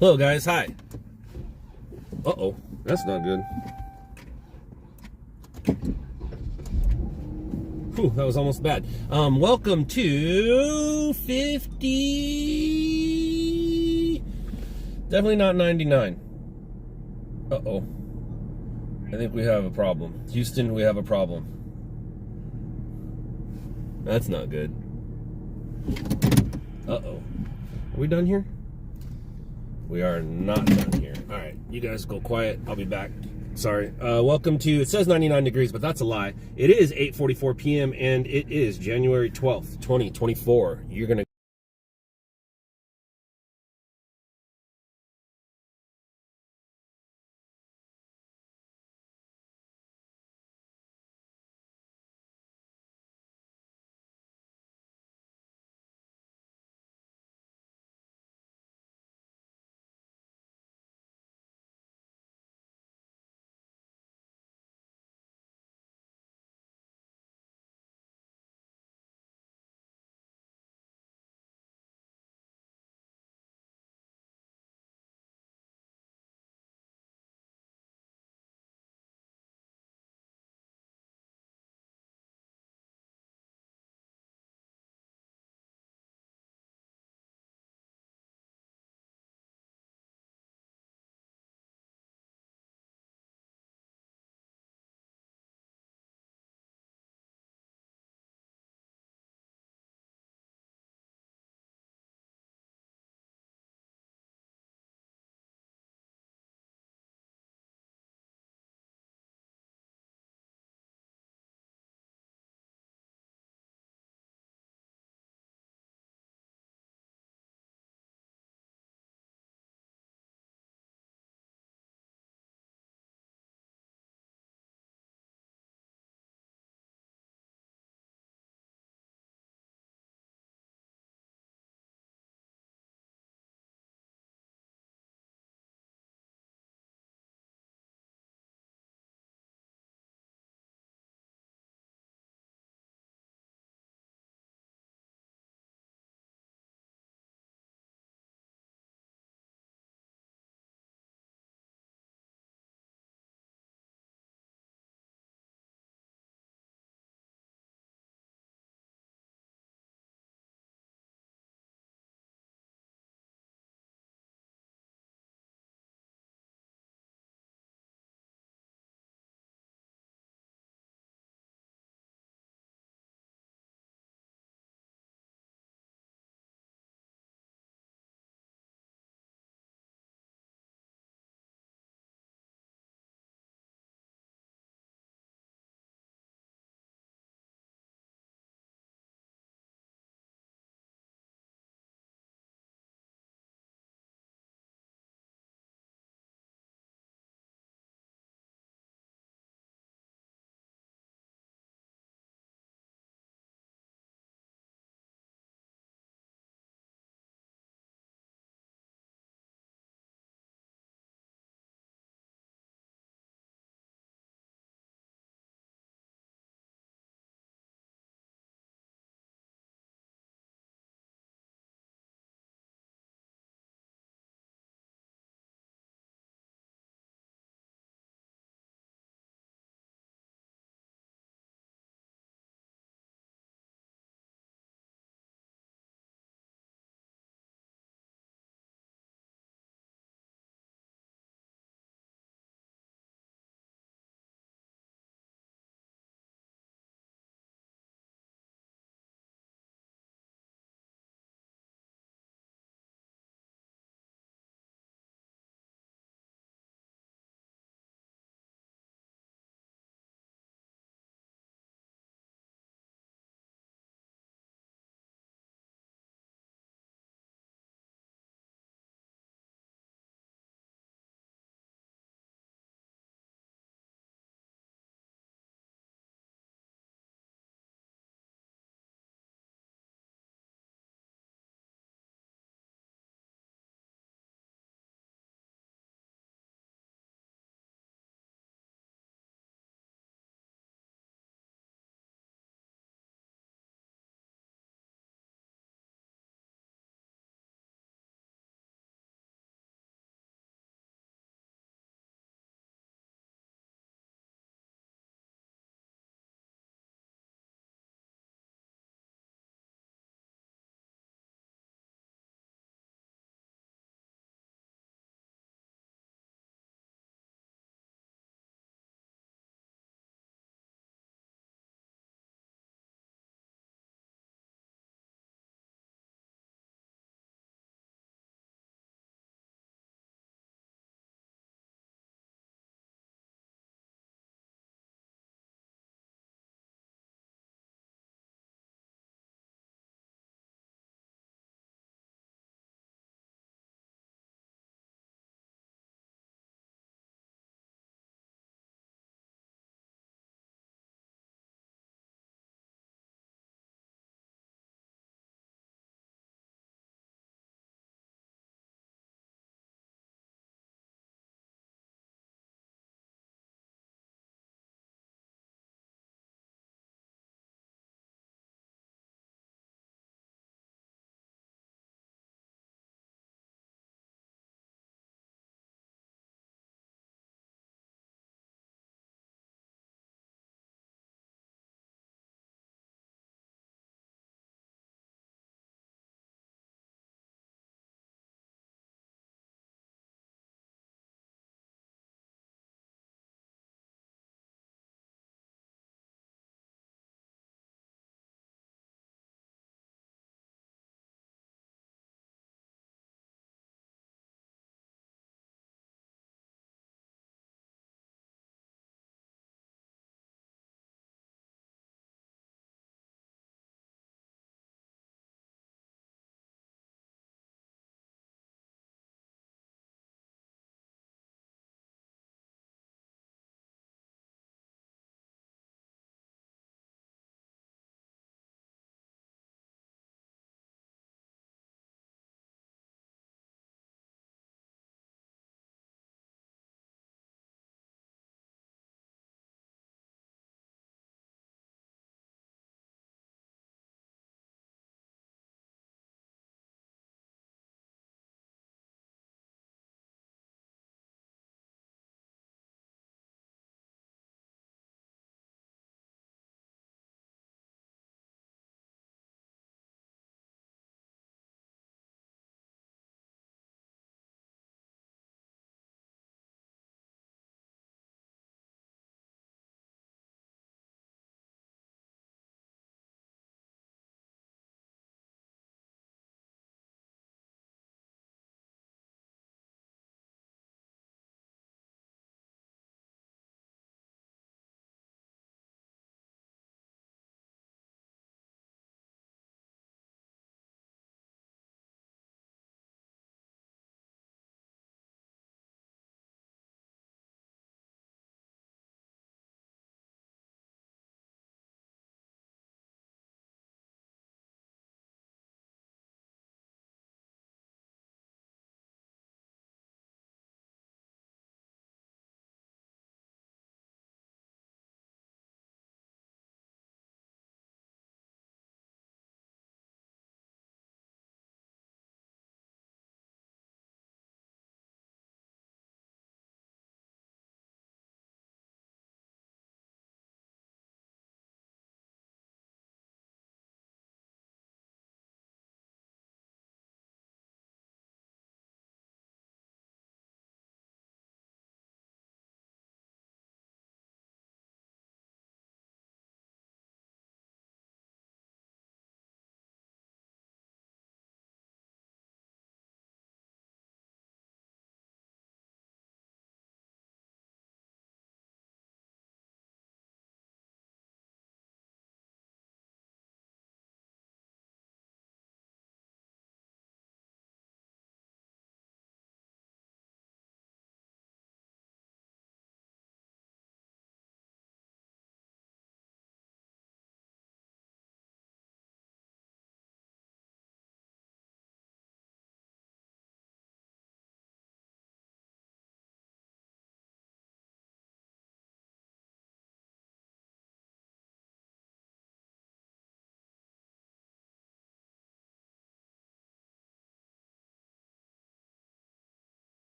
Hello guys, hi. Uh-oh, that's not good. Whew, that was almost bad. Welcome to 50... Definitely not 99. Uh-oh. I think we have a problem. Houston, we have a problem. That's not good. Uh-oh. Are we done here? We are not done here. All right, you guys go quiet. I'll be back. Sorry. Welcome to, it says 99 degrees, but that's a lie. It is 8:44 p.m. and it is January 12th, 2024. You're going to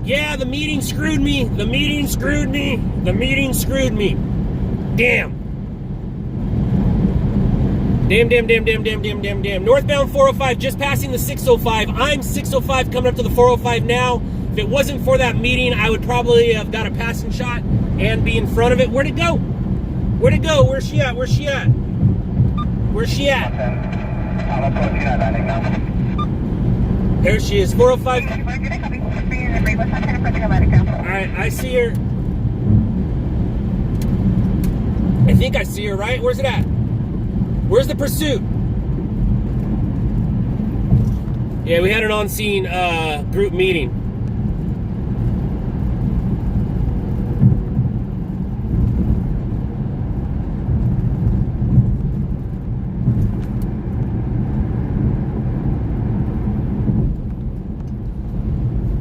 Yeah, the meeting screwed me. The meeting screwed me. The meeting screwed me. Damn. Damn. Northbound 405, just passing the 605. I'm 605 coming up to the 405 now. If it wasn't for that meeting, I would probably have got a passing shot and be in front of it. Where'd it go? Where'd it go? Where's she at? Where's she at? Where's she at? There she is, 405. Alright, I see her. I think I see her, right? Where's it at? Where's the pursuit? Yeah, we had an on-scene group meeting.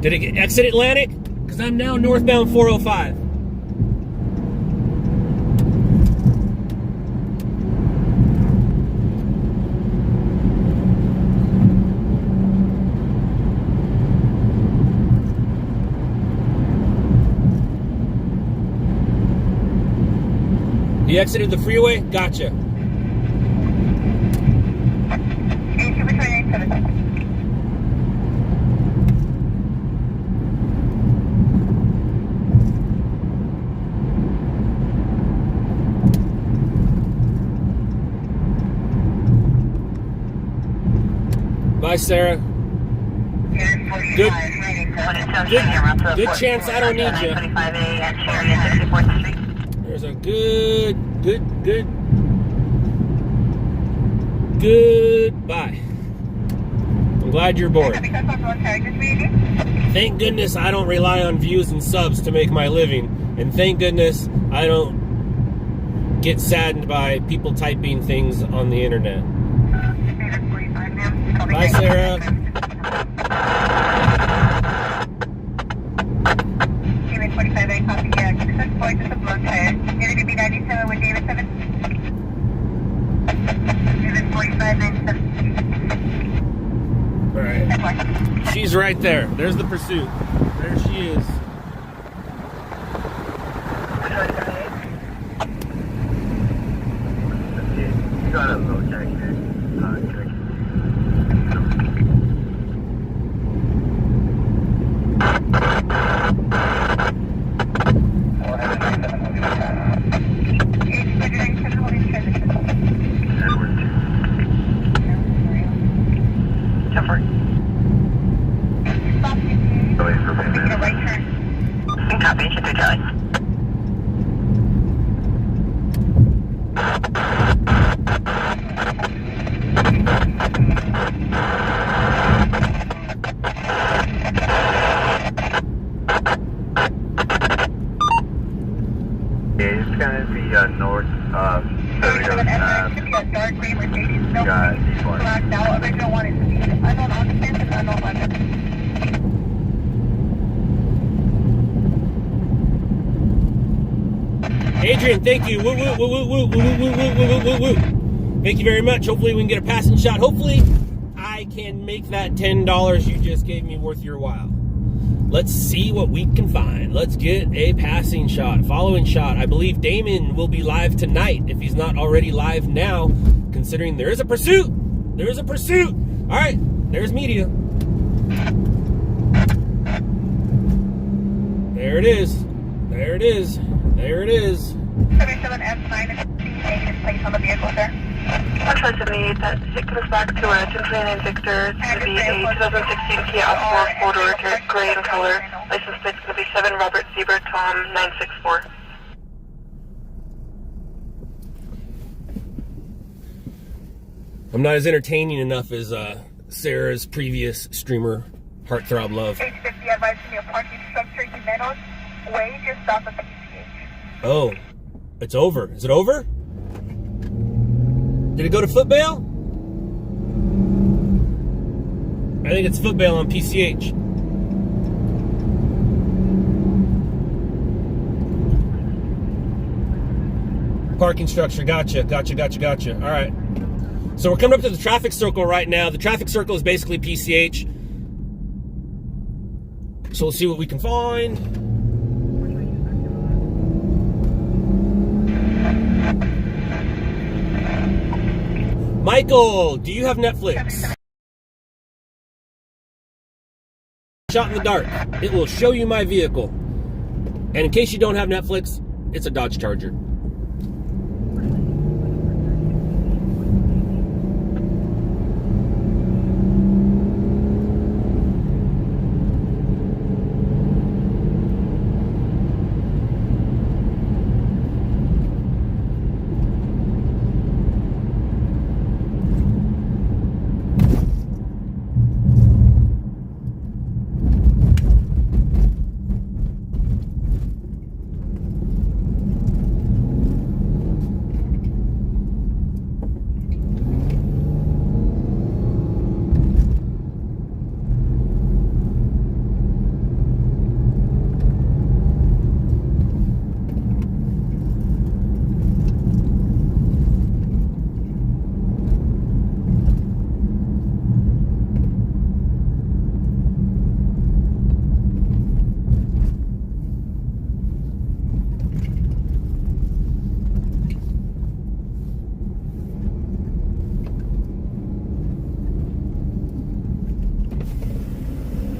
Did it exit Atlantic? Because I'm now northbound 405. You exited the freeway? Gotcha. Bye, Sarah. Good chance I don't need you. There's a goodbye. I'm glad you're bored. Thank goodness I don't rely on views and subs to make my living. And thank goodness I don't get saddened by people typing things on the internet. Bye, Sarah. Alright. She's right there. There's the pursuit. There she is. You got a low check here. North of dark green Mercedes. No, blacked out. Original one is unknown occupant and unknown weapon. Adrian, thank you. Woo, woo, woo, woo, woo, woo, woo, woo, woo, woo, woo. Thank you very much. Hopefully we can get a passing shot. Hopefully I can make that $10 you just gave me worth your while. Let's see what we can find. Let's get a passing shot, following shot. I believe Damon will be live tonight if he's not already live now, considering there is a pursuit. There is a pursuit. All right, there's media. There it is. There it is. There it is. 77F9 is placed on the vehicle, sir. I'll try 78. That hit comes back to 1029 Victor. It's going to be a 2016 Kia Optima 4-door, gray in color. License plate is going to be 7 Robert Sieber, Tom 964. I'm not as entertaining enough as Sarah's previous streamer, Heartthrob Love. 850 advised me a parking structure, Jimenez Way, just south of PCH. Oh, it's over. Is it over? Did it go to Footbail? I think it's Footbail on PCH. Parking structure, gotcha. All right. So we're coming up to the traffic circle right now. The traffic circle is basically PCH. So we'll see what we can find. Michael, do you have Netflix? Shot in the dark. It will show you my vehicle. And in case you don't have Netflix, it's a Dodge Charger.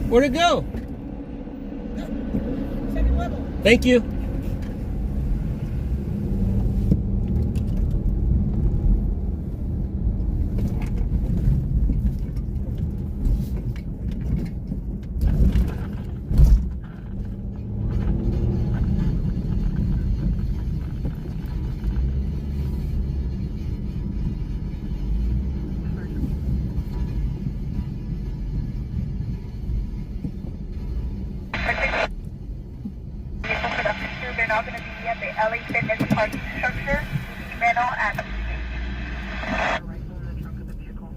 Where'd it go? Second level. Thank you. They're now going to be at the LA Fitness parking structure. Mental at Rifle in the trunk of the vehicle.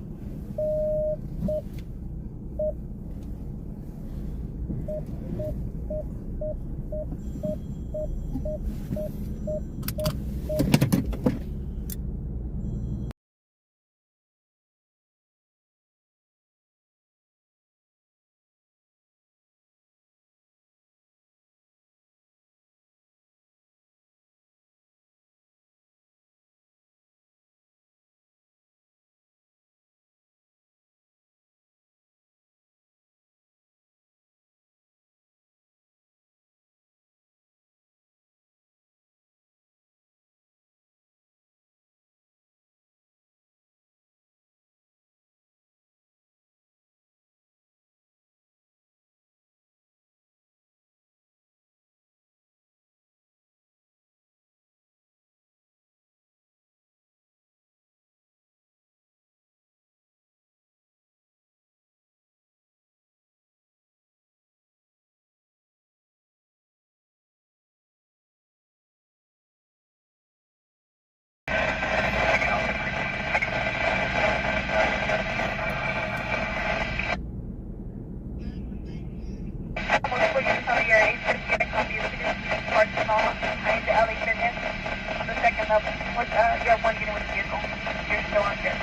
You're one unit with the vehicle. You're still on there.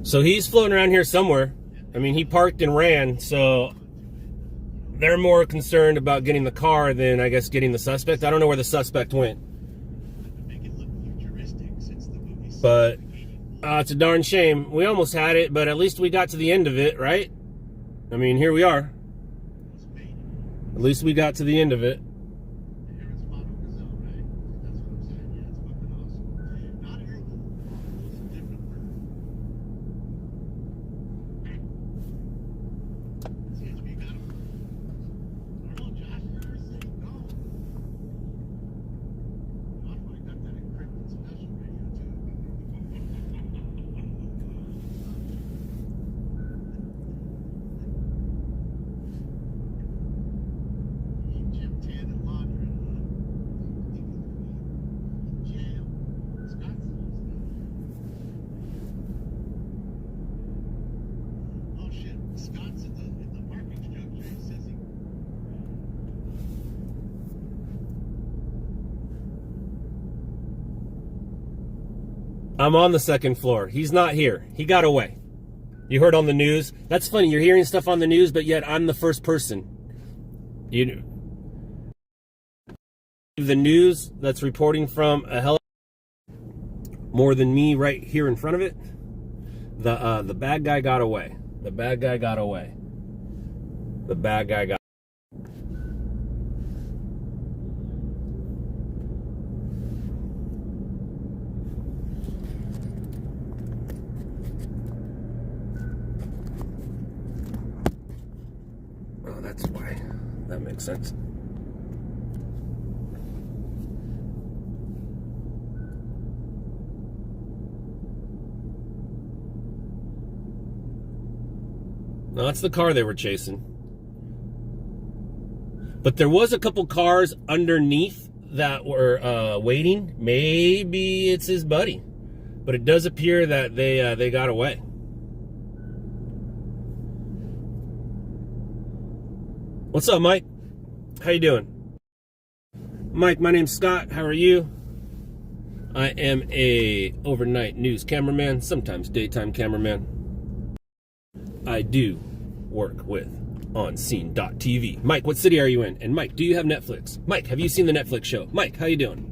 So he's floating around here somewhere. I mean, he parked and ran, so they're more concerned about getting the car than, I guess, getting the suspect. I don't know where the suspect went. But it's a darn shame. We almost had it, but at least we got to the end of it, right? I mean, here we are. At least we got to the end of it. I'm on the second floor. He's not here. He got away. You heard on the news. That's funny. You're hearing stuff on the news, but yet I'm the first person. The news that's reporting from a helicopter more than me right here in front of it. The bad guy got away. The bad guy got away. The bad guy got. Oh, that's why. That makes sense. No, that's the car they were chasing. But there was a couple cars underneath that were waiting. Maybe it's his buddy. But it does appear that they got away. What's up, Mike? How you doing? Mike, my name's Scott. How are you? I am a overnight news cameraman, sometimes daytime cameraman. I do work with OnScene.tv. Mike, what city are you in? And Mike, do you have Netflix? Mike, have you seen the Netflix show? Mike, how you doing?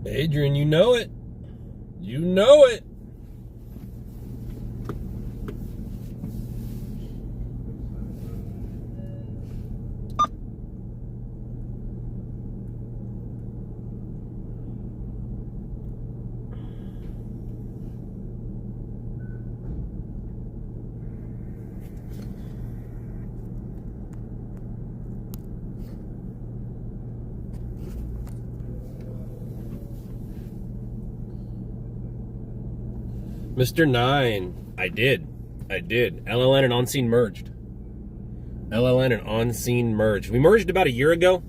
Adrian, you know it. You know it. Mr. 9, I did. LLN and OnScene merged. LLN and OnScene merged. We merged about a year ago.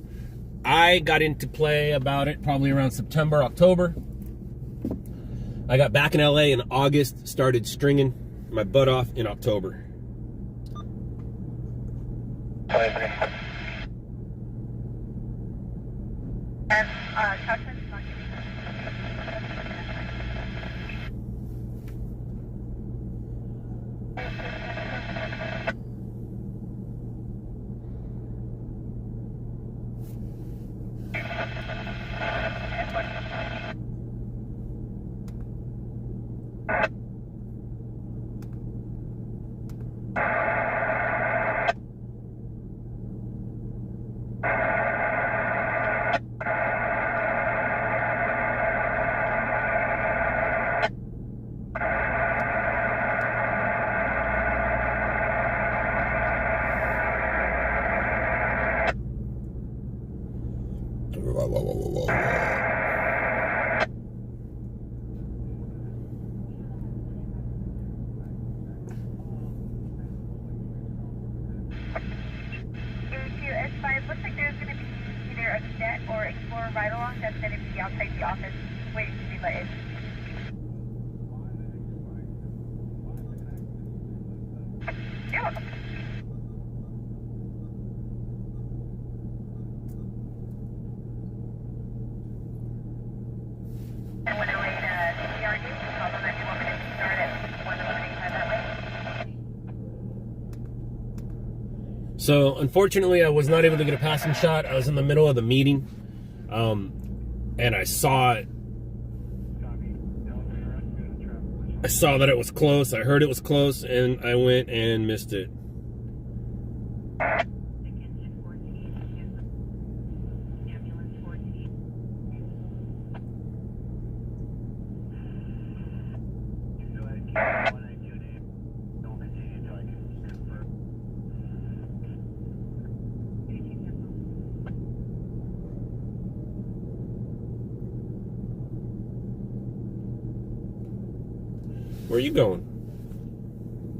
I got into play about it probably around September, October. I got back in LA in August, started stringing my butt off in October. Looks like there's going to be either a cadet or explorer ride-along that's going to be outside the office waiting to be let in. Yeah. And when I wait CRU, tell them that you want me to start at 1 in the morning, time that way. So, unfortunately, I was not able to get a passing shot. I was in the middle of the meeting, and I saw it. I saw that it was close. I heard it was close, and I went and missed it. Where are you going?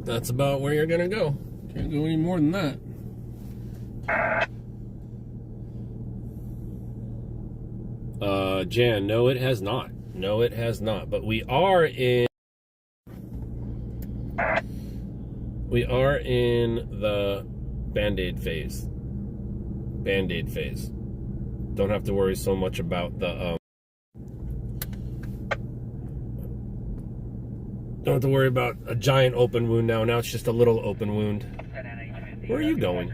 That's about where you're gonna go. Can't go any more than that. Jan, no it has not. No it has not. But we are in the Band-Aid phase. Band-Aid phase. Don't have to worry so much about the don't have to worry about a giant open wound now. Now it's just a little open wound. Where are you going?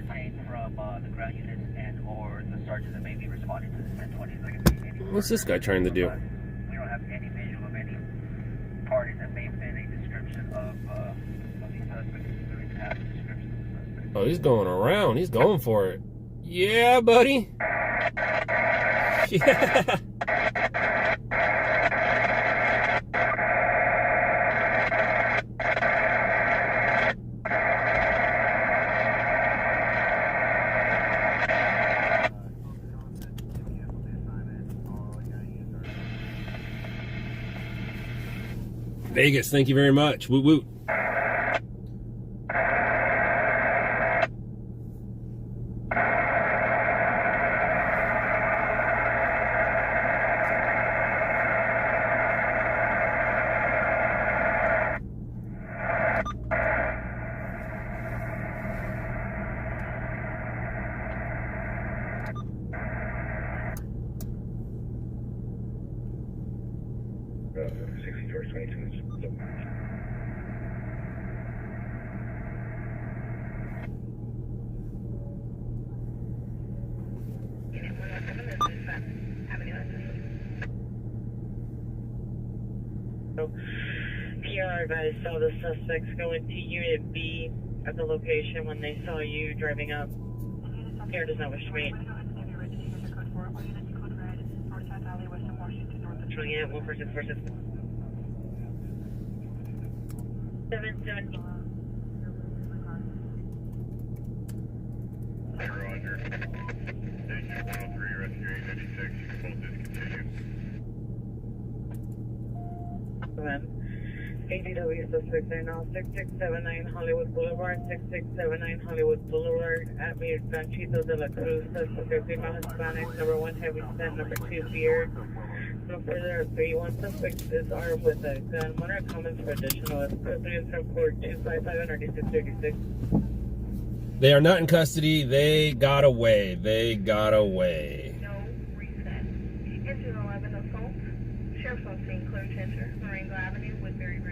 What's this guy trying to do? We don't have any visual of any parties that may fit a description of these suspects. So we can have a description of the suspect. Oh, he's going around. He's going for it. Yeah, buddy. Yeah. Vegas, thank you very much. Woot woot. PR guys saw the suspects go into Unit B at the location when they saw you driving up. PR does not wish to meet. Patrolling at 14646. 770. Roger. Station 103, rescue 896. You can both discontinue. ADW suspects are now 6679 Hollywood Boulevard, 6679 Hollywood Boulevard at Ranchito de la Cruz. Suspect female Hispanic, number 1 heavy set, number 2 beard. No further 31 suspects is armed with a gun. What are comments for additional escort? 3 from court 255 9636. They are not in custody. They got away. They got away. No reset. Engine 11 assault. Sheriff's on scene, clear to enter. Marengo Avenue, Woodbury Road.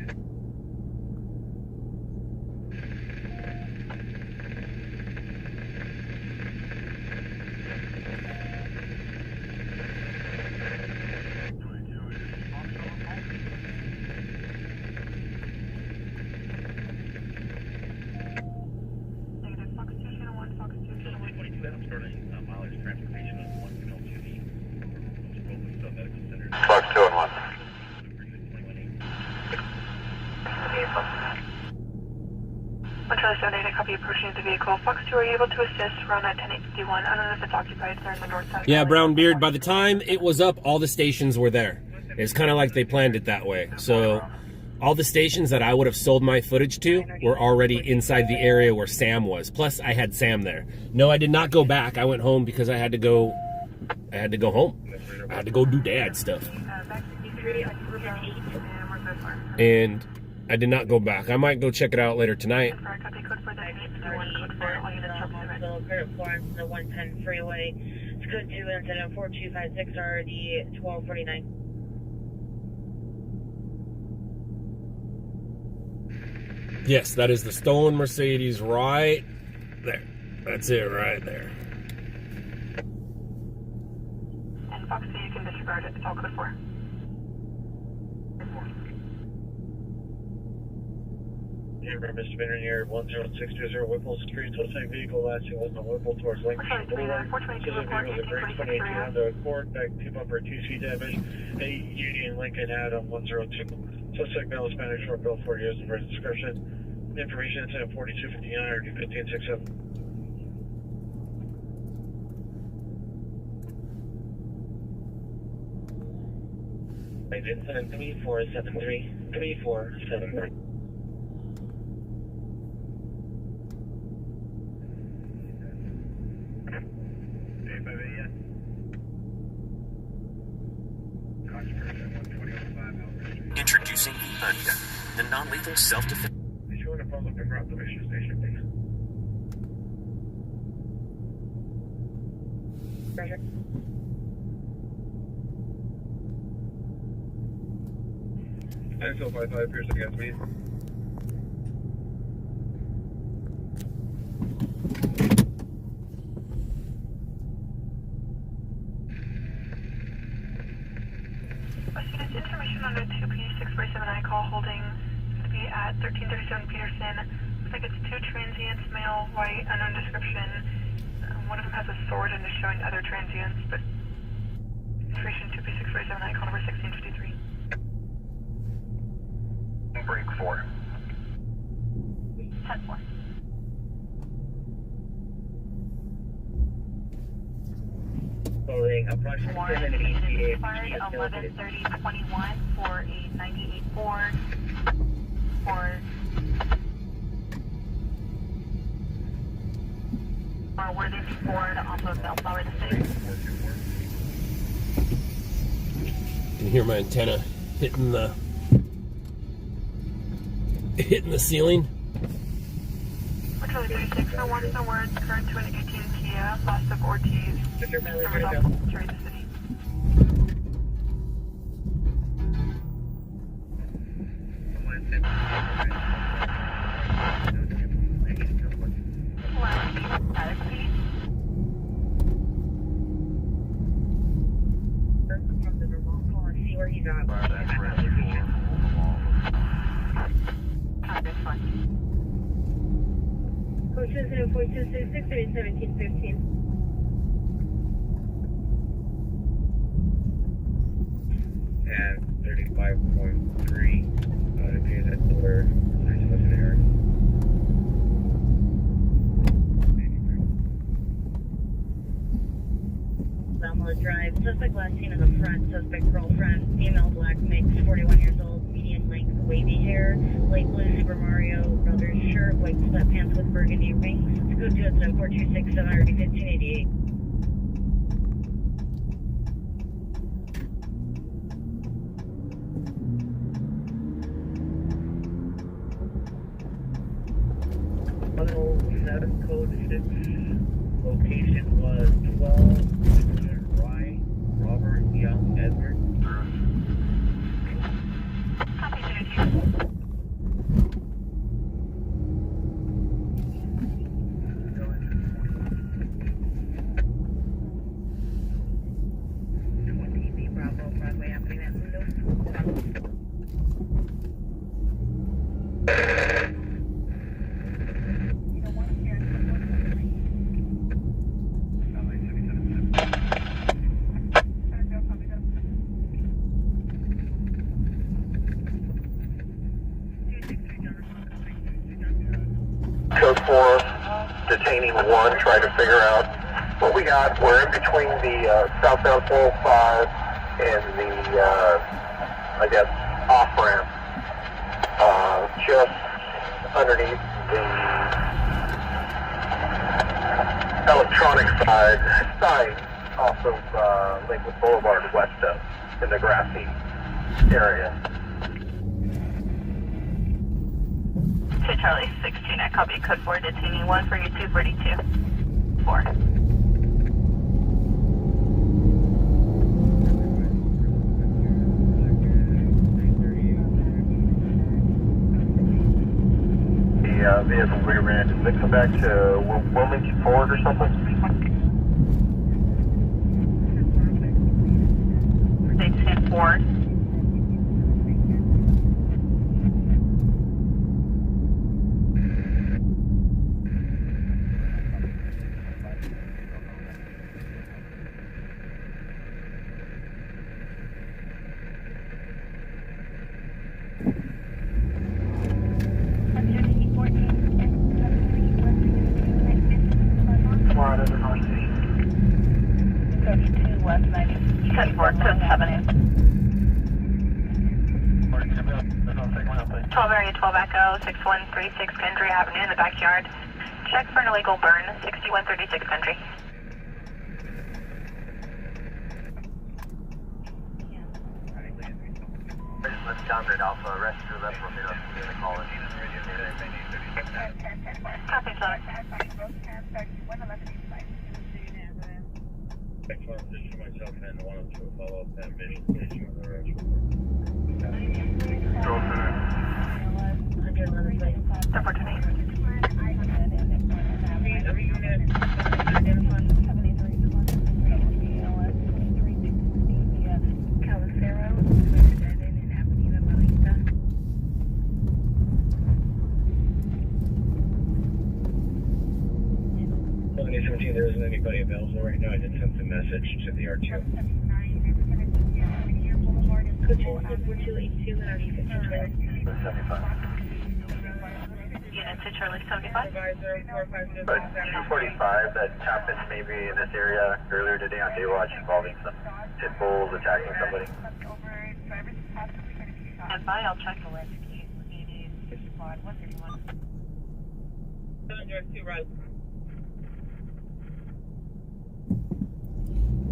Fox 2 and 1. Charlie 78, copy approaching the vehicle. Fox 2, are you able to assist around at 10851? I don't know if it's occupied, they're in the north side. Yeah, Brown Beard, by the time it was up, all the stations were there. It's kind of like they planned it that way. So all the stations that I would have sold my footage to were already inside the area where Sam was. Plus, I had Sam there. No, I did not go back. I went home because I had to go home. I had to go do dad stuff. And I did not go back. I might go check it out later tonight. Florence, the 110 freeway. It's code 2 incident 4256 RD 1249. Yes, that is the stolen Mercedes right there. That's it right there. And Fox 2, you can disregard it. It's all code 4. Misdemeanor near 10620 Whipple Street. Suspect vehicle latching was on Whipple towards Lincoln Boulevard. Suspect vehicle was a grade 28 Honda Accord. Back two bumper TC damage. 8 Union Lincoln Adam 102. Suspect male Spanish short bill 40 years for description. Information incident 4259 or 1567. Incident 3473. 3473. Introducing Anya, the non-lethal self-defense. Be sure to follow the observation station, please. Roger. ISO 55 appears against me. Information on a 2P647I call holding to be at 1337 Peterson. Looks like it's 2 transients, male, white, unknown description. One of them has a sword and is showing other transients, but information 2P647I call number 1653. Break 4. 10-4. Following approximately Warrant 7 is ETA. expired 11/30/21 for a 98 Ford for Worthington Ford off of Bellflower Estate. You can hear my antenna hitting the ceiling. Charlie 36, no one's no words, current 2018 Kia, last of Ortiz, Mr. Valley, from right South now. Cherry City. From the remote call and see where he's at. That's fine. Code 20426 1715. And 35.3. It appears that we're nice of an error. Belmont Drive. Suspect last seen in the front. Suspect girlfriend. Female black mix. 41 years old. Median length. Wavy hair. Light blue Super Mario Brothers shirt. White sweatpants with burgundy rings. Let's go to it. 426 1588. Code 6. Location was 12 Rye, Robert Young Edward. Copy, Judy. Bravo, Broadway happening at window. Code 4, detaining 1, trying to figure out what we got. We're in between the southbound 405 and the, I guess, off-ramp. Just underneath the electronic side off of Lakewood Boulevard west of, in the grassy area. To Charlie 16, I copy code 4, detaining 1 for your 242. 4. The vehicle rear end. Did they come back to Wilmington Ford or something? They said Ford. West 90. 10-4, 10-7. 12 area 12 Echo, 6136 Country Avenue in the backyard. Check for an illegal burn, 6136 Country. Downgrade Alpha, rescue left from me, call it. Copy, sorry. Next one, just for myself and one of two follow-up that mission station on the road. Go through. 17, there isn't anybody available right now. I did send a message to the R2. Could you send 4282 and our 75. Unit to Charlie 75. Supervisor 450. But 245 that happened maybe in this area earlier today on Daywatch involving some pit bulls attacking somebody. And by, I'll check the list.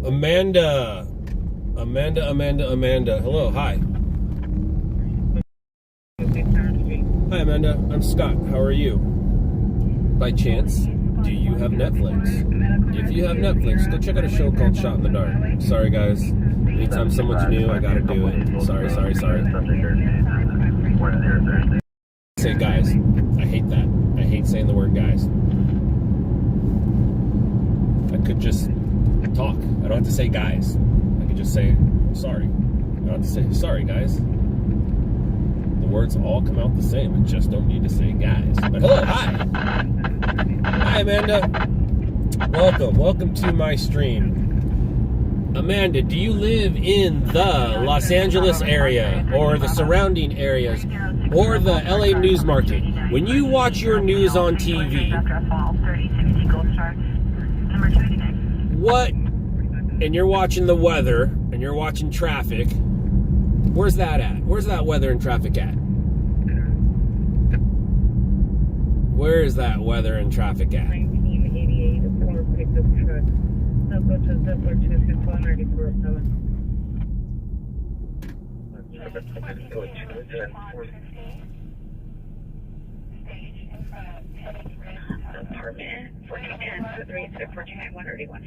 Amanda. Hello, hi. Hi, Amanda. I'm Scott. How are you? By chance, do you have Netflix? If you have Netflix, go check out a show called Shot in the Dark. Sorry, guys. Anytime someone's new, I gotta do it. Sorry. Say guys. I hate that. I hate saying the word guys. I could just talk. I don't have to say guys. I could just say sorry. I don't have to say sorry, guys. The words all come out the same. I just don't need to say guys. But hello, hi. Hi, Amanda. Welcome to my stream. Amanda, do you live in the Los Angeles area or the surrounding areas or the LA news market? When you watch your news on TV, what, and you're watching the weather and you're watching traffic, where's that at? Where's that weather and traffic at? Where is that weather and traffic at? 1988, a Ford pickup truck. Now go to Zipper 2619407. Apartment 1410 36 1491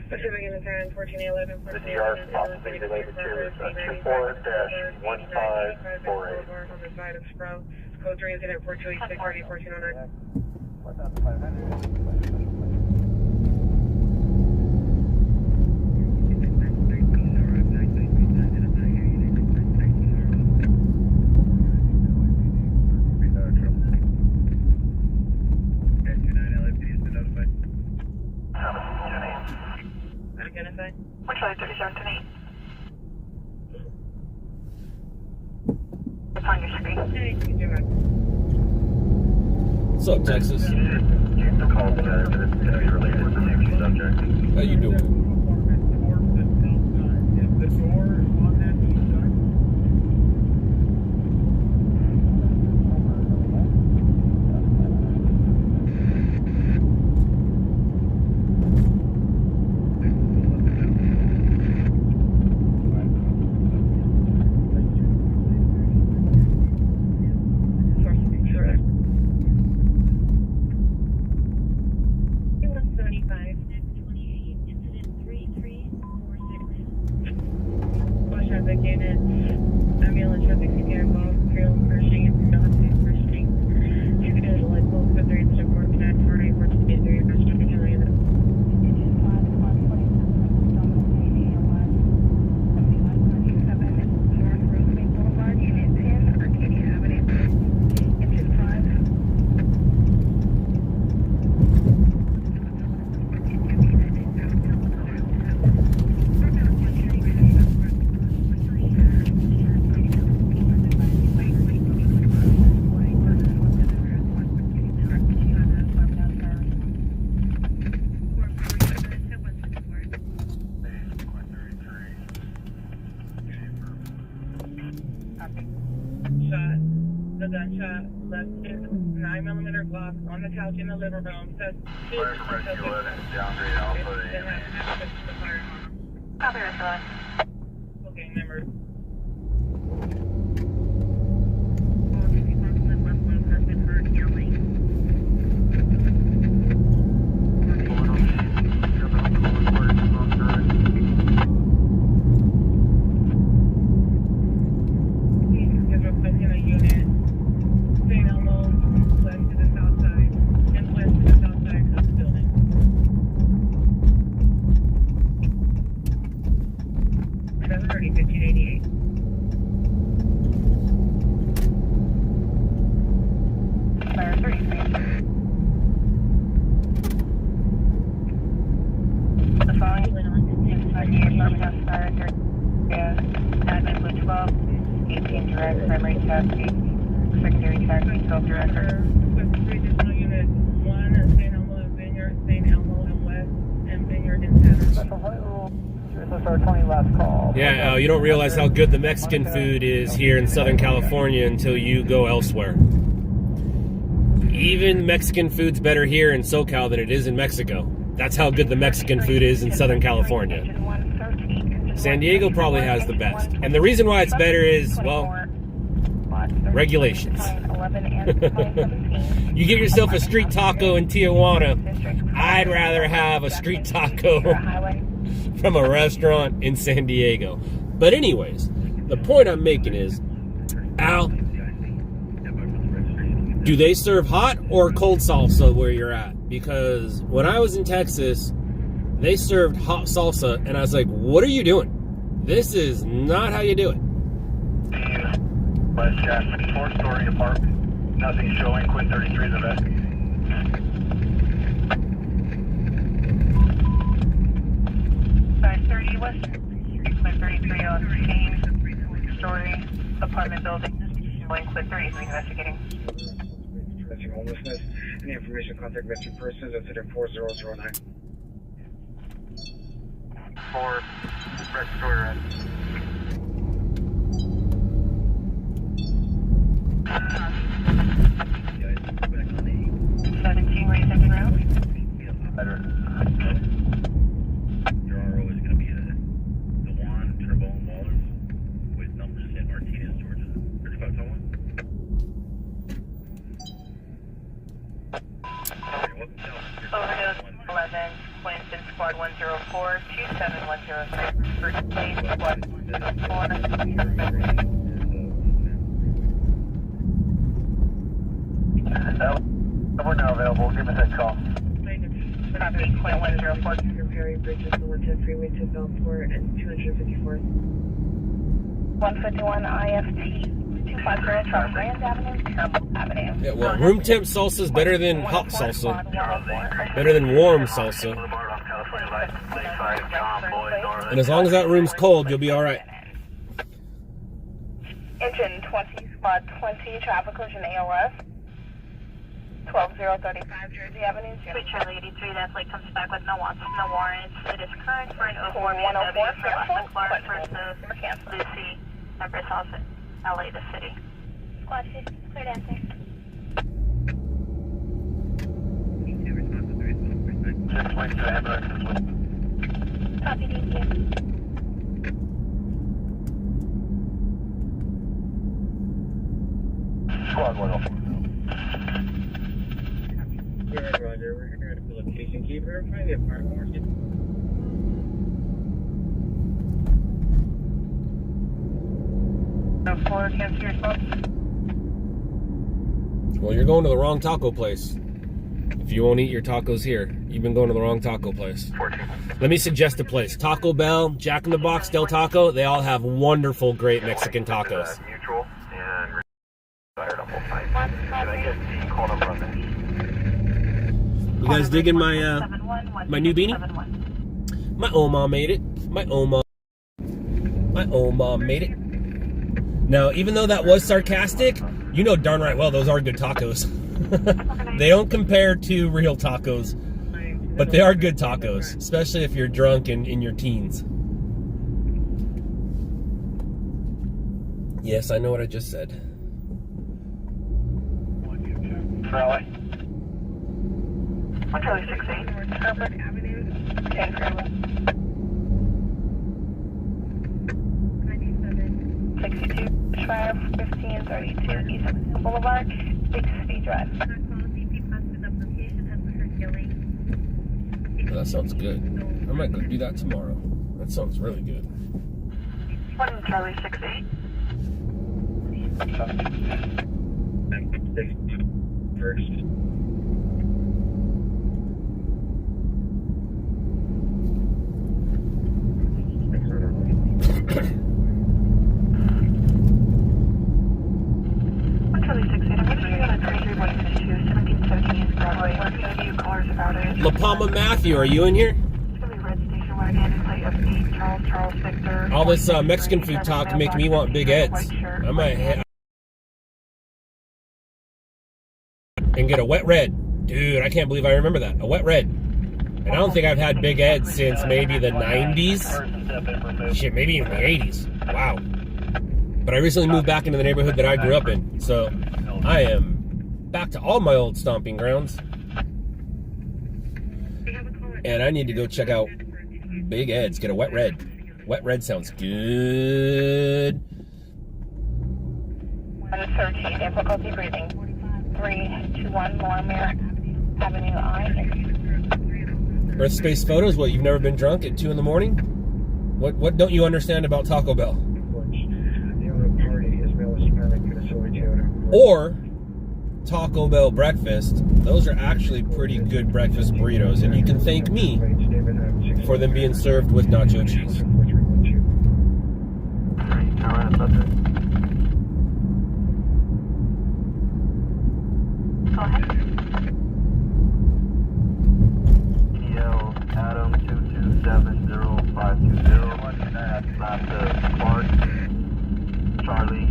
Pacific in the town 1411. The DR possibly related to 24-1548. On the side of Sprout. Code 3 is in at 4286 1409. Identified. Which other 37 to 8? It's on your screen. What's up, Texas? The call together, but it's going to be related to the same subject. How you doing? o'clock on the couch in the living room. Says Fire from Rescue 11, downgrade Alpha. Copy, Rescue 11. Okay, member. Yeah, you don't realize how good the Mexican food is here in Southern California until you go elsewhere. Even Mexican food's better here in SoCal than it is in Mexico. That's how good the Mexican food is in Southern California. San Diego probably has the best. And the reason why it's better is, well, regulations. You get yourself a street taco in Tijuana, I'd rather have a street taco from a restaurant in San Diego. But anyways, the point I'm making is, Al, do they serve hot or cold salsa where you're at? Because when I was in Texas, they served hot salsa, and I was like, what are you doing? This is not how you do it. West Jasmine, 4-story apartment. Nothing showing. Quinn 33 is investigating. West, 33 on same story apartment building. Quinn 33 investigating. Addressing homelessness. Any information, contact missing persons at 4009. 4, respiratory rest. Your RO is going to be the Juan Turbo Wallers with numbers in Martinez, Georgia. 3521. Overdose 11, Winston Squad 104, 27103. First place, Squad 104. We're now available. Give us a call. Copy, Quinn 104. Perry Bridges, 110 Freeway to Belport and 254th. 151 IFT 250 from Grand Avenue, Campbell Avenue. Yeah, well, room temp salsa is better than hot salsa. Better than warm salsa. And as long as that room's cold, you'll be all right. Engine 20, Squad 20, traffic collision ALS. 12035 Jersey Avenue. Sweet Charlie 83, that flight comes back with no warrants. It is current for an 04 BMW for Leslie Clark versus Lucy Empress House, LA, the city. Squad 50, cleared answer. Just wait to ambulance. Copy, thank you. Squad 104. Roger, we're here at the location. Can you verify the apartment we're in? Forward, cancel your response. Well, you're going to the wrong taco place. If you won't eat your tacos here, you've been going to the wrong taco place. 14. Let me suggest a place. Taco Bell, Jack in the Box, Del Taco, they all have wonderful, great Mexican tacos. Neutral and fired on both sides. Can I get the call number on this? You guys digging my new beanie? My Oma made it. My Oma made it. Now, even though that was sarcastic, you know darn right well those are good tacos. They don't compare to real tacos, but they are good tacos, especially if you're drunk and in your teens. Yes, I know what I just said. Raleigh. Charlie 68. Harvard Avenue. And Grandma. 62, 1532 East Boulevard, Bixby Drive. That sounds good. I might go do that tomorrow. That sounds really good. 1 Charlie 68. First. La Palma Matthew, are you in here? All this Mexican food talk make me want Big Ed's. I might and get a wet red. Dude, I can't believe I remember that. A wet red. And I don't think I've had Big Ed's since maybe the 90s. Shit, maybe even the 80s. Wow. But I recently moved back into the neighborhood that I grew up in. So I am back to all my old stomping grounds. And I need to go check out Big Ed's. Get a wet red. Wet red sounds good. 113, difficulty breathing. 321 Lorimer Avenue I. Earth Space Photos, what, you've never been drunk at 2 in the morning? What don't you understand about Taco Bell? Or Taco Bell breakfast. Those are actually pretty good breakfast burritos, and you can thank me for them being served with nacho cheese. Go ahead. Adam 2270520. Last Clark, Charlie,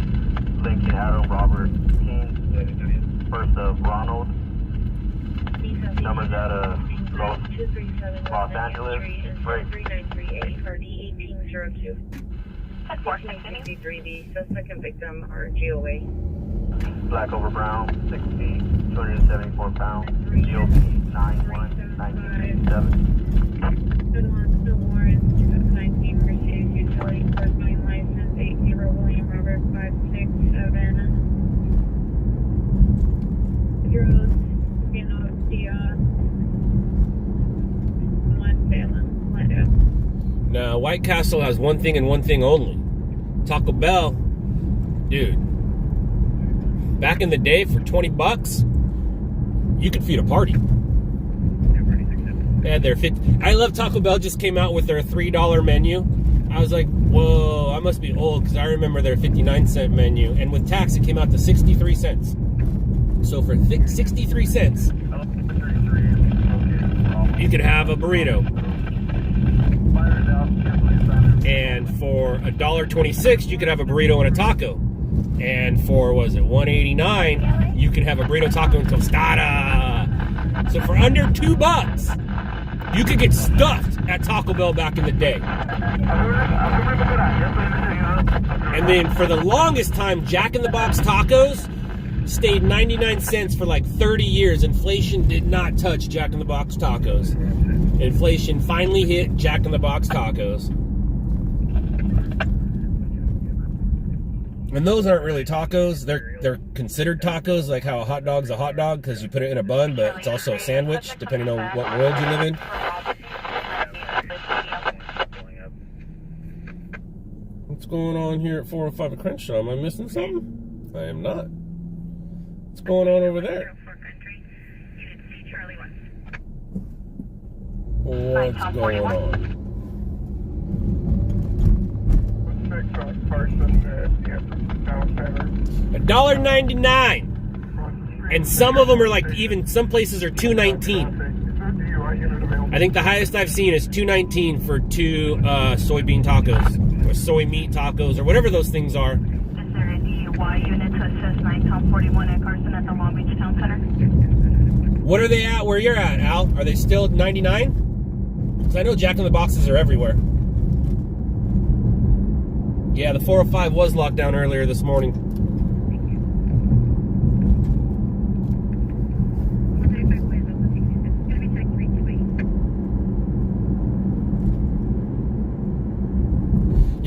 Lincoln, Adam, Robert, King. First of Ronald. Numbers at Los Angeles. Right. 3938 RD 1802. That's 463. The suspect and victim are GOA. Black over brown, 6 feet, 274 pounds. GOP 91-1987. Good one, the warrant 19 Mercedes utility first name license 80 William Robert 567. Euros, Diaz, 1 Salem, Linda. Now, White Castle has one thing and one thing only. Taco Bell, dude. Back in the day, for $20, you could feed a party. They had their I love Taco Bell just came out with their $3 menu. I was like, whoa, I must be old because I remember their 59-cent menu. And with tax, it came out to 63 cents. So for 63 cents, you could have a burrito. And for $1.26, you could have a burrito and a taco. And for, was it $1.89, you could have a burrito, taco, and tostada. So for under $2, you could get stuffed at Taco Bell back in the day. And then for the longest time, Jack in the Box tacos stayed 99 cents for like 30 years. Inflation did not touch Jack in the Box tacos. Inflation finally hit Jack in the Box tacos. And those aren't really tacos. They're considered tacos, like how a hot dog's a hot dog because you put it in a bun, but it's also a sandwich, depending on what world you live in. What's going on here at 405 at Crenshaw? Am I missing something? I am not. What's going on over there? What's going on? $1.99, and some of them are like, even some places are $2.19. I think the highest I've seen is $2.19 for 2 soybean tacos or soy meat tacos or whatever those things are. Is there a DUI unit that says 9-41 at Carson at the Long Beach Town Center? What are they at where you're at, Al? Are they still at 99? Because I know Jack in the Boxes are everywhere. Yeah, the 405 was locked down earlier this morning.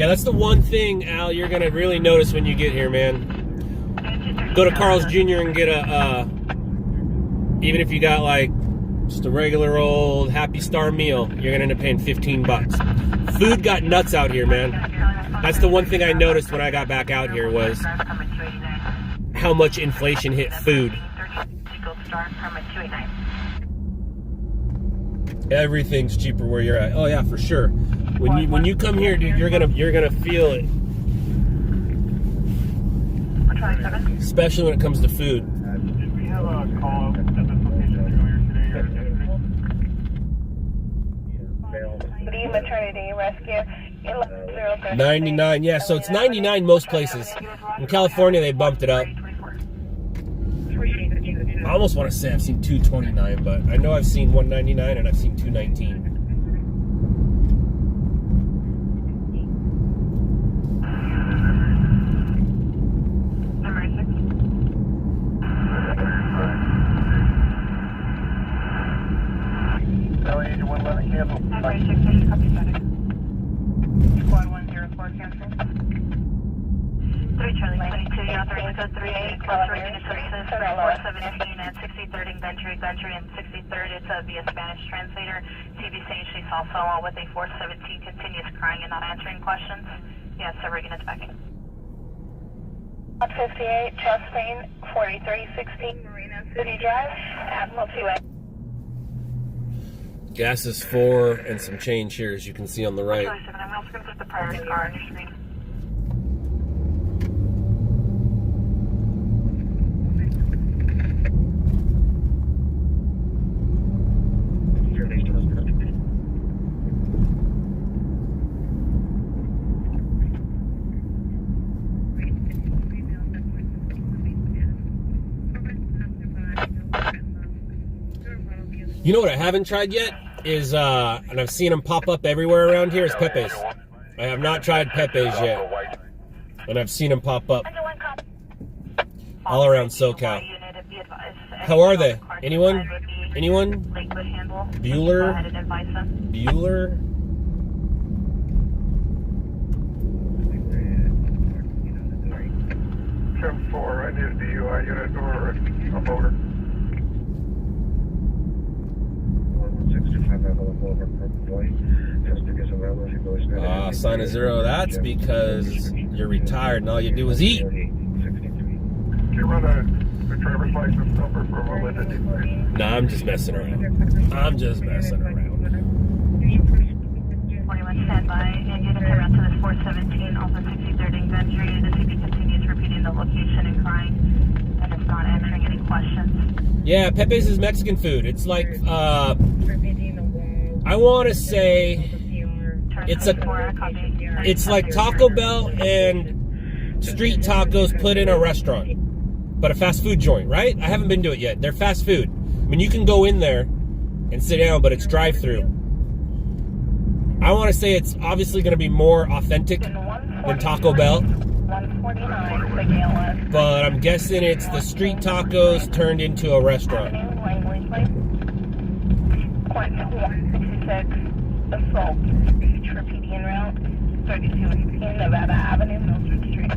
Yeah, that's the one thing, Al, you're going to really notice when you get here, man. Go to Carl's Jr. and get a, even if you got like just a regular old Happy Star meal, you're going to end up paying $15. Food got nuts out here, man. That's the one thing I noticed when I got back out here was how much inflation hit food. Everything's cheaper where you're at. Oh yeah, for sure. When you come here, dude, you're gonna feel it. Especially when it comes to food. Did we have a call at this location earlier today or Maternity rescue. 99, yeah, so it's 99 most places. In California, they bumped it up. I almost want to say I've seen 229, but I know I've seen 199 and I've seen 219. Squad 104 cancel. 3 Charlie 22, you authorized code 38, close region services for 417 at 63rd and Gundry and 63rd. It's via Spanish translator. TV saying she saw someone with a 417 continues crying and not answering questions. Yes, several units backing. 58, Chastain, 4316 Marina City Drive, Admiral 2A. Gas is 4 and some change here, as you can see on the right. I'm also going to put the priority car on your screen. You know what I haven't tried yet is, and I've seen them pop up everywhere around here, is Pepe's. I have not tried Pepe's yet, and I've seen them pop up all around SoCal. How are they? Anyone? Bueller? 10-4, I need a DUI unit or a motor. 65 sign of 0. That's because you're retired and all you do is eat. Can you run a driver's license number for validity, please? Nah, I'm just messing around. I'm just messing around. 21 standby, and unit come out to this 417, also 63rd and Gundry. The CP continues repeating the location and crying, and it's not answering any questions. Yeah, Pepe's is Mexican food. It's like, I want to say it's like Taco Bell and street tacos put in a restaurant, but a fast food joint, right? I haven't been to it yet. They're fast food. I mean, you can go in there and sit down, but it's drive-through. I want to say it's obviously going to be more authentic than Taco Bell, but I'm guessing it's the street tacos turned into a restaurant. Assault, speech, repeating route, 3218 Nevada Avenue, Milford Street.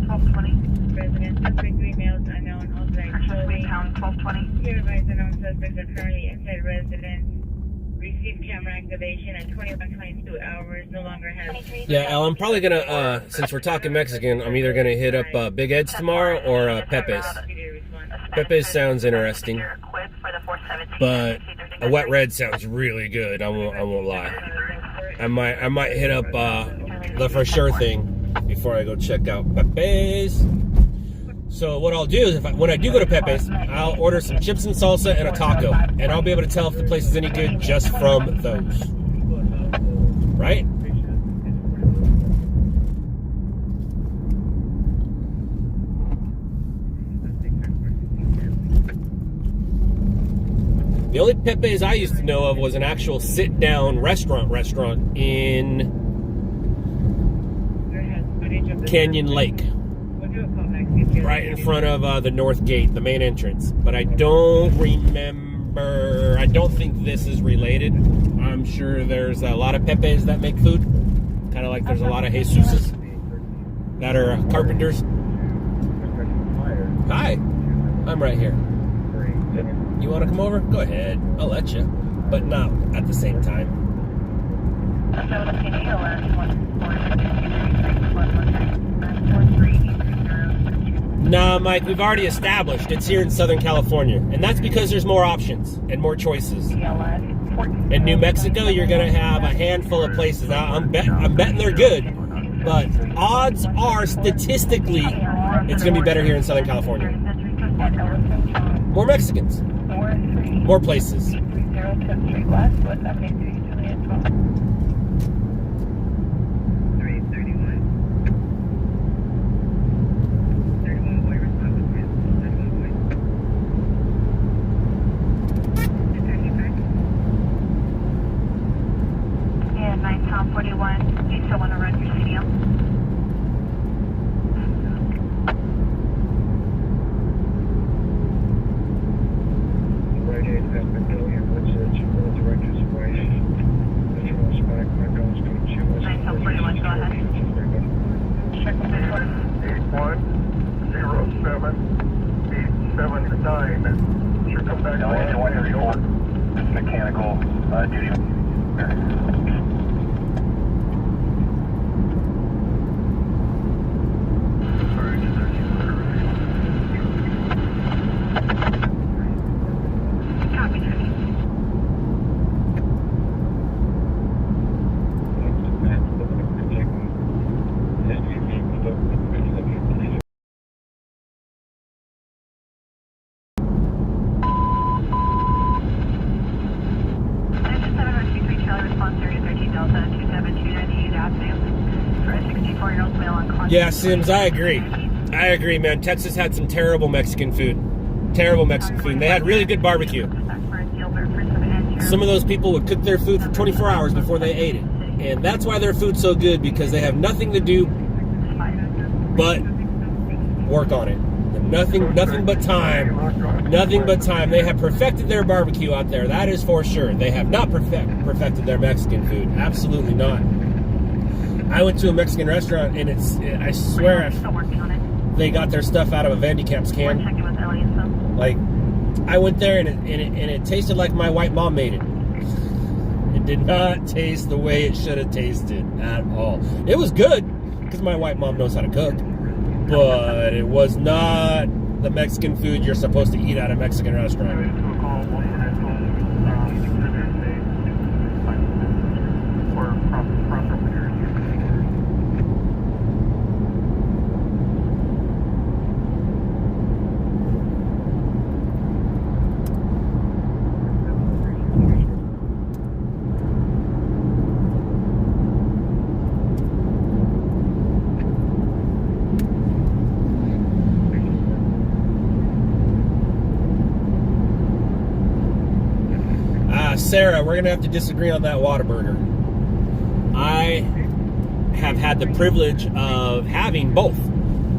1220. Resident suspect 3 males unknown outside clothing. 1220. Here advised unknown suspects are currently inside residence. Received camera activation at 21:22 hours. No longer has. Yeah, Al, I'm probably gonna, since we're talking Mexican, I'm either gonna hit up Big Ed's tomorrow or Pepe's. Pepe's sounds interesting, but a wet red sounds really good. I won't lie. I might hit up the for sure thing before I go check out Pepe's. So what I'll do is, when I do go to Pepe's, I'll order some chips and salsa and a taco, and I'll be able to tell if the place is any good just from those. Right? The only Pepe's I used to know of was an actual sit-down restaurant in Canyon Lake. We'll do a call back. right in front of the north gate, the main entrance. But I don't remember. I don't think this is related. I'm sure there's a lot of Pepes that make food. Kind of like there's a lot of Jesuses that are carpenters. Hi, I'm right here. You want to come over? Go ahead. I'll let you. But not at the same time. Nah, Mike, we've already established it's here in Southern California. And that's because there's more options and more choices. In New Mexico, you're going to have a handful of places. I'm betting they're good. But odds are, statistically, it's going to be better here in Southern California. More Mexicans. More places. Yeah, 9 Tom 41. Do you still want to run your CDL? Right aid has been going in. What's the director's way? That's what I back. My gun's going to shoot us. 9 Tom 41, go ahead. Check the 8107-879. Should come back. No, anyone here short. It's mechanical duty. Yeah, Sims, I agree. I agree, man. Texas had some terrible Mexican food. Terrible Mexican food. And they had really good barbecue. Some of those people would cook their food for 24 hours before they ate it. And that's why their food's so good, because they have nothing to do but work on it. Nothing but time. Nothing but time. They have perfected their barbecue out there. That is for sure. They have not perfected their Mexican food. Absolutely not. I went to a Mexican restaurant, and I swear they got their stuff out of a Vandecamp's can. Like, I went there, and it tasted like my white mom made it. It did not taste the way it should have tasted at all. It was good, because my white mom knows how to cook. But it was not the Mexican food you're supposed to eat at a Mexican restaurant. Sarah, we're going to have to disagree on that Whataburger. I have had the privilege of having both.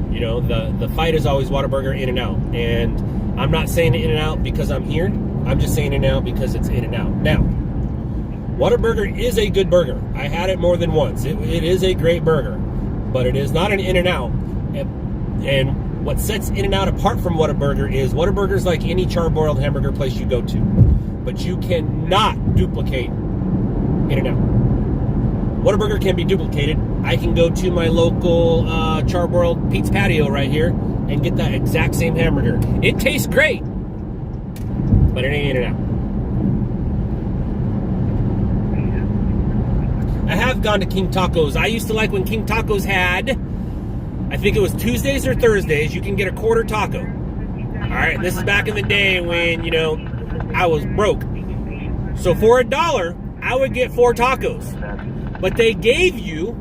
You know, the fight is always Whataburger, In-N-Out. And I'm not saying In-N-Out because I'm here. I'm just saying In-N-Out because it's In-N-Out. Now, Whataburger is a good burger. I had it more than once. It is a great burger. But it is not an In-N-Out. And what sets In-N-Out apart from Whataburger is Whataburger's like any charbroiled hamburger place you go to. But you cannot duplicate In-N-Out. Whataburger can be duplicated. I can go to my local charbroiled Pete's Patio right here and get that exact same hamburger. It tastes great, but it ain't In-N-Out. I have gone to King Tacos. I used to like when King Tacos had, I think it was Tuesdays or Thursdays, you can get a quarter taco. All right, this is back in the day when, you know, I was broke. So for $1, I would get 4 tacos. But they gave you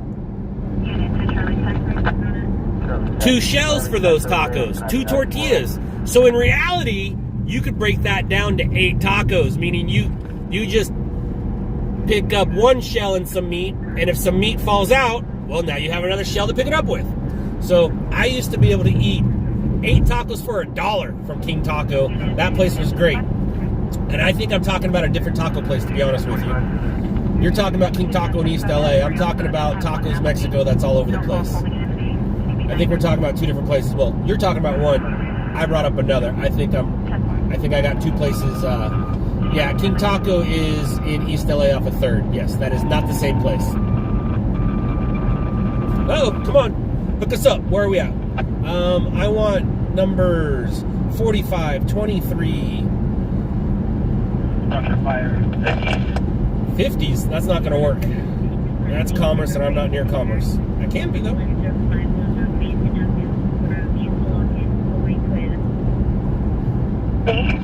2 shells for those tacos, 2 tortillas. So in reality, you could break that down to 8 tacos, meaning you just pick up 1 shell and some meat, and if some meat falls out, well, now you have another shell to pick it up with. So I used to be able to eat 8 tacos for $1 from King Taco. That place was great. And I think I'm talking about a different taco place, to be honest with you. You're talking about King Taco in East LA. I'm talking about Tacos Mexico that's all over the place. I think we're talking about 2 different places. Well, you're talking about one. I brought up another. I think I got 2 places. Yeah, King Taco is in East LA off of 3rd. Yes, that is not the same place. Oh, come on. Hook us up. Where are we at? I want numbers 45, 23. 50s. That's not going to work. That's Commerce, and I'm not near Commerce. I can be, though.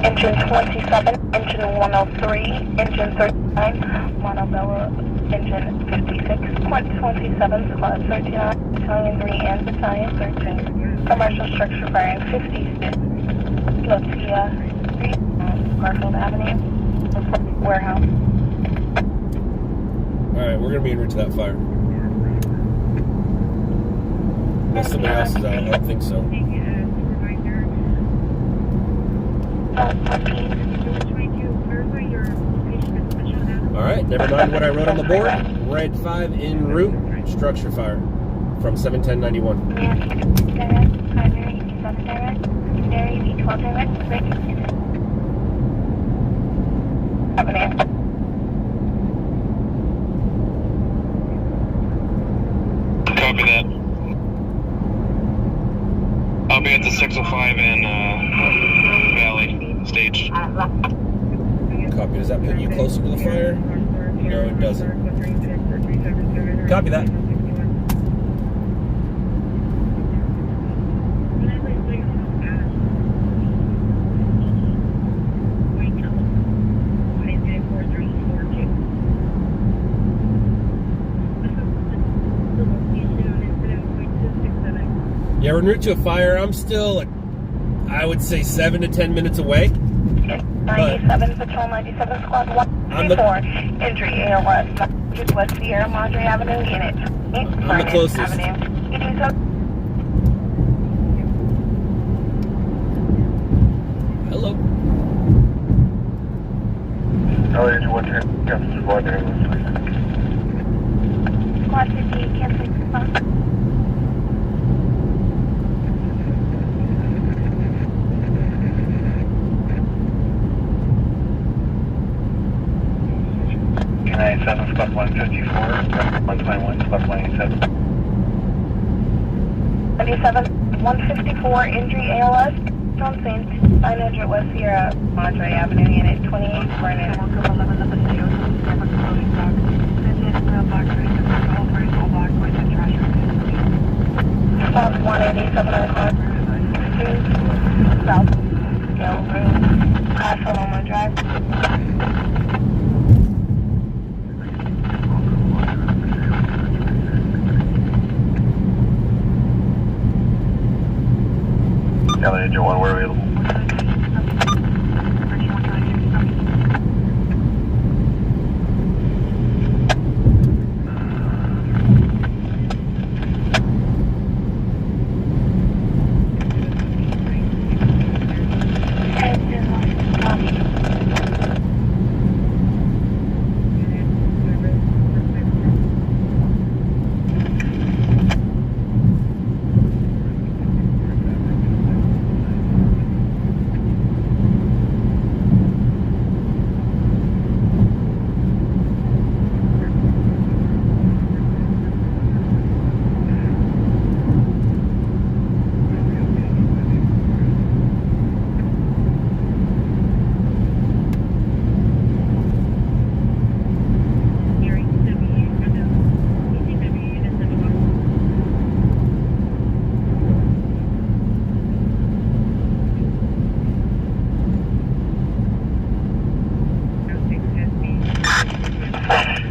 Engine 27, engine 103, engine 39, Montebello, engine 56, Point 27, squad 39, Battalion 3 and Battalion 13, commercial structure firing 56, Lucia 3, Garfield Avenue, warehouse. Alright, we're going to be en route to that fire. Unless somebody else is out. I don't think so. Alright, never mind what I wrote on the board. Red 5 en route. Structure fire from 71091. Copy that. I'll be at the 605 in Valley stage. Copy. Does that put you closer to the fire? No, it doesn't. Copy that. Yeah, we're en route to a fire. I'm still, I would say, 7 to 10 minutes away. 97, Patrol 97, Squad 134, entry AOS, West Sierra Madre Avenue, Unit 8, I'm the closest. Avenue. You do so? Hello. Oh, did you want to get the squad there? Squad 58, cancel. Squad 154, 121, Squad 187. 97, 154, injury ALS, on scene, 900 West Sierra Madre Avenue, Unit 28, Vernon. South 187 o'clock, South Yellow Road, Castle Drive. Engine 1, where are we?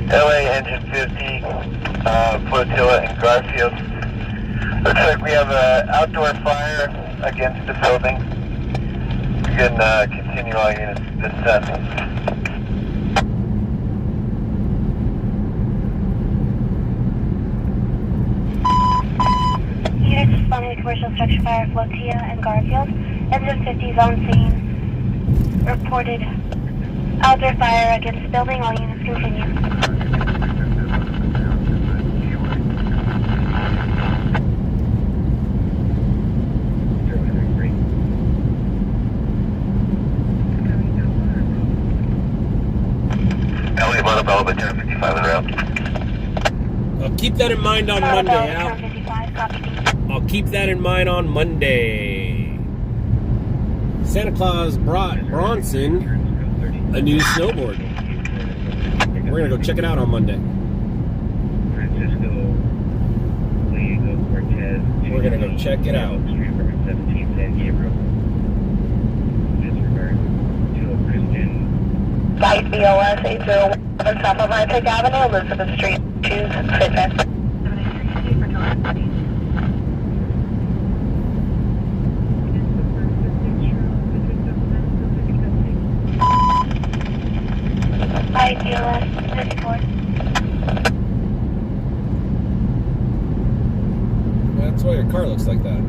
LA engine 50, Flotilla in Garfield. Looks like we have an outdoor fire against the building. You can continue all units descent. Units responding to commercial structure fire, Flotia and Garfield. Engine 50's on scene. Reported outdoor fire against building. All units continue. Elliot, Montebello, 1055 is around. I'll keep that in mind on Monday, Al. 55, copy. I'll keep that in mind on Monday. Santa Claus brought Bronson a new snowboard. We're gonna go check it out on Monday. We're gonna go check it out. Light BOS 801 South of Hightech Avenue, Elizabeth Street. Choose fitness. Light BOS 54. That's why your car looks like that.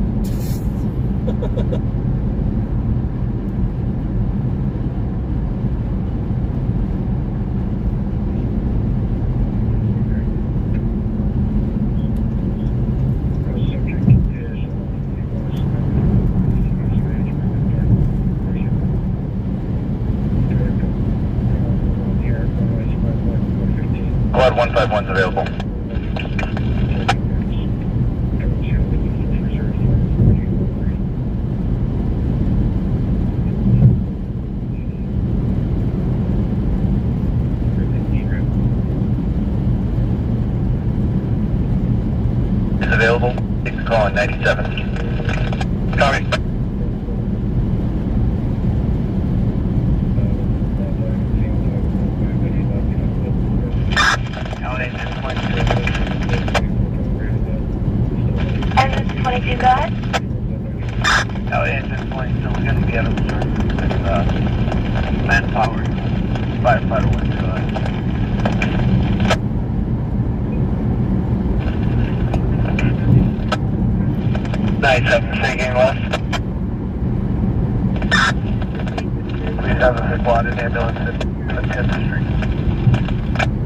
Quad 151's available. Is available. Take the call on 97. Copy. Engine 22, go ahead. Engine 22, we're going to be able to manpower. Firefighter 1, go ahead. 97, say again, left. Please have a squad and ambulance in the 10th Street.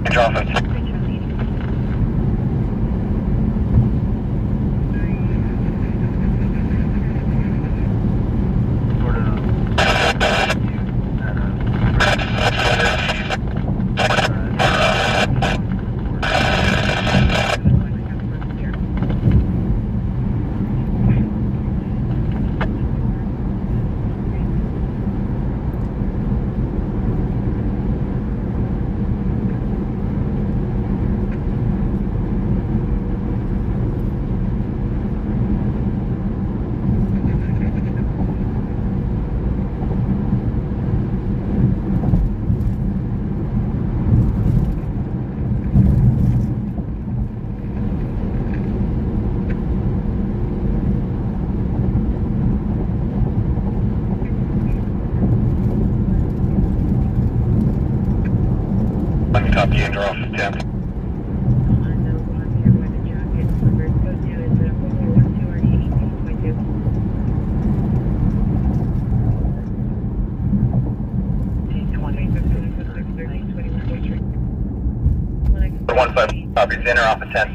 Major offense. Top Gander off 10. The 1-5 copies enter off of 10.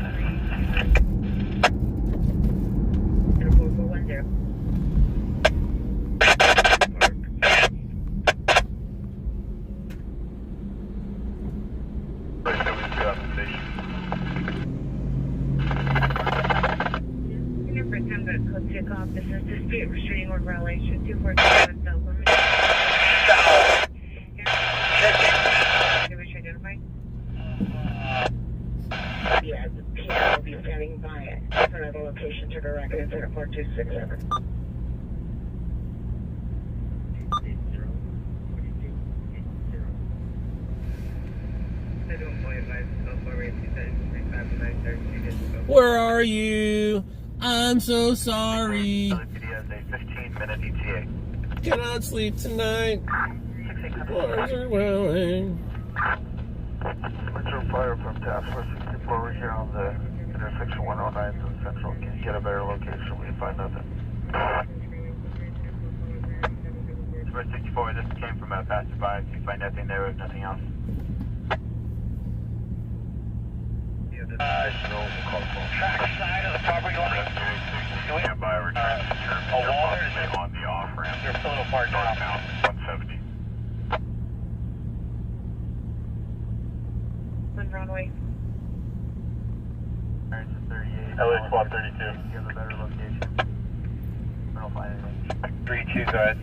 This is dispute restraining order violation 247 South Limit. Identified? Yeah, the PO will be standing by it. For another location to direct it at 4267. Where are you? I'm so sorry. 15-minute ETA. Cannot sleep tonight. Arms are welling. Metro Fire from Task Force 64 here on the intersection 109 to Central Gate. get a better location. We find nothing. Express 64, this came from a passerby. If you find nothing there, nothing else. Backside of the property line. Stand by, return to term. A wall there is On the off ramp. They're still apart now. Northbound 170. On runway. Turn to 38. LA squad 32. You have a better location. I don't find anything. 3-2, go ahead.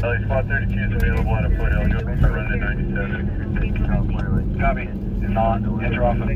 LA squad 32 is available at a foothill. Go for running 97. Copy. Not enter off of the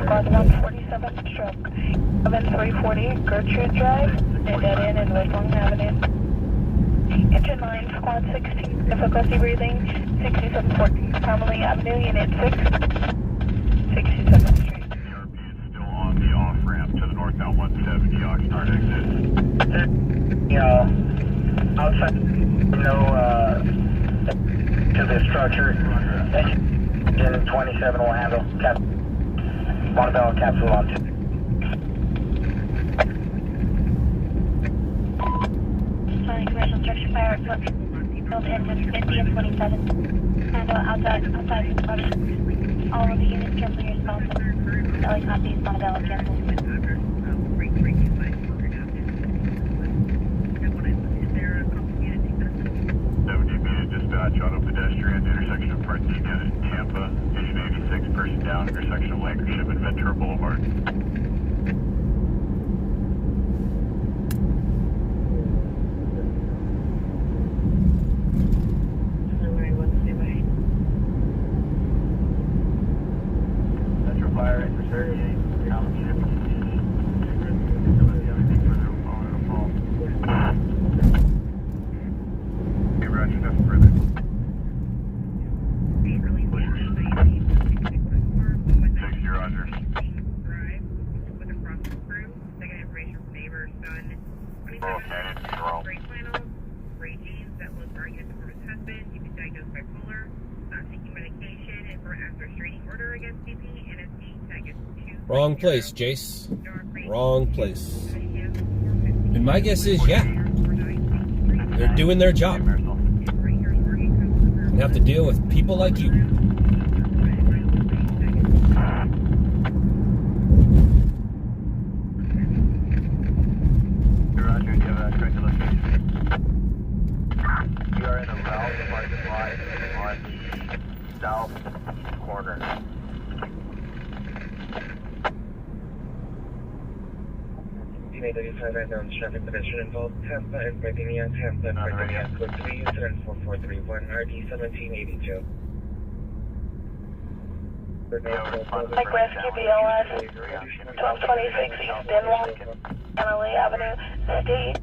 Squad 147 stroke. Event 340 Gertrude Drive, and dead end in West Long Avenue. Engine 9, Squad 16, difficulty breathing, 6714 Parmalee Avenue, Unit 6, 67th Street. ERP is still on the off ramp to the northbound 170 Oxnard exit. Outside, to the structure. Engine 27 will handle Montebello capsule on 2. Commercial structure fire at field engine 50 and 27. Handle outside the structure. All of the units cancel your response. LA copies, Montebello cancel. 70 being dispatch on a pedestrian intersection of Parthenia and Tampa. Engine 86, person down, intersection of Lancashire and Ventura Boulevard. Metro Fire, exit 38, common ship. Okay, Roger, nothing further. 60, Roger. Okay, control. Wrong place, Jace. Wrong place. And my guess is, yeah, they're doing their job. And have to deal with people like you. Roger, you have a correct location. We are in a route parking lot on the south corner. Unknown traffic pedestrian involved Tampa and Parthenia, Tampa and Parthenia, code 3, incident 4431, RD 1782. Mike Rescue BLS 1226 East Denwall, Emily Avenue, State.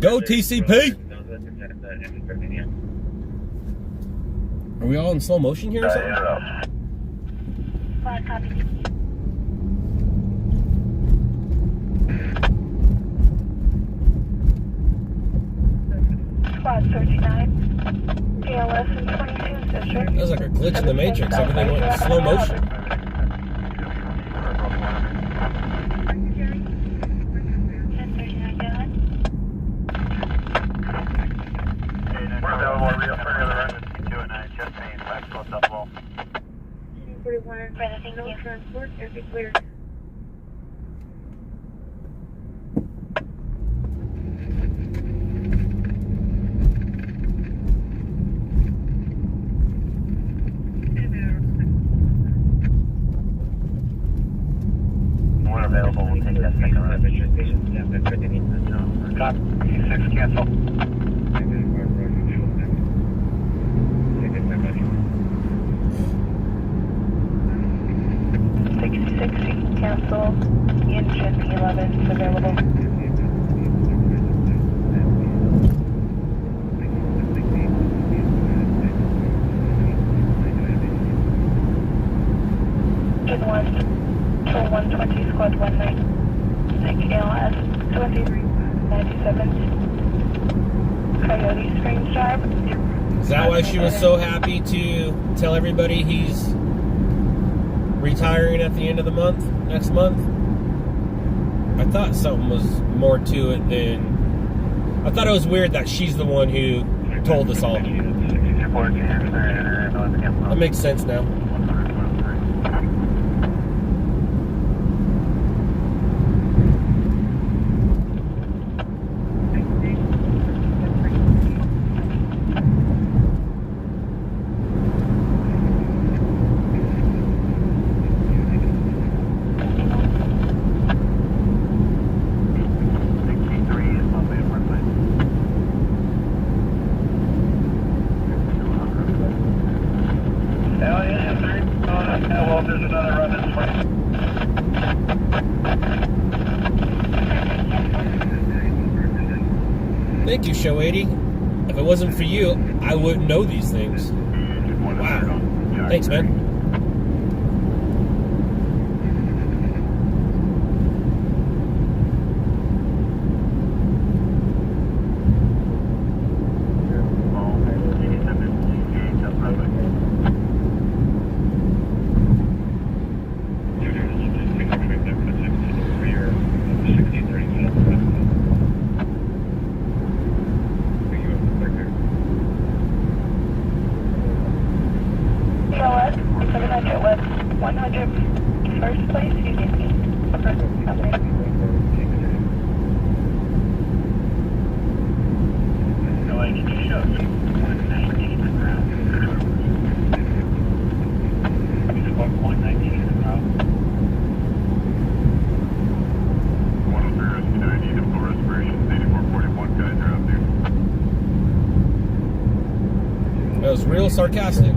Go TCP! Are we all in slow motion here or something? Flag copy. Squad 39, PLS in 22 District. That was like a glitch in the Matrix. Everything went in slow motion. We're available to reaffirm the run with 209, just saying, back close up wall. 41, Brother, thank no you. transport, every clear. We're available, we'll take that second run. Copy, 6 cancel. cancel. Engine 11 is available. Engine 1, Control 120, Squad 196, ALS 2397. Coyote Springs Drive. Is that why she was so happy to tell everybody he's retiring at the end of the month, next month? I thought something was more to it than... I thought it was weird that she's the one who told us all. That makes sense now. Thank you, Show 80. If it wasn't for you, I wouldn't know these things. Wow. Thanks, man. That was real sarcastic.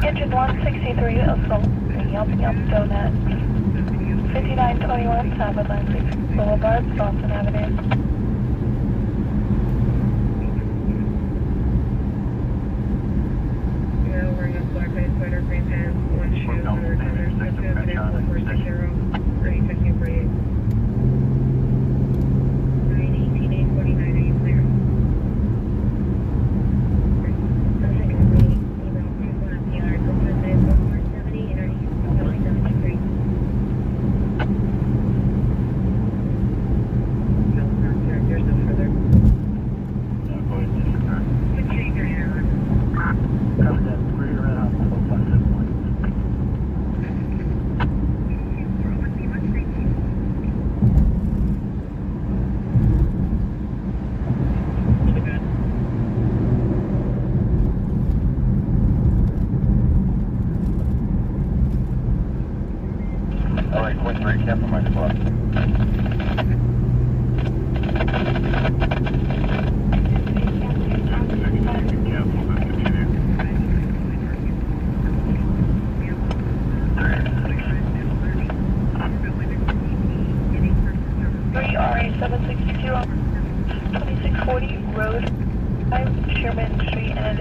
Engine 163, Oslo, Yelp Donut, 5921 South Atlantic Boulevard, Boston Avenue. break, cancel my spot. RA762 2640 Road 5 Sherman Street and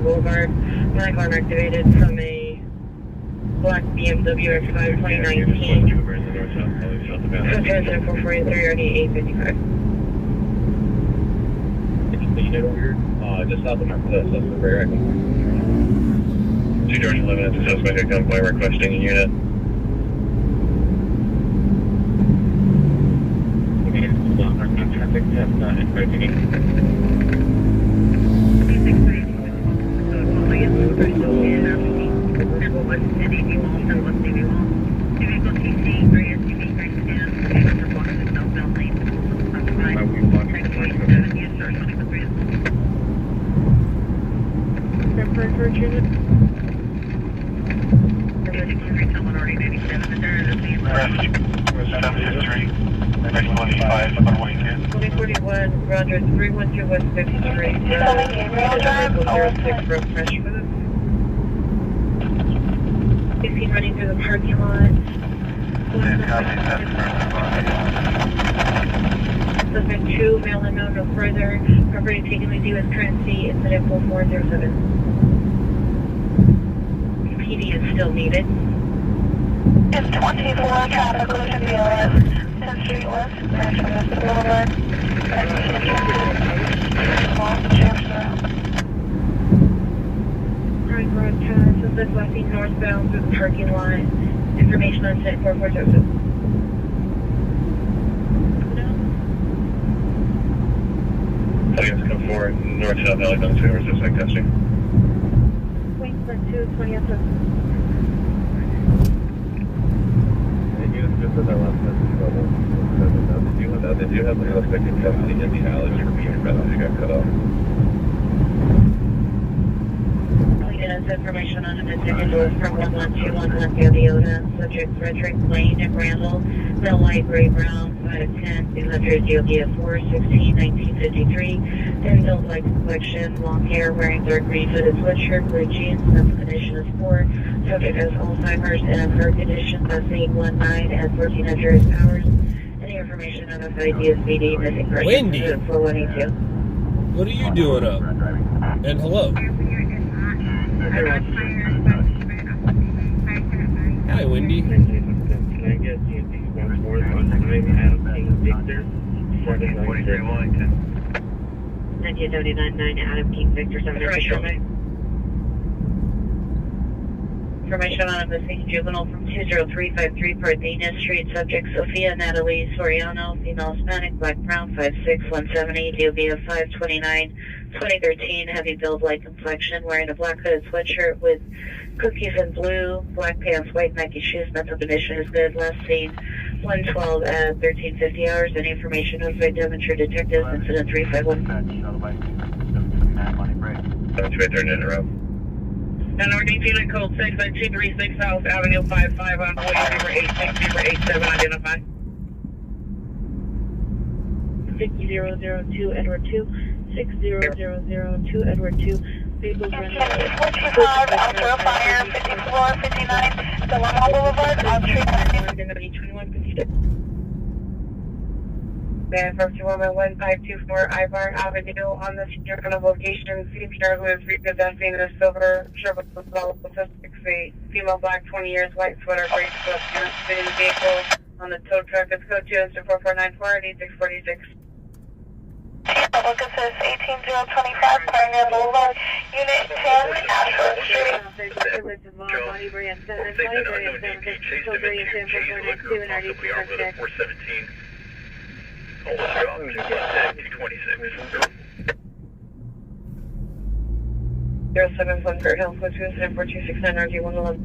Boulevard. My car activated from a black BMW X5 2019. Transit 443 RD 855. Unit over here, just south of my place, that's the rear. 2 Georgia 11 at the suspect convoy requesting a unit. Traffic test not expecting Roger, 312 West 50th Street. 06 Road Fresh Food. 16 running through the parking lot. Suspect 2, male unknown, no further. Property taken with you as currency, incident 4407. PD is still needed. It's 24 traffic collision BLS, 10th Street West, branch of West Boulevard. Right broadcast, suspect lefting northbound through the parking lot. Information on set 4407. Audience come forward, north-south alley, down to suspect testing. Queensland 2, 20 F. They do have the suspect in custody in the alley. Your message got cut off. Information on an individual from 11211 Gaviota, subject Frederick Lane and Randall, male light gray brown, 5'10", 200 DOB 416, 1953, thin build like complexion, long hair, wearing dark green hooded sweatshirt, blue jeans, mental condition is poor, subject has Alzheimer's and heart condition, that's 819 at 1400 hours. Any information on FIDSVD missing person? Wendy! 4182. What are you doing up? And hello. Hi, Wendy. Can I get you once more on time, Adam King Victor, 796. 1979 Adam King Victor 796. Information on a missing juvenile from 20353 Parthenia Street, subject Sophia Natalie Soriano, female Hispanic, black brown, 5'6", 170, DOB of 529, 2013, heavy build, light complexion, wearing a black hooded sweatshirt with cookies in blue, black pants, white Nike shoes, mental condition is good, last seen 112 at 1350 hours, any information notified Devonshire detectives, incident 351. That's right there, interrupt. And our unit code 69236 South Avenue 55 on Boy 086087 identify. 6002 Edward 2, 6002 Edward 2, Vehicles running. 425, Outdoor Fire, 5459, Delano Boulevard, Altry Avenue. Van 421-1524 Ivar Avenue on the street of location. CPR who is repossessing a silver Chevrolet suspect, female, black, 20 years, white sweater, gray sweatshirt, sitting vehicle on the tow truck. It's code 2-4494-8646. Public Assist 18025, Pioneer Boulevard, Unit 10, Ashford Street. Hold on, 226. 071 Fair Hills, code 2-4269 RG111.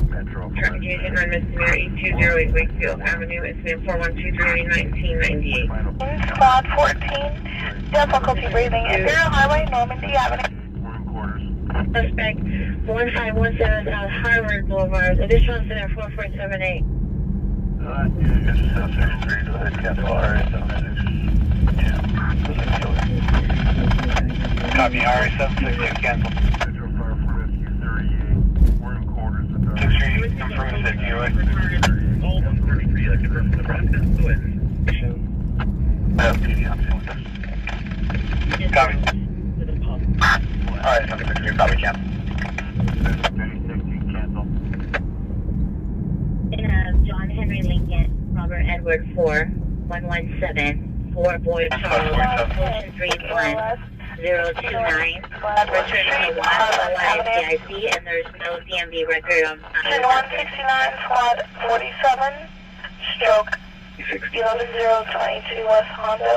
Metro. Traffic agent on misdemeanor 8208 Wakefield Avenue, incident 4123-1998. Squad 14, difficulty breathing, Imperial Highway, Normandy Avenue. Suspect 1517 South Harvard Boulevard, additional incident 4478. Copy, RA-766, cancel. Metro Fire for Rescue 38. We're in quarters with our... 6 Street, confirm set DOA. All 133, I confirm from Nebraska. Go ahead. PD, I'm seeing with us. Copy. Alright, something for you, copy, cancel. 16, cancel. John Henry Lincoln, Robert Edward 4, 117, 4 Boy Charles, Ocean 31, 029, return to YICIC, and there's no DMV record on file. 169, Squad 47, stroke 11022 West Hondo,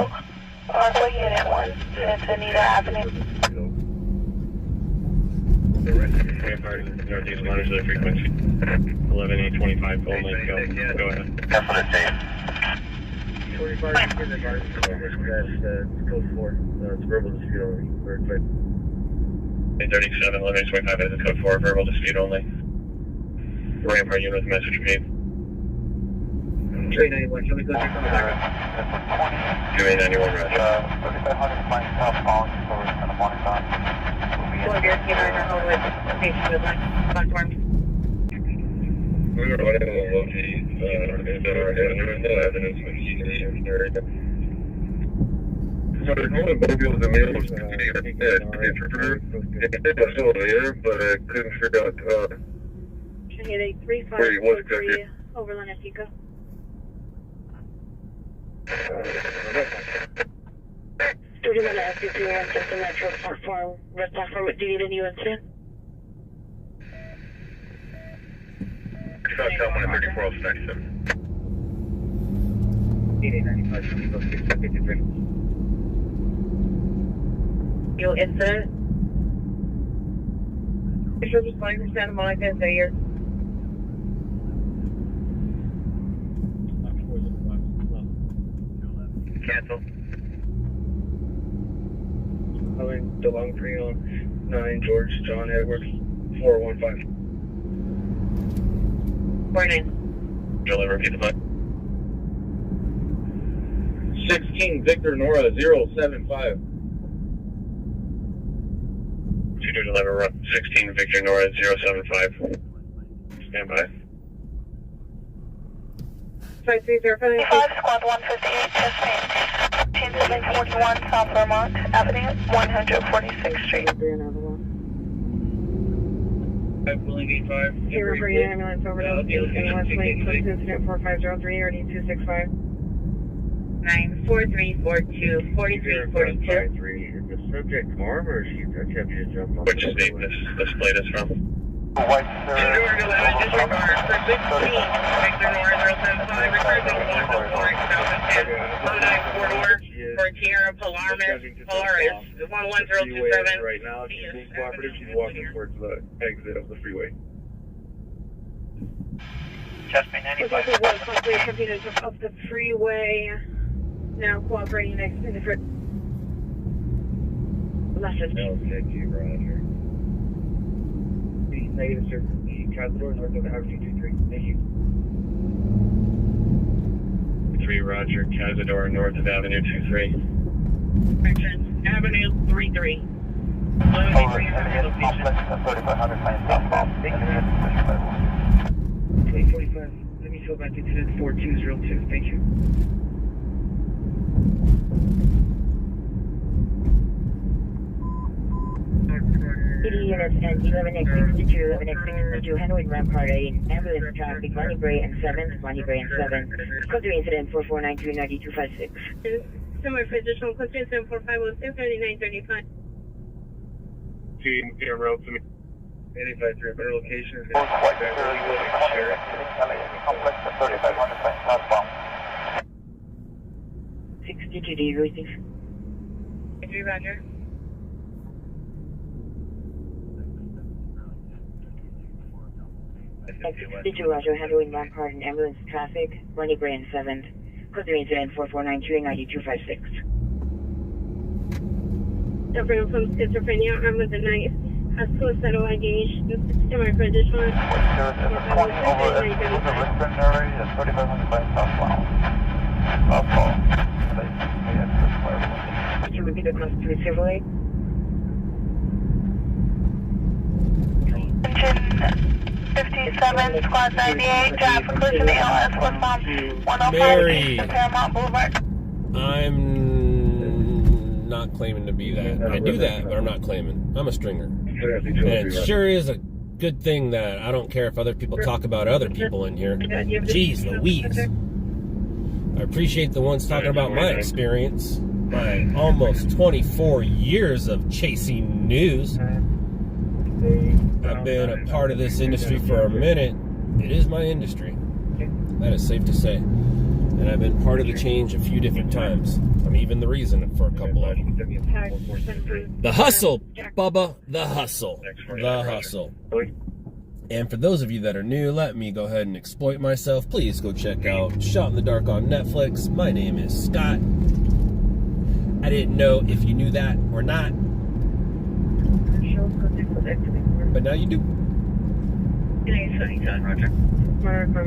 Parkway, Unit 1, Santa Anita Avenue. Northeast monitor the frequency. 11825 only. Go ahead. That's what it says. 25 in the garden. It's code 4. It's verbal dispute only. Very quick. 837, 1125 is code 4, verbal dispute only. Rampart unit with message repeat. 391, shall we go check on the back? 291, roger. 3500 flying southbound, so we're going to monitor. Well, you're here on the with station with platform. We were running a locate, into our evidence with area. So there's one of Mobile's and Mail was interpreter. It was still there, but I couldn't figure out, Trinity 835 where he was exactly. Overland Antica. We're going to ask you to access the Metro platform, red platform. Do you need any UNC? Southbound 134, 97. 8895, shall we go to 653? Your incident? Officials responding from Santa Monica, say you're... Cancel. Calling DeLong 309, George John Edwards, 415. 49. Julie, repeat the phone. 16 Victor Nora 075. 2211, 16 Victor Nora 075. Stand by. 5305. 5 Squad 158, test main. 10741 South Vermont Avenue, 146th Street. Willing 85. Hey, we're bringing an ambulance over to West Lake, close incident 4503, RD 265. 94342, 4342. The subject arm, or she attempt to jump on? Which state this plate is from? White, Disregard 11, disregard for 16, Victor Nora 075, returning 104, 2010, 09 corridor for Tierra Polaris, 11027. Right now, she's being cooperative, she's walking towards the exit of the freeway. Chesapeake 95. Quickly attempting to jump up the freeway, now cooperating next to different message. LKG, roger. Negative, sir. The Cazador north of Avenue 23. Thank you. 3 Roger, Cazador north of Avenue 23. Correction, Avenue 33. Over Elliott Complex at 3500 miles southbound. Elliott 35. 845. Let me go back to 104202. Thank you. City units and 11X62, 11X62, handling Rampart 8, ambulance traffic, Bonnie Bray and 7, Bonnie Bray and 7. Code 3 incident 4493-9256. Similar for additional questions, 74506, 3935. Team, get around to me. 853, better location is Both white Elliott Complex at 3500 miles southbound. 62D, receive. Roger. X62, Roger, handling Rampart and ambulance traffic, Bonnie Bray and 7. Code 3 incident 4493-9256. Suffering from schizophrenia, armed with a knife, has suicidal ideation, similar for additional. Over Western at 3500 miles southbound. Southbound. Could you repeat the cost to receive rate? Engine 57, squad 98, drive for collision ALS, westbound 105 Mary. East of Paramount Boulevard. I'm not claiming to be that. I do that, but I'm not claiming. I'm a stringer. And it sure is a good thing that I don't care if other people talk about other people in here. Jeez Louise. I appreciate the ones talking about my experience. My almost 24 years of chasing news. I've been a part of this industry for a minute. It is my industry. That is safe to say. And I've been part of the change a few different times. I'm even the reason for a couple of them. The hustle, Bubba. The hustle. The hustle. And for those of you that are new, let me go ahead and exploit myself. Please go check out Shot in the Dark on Netflix. My name is Scott. I didn't know if you knew that or not. But now you do.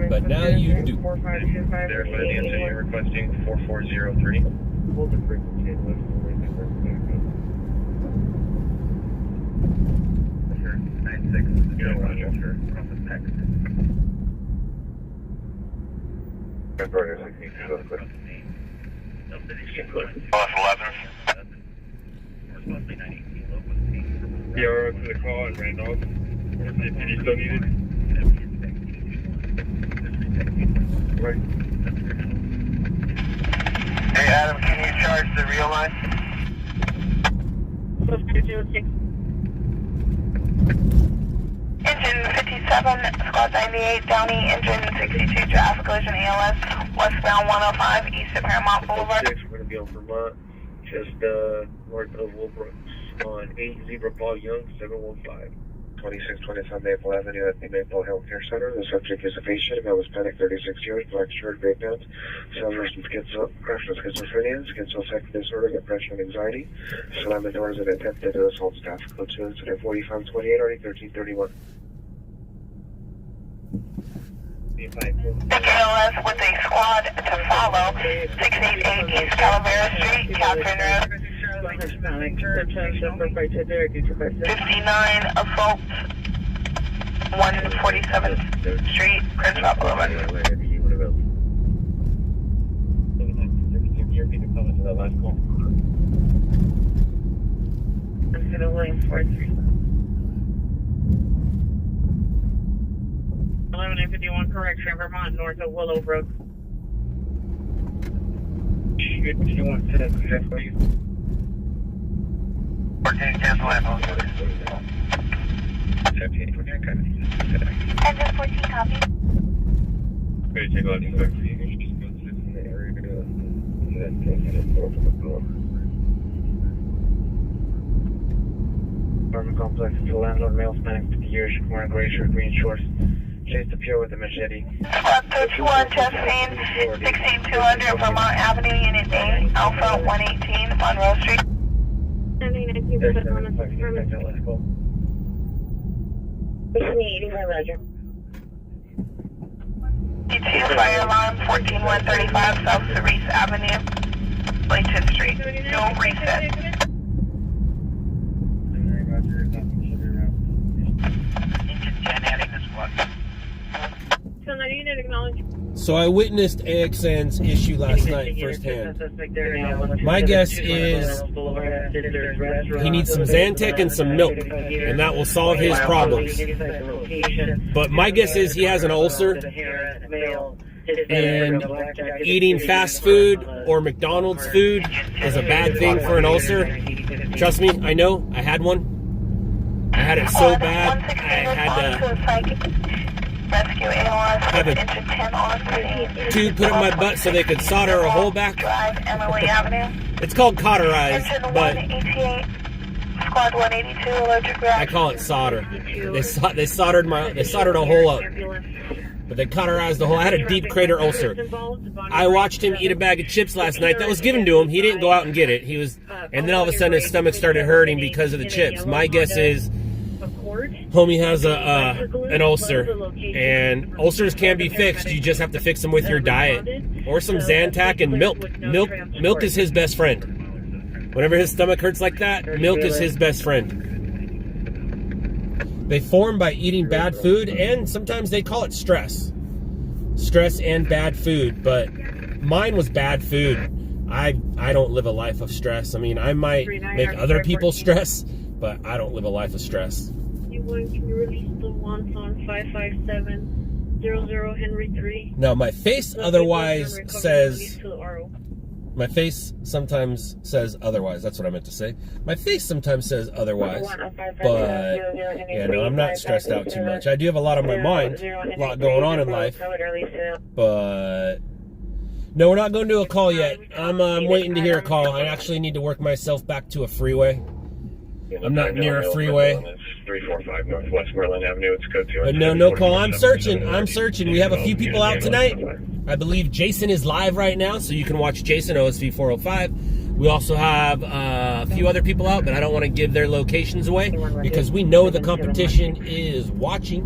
But now you do. Verify the answer you're requesting 4403. Hold the frequency and listen to the 96. Yeah, Roger. PRO to the call at Randolph. Any still needed? Right. Hey Adam, can you charge the real line? Engine 57, squad 98, Downey, engine 62, traffic collision ALS, westbound 105 East of Paramount Boulevard. We're going to be on Vermont, just north of Willbrooks on 8 Zebra Ball Young, 715. 2625 Maple Avenue at the Maple Healthcare Center. The subject is a patient. Male was panic, 36 years, black shirt, gray pants. Self-rest and schizophrenia, schizoaffective disorder, depression, and anxiety. Slammed the doors and attempted to assault staff. Code 2 incident 4528, already 1331. ALS with a squad to follow, 688 East Calavera Street, Catherine Road. 59 assault, 147th Street, Prince Rock Boulevard. I'm to the William 43. 11851, correction, Vermont, north of Willowbrook. Shoot, you want to please? 14, cancel ammo. 17, 14, copy. Engine 14, copy. Ready to take a look at the just go to the area to that apartment complex to the landlord, male spanning 50 years, wearing gray shirt, green shorts. Chased the pier with a machete. Squad 31, test scene, 16200 Vermont Avenue, Unit A, Alpha 118, Monroe Street. 79, There's 7, 5, 6, let's go. 85, Roger. D2 fire alarm 14135 South Cerise Avenue, Layton Street. No reset. So I witnessed AXN's issue last night firsthand. My guess is he needs some Zantac and some milk, and that will solve his problems. But my guess is he has an ulcer, and eating fast food or McDonald's food is a bad thing for an ulcer. Trust me, I know. I had one. I had it so bad, I had to have a tube put in my butt so they could solder a hole back. It's called cauterized, but I call it solder. They soldered a hole up, but they cauterized the hole. I had a deep crater ulcer. I watched him eat a bag of chips last night that was given to him. He didn't go out and get it. And then all of a sudden his stomach started hurting because of the chips. My guess is homie has an ulcer, and ulcers can be fixed. You just have to fix them with your diet or some Zantac and milk. Milk is his best friend. Whenever his stomach hurts like that, milk is his best friend. They form by eating bad food, and sometimes they call it stress and bad food, but mine was bad food. I don't live a life of stress. I mean, I might make other people stress, but I don't live a life of stress. Can you release the ones on 55700 Henry 3? Now, my face otherwise says... My face sometimes says otherwise. That's what I meant to say. My face sometimes says otherwise. But, yeah, no, I'm not stressed out too much. I do have a lot on my mind, a lot going on in life. But, no, we're not going to do a call yet. I'm waiting to hear a call. I actually need to work myself back to a freeway. I'm not near a freeway. 345 Northwest Merlin Avenue. It's code 2. But no call. I'm searching. We have a few people out tonight. I believe Jason is live right now, so you can watch Jason, OSV 405. We also have a few other people out, but I don't want to give their locations away because we know the competition is watching.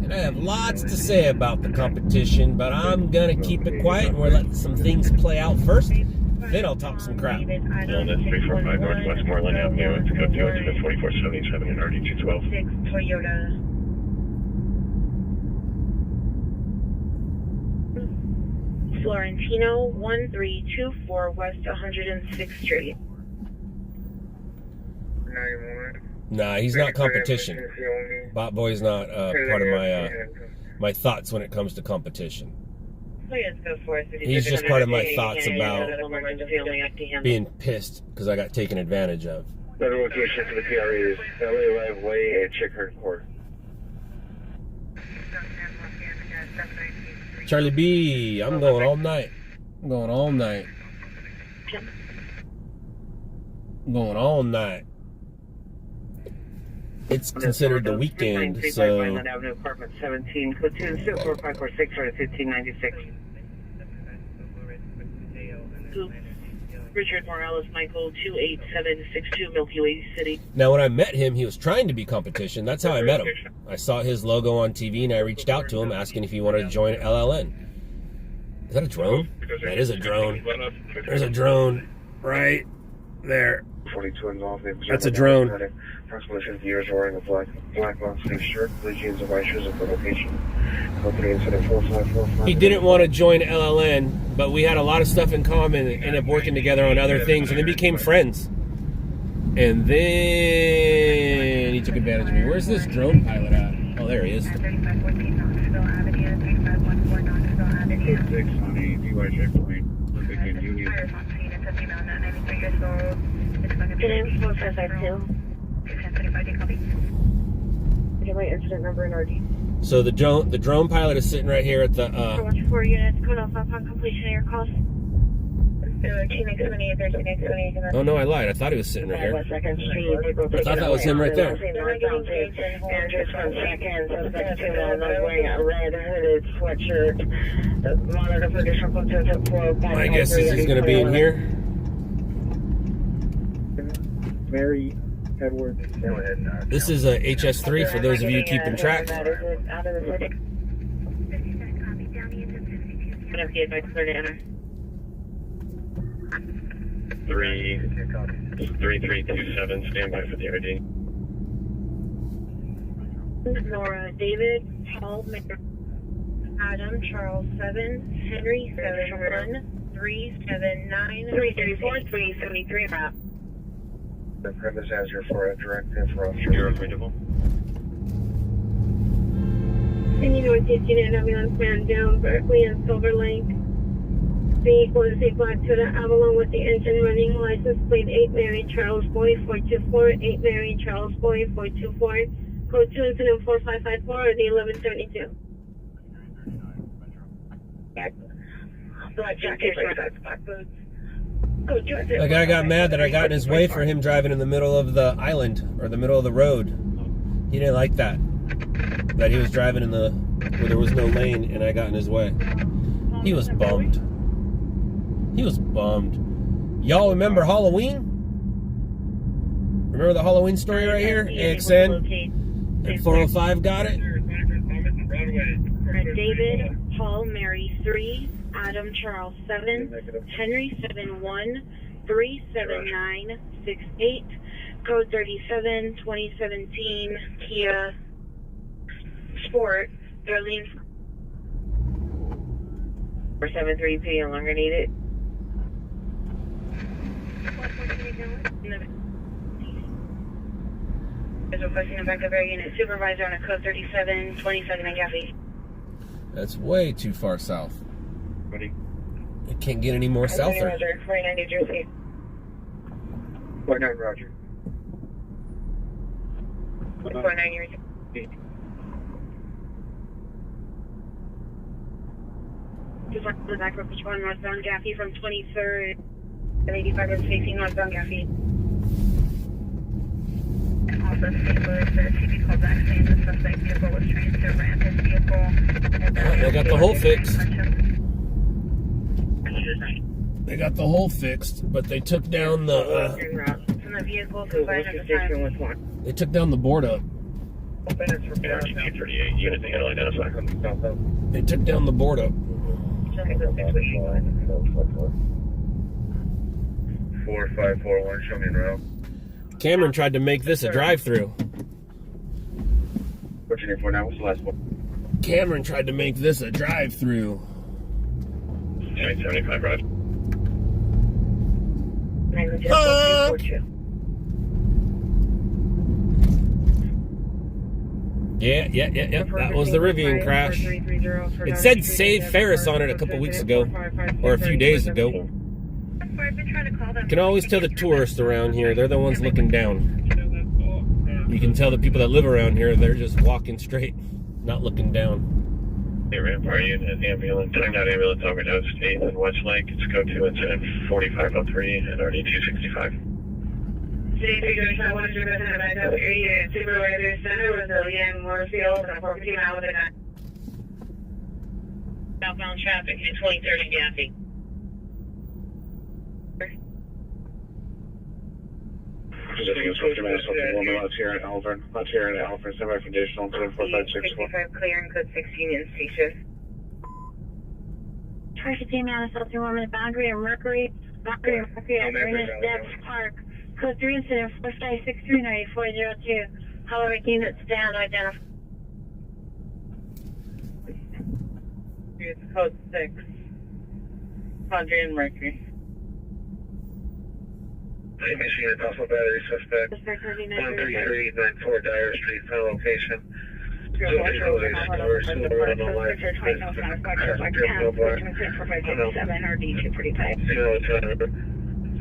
And I have lots to say about the competition, but I'm going to keep it quiet and we're letting some things play out first. Then I'll talk some crap. No, that's 345 Northwest Moreland Avenue. It's code 2. It's 4477 and RD212. 6 Toyota. Florentino 1324 West 106th Street. Nah, he's not competition. Bot Boy's not part of my thoughts when it comes to competition. He's just part of my thoughts about being pissed because I got taken advantage of. The location for the PRE is LA Live Way at Chickern Court. Charlie B, I'm going all night. I'm going all night. I'm going all night. It's considered the weekend, so... Apartment 17, code 24546, or 1596. Richard Morales, Michael 28762, Milky Way City. Now, when I met him, he was trying to be competition. That's how I met him. I saw his logo on TV, and I reached out to him asking if he wanted to join LLN. Is that a drone? That is a drone. There's a drone right there. 42 involved. That's a drone. Approximately 50 years wearing a black long sleeve shirt, blue jeans, and white shoes at the location. Company incident 4545. He didn't want to join LLN, but we had a lot of stuff in common and ended up working together on other things, and then became friends. And then he took advantage of me. Where's this drone pilot at? Oh, there he is. 36 on a DYJ plane. Looking in Union. Incident number in RD. So the drone pilot is sitting right here at the. 4 units, cut off upon completion of your calls. Oh no, I lied. I thought he was sitting right here. I thought that was him right there. My guess is he's going to be in here. Mary Edward. This is a HS3 for those of you keeping track. Three. 3327, stand by for the ID. Laura, David, Paul, Adam, Charles 7, Henry 71, 379, 334, 373 route. The premise as your for a directive for a You're unreadable. And you know what, taking an ambulance man down Berkeley and Silver Lake. Vehicle is a black Toyota Avalon with the engine running. License plate 8 Mary Charles Boy 424, 8 Mary Charles Boy 424. Code 2 incident 4554 or the 1172. Black jacket, black boots. Code 2 The guy got mad that I got in his way for him driving in the middle of the island or the middle of the road. He didn't like that. That he was driving in the where there was no lane and I got in his way. He was bummed. He was bummed. Y'all remember Halloween? Remember the Halloween story right here? AXN and 405 got it? David, Paul, Mary 3, Adam, Charles 7, Henry 71, 379, 68, code 37, 2017, Kia Sport, Darlene 473P, no longer needed. Is requesting a backup air unit supervisor on a code 37, 27 and Gaffey. That's way too far south. Ready? It can't get any more south. Roger, 49 New Jersey. 49 Roger. 49 New Jersey. Just like the back of each one northbound Gaffey from 23rd and 85 is facing northbound Gaffey. Also, vehicle is the TV call back saying the suspect vehicle was trying to ramp his vehicle. They got the hole fixed. They got the hole fixed, but they took down the. They took down the board up. RDP38, unit to handle identify. They took down the board up. 4541, show me in route. Cameron tried to make this a drive-through. What's your name for now? What's the last one? Cameron tried to make this a drive-through. 975, Roger. Yeah. That was the Rivian crash. It said Save Ferris on it a couple weeks ago, or a few days ago. You can always tell the tourists around here, they're the ones looking down. You can tell the people that live around here, they're just walking straight, not looking down. Hey, Rampart unit, ambulance, timed out ambulance overdose, 8th and Westlake. It's code 2 incident 4503 and RD 265. Supervisor Center, Resilient, Moorfield, and 14 miles an hour. Southbound traffic in 2030 Gaffey. Positioning is supposed to be woman. Let's hear an Alvin. Let's hear an Alvin. Semi-conditional. 4564. Clear and code 6 Union Station. Traffic team out of Southern Woman Boundary and Mercury at Ernest Debs Park. Code 3 incident 45639402. However, units down identify. It's code 6. Boundary and Mercury. Hey, Michigan, Alpha Battery suspect. 13394 Dyer Street, final location.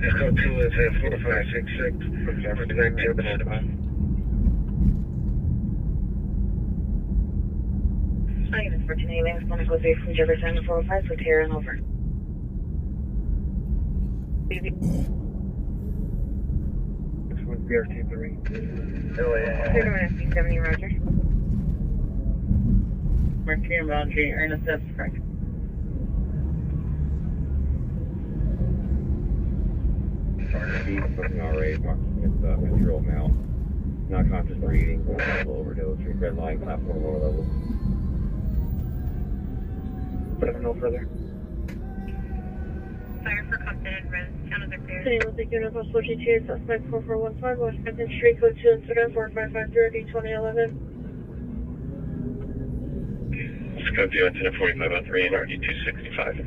Echo 2 is at 4566. I am unfortunately Lance Clinical Safe from Jefferson to 405 with here and over. 613. SB70, Roger. Mercury and Boundary, Ernest Debs Park. Something already with control mount. Not conscious breathing, overdose, red light, platform lower level. No further. Fire for Compton and Res, town of the Take unit plus 42, suspect 4415, Washington Street, code 2 incident 4550 D2011. Scope 2 incident 4503 and RD 265.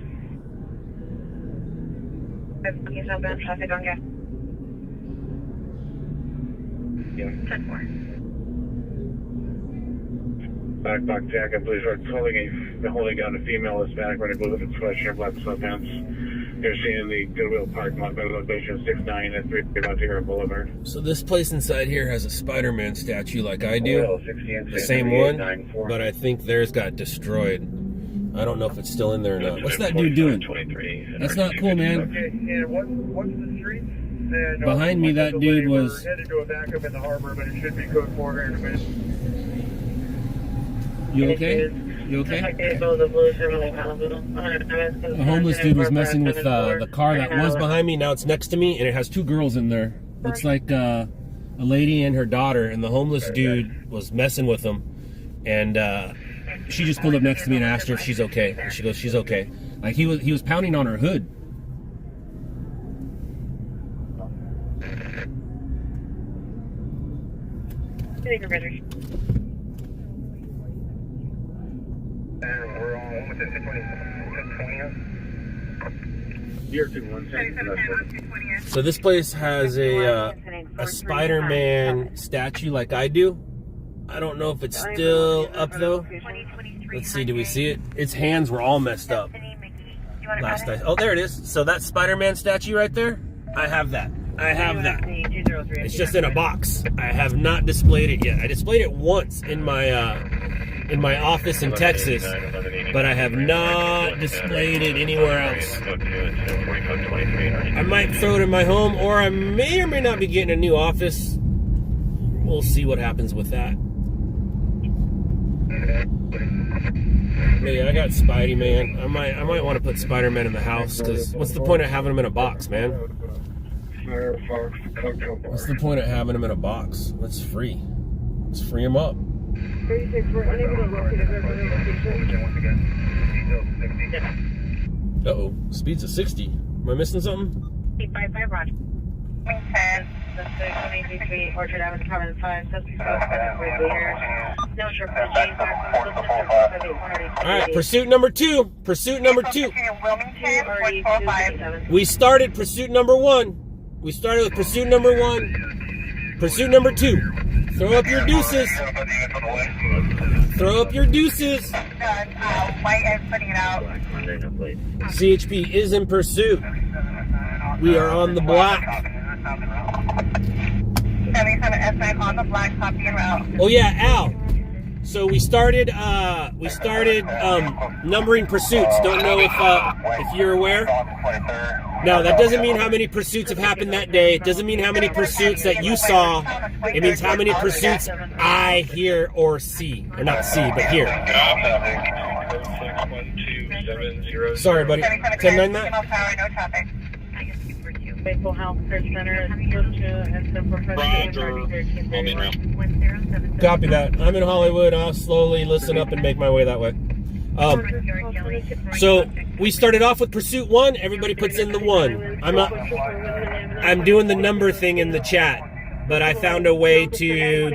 Southbound traffic on gas. Yeah. 10-4. Back Jack, I believe holding down a female Hispanic running blue with sweatshirt, black sweatpants. You're seeing the Goodwill parking lot by location 69 at 310 Boulevard. So this place inside here has a Spider-Man statue like I do. The same one, but I think theirs got destroyed. I don't know if it's still in there or not. What's that dude doing? That's not cool, man. Okay, and what's the street? And, Behind me, that dude was... We're headed to a backup in the harbor, but it should be code 4 here in a minute. You okay? You okay? A homeless dude was messing with the car that was behind me. Now it's next to me, and it has two girls in there. Looks like a lady and her daughter, and the homeless dude was messing with them. And she just pulled up next to me and asked her if she's okay. And she goes, she's okay. Like he was pounding on her hood. And we're on with the 20. So this place has a Spider-Man statue like I do. I don't know if it's still up though. Let's see, do we see it? Its hands were all messed up last night. Oh, there it is. So that Spider-Man statue right there, I have that. I have that. It's just in a box. I have not displayed it yet. I displayed it once in my office in Texas, but I have not displayed it anywhere else. I might throw it in my home, or I may or may not be getting a new office. We'll see what happens with that. Yeah, I got Spidey, man. I might want to put Spider-Man in the house, because what's the point of having him in a box, man? What's the point of having him in a box? That's free. Let's free him up. 36, we're unable to locate a resident location. Uh-oh, speed's a 60. Am I missing something? 855, Roger. 10, suspect 183, Orchard Avenue, Providence 5, suspect here. No triple James, all right, pursuit number 2. Pursuit number 2. We started pursuit number 1. We started with pursuit number 1. Pursuit number 2. Throw up your deuces. Throw up your deuces. White is putting it out. CHP is in pursuit. We are on the black. 77 S9 on the black, copy en route. Oh yeah, Al. So we started numbering pursuits. Don't know if you're aware. No, that doesn't mean how many pursuits have happened that day. It doesn't mean how many pursuits that you saw. It means how many pursuits I hear or see. Or not see, but hear. Sorry, buddy. 10-9 that? Faithful Health Search Center is close to and Copy that. I'm in Hollywood. I'll slowly listen up and make my way that way. So we started off with pursuit 1. Everybody puts in the 1. I'm doing the number thing in the chat, but I found a way to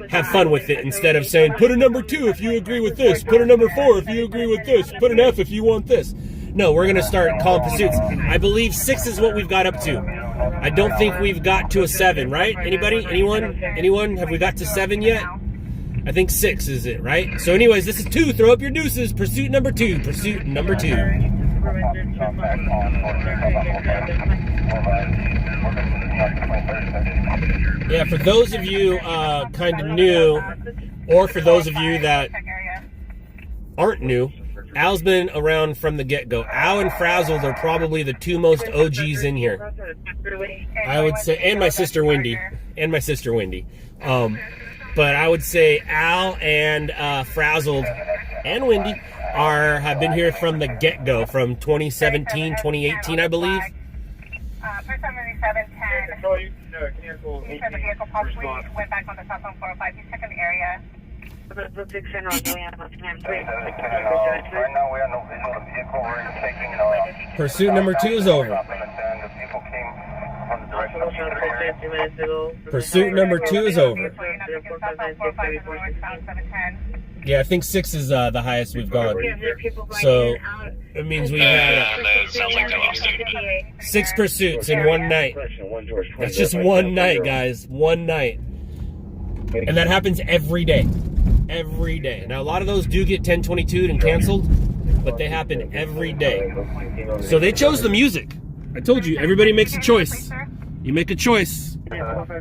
have fun with it instead of saying put a number 2 if you agree with this, put a number 4 if you agree with this, put an F if you want this. No, we're gonna start calling pursuits. I believe 6 is what we've got up to. I don't think we've got to a 7, right? Anybody? Anyone? Have we got to 7 yet? I think 6 is it, right? So anyways, this is 2. Throw up your deuces. Pursuit number 2. Pursuit number 2. Yeah, for those of you kind of new, or for those of you that aren't new, Al's been around from the get-go. Al and Frazzled are probably the 2 most OGs in here. I would say, and my sister Wendy. But I would say Al and Frazzled and Wendy have been here from the get-go, from 2017, 2018, I believe. For 7710, he said the vehicle possibly went back on the southbound 405. He's checking the area. Right now we have no visual of the vehicle. We're taking Pursuit number 2 is over. The vehicle came from the direction of the Pursuit number 2 is over. Yeah, I think 6 is the highest we've gone. So it means we had 6 pursuits in one night. That's just one night, guys. One night. And that happens every day. Every day. Now, a lot of those do get 1022'd and canceled, but they happen every day. So they chose the music. I told you, everybody makes a choice. You make a choice.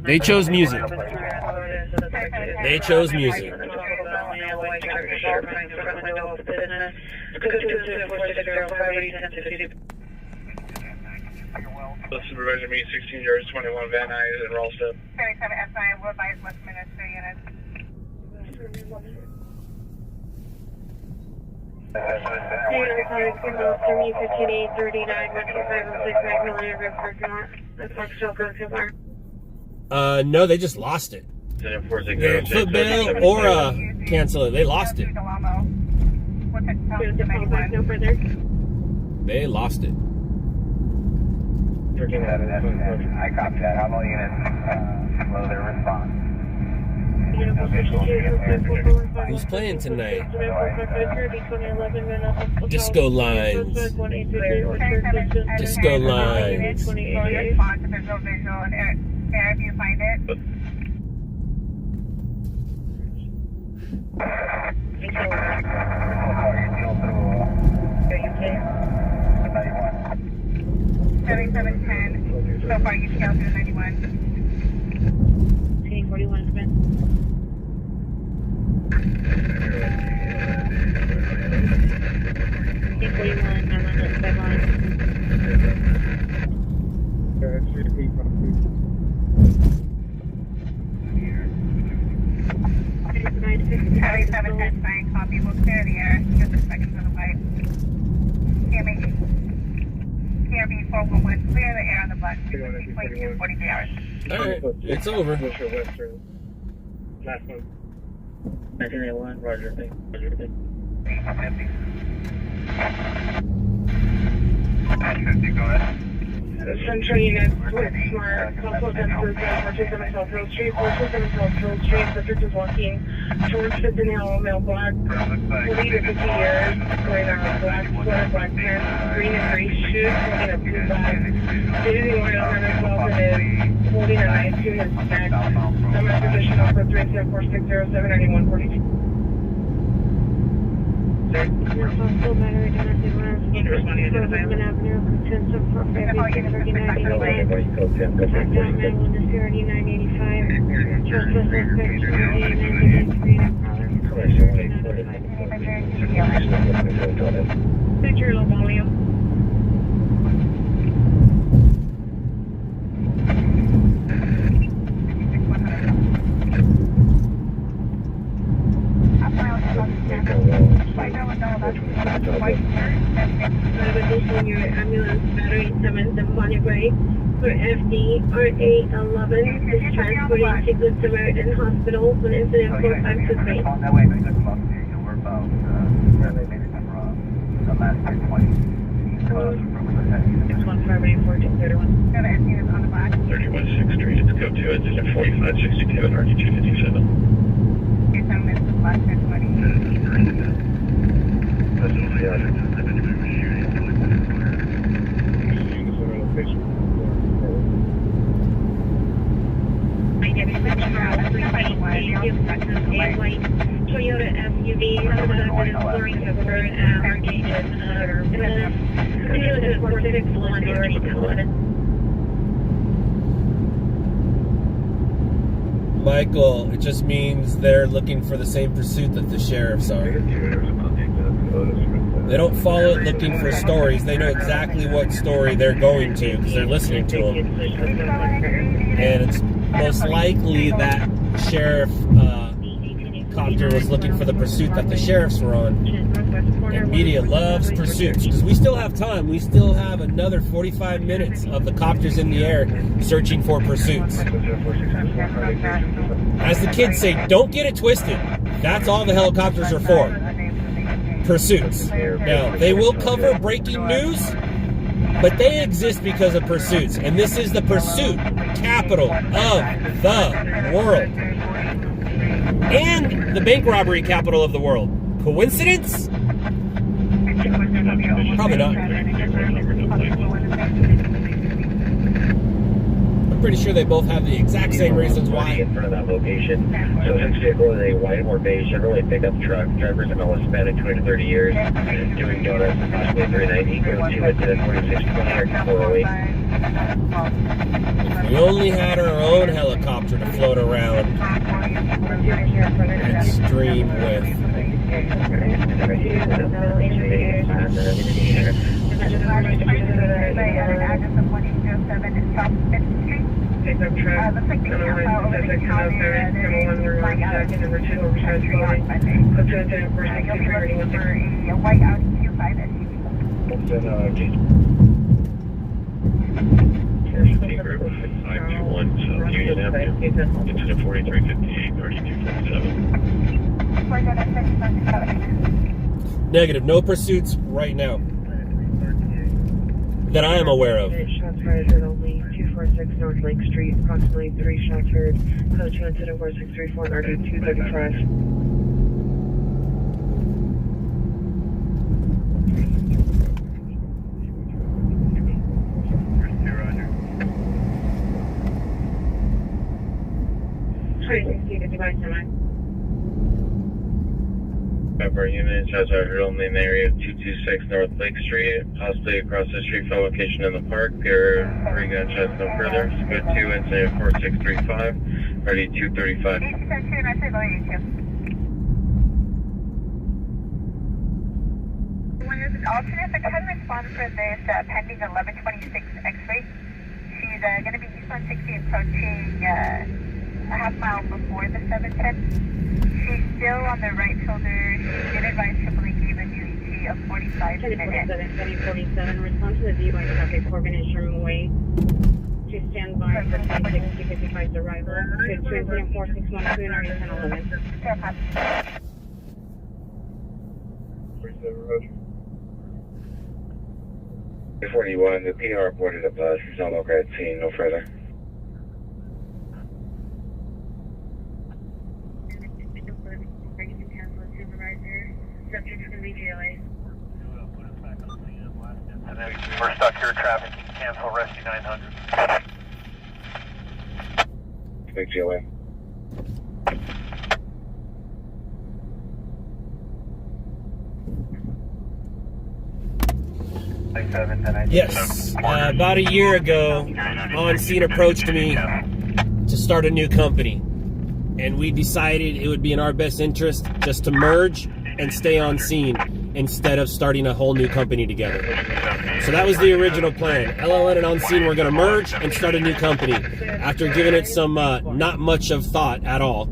They chose music. They chose music. Supervisor me 16 yards 21 Van Nuys and Ralston. 77 S9 will advise West Minister units. No, they just lost it. They foot bail or cancel it. They lost it. They lost it. I copy that. How long units slow their response? Who's playing tonight? Disco Lines. Disco Lines. If there's no visual, and if you find it. Are you 7710. So far, you scaled to 91. 41 has been. Copy. We'll clear the air. Just a second for the light. KRB 411, clear the air on the bus. 43 hours. Alright, it's over. Last one. 1981, Roger. Roger. Go ahead. Central units with smart console sensors at 427 South Hill Street. 427 South Hill Street. Subject is walking towards Fifth Hill, male black, 40 to 50 years, wearing a black sweater, black pants, green and gray shoes, holding a blue bag. Dated Memorial 112 and is holding a knife to his neck. Number position offer 374-607-9142. Responsible battery domestic violence. Development Avenue, consensus for Fairview 3985. Attack down man with the CRD 985. Trespass suspect Picture low volume. Ambulance battery 7 Way for FD RA11 is transporting to Good Samaritan Hospital with incident 4523. On that way, we're about the last 20. 31 6th Street, it's code 2, engine 4562 and RD257. Toyota SUV exploring the bird Michael, it just means they're looking for the same pursuit that the sheriffs are. They don't follow it looking for stories. They know exactly what story they're going to because they're listening to them. And it's most likely that sheriff copter was looking for the pursuit that the sheriffs were on. And media loves pursuits because we still have time. We still have another 45 minutes of the copters in the air searching for pursuits. As the kids say, don't get it twisted. That's all the helicopters are for. Pursuits. Now, they will cover breaking news, but they exist because of pursuits. And this is the pursuit capital of the world. And the bank robbery capital of the world. Coincidence? Probably not. I'm pretty sure they both have the exact same reasons why. In front of that location. So this vehicle is a white or beige Chevrolet pickup truck. Driver's in a span of 20 to 30 years. Doing donuts approximately 390. Go to it to 4620 or 408. If we only had our own helicopter to float around extreme with. Pickup truck, number 1, Pacific Southern, number 1, we're on second, number 2, overcharge floating. Code 210-463-31. A white Audi Q5 SUV. Group 521 South Union Avenue. Incident 4358, 3247. Negative. No pursuits right now that I am aware of. Shots fired at only 246 North Lake Street, approximately 3 shots heard. Code 2 incident 4634 and RD 235. Our units has our home in the area of 226 North Lake Street, possibly across the street from location in the park. Pier 3 gunshots no further. Squid 2 incident 4635, RD 235. Alternate, but can respond for this pending 1126 X-ray. She's going to be east on 60 approaching a half mile before the 710. She's still on the right shoulder. She did advise Tripoli gave a new ET of 45 minutes. 47, respond to the DUI traffic, Corbin and Sherman Way. To stand by for 26-255's arrival. Code 2 4612 and RD 1011. 41, the PR reported a buzz. There's no longer at scene, no further. Subject's going to be GLA. And then we're stuck here traffic. Cancel rescue 900. Big GLA. Yes. About a year ago, On Scene approached me to start a new company. And we decided it would be in our best interest just to merge and stay on scene instead of starting a whole new company together. So that was the original plan. LLN and On Scene were going to merge and start a new company. After giving it some not much of thought at all,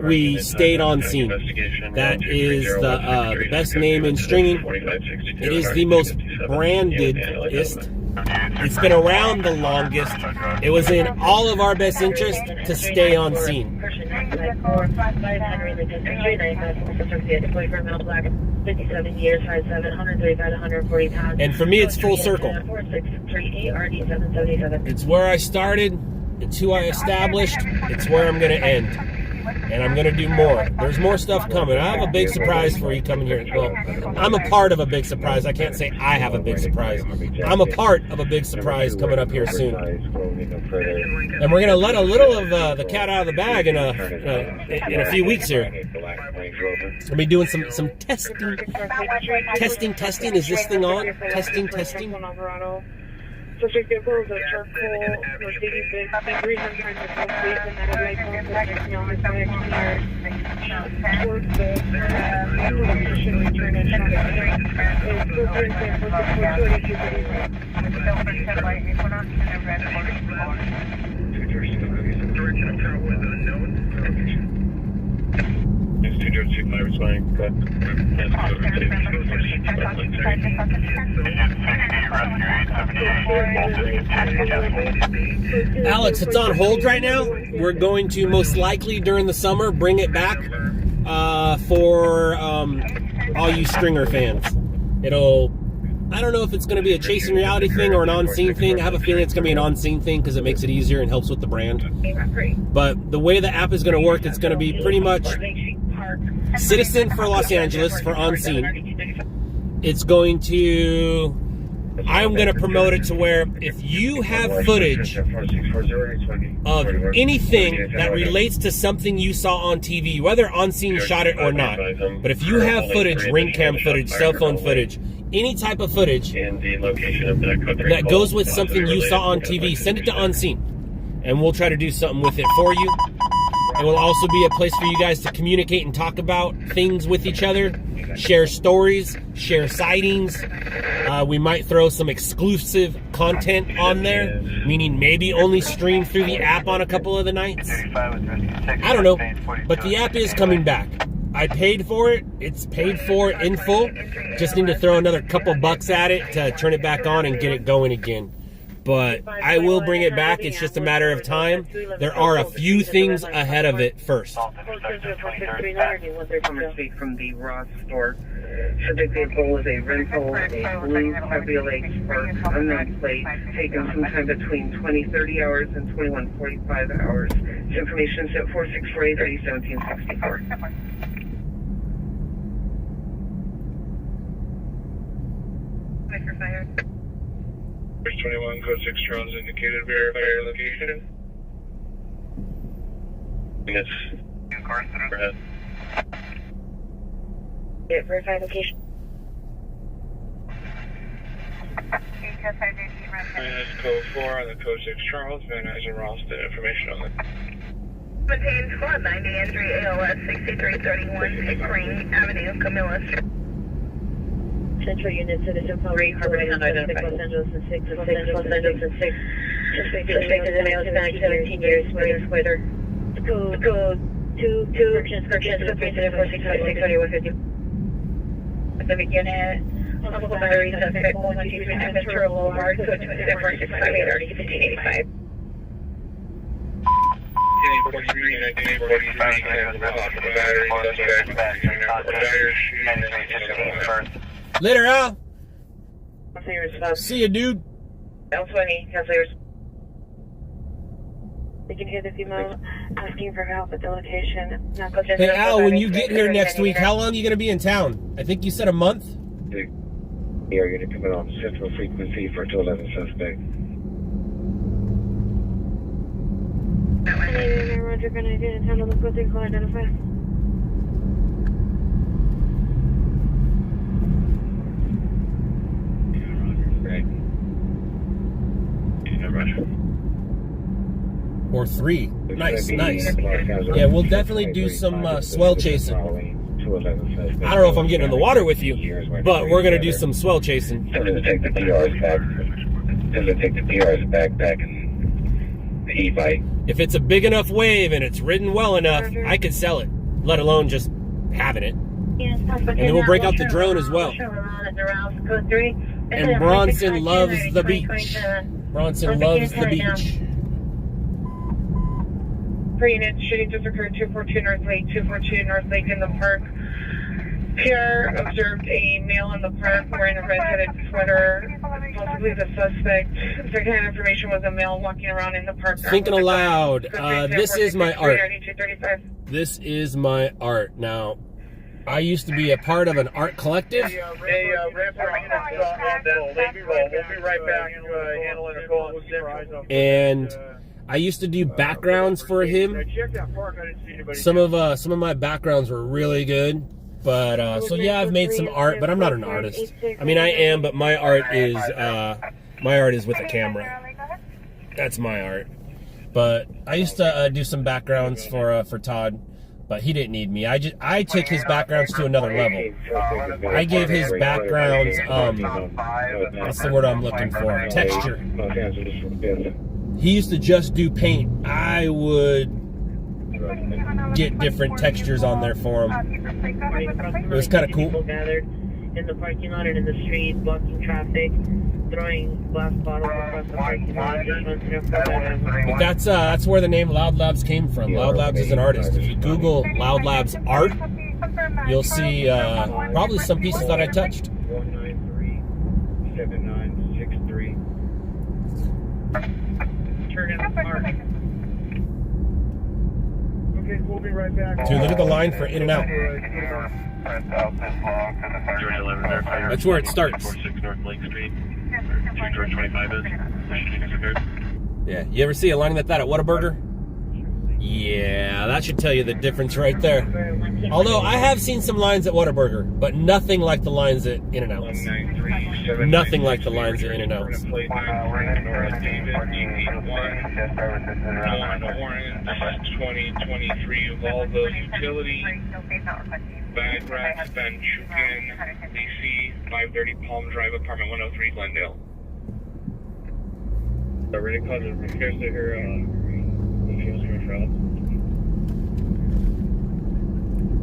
we stayed On Scene. That is the best name in stringing. It is the most brandedest. It's been around the longest. It was in all of our best interest to stay on scene. And for me, it's full circle. It's where I started. It's who I established. It's where I'm going to end. And I'm going to do more. There's more stuff coming. I have a big surprise for you coming here. Well, I'm a part of a big surprise. I can't say I have a big surprise. I'm a part of a big surprise coming up here soon. And we're going to let a little of the cat out of the bag in a few weeks here. I'll be doing some testing. Testing. Is this thing on? Testing. Subject vehicle is a charcoal Mercedes-Benz C300 with full space and that light protection on his back towards the should return and shot at straight. It's still doing things with the 422. It's 202 465 responding. Go ahead. Alex, it's on hold right now. We're going to most likely during the summer bring it back for all you Stringer fans. I don't know if it's going to be a chasing reality thing or an on-scene thing. I have a feeling it's going to be an on-scene thing because it makes it easier and helps with the brand. But the way the app is going to work, it's going to be pretty much Citizen for Los Angeles for on-scene. It's going to... I'm going to promote it to where if you have footage of anything that relates to something you saw on TV, whether on-scene shot it or not, but if you have footage, ring cam footage, cell phone footage, any type of footage that goes with something you saw on TV, send it to on-scene, and we'll try to do something with it for you. It will also be a place for you guys to communicate and talk about things with each other, share stories, share sightings. We might throw some exclusive content on there, meaning maybe only stream through the app on a couple of the nights. I don't know, but the app is coming back. I paid for it. It's paid for in full. Just need to throw another couple bucks at it to turn it back on and get it going again. But I will bring it back. It's just a matter of time. There are a few things ahead of it first. From the Ross store. Subject vehicle was a rental, a blue Chevrolet Spark unknown plate, taken sometime between 20:30 hours and 21:45 hours. This information is at 4648-1764. Mr. Fire. 21, code 6 drones indicated, verify your location. Yes. Overhead. Yeah, verify location. Minus code 4 on the code 6 Charles, Van Nuys Ross, the information on the... Maintain squad 90 entry ALS 6331 Pickering Avenue, Camilla Street. Central Unit Citizen Phone 3 Harbor unidentified. Los Angeles and 6. Los Angeles and 6. Suspect is a male, Hispanic, 17 years, sweater. Code 2, purchase, 4656 Pacific Unit. Multiple batteries, suspect 123 Ventura Boulevard, code 274-658-1585. 1943, Later, Al. Councilors, See you, dude. L20, councilors. We can hear the female asking for help at the location. Hey, Al, when you get here next week, how long are you going to be in town? I think you said a month? We are going to come in on central frequency for 211 suspect. Roger, can I get in town to look what they call identify? Right. Yeah, Roger. Or 3. Nice, nice. Yeah, we'll definitely do some swell chasing. I don't know if I'm getting in the water with you, but we're going to do some swell chasing. Tell them to take the PRs back. Tell them to take the PRs back in the e-bike. If it's a big enough wave and it's ridden well enough, I could sell it, let alone just having it. And then we'll break out the drone as well. And Bronson loves the beach. Bronson loves the beach. 3 units, shooting just occurred 242 North Lake, 242 North Lake in the park. PR observed a male in the park wearing a red-headed sweater, possibly the suspect. Second-hand information was a male walking around in the park. Thinking aloud, this is my art. This is my art. Now, I used to be a part of an art collective. Hey, ramp our units on that lady roll. We'll be right back handling a call on Central. And I used to do backgrounds for him. Some of my backgrounds were really good. But so yeah, I've made some art, but I'm not an artist. I mean, I am, but my art is with a camera. That's my art. But I used to do some backgrounds for Todd, but he didn't need me. I took his backgrounds to another level. I gave his backgrounds what's the word I'm looking for? Texture. He used to just do paint. I would get different textures on there for them. It was kind of cool. People gathered in the parking lot and in the street, blocking traffic, throwing glass bottles across the parking lot. But that's where the name Loud Labs came from. Loud Labs is an artist. If you Google Loud Labs art, you'll see probably some pieces that I touched. 193-7963. Turn in the park. Okay, we'll be right back. Dude, look at the line for In and Out. That's where it starts. 46 North Lake Street. 2 George 25 is. Yeah, you ever see a line like that at Whataburger? Yeah, that should tell you the difference right there. Although I have seen some lines at Whataburger, but nothing like the lines at In and Out. Nothing like the lines at In and Out. Orange, 2023 of all those utilities. Bag racks, Ben Chukin, DC, 530 Palm Drive, apartment 103, Glendale. Already called the repairs to her, the fuel's coming from.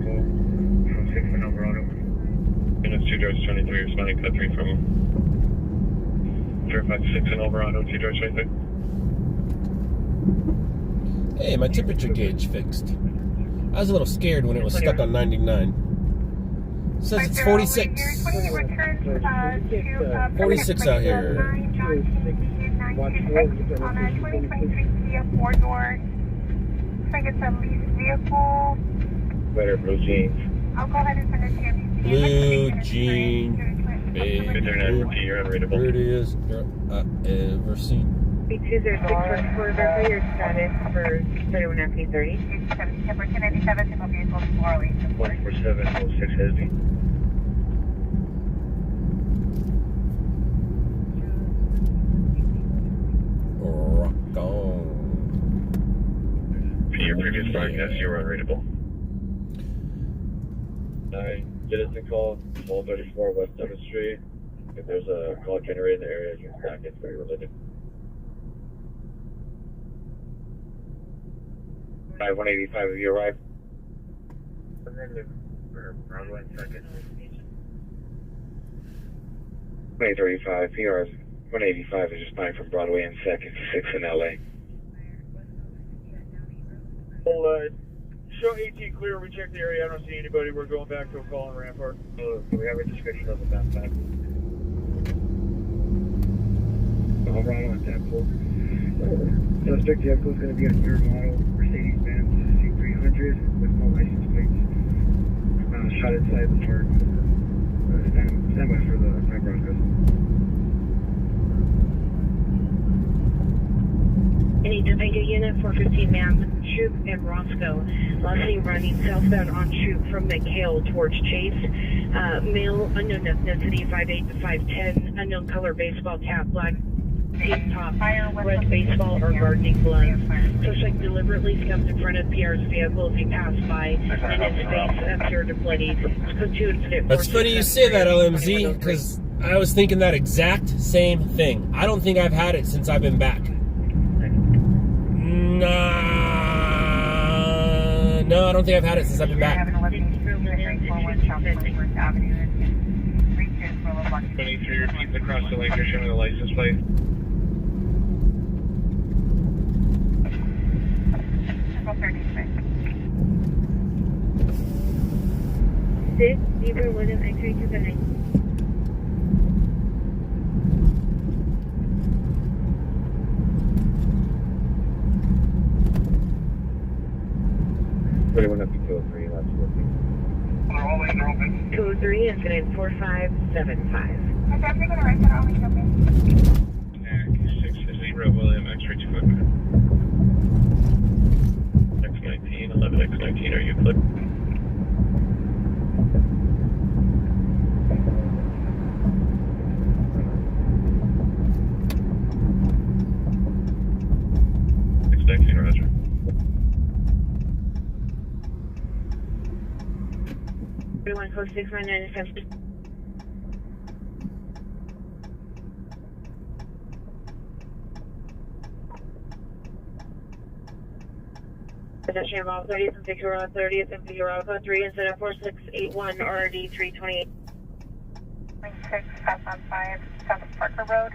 From 6 in Alvarado. Units 2 George 23, responding cut 3 from 056 in Alvarado, 2 George 23. Hey, my temperature gauge fixed. I was a little scared when it was stuck on 99. It says it's 46. 46 out here. On a 2023 Kia 4-door. Looks like it's a leased vehicle. Better blue jeans. I'll go ahead and send it to you. Blue jeans. Baby, you're unreadable. prettiest girl I've ever seen. B206 for verify your status for 31F30. September 1097, single vehicle, 408. 14706 Hesby. Rock on. For your previous broadcast, you were unreadable. Citizen call, 1234 West 7th Street. If there's a call generated in the area, you can back it for your religion. 185 of you arrived. Around 1 second. 2035 PRs. 185 is just 9 from Broadway and 2nd, 6 in LA. Well, show 18 clear. We checked the area. I don't see anybody. We're going back to a call on Rampart. Do we have a description of the backpack? Alvarado on tap 4. Suspect vehicle is going to be a newer model Mercedes-Benz C300 with no license plates. Shot inside the park. Stand by for the Frank Broncos. Any Topanga unit 415 ma'am, Troop and Roscoe. Last seen running southbound on Troop from McHale towards Chase. Male, unknown ethnicity, 5'8" to 5'10", unknown color, baseball cap, black tank top, red baseball or gardening gloves. Suspect deliberately stepped in front of PR's vehicle as he passed by, and his face appeared to bloody. That's funny you say that, LMZ, because I was thinking that exact same thing. I don't think I've had it since I've been back. No, I don't think I've had it since I've been back. 23 repeats across the lane. You're showing the license plate. Six, Zebra William X-ray to the 9. Anyone up to 203, that's working. 203 is going to 4575. I'm definitely going to write that on the open. 6 Zebra William X-ray 255. X19, 11X19, are you clear? X19, Roger. Everyone code 619 203 Pedestrian involved 30th and Figueroa 30th and Figueroa 3 incident 4681 RD 328. 515 South Parker Road.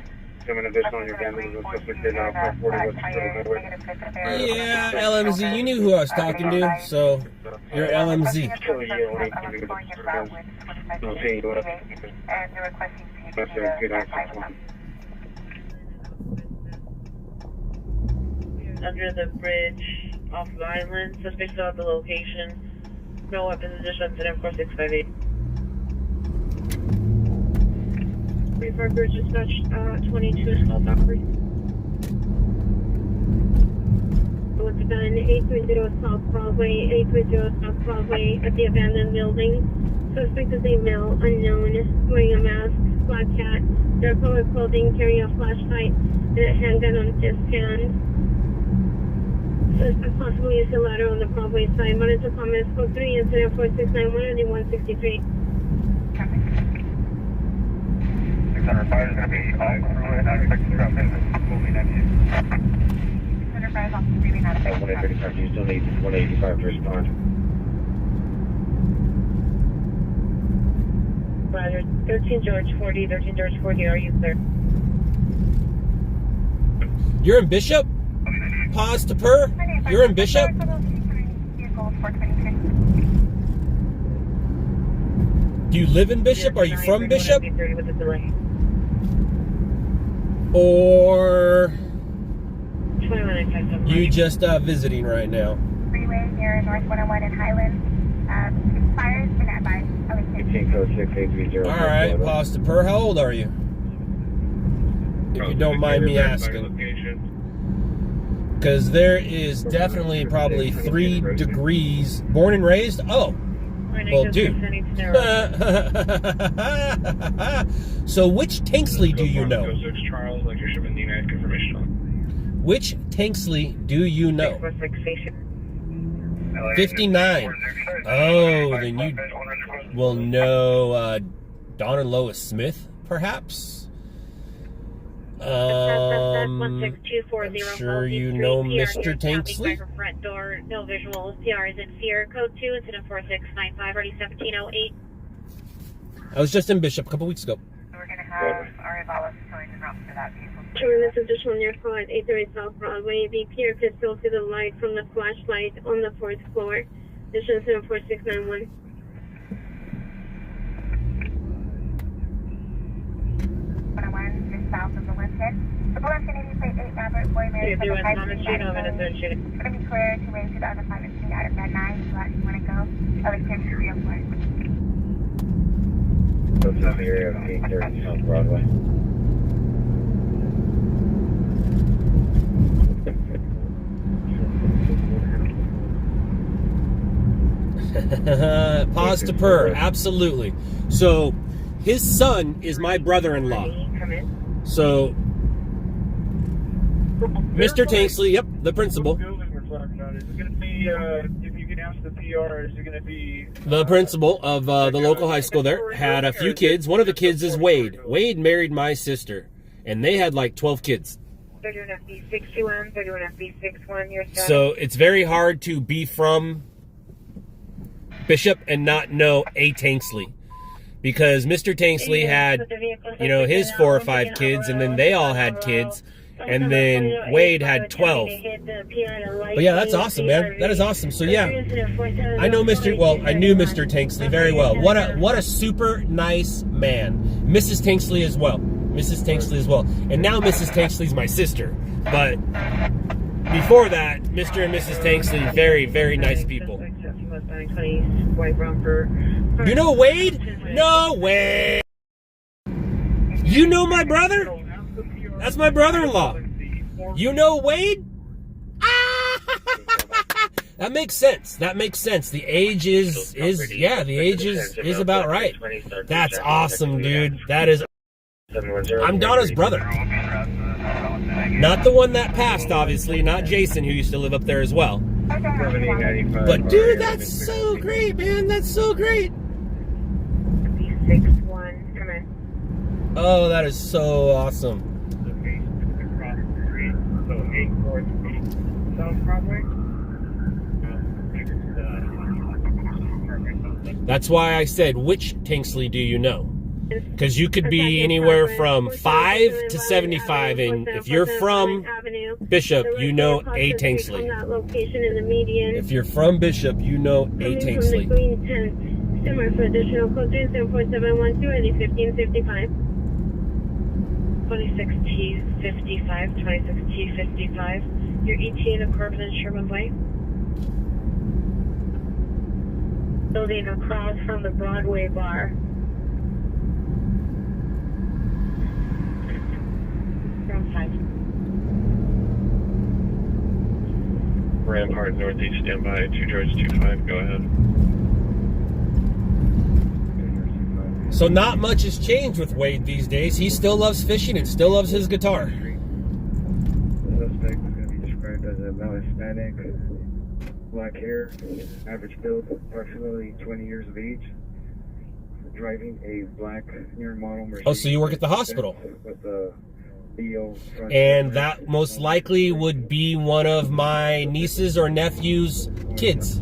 Coming additional, your bandit was suspected now 440 Yeah, LMZ, you knew who I was talking to, so you're LMZ. And they're requesting for you to Under the bridge off of the island, suspects at the location. No weapons addition incident 4658. Refer bridge dispatch 22 small property. Once again, 830 South Broadway, 830 South Broadway at the abandoned building. Suspect is a male, unknown, wearing a mask, black hat, dark colored clothing, carrying a flashlight, and a handgun on his hand. Suspect possibly used a ladder on the Broadway side. Monitor comments code 3, incident 4691 and 163. 605 is going to be all crew and not expected to drop in. Moving at you. 605 off the freeway, not a 135, you still need 185 to respond. Roger. 13 George 40, 13 George 40, are you clear? You're in Bishop? Pause to purr? You're in Bishop? Do you live in Bishop? Are you from Bishop? Or you just visiting right now? Freeway here, North 101 in Highland. Fires in advice. 18 code 6830. Alright, pause to purr. How old are you? If you don't mind me asking. Because there is definitely probably 3 degrees. Born and raised? Oh. Well, dude. So which Tanksley do you know? Which Tanksley do you know? 59. Oh, then you will know Donna Lois Smith, perhaps? I'm sure you know Mr. Tanksley. Front door, no visuals. PR is in fear. Code 2, incident 4695, already 1708. I was just in Bishop a couple weeks ago. We're going to have our Evalas towing the route for that vehicle. Showing this additional near call at 830 South Broadway. The pier could still see the light from the flashlight on the 4th floor. This is incident 4691. Just south of the Linton. The Bulletin 80.8 Robert Boy Mary. If you want to shoot, I'm going to start shooting. It's going to be clear to wait to the other side of the street out of that 9. So that's you want to go. Other kids should be up for it. This is the area of 830 South Broadway. Pause to purr. Absolutely. So his son is my brother-in-law. So Mr. Tanksley, yep, the principal. Is it going to be, if you can ask the PR, is it going to be... The principal of the local high school there had a few kids. One of the kids is Wade. Wade married my sister, and they had like 12 kids. They're doing FB61, they're doing FB61. Your so it's very hard to be from Bishop and not know a Tanksley. Because Mr. Tanksley had, you know, his 4 or 5 kids, and then they all had kids, and then Wade had 12. But yeah, that's awesome, man. That is awesome. So yeah, I know I knew Mr. Tanksley very well. What a super nice man. Mrs. Tanksley as well. Mrs. Tanksley as well. And now Mrs. Tanksley's my sister. But before that, Mr. and Mrs. Tanksley, very, very nice people. You know Wade? No way. You know my brother? That's my brother-in-law. You know Wade? Ah! That makes sense. That makes sense. The age is about right. That's awesome, dude. That is. I'm Donna's brother. Not the one that passed, obviously. Not Jason, who used to live up there as well. But dude, that's so great, man. That's so great. 61, come in. Oh, that is so awesome. So 843 South Broadway. That's why I said, which Tanksley do you know? Because you could be anywhere from 5 to 75, and if you're from Bishop, you know a Tanksley. If you're from Bishop, you know a Tanksley. Similar for additional code 374-712 at 1555. 26T55, 26T55. Your ETA to Corbin and Sherman Way. Building across from the Broadway bar. Ground 5. Rampart Northeast, standby, 2 George 25, go ahead. So not much has changed with Wade these days. He still loves fishing and still loves his guitar. The suspect is going to be described as a male Hispanic, black hair, average build, approximately 20 years of age, driving a black near model Mercedes. Oh, so you work at the hospital. With the BO front. And that most likely would be one of my nieces or nephew's kids.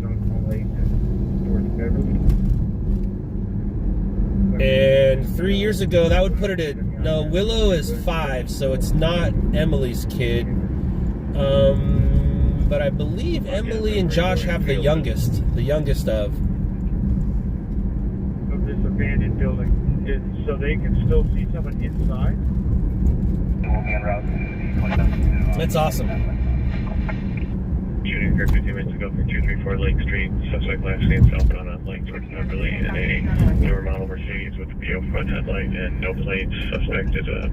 And 3 years ago, that would put it at, no, Willow is 5, so it's not Emily's kid. But I believe Emily and Josh have the youngest of. Of this abandoned building. So they can still see someone inside? That's awesome. Shooting occurred 15 minutes ago from 234 Lake Street. Suspect last seen southbound on Lake towards Beverly in a newer model Mercedes with a BO front headlight and no plates. Suspect is a...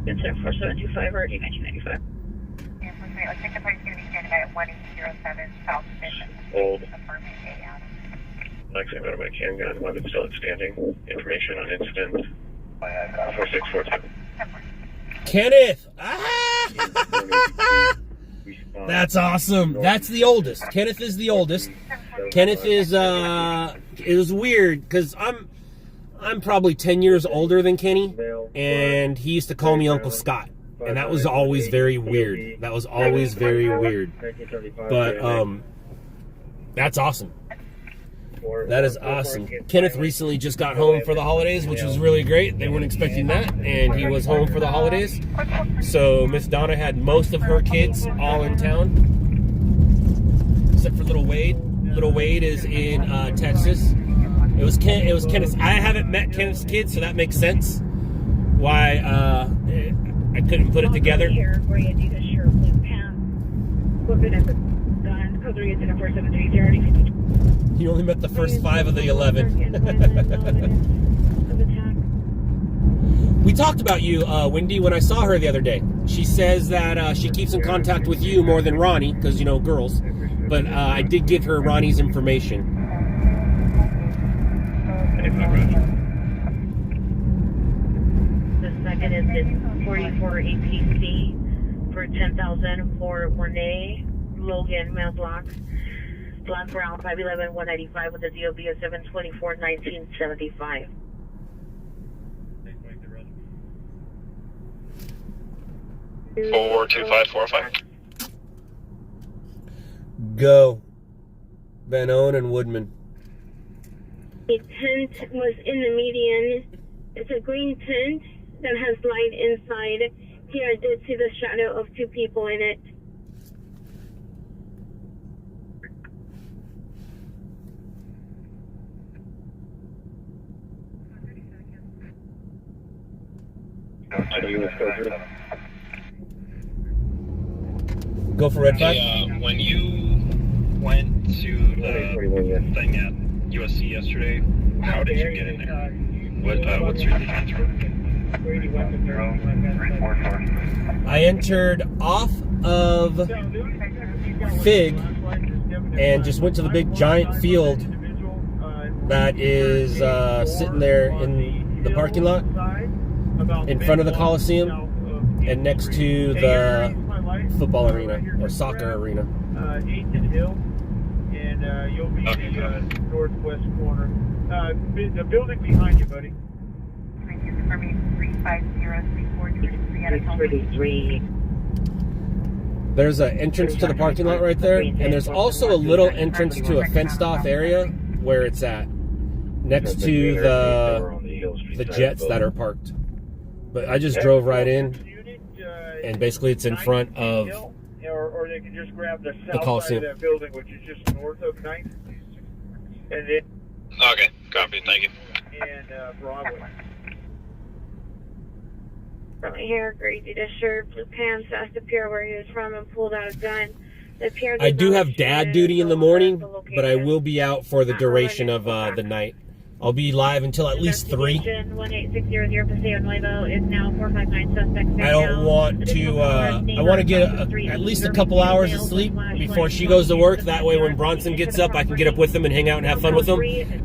Incident 4725 or 1995. I think the party's going to be standing by at 1807 South Mission. Old. Apartment A, Adam. Actually, I've got my handgun. Weapon still outstanding. Information on incident. 4642. Kenneth! Ah! That's awesome. That's the oldest. Kenneth is the oldest. Kenneth is, it was weird because I'm probably 10 years older than Kenny, and he used to call me Uncle Scott. And that was always very weird. That was always very weird. But, that's awesome. That is awesome. Kenneth recently just got home for the holidays, which was really great. They weren't expecting that, and he was home for the holidays. So Miss Donna had most of her kids all in town, except for little Wade. Little Wade is in Texas. It was Kenneth's. I haven't met Kenneth's kids, so that makes sense why I couldn't put it together. Here, where you do the shirt with pants. Weapon at the gun. Code 3 incident 4730. You only met the first 5 of the 11. We talked about you, Wendy, when I saw her the other day. She says that she keeps in contact with you more than Ronnie, because, you know, girls. But I did give her Ronnie's information. The second is 44 APC for 10,000 for 1A, Logan, Mazlock. Black Brown 511 195 with a DOB of 724 1975. Four 2545. Go. Van Owen and Woodman. A tent was in the median. It's a green tent that has light inside. Here I did see the shadow of 2 people in it. Go for Red 5. Hey, when you went to the thing at USC yesterday, how did you get in there? What's your transfer? I entered off of Fig and just went to the big giant field that is sitting there in the parking lot in front of the Coliseum and next to the football arena or soccer arena. 8th and Hill, and you'll be in the northwest corner. The building behind you, buddy. 633. There's an entrance to the parking lot right there, and there's also a little entrance to a fenced-off area where it's at, next to the jets that are parked. But I just drove right in, and basically it's in front of or they can just grab the south Coliseum. side of that building, which is just north of 9th, and then Okay, copy. Thank you. and Broadway. From here, Gracie to shirt, blue pants, asked the pier where he was from and pulled out a gun. The pier I do have dad duty in the morning, but I will be out for the duration of the night. I'll be live until at least 3. 18600 Paseo Nuevo is now 459 suspects. I don't want to, I want to get at least a couple hours of sleep before she goes to work. That way when Bronson gets up, I can get up with him and hang out and have fun with him.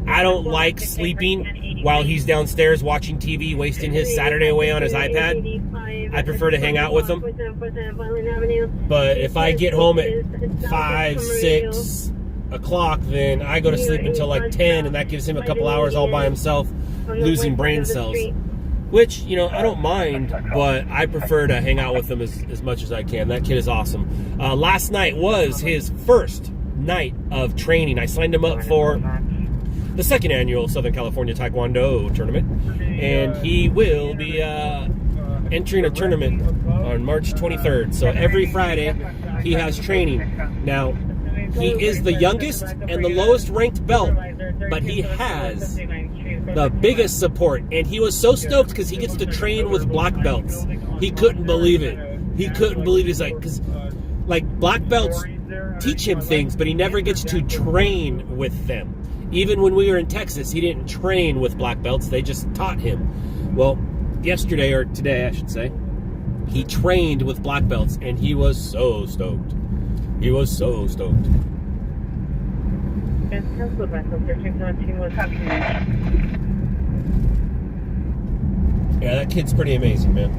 I don't like sleeping while he's downstairs watching TV, wasting his Saturday away on his iPad. I prefer to hang out with him. But if I get home at 5, 6 o'clock, then I go to sleep until like 10, and that gives him a couple hours all by himself, losing brain cells. Which, you know, I don't mind, but I prefer to hang out with him as much as I can. That kid is awesome. Last night was his first night of training. I signed him up for the 2nd annual Southern California Taekwondo tournament, and he will be entering a tournament on March 23rd. So every Friday he has training. Now, he is the youngest and the lowest ranked belt, but he has the biggest support. And he was so stoked because he gets to train with black belts. He couldn't believe it. He couldn't believe it. He's like, because like black belts teach him things, but he never gets to train with them. Even when we were in Texas, he didn't train with black belts. They just taught him. Well, yesterday, or today, I should say, he trained with black belts, and he was so stoked. He was so stoked. Yeah, that kid's pretty amazing, man.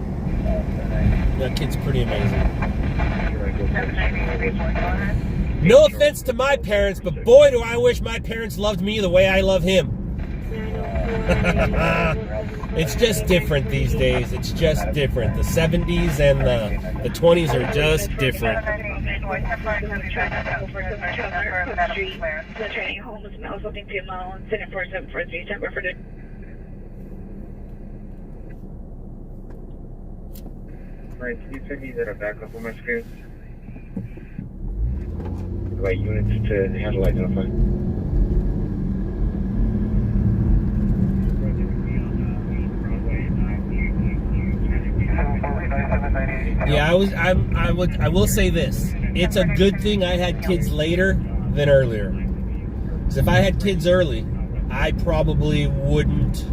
That kid's pretty amazing. No offense to my parents, but boy, do I wish my parents loved me the way I love him. It's just different these days. It's just different. The 70s and the 20s are just different. Right, can you send me that backup on my screen? Like units to handle identify. Yeah, I will say this. It's a good thing I had kids later than earlier. Because if I had kids early, I probably wouldn't.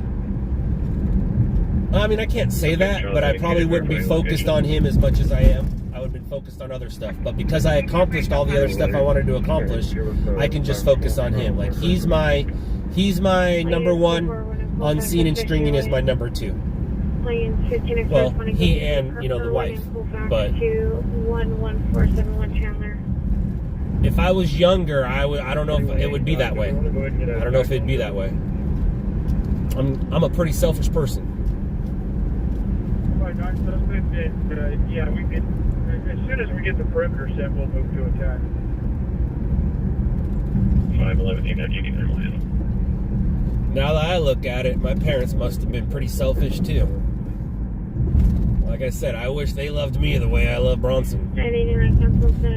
I mean, I can't say that, but I probably wouldn't be focused on him as much as I am. I would have been focused on other stuff. But because I accomplished all the other stuff I wanted to accomplish, I can just focus on him. Like, he's my number one. Unseen and Stringing is my number 2. Well, he and, you know, the wife. But if I was younger, I don't know if it would be that way. I don't know if it'd be that way. I'm a pretty selfish person. Yeah, we can. As soon as we get the perimeter set, we'll move to attack. 511, Now that I look at it, my parents must have been pretty selfish too. Like I said, I wish they loved me the way I love Bronson.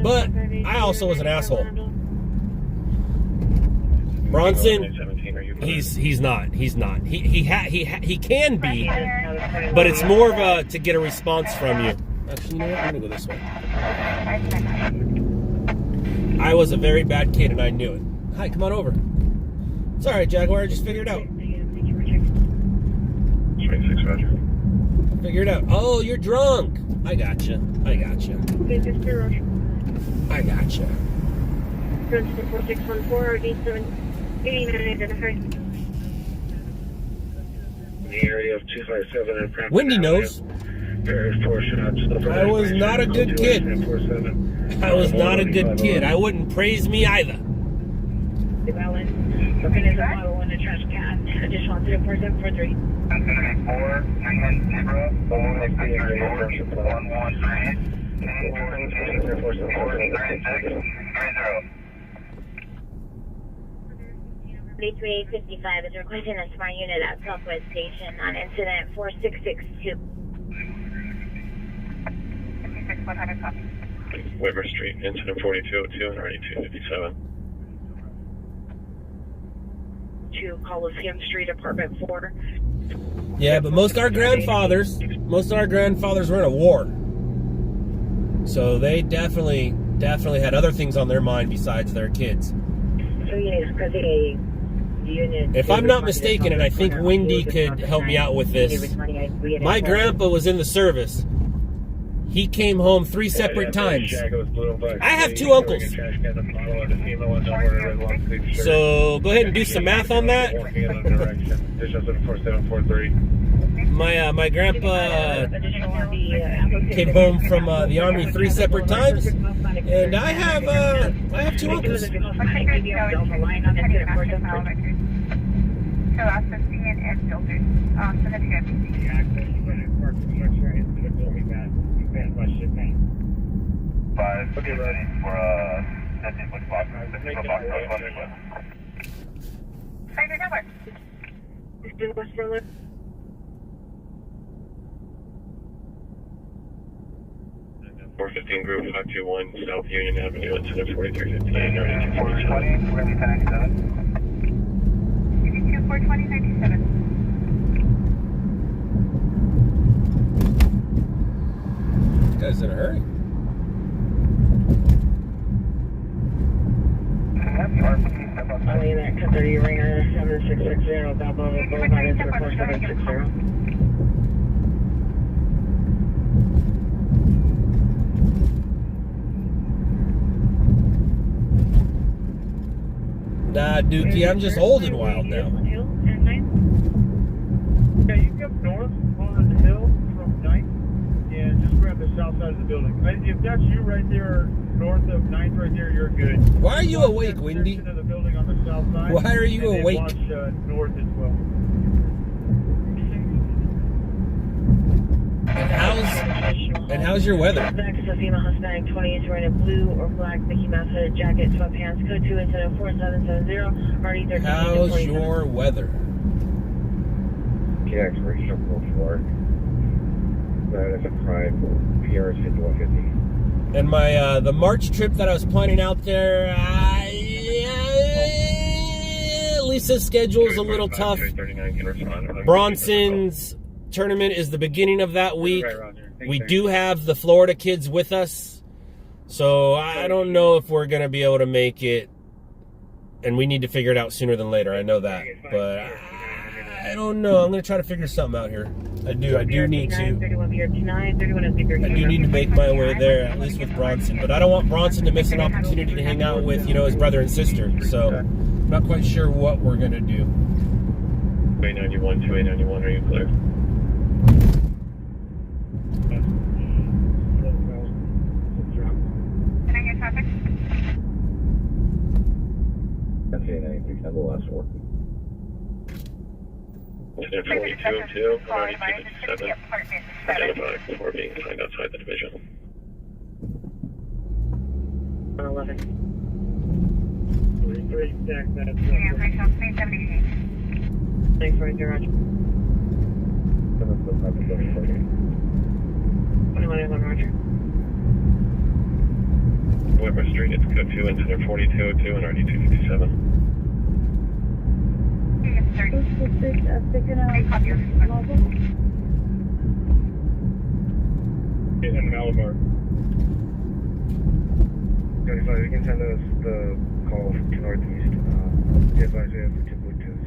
But I also was an asshole. Bronson, he's not. He can be, but it's more of a to get a response from you. Actually, you know what? I'm gonna go this way. I was a very bad kid and I knew it. Hi, come on over. It's alright, Jaguar, I just figured it out. 26 Roger. Figured it out. Oh, you're drunk. I gotcha. Okay, I gotcha. 4614 89 identified. The area of 257 and Prampton Wendy knows. I was not a good kid. I was not a good kid. I wouldn't praise me either. Additional 04743. 3355 is requesting a smart unit at Southwest Station on incident 4662. 56-100 copy. Whitmer Street, incident 4202 and already 257. To Coliseum Street, apartment 4. Yeah, but most of our grandfathers were in a war. So they definitely had other things on their mind besides their kids. So yeah, it's because a unit. If I'm not mistaken, and I think Wendy could help me out with this, my grandpa was in the service. He came home 3 separate times. I have 2 uncles. So go ahead and do some math on that. My grandpa came home from the army 3 separate times, and I have 2 uncles. Westmoreland. Four 15 Group 521 South Union Avenue, incident 4358, already 247. 420-97. This guy's in a hurry. Only in that 1030 ringer 7660 Balboa Boulevard into 4760. Nah, Dookie, I'm just old and wild now. Yeah, you come north on the hill from 9th and just grab the south side of the building. If that's you right there, north of 9th right there, you're good. Why are you awake, Wendy? The building on the south side, Why are you awake? Watch, north as well. And how's your weather? Back to female Hispanic 20 is wearing a blue or black Mickey Mouse hooded jacket, sweatpants, code 2 incident 4770, party 13. How's your weather? KX Regional 4. That is a prime PRS 5150. And my the March trip that I was planning out there, Lisa's schedule is a little tough. Bronson's tournament is the beginning of that week. We do have the Florida kids with us, so I don't know if we're gonna be able to make it, and we need to figure it out sooner than later. I know that, but I don't know. I'm gonna try to figure something out here. I do need to. I do need to make my way there, at least with Bronson. But I don't want Bronson to miss an opportunity to hang out with, his brother and sister. So I'm not quite sure what we're gonna do. 2A91, 2A91, are you clear? Can I get traffic? That's A93, the last one. Incident 4202, already 257. Identified before being assigned outside the division. 111. Thanks for your Roger. 21 Roger. Whitmer Street, it's code 2, incident 4202 and already 257. In Malabar. 35, you can send us the call to Northeast. The advisor have two Bluetooth.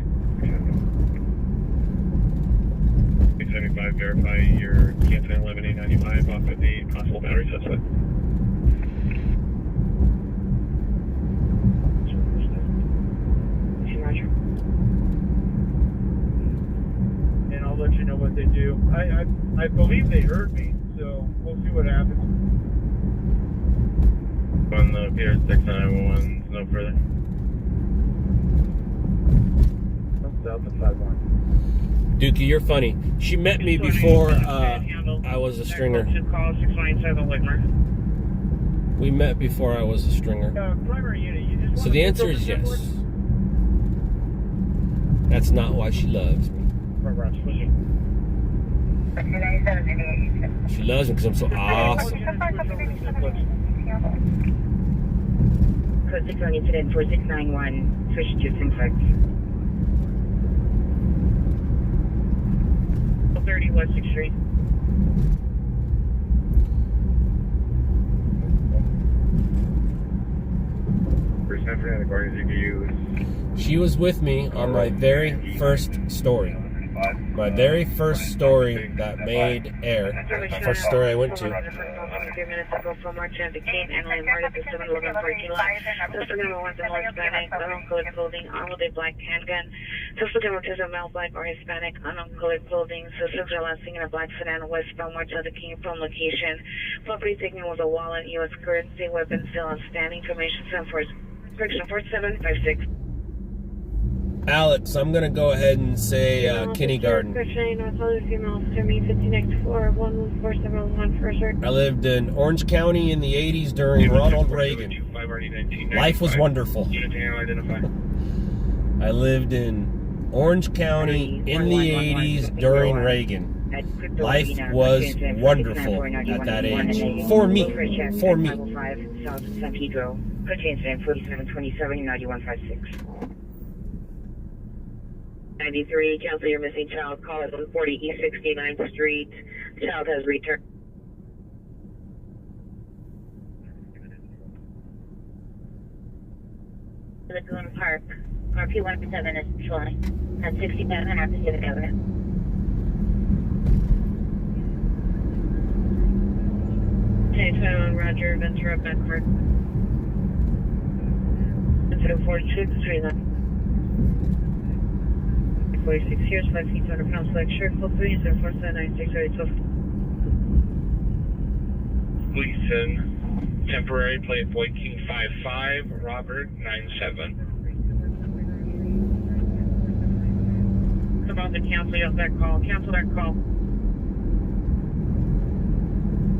875, verify your canceling 11A95 off of the possible battery suspect. Roger. And I'll let you know what they do. I believe they heard me, so we'll see what happens. On the Pier 6911, no further. South of 5-1. Dookie, you're funny. She met me before I was a stringer. Call 697 Whitmer. We met before I was a stringer. Primary unit, you just So the answer is yes. That's not why she loves me. She loves me because I'm so awesome. Code 6 on incident 4691, switch to Simplex. 30 West 6th Street. For San Fernando Guardians, you can use. She was with me on my very first story. My very first story that made air. The first story I went to. 3 minutes ago from Marchand to Kane and landmark at the 7-Eleven parking lot. Suspect number 1 is a male Hispanic, uncolored clothing, armed with a black handgun. Suspect number 2 is a male black or Hispanic, uncolored clothing. Suspects are last seen in a black sedan westbound Marchand to Kane from location. Property taken was a wallet, U.S. currency, weapon still outstanding. Information sent for correction 4756. Alex, I'm gonna go ahead and say kindergarten. I lived in Orange County in the 80s during Ronald Reagan. Life was wonderful. I lived in Orange County in the 80s during Reagan. Life was wonderful at that age. For me. For me. South San Pedro. Purchase incident 4727 9156. 93, cancel your missing child. Call at 140 East 69th Street. Child has returned. Lagoon Park. RP-107 is flying at 6500 Pacific Avenue. Okay, 21 Roger, Ventura, Bedford. 46, 39. 46 years, 5 feet, 200 pounds, black shirt, full 3, 0479, 680, Gleason, temporary plate Viking 55, Robert 97. About to cancel that call. Cancel that call.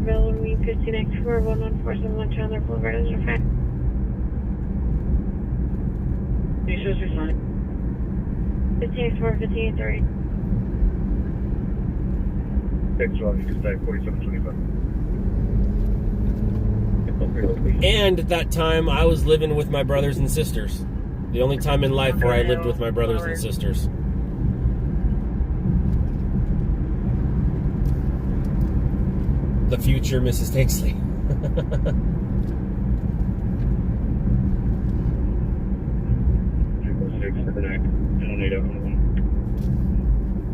Railroad Mean 15X4 11471 Chandler Boulevard is your friend. You should respond. 15X4 1583. 6 on you expect 4725. And at that time, I was living with my brothers and sisters. The only time in life where I lived with my brothers and sisters. The future Mrs. Tanksley.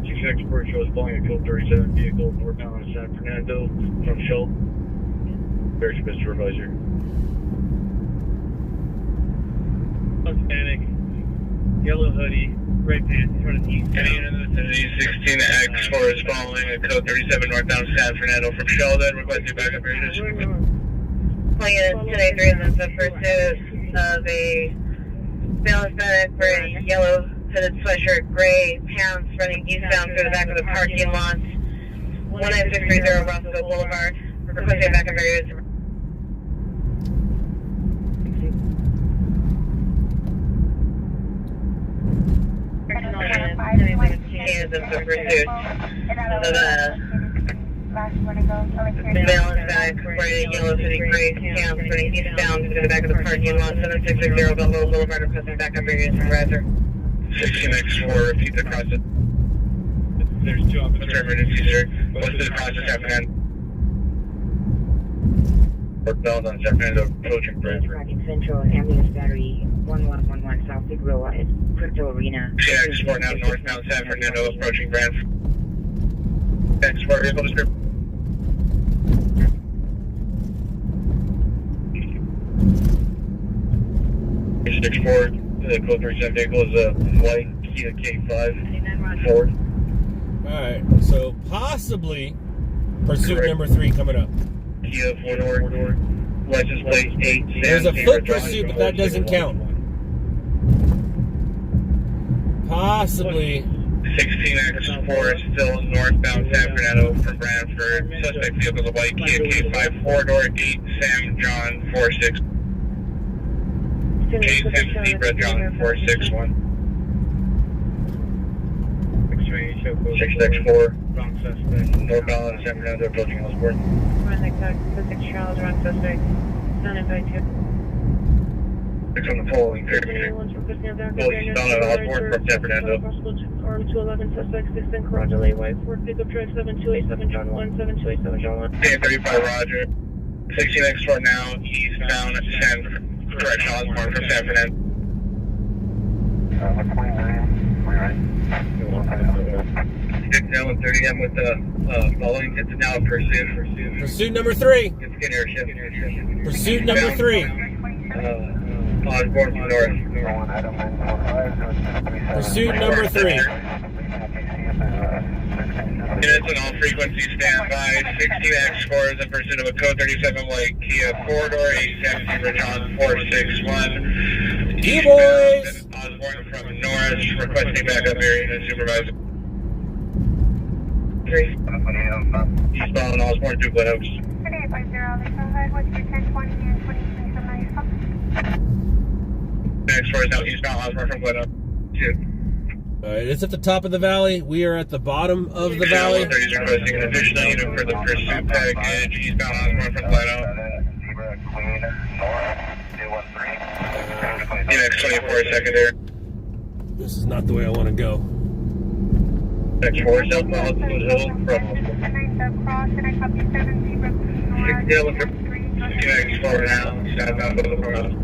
6X4 shows blowing a Code 37 vehicle northbound on San Fernando from Shell. Very Mr. Supervisor. Hispanic, yellow hoodie, red pants in front of East. Any unit in the vicinity, 16X4 is following a Code 37 northbound San Fernando from Shell. Then requesting backup areas. All units today, 3 of them, the pursuit of a male Hispanic wearing yellow hooded sweatshirt, gray pants running eastbound through the back of the parking lot. 19630 Roscoe Boulevard. Requesting backup areas. Is in pursuit of the male Hispanic wearing yellow hoodie, gray pants running eastbound through the back of the parking lot. 7660 Balboa Boulevard. Requesting backup areas. Supervisor. 16X4, repeat the process. There's 2 officers emergency, sir. What's the process happening? Northbound on San Fernando, approaching Bradford. Project Central, ambulance battery 1111 South Figueroa is Crypto Arena. 16X4 now northbound San Fernando, approaching Bradford. X4, vehicle description. 6X4. The Code 37 vehicle is a white Kia K5 Ford. Alright, so possibly pursuit number 3 coming up. Kia 4-door, license plate 8. There's a foot pursuit, but that doesn't count. possibly. 16X4 still northbound San Fernando from Brantford. Suspect vehicle is a white Kia K5 4-door 8 Sam John 46. K Sam Zebra John 461. 6X4 wrong suspect northbound San Fernando approaching Osborne. Run the 6 Charles, wrong suspect. Sounded by 2. It's on the following perimeter. Eastbound at Osborne from San Fernando. Arm 211 suspects, distant car delay, white Ford pickup truck 7287 John 1, 7287 John 1. 35 Roger. 16X4 now, eastbound at correction Osborne from San Fernando. Six now and 30 M with the following. It's now pursuit. Pursuit number 3. It's skin airship. Pursuit number 3. Osborne from north. Pursuit number 3. Units on all frequencies stand by. 16X4 is in pursuit of a code 37 white Kia 4-door 8 Zebra John 461. D-boys! Osborne from Norris requesting backup area unit supervisor. 3. Eastbound Osborne to Glen Oaks. 3850, Lisa Hood, what's your 1020 and 23 X4 is now eastbound Osborne from Glen Oaks. 2. Alright, it's at the top of the valley. We are at the bottom of the valley. 30 is requesting an additional unit for the pursuit package. Eastbound Osborne from Glen Oaks. X24 secondary. This is not the way I want to go. X4 southbound Hill from 16X4 now, southbound Boulevard.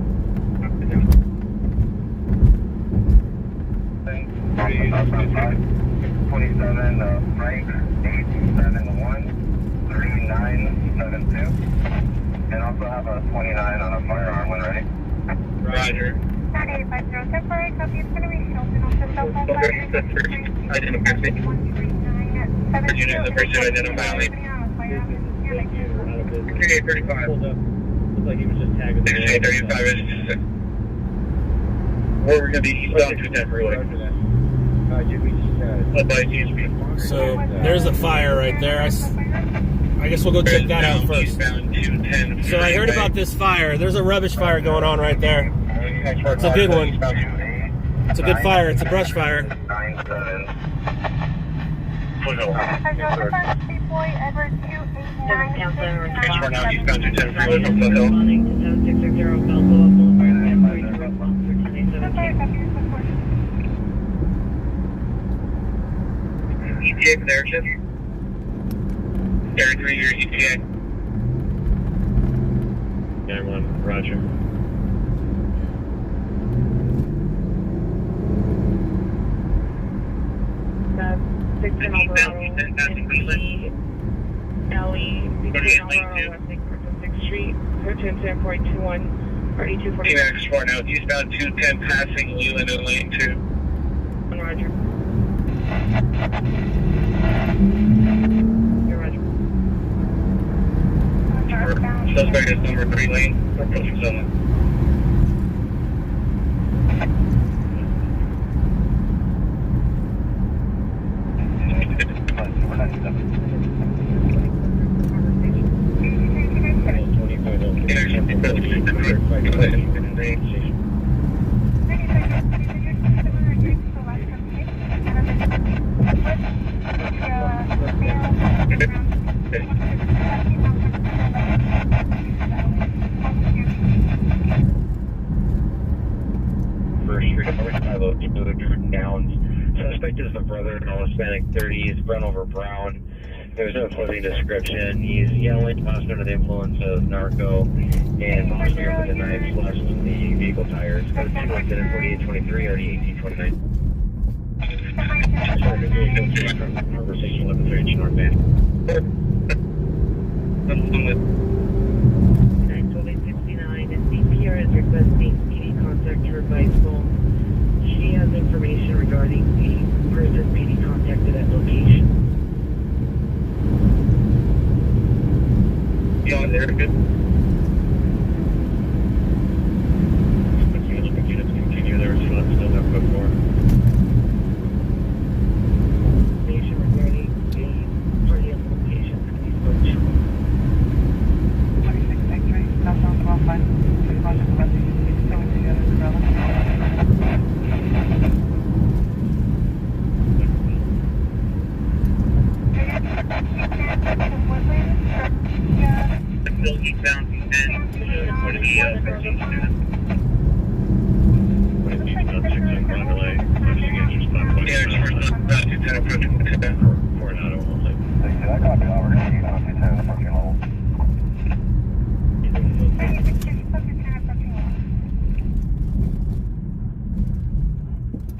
27 Frank 871 3972, and also have a 29 on a firearm when ready. Roger. 3850, temporary copy is going to be shown off the cell phone. Identification. Unit in the pursuit identify. 3835. Looks like he was just tagging. 6835 is. Where we're going to be eastbound 210 freeway. So there's a fire right there. I guess we'll go check that out first. So I heard about this fire. There's a rubbish fire going on right there. It's a good one. It's a good fire. It's a brush fire. We're now eastbound 210 freeway from Foothill. ETA for the airship. Air 3, your ETA. Air 1, roger. Alley between Alvaro and 6th Street, 1310.21, party 240. X4 now, eastbound 210 passing Leland in lane 2. Roger. Suspect is number 3 lane, approaching zone. Suspect is the brother in all Hispanic 30s, run over brown. There's no clothing description. He's yelling, possibly under the influence of narco, and possibly with a knife flushed the vehicle tires. Code 2 incident 4823, already 1829. Conversation 1130 northbound. 912-869, and CPR is requesting PD contact her by phone. She has information regarding the person being contacted at location. Beyond there, good. Units continue there, so let's still have quick more.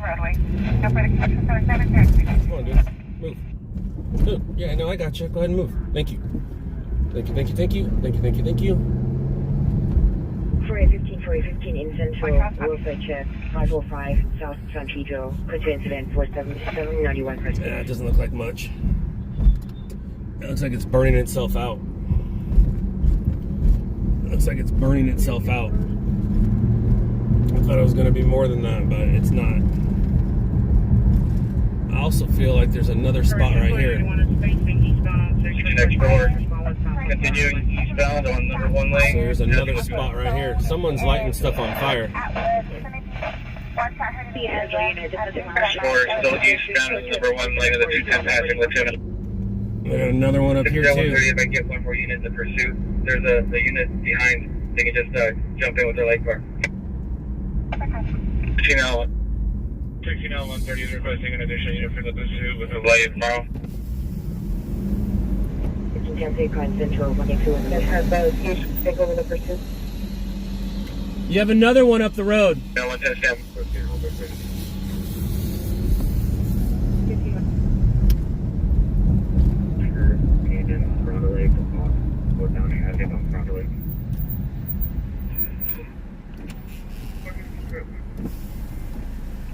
roadway. No further construction, 77, taxi. Come on, dude. Move. Move. Yeah, no, I got you. Go ahead and move. Thank you. Thank you, thank you, thank you. Thank you, thank you, thank you. 4815 in Central, roadside check, 505 South San Pedro, Quinto incident 477, 91%. Yeah, it doesn't look like much. It looks like it's burning itself out. It looks like it's burning itself out. I thought it was going to be more than that, but it's not. I also feel like there's another spot right here. Next door. Continue eastbound on number 1 lane. So there's another spot right here. Someone's lighting stuff on fire. Or still eastbound on number 1 lane of the 210 passing Lieutenant. We got another one up here too. 130, if I get one more unit in pursuit, there's a unit behind. They can just jump in with their light car. 16L130 is requesting an additional unit for the pursuit with a light tomorrow. 1510 Prime Central, 182 in the take over the pursuit. You have another one up the road. No, 110 stand.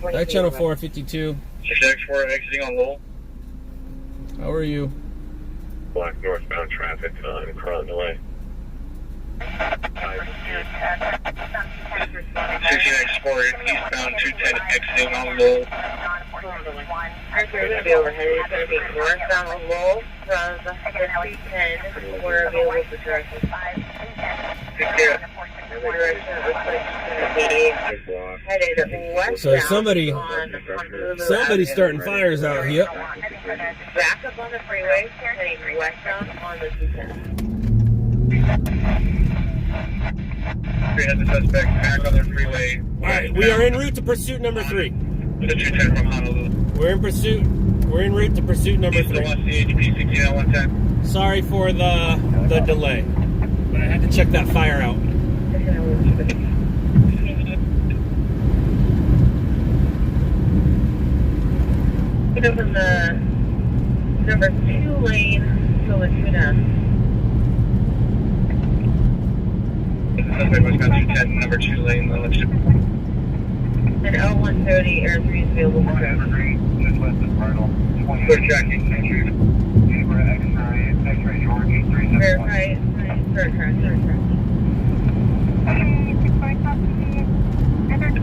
Hi, Channel 452. 6X4 exiting on Lowell. How are you? Black northbound traffic on Carlton Way. 16X4 eastbound 210 exiting on Lowell. We're going to be overhead. It's going to be northbound on Lowell from the 210. We're available for direction 5. So somebody's starting fires out here. Back up on the freeway, heading westbound on the 210. We had the suspect back on the freeway. Alright, we are en route to pursuit number 3. The 210 from Honolulu. We're en route to pursuit number 3. CHP 16L110. Sorry for the delay, but I had to check that fire out. Get up in the number 2 lane to Laguna. Suspect was about 210, number 2 lane. And L130, Air 3 is available for traffic. Clear tracking. Verify, third track.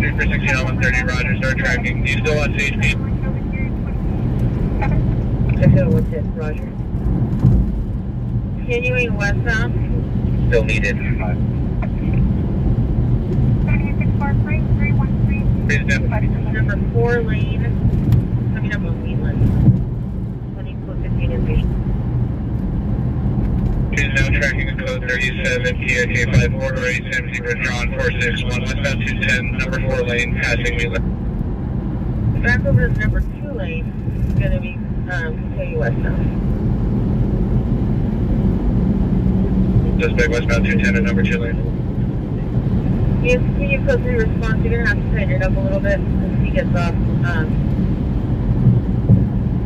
16L130, Roger, start tracking. Do you still want CHP? 16L110, Roger. Continuing westbound. Still needed. Number 4 lane, coming up on Wheatland. 2015 and B. Is now tracking the code 37, PIK 54, 870, withdrawn 461, westbound 210, number 4 lane, passing Wheatland. Back over to the number 2 lane, it's going to be continue westbound. Suspect westbound 210 at number 2 lane. You continue closely response, you're going to have to tighten it up a little bit as he gets off.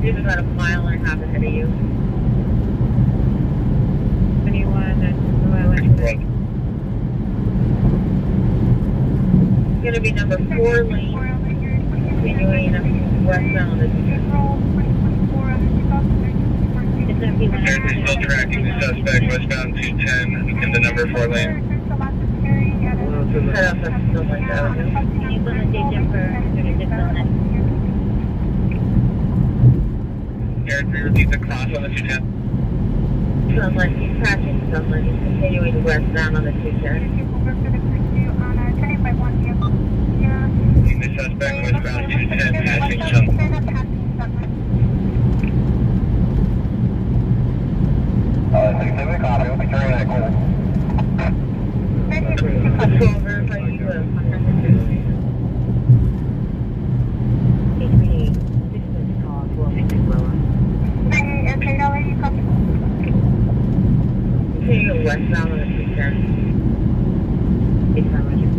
He's about a mile and a half ahead of you. Anyone that's it's going to be number 4 lane, continuing westbound on the Apparently still tracking the suspect westbound 210 in the number 4 lane. Set up something like that. Can you put a station for 36 on it? Air 3 repeat the cross on the 210. Sunlight, he's passing Sunlight. He's continuing westbound on the 210. Seeing the suspect westbound 210 passing Sunlight. Copy. We'll be turning that corner. Patrol, verify you have contact information. HPD, 6 call, 12 Lower. Continue westbound on the 210. It's not Roger.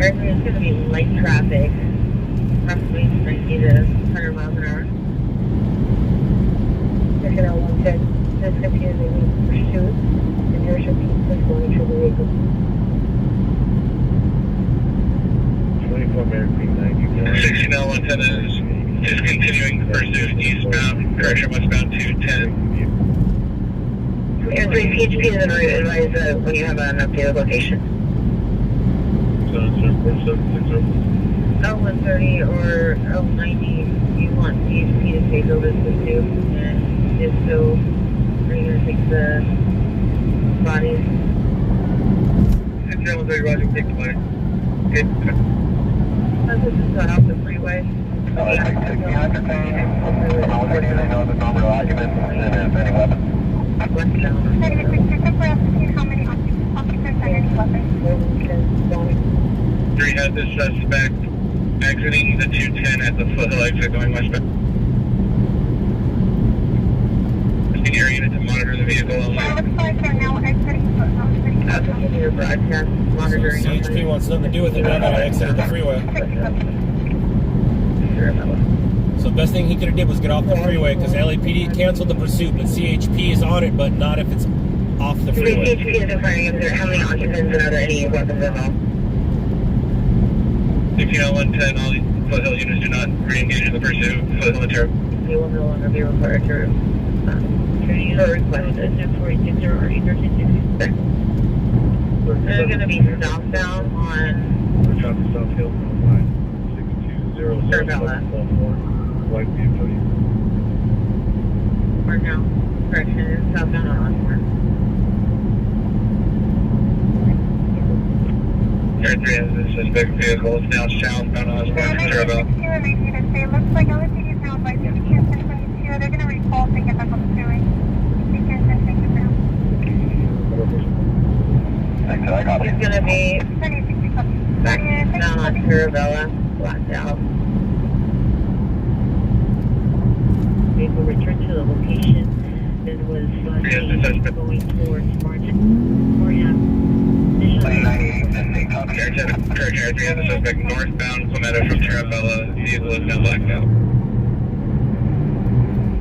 There's going to be light traffic, roughly 90 to 100 miles an hour. Checking out 110, just continuing pursuit, and there should be going through the vehicle. 24 American 90. 16 L 110 is discontinuing pursuit eastbound, direction westbound 210. Air 3 PHP is going to advise when you have an updated location. 130 or 090, you want PHP to take over the pursuit, and if so, are you going to take the bodies? 603, Roger, take the body. This is got off the freeway. They know the number of occupants and if any weapons. Three has the suspect exiting the 210 at the foothill exit going westbound. Asking area unit to monitor the vehicle only. Continue broadcast monitoring. CHP wants nothing to do with it now that I exited the freeway. So the best thing he could have did was get off the freeway because LAPD canceled the pursuit, but CHP is on it, but not if it's off the freeway. CHP is inquiring if there are how many occupants and are there any weapons involved. 16 L 110, all foothill units do not re-engage in the pursuit. Foothill material. You will no longer be required to request a 460 or 1366. They're going to be southbound on South Hill, 620. Cervella. White vehicle. Or no, correction, southbound on Osborne. Air 3 has the suspect vehicle. It's now southbound on Osborne from Turbo. It looks like LAPD is now by 52. They're going to repulse and get back on the freeway. It's going to be back down on Cervella, blacked out. Vehicle returned to the location and was going towards Martin. Air 3 has the suspect northbound Clementa from Tarabella. Vehicle is now blacked out.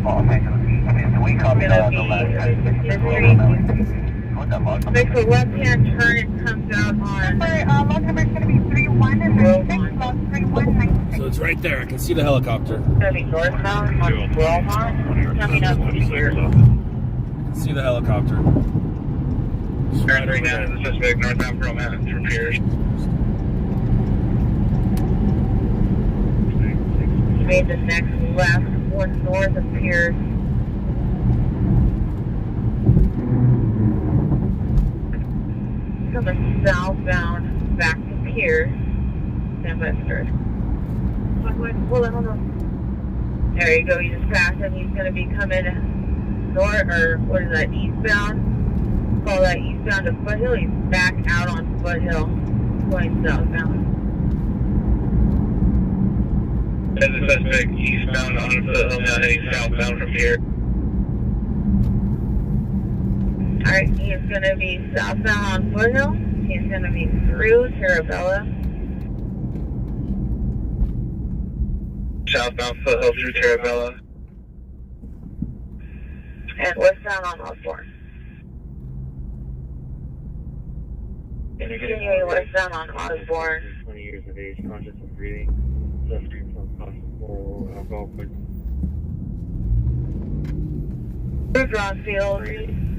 Oh, thank you. We copied on the last Make a left-hand turn, it comes out on... Log number is going to be 3196, log 3196. So it's right there. I can see the helicopter. It's going to be northbound on Rosemont, coming up to here. I can see the helicopter. Air 3 now has the suspect northbound Pearlman from Pierce. Made the next left, one north of Pierce. Coming southbound back to Pierce. Stand by skirt. Hold on. There you go, you just passed him. He's going to be coming north, or what is that, eastbound? Call that eastbound to Foothill. He's back out on Foothill, going southbound. As the suspect eastbound on Foothill, now heading southbound from here. Alright, he's going to be southbound on Foothill. He's going to be through Tarabella. Southbound Foothill through Tarabella. And westbound on Osborne. Continuing westbound on Osborne. 20 years of age, conscious of breathing, suffering from possible alcohol poisoning. Through Brownfield.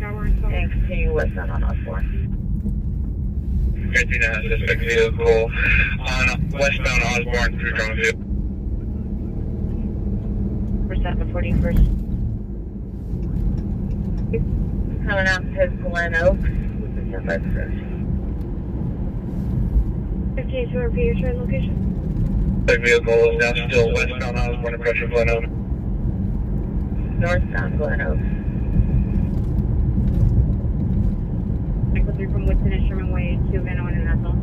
And continue westbound on Osborne. Air 3 now has the suspect vehicle on westbound Osborne through Dronefield. Percent the 41st. Coming out to Glen Oaks with the 10 by approach. 15 to repeat your train location. The vehicle is now still westbound Osborne approaching Glen Oaks. Northbound Glen Oaks. Michael 3 from Woodson and Sherman Way to Van Owen and Ethel.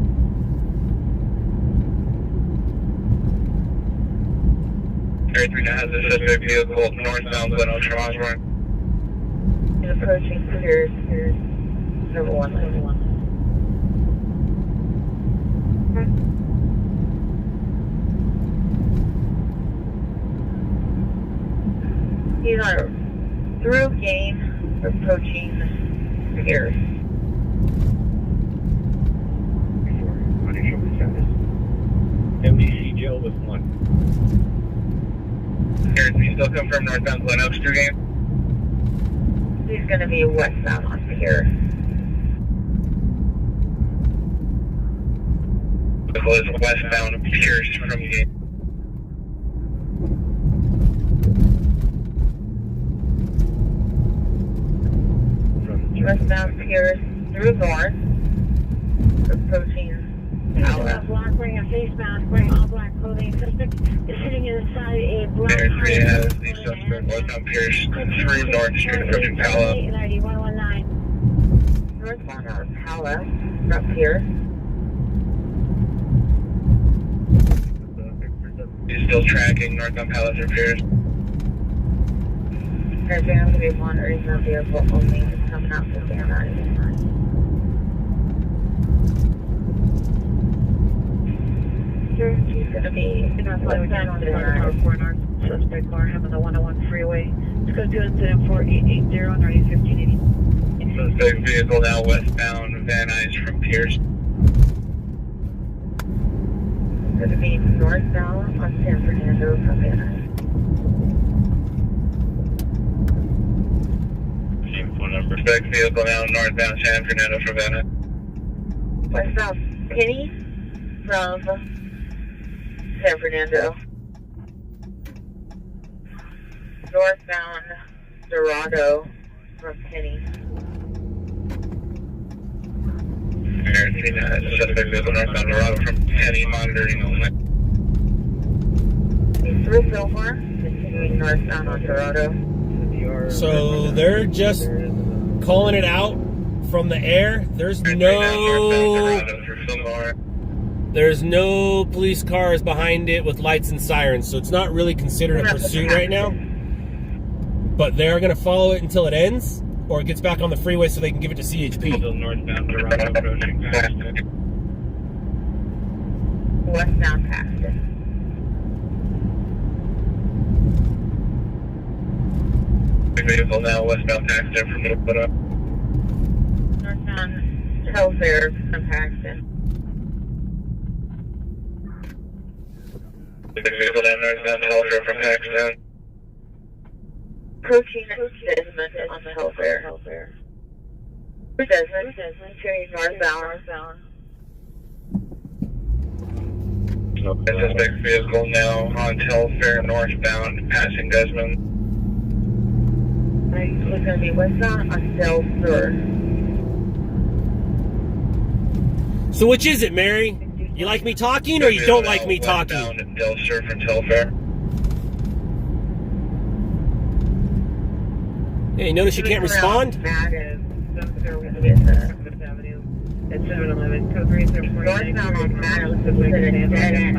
Air 3 now has the suspect vehicle northbound Glen Oaks from Osborne. He's approaching Pierce. Here's number 1 lane. approaching Pierce. Unusual status. MDC jail with 1. Pierce, can you still confirm northbound Glen Oaks Street game? He's going to be westbound on Pierce. Vehicle is westbound Pierce from game. Westbound Pierce through north, approaching Palace. Black wearing a face mask, wearing all black clothing. Suspect is sitting inside a black Pierce 3 has the suspect westbound Pierce through North Street approaching Palace. ID 119. Northbound out of Palace, from Pierce. He's still tracking northbound Palace or Pierce. There's going to be monitoring the vehicle only. It's coming out to Van Nuys. She's going to be westbound on Van Nuys. Suspect car having the 101 freeway. Let's go to incident 4880 on 1580. Suspect vehicle now westbound Van Nuys from Pierce. Going to be northbound on San Fernando from Van Nuys. Phone number. Suspect vehicle now northbound San Fernando from Van Nuys. Westbound Penny from San Fernando. Northbound Dorado from Penny. Suspect vehicle northbound Dorado from Penny, monitoring only. He's through Fillmore, continuing northbound on Dorado. So they're just calling it out from the air. There's no police cars behind it with lights and sirens, so it's not really considered a pursuit right now. But they're going to follow it until it ends, or it gets back on the freeway so they can give it to CHP. Northbound Dorado approaching Paxton. Westbound Paxton. Vehicle now westbound Paxton from Minnesota. Northbound Telfair from Paxton. Vehicle now northbound Telfair from Paxton. Approaching Desmond on Telfair. Desmond, turning northbound. Suspect vehicle now on Telfair northbound, passing Desmond. It's going to be westbound on Del Sur. So which is it, Mary? You like me talking, or you don't like me talking? Westbound Del Sur from Telfair. Hey, you notice you can't respond? That is going to be at 7-Eleven. Code 304. Northbound on Matt, looks like it's at a dead end.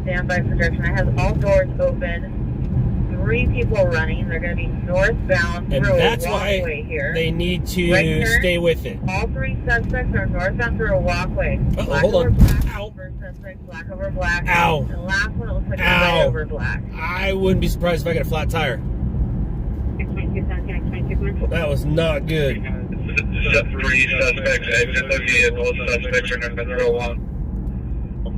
Standby projection. I have all doors open. 3 people running. They're going to be northbound And through that's a why walkway here. they need to Right stay with it. All 3 suspects are northbound through a walkway. Uh-oh, Black hold over on. black. Ow. First suspect, black over black. Ow. And the last one, it looks like Ow. red over black. I wouldn't be surprised if I got a flat tire. That was not good. 3 suspects exit the vehicle. Suspects are northbound through a walk.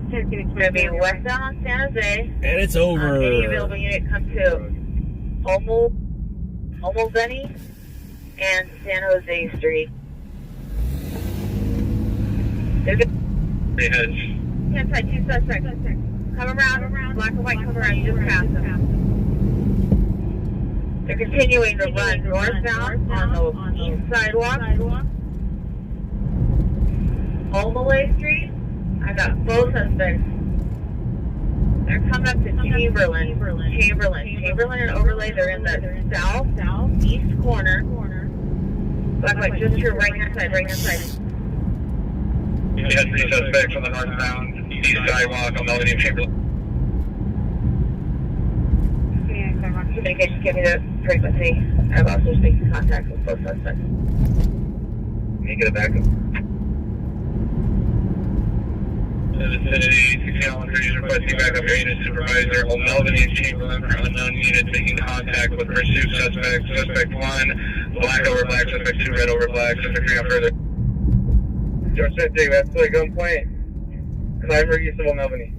It's going to be westbound on San Jose. And it's over. Any available unit come to Olmo-Benny and San Jose Street. There's 3 heads. inside 2 suspects. Come around, black and white, come around, you just passed them. They're continuing to run northbound on the east sidewalk. Olmoway Street, I got both suspects. They're coming up to Chamberlain and Overlay, they're in the southeast corner. Black and white, just your right hand side. We had 3 suspects on the northbound east sidewalk on Melody and Chamberlain. Communication, give me the frequency. I've also making contact with both suspects. Can you get it back? the vicinity. 16-130 is requesting backup area supervisor. Old Melvin and Chamberlain for unknown unit making contact with pursuit suspect. Suspect 1, black over black. Suspect 2, red over black. Suspect 3 on further. Just sitting, that's the gunpoint. Climber east of Old Melvin.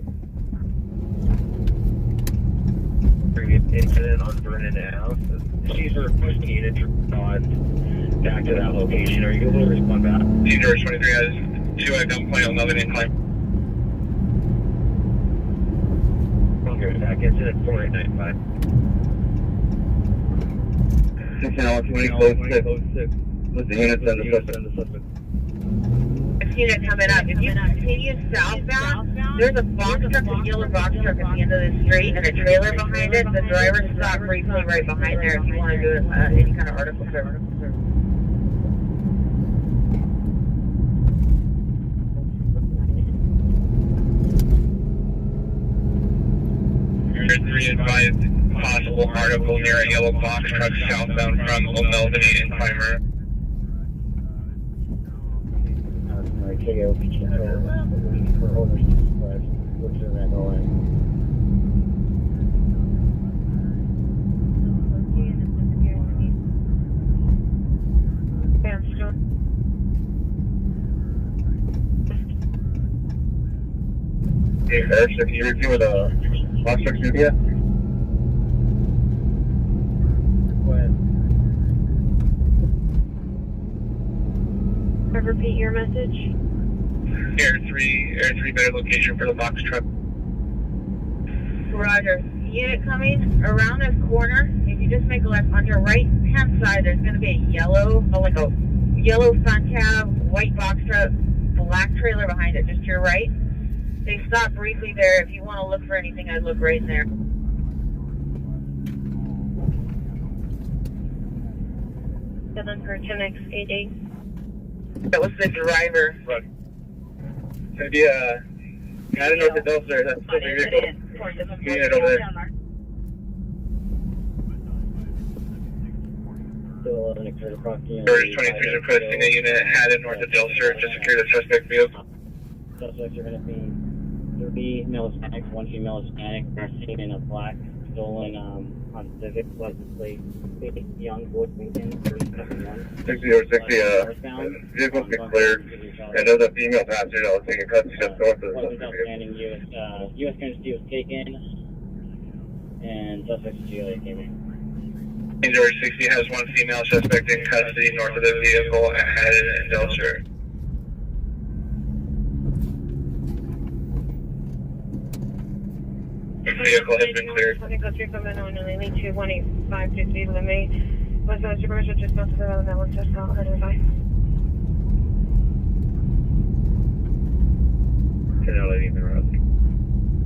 Previous incident on Vernon Ave. She's requesting unit to respond back to that location. Are you able to respond back? George 23 has 2 at gunpoint. Old Melvin and climb. Back incident 4895. 16-120 close 6. With the units and the suspect. Unit coming up. If you continue southbound, there's a box truck, a yellow box truck at the end of the street, and a trailer behind it. The driver stopped briefly right behind there if you want to do any kind of article service. You're 3 advised possible article near a yellow box truck southbound from Old Melvin and Climber. Hey, Eric, can you review the box truck studio? Go ahead. Repeat your message. Air 3 better location for the box truck. Roger. Unit coming around this corner. If you just make a left on your right hand side, there's going to be a yellow front cab, white box truck, black trailer behind it, just to your right. They stopped briefly there. If you want to look for anything, I'd look right in there. For 10X88. That was the driver. Right. So I don't know what the Delta there. That's the vehicle. Unit over there. George 23 is requesting a unit headed north of Delcer to secure the suspect vehicle. Suspects are going to be 3 male Hispanics, 1 female Hispanic, are seen in a black stolen on Civic, license plate, young boy, Lincoln, 37-1. 60 or 60, vehicle's been cleared. And there's a female passenger that was taking custody just north of the Wasn't outstanding. U.S. currency was taken, and suspects GLA came in. George 60 has 1 female suspect in custody north of the vehicle headed in Delcer. The vehicle has been cleared. Go through from an only 21523 limit. Was the supervisor just not to the that one just out identify?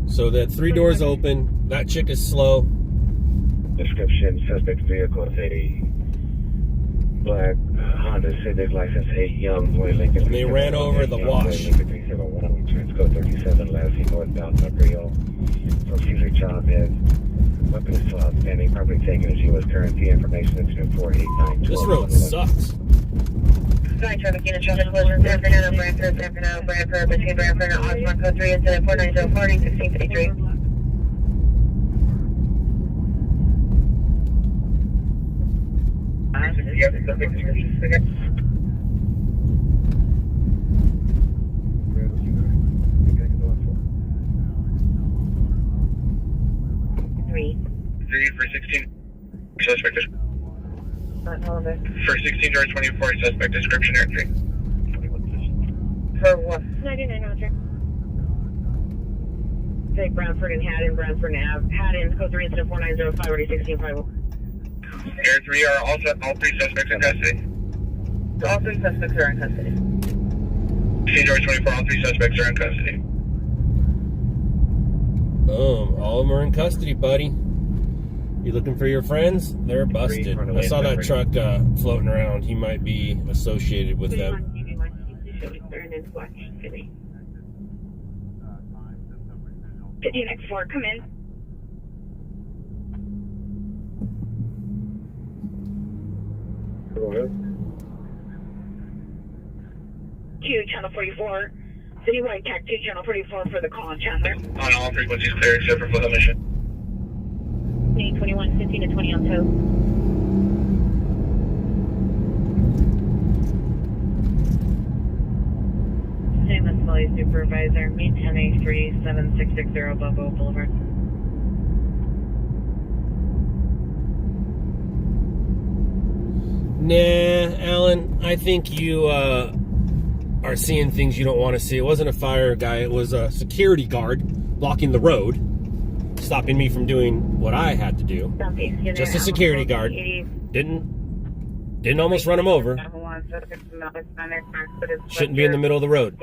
So that 3 doors open. That chick is slow. Description: suspect vehicle is a black Honda Civic, license 8, young boy, Lincoln. They ran over the wash. Lincoln 371, transcode 37, last seen northbound Montreal from Cesar Chavez. Weapon is still outstanding. Property taken as U.S. currency. Information incident 489. This road sucks. Sorry, traffic unit, traffic closure, San Fernando, Brantford, between Brantford and Osmond, code 3, incident 49040, 1653. Three for 16. Suspect is. For 16 George 24, suspect description Air 3. For what? 9903. Say Brantford and Haddon, Brantford and Ave. Haddon, code 3, incident 4905, already 1650. Air 3 are all 3 suspects in custody. All 3 suspects are in custody. 16 George 24, all 3 suspects are in custody. Boom. All of them are in custody, buddy. You looking for your friends? They're busted. I saw that truck floating around. He might be associated with them. 15X4, come in. Go ahead. Q, channel 44. Citywide taxi channel 44 for the call on Chandler. On all frequencies clear except for full mission. 21, 15 to 20 on tow. Same as Valley Supervisor, meet 10A3 7660 Bobo Boulevard. Nah, Alan, I think you are seeing things you don't want to see. It wasn't a fire guy. It was a security guard blocking the road, stopping me from doing what I had to do. Just a security guard. Didn't almost run him over. Shouldn't be in the middle of the road.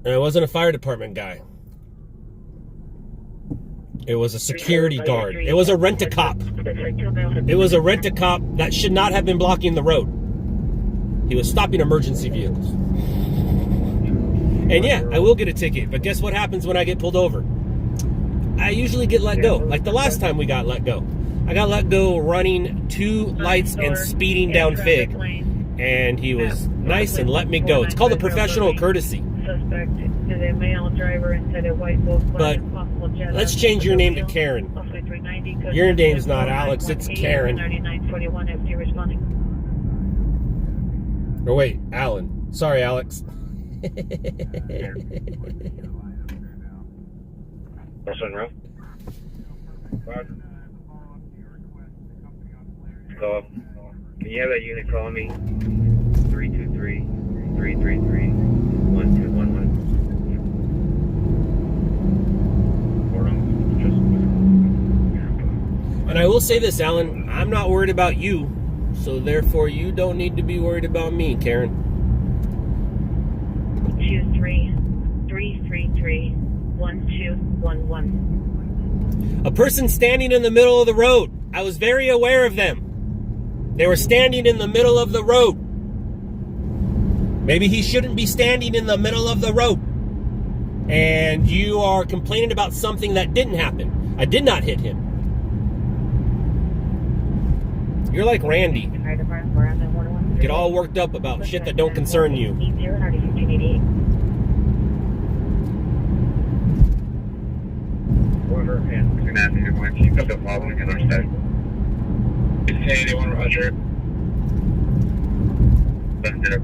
And it wasn't a fire department guy. It was a security guard. It was a rent-a-cop. It was a rent-a-cop that should not have been blocking the road. He was stopping emergency vehicles. And yeah, I will get a ticket, but guess what happens when I get pulled over? I usually get let go. Like the last time we got let go. I got let go running 2 lights and speeding down Fig. And he was nice and let me go. It's called a professional courtesy. Suspect is a male driver inside a white Volkswagen. But let's change your name to Karen. Your name's not Alex, it's Karen. Or wait, Alan. Sorry, Alex. That's on route. So, can you have that unit call me? 323-333-1211. And I will say this, Alan, I'm not worried about you, so therefore you don't need to be worried about me, Karen. 23-333-1211. A person standing in the middle of the road. I was very aware of them. They were standing in the middle of the road. Maybe he shouldn't be standing in the middle of the road. And you are complaining about something that didn't happen. I did not hit him. You're like Randy. Get all worked up about shit that don't concern you. Order and we're gonna have to go and keep up the following on our side. 81 Roger. Left there.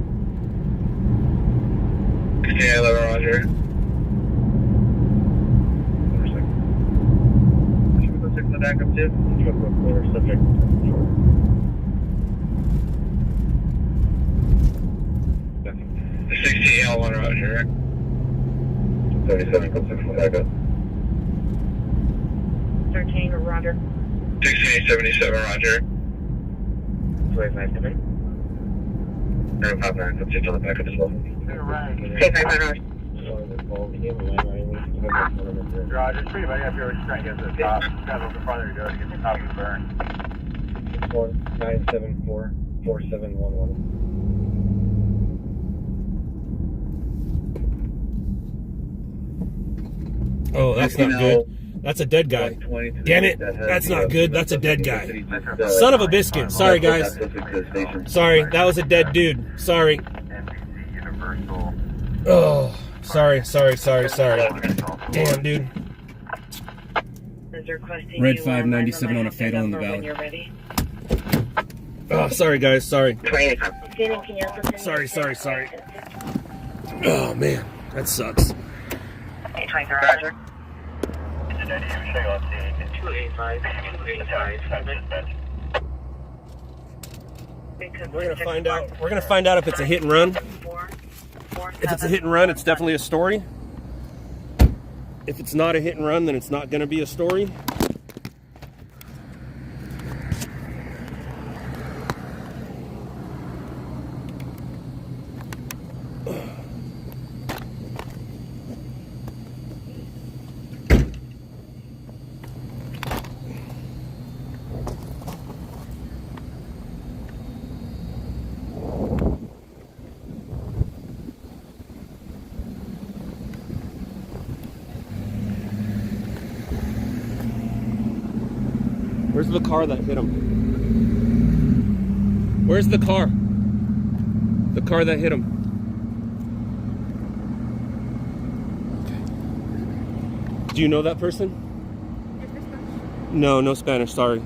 11 Roger. Should we go check the backup too? Truck reporter, subject. 68L1 Roger. 77 comes in from backup. 13 Roger. 1677 Roger. 289. No, 59 comes in on the backup as well. Okay, 5 Roger. Roger, pretty much if you're trying to get to the top, kind of in front of your door to get to the top of the burn. 974-4711. Oh, that's not good. That's a dead guy. Damn it. That's not good. That's a dead guy. Son of a biscuit. Sorry, guys. Sorry. That was a dead dude. Sorry. Oh, sorry. Damn, dude. Red 597 on a fatal in the valley. Oh, sorry, guys. Sorry. Sorry. Oh, man. That sucks. 23 Roger. 285. We're gonna find out. We're gonna find out if it's a hit and run. If it's a hit and run, it's definitely a story. If it's not a hit and run, then it's not gonna be a story. Where's the car that hit him? Where's the car? The car that hit him. Okay. Do you know that person? No, no Spanish, sorry.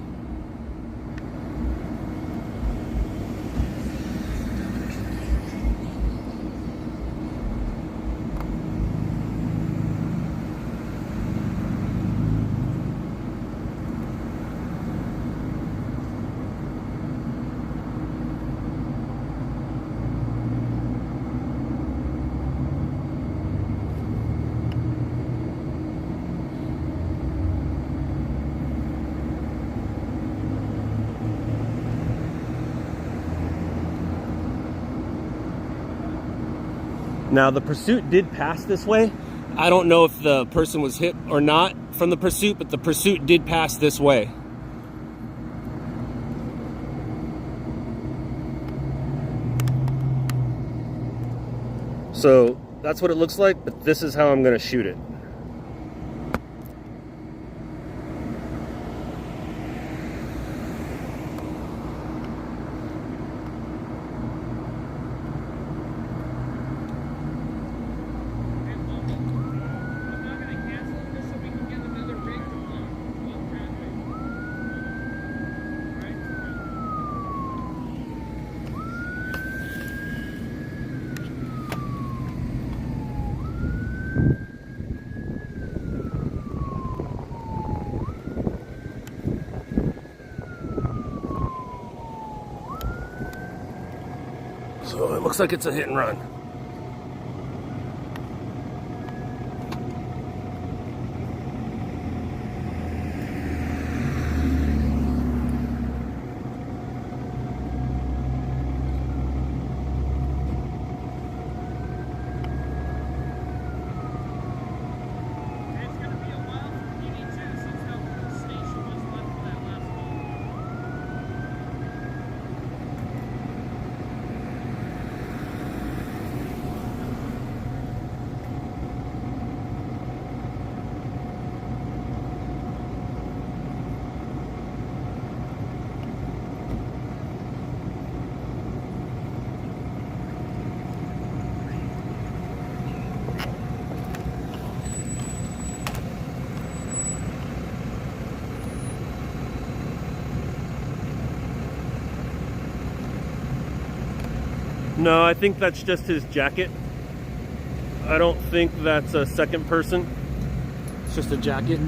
Now the pursuit did pass this way. I don't know if the person was hit or not from the pursuit, but the pursuit did pass this way. So that's what it looks like, but this is how I'm gonna shoot it. So it looks like it's a hit and run. No, I think that's just his jacket. I don't think that's a second person. It's just a jacket.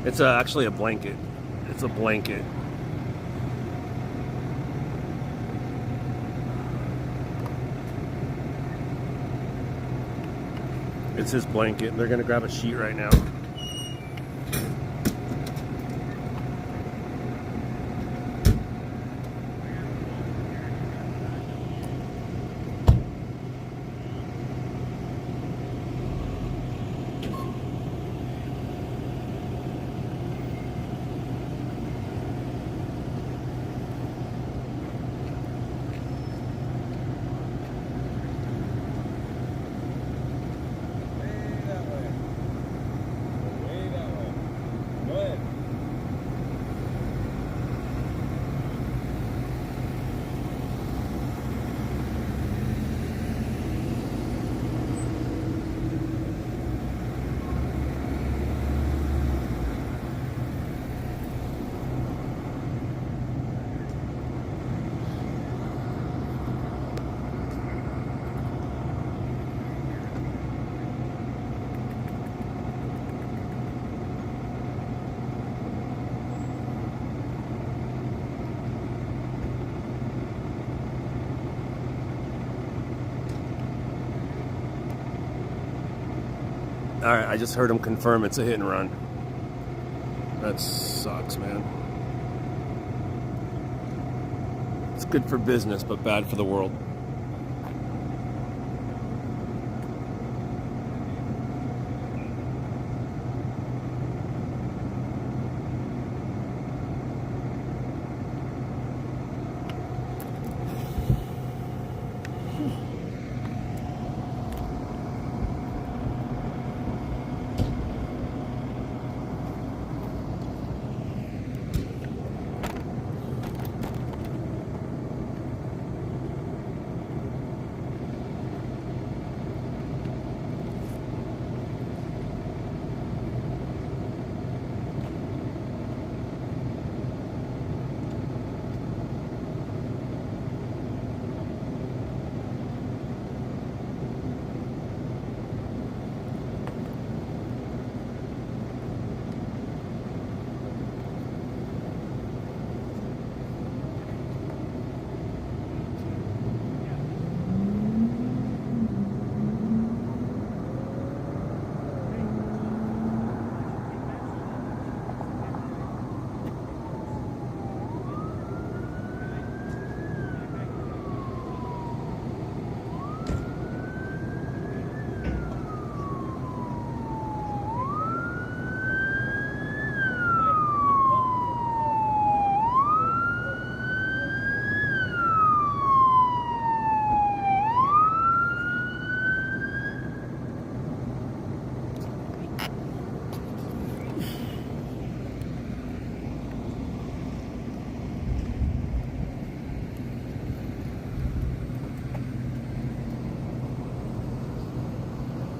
It's actually a blanket. It's a blanket. It's his blanket. They're gonna grab a sheet right now. Alright, I just heard him confirm it's a hit and run. That sucks, man. It's good for business, but bad for the world.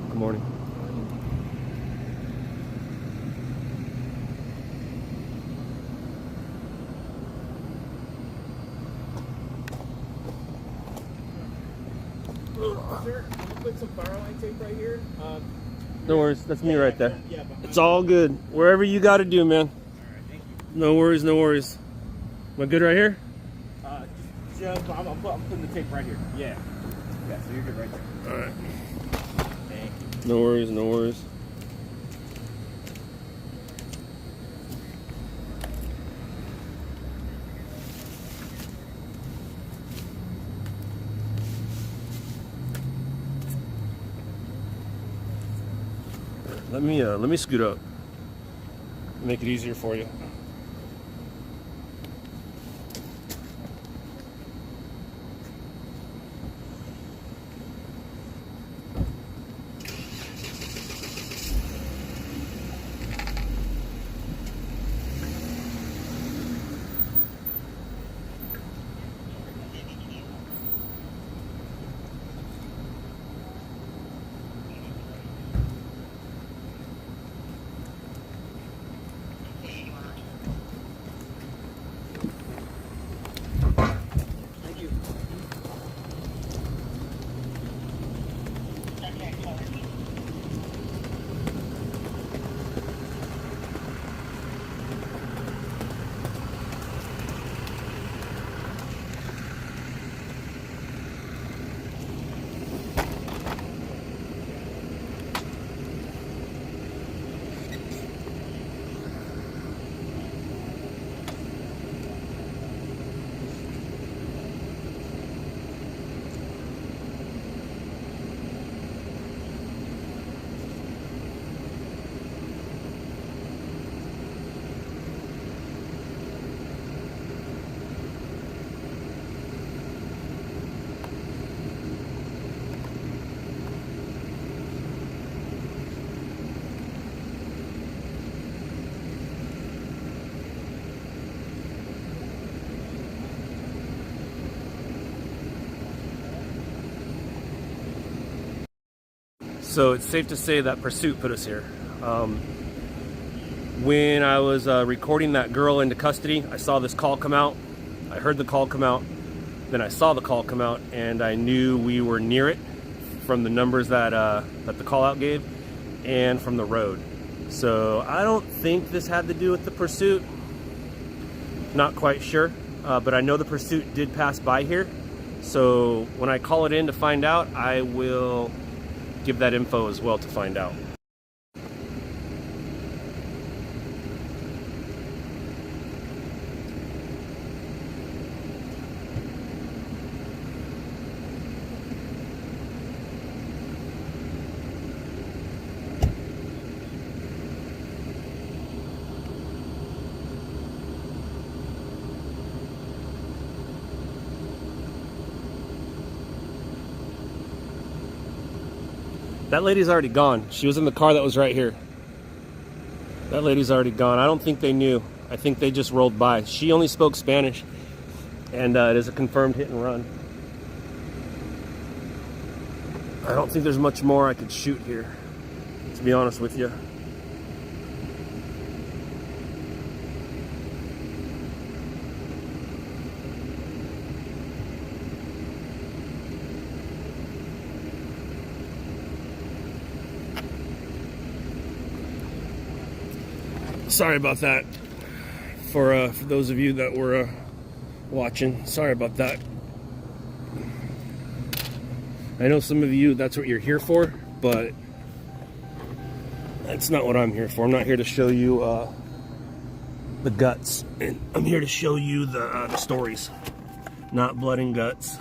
Good morning. Sir, can you put some fire line tape right here? No worries, that's me right there. It's all good. Wherever you got to do, man. No worries, no worries. Am I good right here? I'm putting the tape right here. Yeah. Yeah, so you're good right there. All right. Thank you. No worries, no worries. Let me scoot up. Make it easier for you. So it's safe to say that pursuit put us here. When I was recording that girl into custody, I saw this call come out. I heard the call come out. Then I saw the call come out, and I knew we were near it from the numbers that that the call out gave, and from the road. So I don't think this had to do with the pursuit. Not quite sure, but I know the pursuit did pass by here. So when I call it in to find out, I will give that info as well to find out. That lady's already gone. She was in the car that was right here. That lady's already gone. I don't think they knew. I think they just rolled by. She only spoke Spanish, and it is a confirmed hit and run. I don't think there's much more I could shoot here, to be honest with you. Sorry about that. For those of you that were watching, sorry about that. I know some of you, that's what you're here for, but that's not what I'm here for. I'm not here to show you the guts. I'm here to show you the stories, not blood and guts.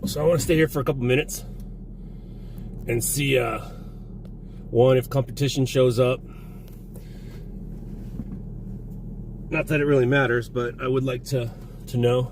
So I want to stay here for a couple minutes and see, one, if competition shows up. Not that it really matters, but I would like to know.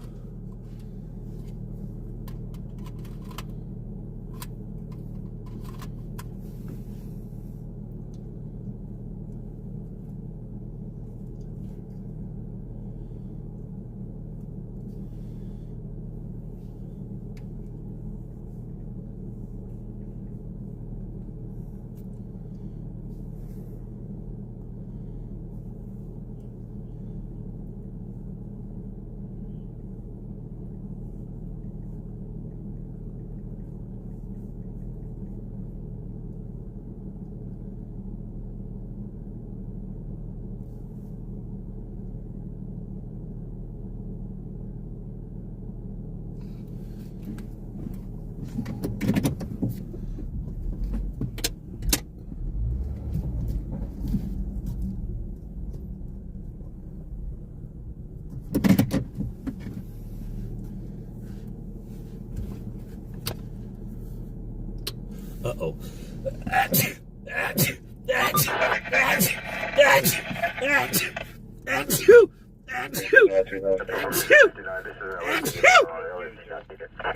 Uh-oh.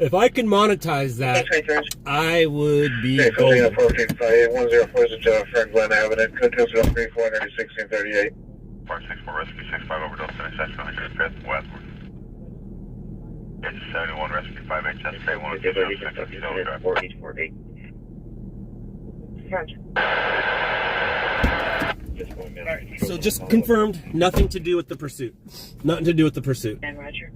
If I could monetize that, I would be golden. 104 is a Joe Frank Glen Avenue, code 203 1638. 464 Rescue 65 overdose intersection on 5th westward. It's 71 Rescue 5HS, Bay 106. Alright, so just confirmed, nothing to do with the pursuit. Nothing to do with the pursuit. And Roger.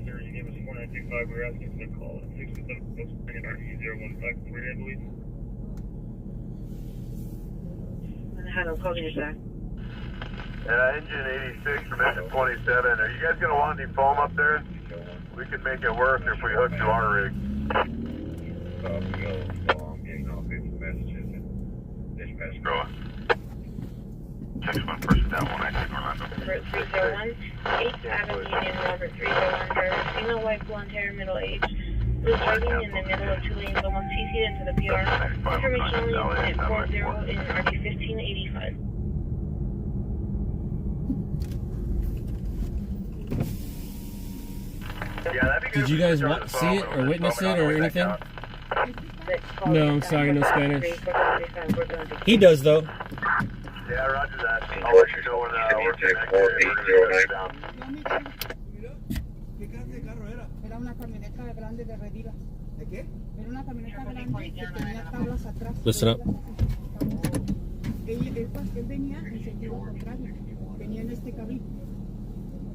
Sir, you gave us 4925, we're asking for the call at 67 RE0154, I believe. And how to call you, sir? Engine 86 from engine 27. Are you guys going to want any foam up there? We can make it work if we hook to our rig. Go. 61 person down 119 Orlando. 301, 8th Avenue Union, Robert 301, driver, female, white, blonde hair, middle age. Was driving in the middle of two lanes, almost CC'd into the PR. Information only at 40 in RD 1585. Did you guys see it or witness it or anything? No, sorry, no Spanish. He does though. Yeah, roger that. I'll let you know when we're connected. Era una camioneta grande de Redilas. ¿De qué? Era una camioneta grande que tenía tablas atrás. Listen up. Él venía en sentido contrario. Venía en este cabrito.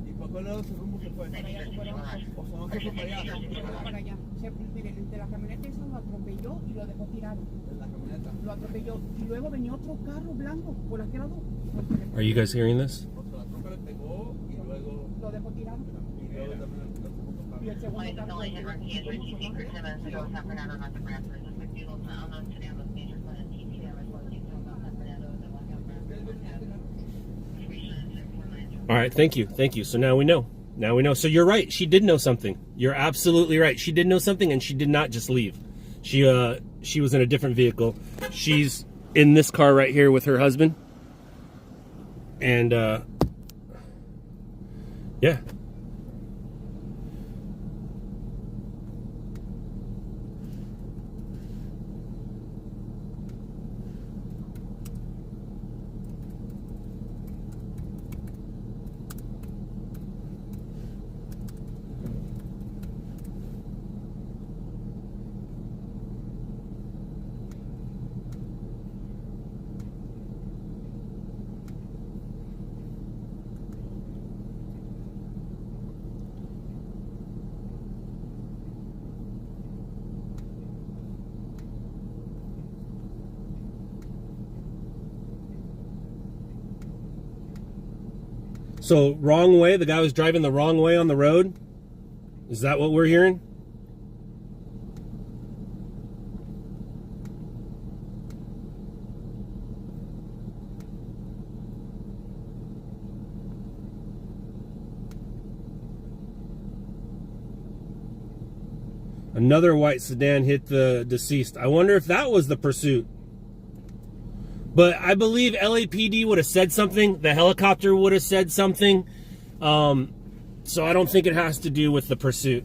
¿Y para cuál lado su rumbo se fue? Para allá, o sea, no se fue para allá. Para allá. O sea, mire, el de la camioneta esa lo atropelló y lo dejó tirado. ¿En la camioneta? Lo atropelló. Y luego venía otro carro blanco por aquel lado. Are you guys hearing this? O sea, la troca le pegó y luego... Lo dejó tirado. Y luego también el segundo carro. Y el segundo carro... All right, thank you. So now we know. So you're right. She did know something. You're absolutely right. She did know something, and she did not just leave. She was in a different vehicle. She's in this car right here with her husband. And yeah. So, wrong way? The guy was driving the wrong way on the road? Is that what we're hearing? Another white sedan hit the deceased. I wonder if that was the pursuit. But I believe LAPD would have said something. The helicopter would have said something. So I don't think it has to do with the pursuit.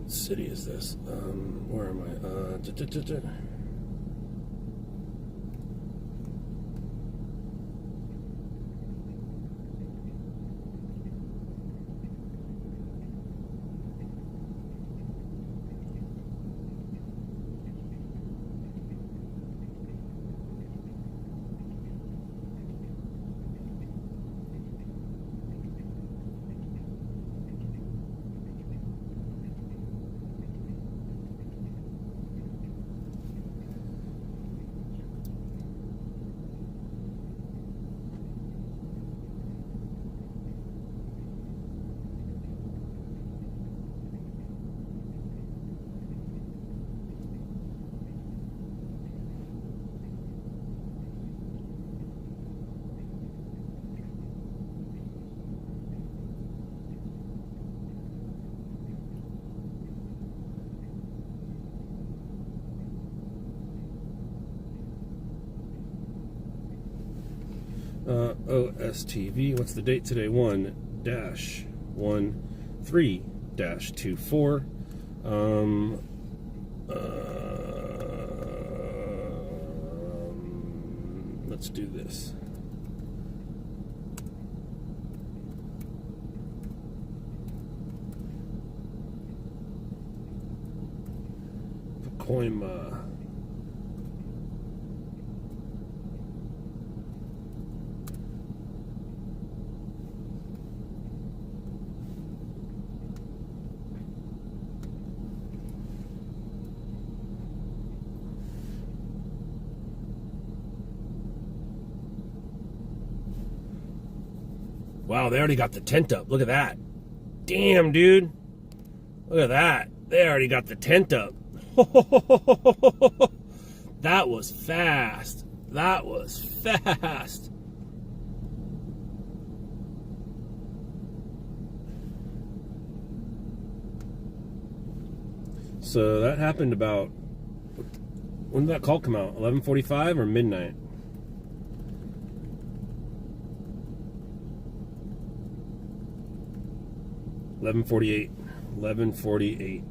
City is this? Where am I? OSTV, what's the date today? 1-13-24. Let's do this. Pacoima. Wow, they already got the tent up. Look at that. Damn, dude. Look at that. They already got the tent up. That was fast. That was fast. So that happened about, when did that call come out? 11:45 or midnight? $11:48. 11:48.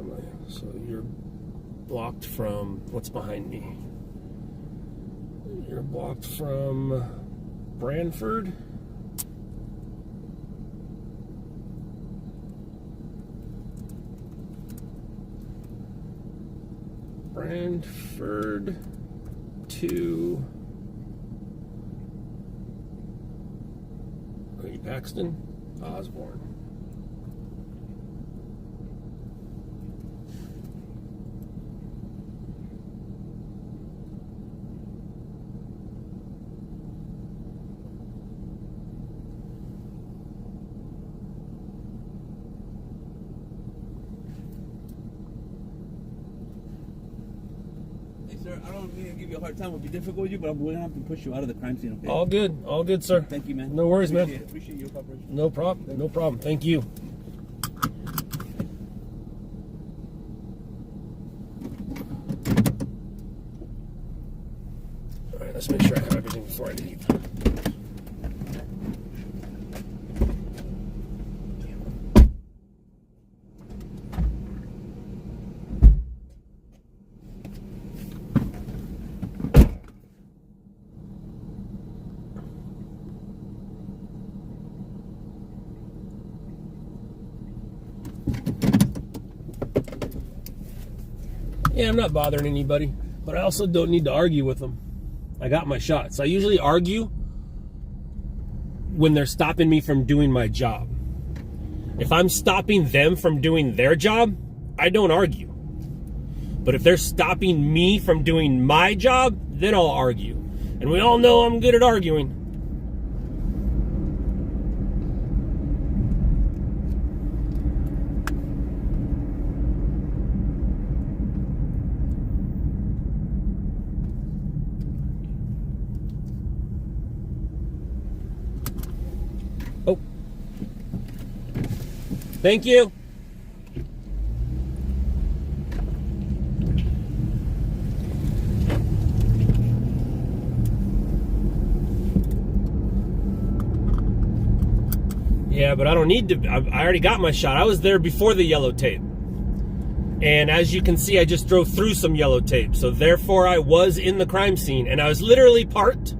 am I? So you're blocked from, what's behind me? You're blocked from Branford. Branford to Paxton, Osborne. Sir, I don't mean to give you a hard time. It would be difficult with you, but we're going to have to push you out of the crime scene, okay? All good, sir. Thank you, man. No worries, man. Appreciate your cooperation. No problem. Thank you. All right, let's make sure I have everything before I leave. Yeah, I'm not bothering anybody, but I also don't need to argue with them. I got my shots. I usually argue when they're stopping me from doing my job. If I'm stopping them from doing their job, I don't argue. But if they're stopping me from doing my job, then I'll argue. And we all know I'm good at arguing. Oh. Thank you. Yeah, but I don't need to. I already got my shot. I was there before the yellow tape. And as you can see, I just drove through some yellow tape. So therefore, I was in the crime scene. And I was literally parked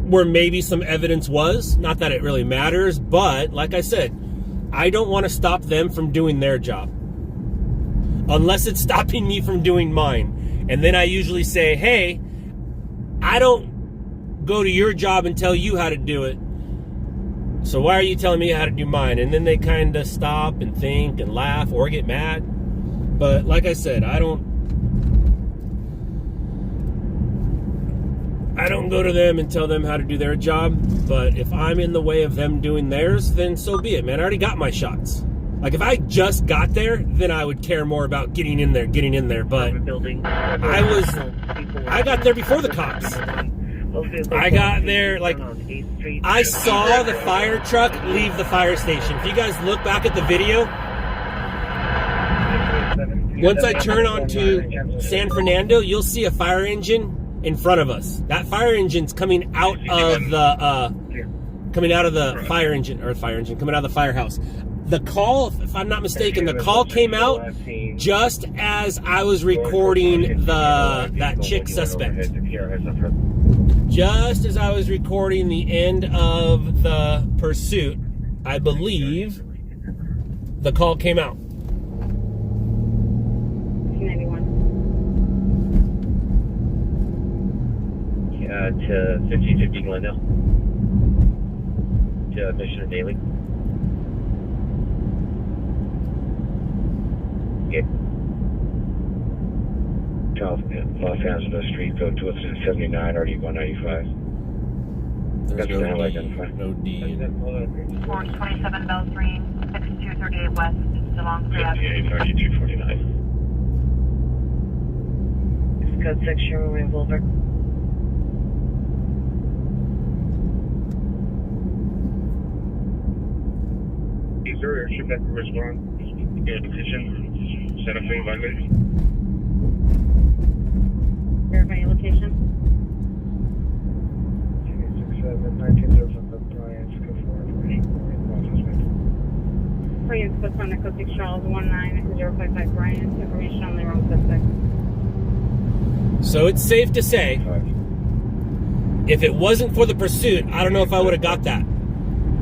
where maybe some evidence was. Not that it really matters. But like I said, I don't want to stop them from doing their job. Unless it's stopping me from doing mine. And then I usually say, hey, I don't go to your job and tell you how to do it. So why are you telling me how to do mine? And then they kind of stop and think and laugh or get mad. But like I said, I don't go to them and tell them how to do their job. But if I'm in the way of them doing theirs, then so be it, man. I already got my shots. Like if I just got there, then I would care more about getting in there. But I got there before the cops. I got there, like, I saw the fire truck leave the fire station. If you guys look back at the video, once I turn onto San Fernando, you'll see a fire engine in front of us. That fire engine's coming out of the coming out of the firehouse. The call, if I'm not mistaken, the call came out just as I was recording that chick suspect. Just as I was recording the end of the pursuit, I believe the call came out. 91. To 1550 Glendale. To Mission Daily. Okay. Los Angeles Street, code 279, RD 195. There's no D. 427 Bells Green, 6238 West, DeLong 58, RD 249. It's code 6, Sherman William Boulevard. Is there a ship that can respond? Petition, Santa Fe, Monday. Verify your location. 267 1905 Brian, go for information. For Please put on the Coastic Charles 19055 Brian. Information on the wrong suspect. So it's safe to say, if it wasn't for the pursuit, I don't know if I would have got that.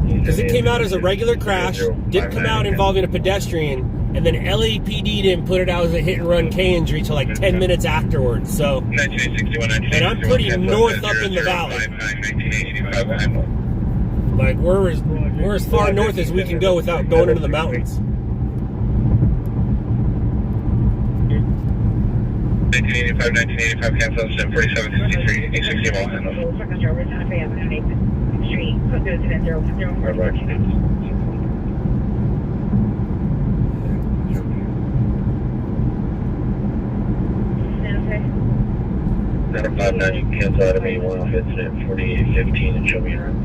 Because it came out as a regular crash, didn't come out involving a pedestrian, and then LAPD didn't put it out as a hit-and-run K injury till like 10 minutes afterwards. So, and I'm pretty north up in the valley. Like, we're as far north as we can go without going into the mountains. 1985, cancel 747, 63, 60 miles. Street, put those in at 0, 0, 4, 4, 2. Out of 59, you can cancel out of 81 off incident 4815 and show me around.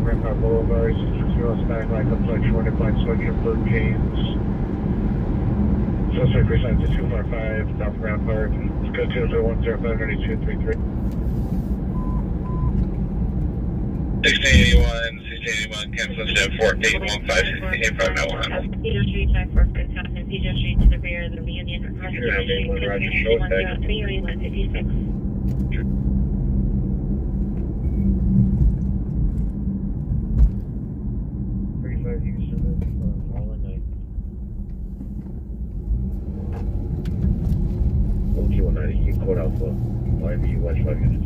Rampart Boulevard, 60 Hispanic line complex, 105, smoking of Bird Canes. Suspect resigns to 245, South Rampart. Let's go to 1059233. 1681, cancel step 4815, 6859. Peter Street, check for Wisconsin. Peter Street to the rear of the Reunion. Street, 156. You caught out for YB West 5 minutes.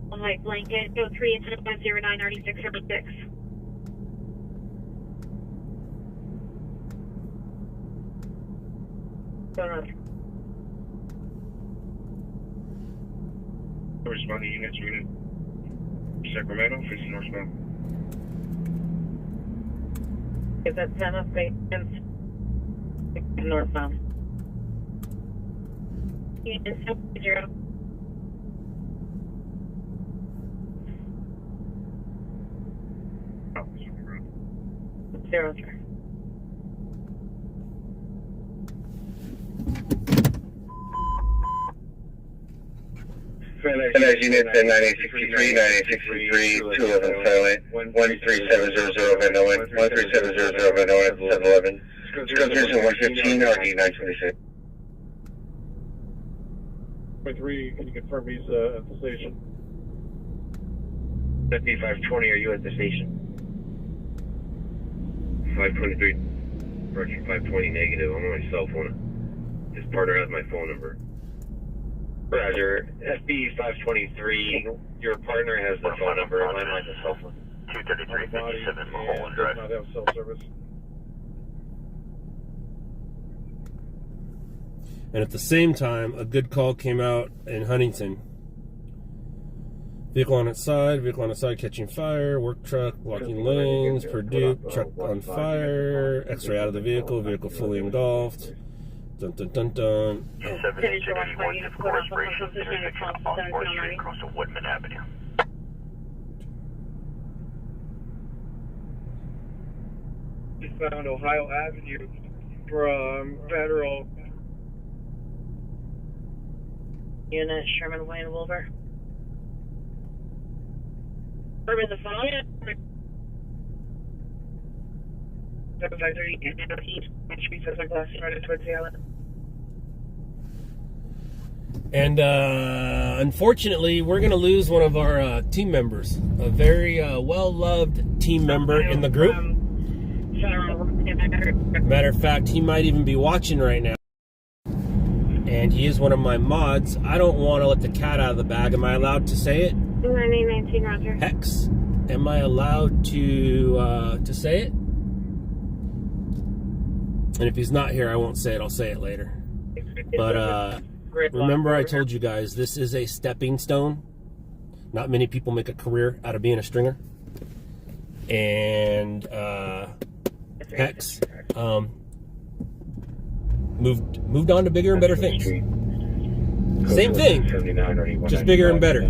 White blanket, go 3 into 5099676. Responding units, unit Sacramento, facing northbound. Is that 10 of northbound? Unit 0. Zero, sir. FedEx units at 9863, 9863, 211 silent, 13700 Van Owen, 13700 Van Owen, 711. Let's go through 115, RD 926. 3, can you confirm he's at the station? 5520, are you at the station? 523, correction 520 negative, I'm on my cell phone. His partner has my phone number. Roger, FB 523, your partner has the phone number, mine has the cell phone. 23357 Mulholland Drive. Does not have cell service. And at the same time, a good call came out in Huntington. Vehicle on its side catching fire, work truck blocking lanes, Purdue, truck on fire, X-ray out of the vehicle fully engulfed. Dun dun dun dun. 7881, corporation, across the Woodman Avenue. We found Ohio Avenue from Federal. Unit Sherman Wayne Wilbur. Urban the phone. 753 East Street says I'm glassing right towards the island. And unfortunately, we're going to lose one of our team members, a very well-loved team member in the group. Matter of fact, he might even be watching right now. And he is one of my mods. I don't want to let the cat out of the bag. Am I allowed to say it? 9819, Roger. Hex. Am I allowed to say it? And if he's not here, I won't say it. I'll say it later. But remember I told you guys, this is a stepping stone. Not many people make a career out of being a stringer. And Hex moved on to bigger and better things. Same thing, just bigger and better.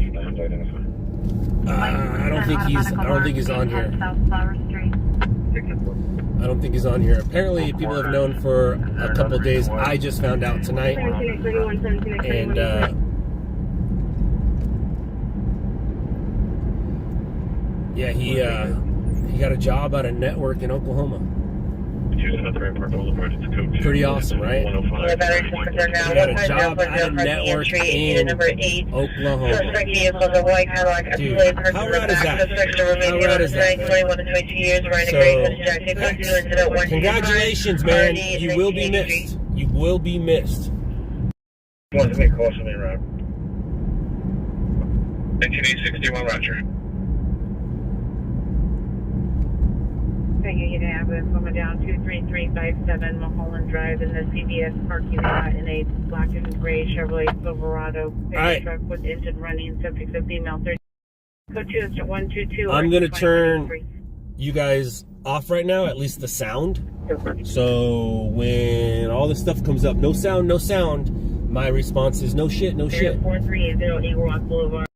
I don't think he's on here. I don't think he's on here. Apparently, people have known for a couple of days. I just found out tonight. And yeah, he got a job at a network in Oklahoma. Pretty awesome, right? He got a job at a network in Oklahoma. Dude, how rad is that? How rad is that, man? So, congratulations, man. You will be missed. You will be missed. Want to make calls to me, Rob? 1961, Roger. Okay, you can have it coming down 23357 Mulholland Drive in the CVS parking lot in a black and gray Chevrolet Silverado pickup truck with engine running, subject of female 30. Code 2 is 122. I'm going to turn you guys off right now, at least the sound. So when all this stuff comes up, no sound, my response is no shit, no shit. 4380 Eagle Rock Boulevard.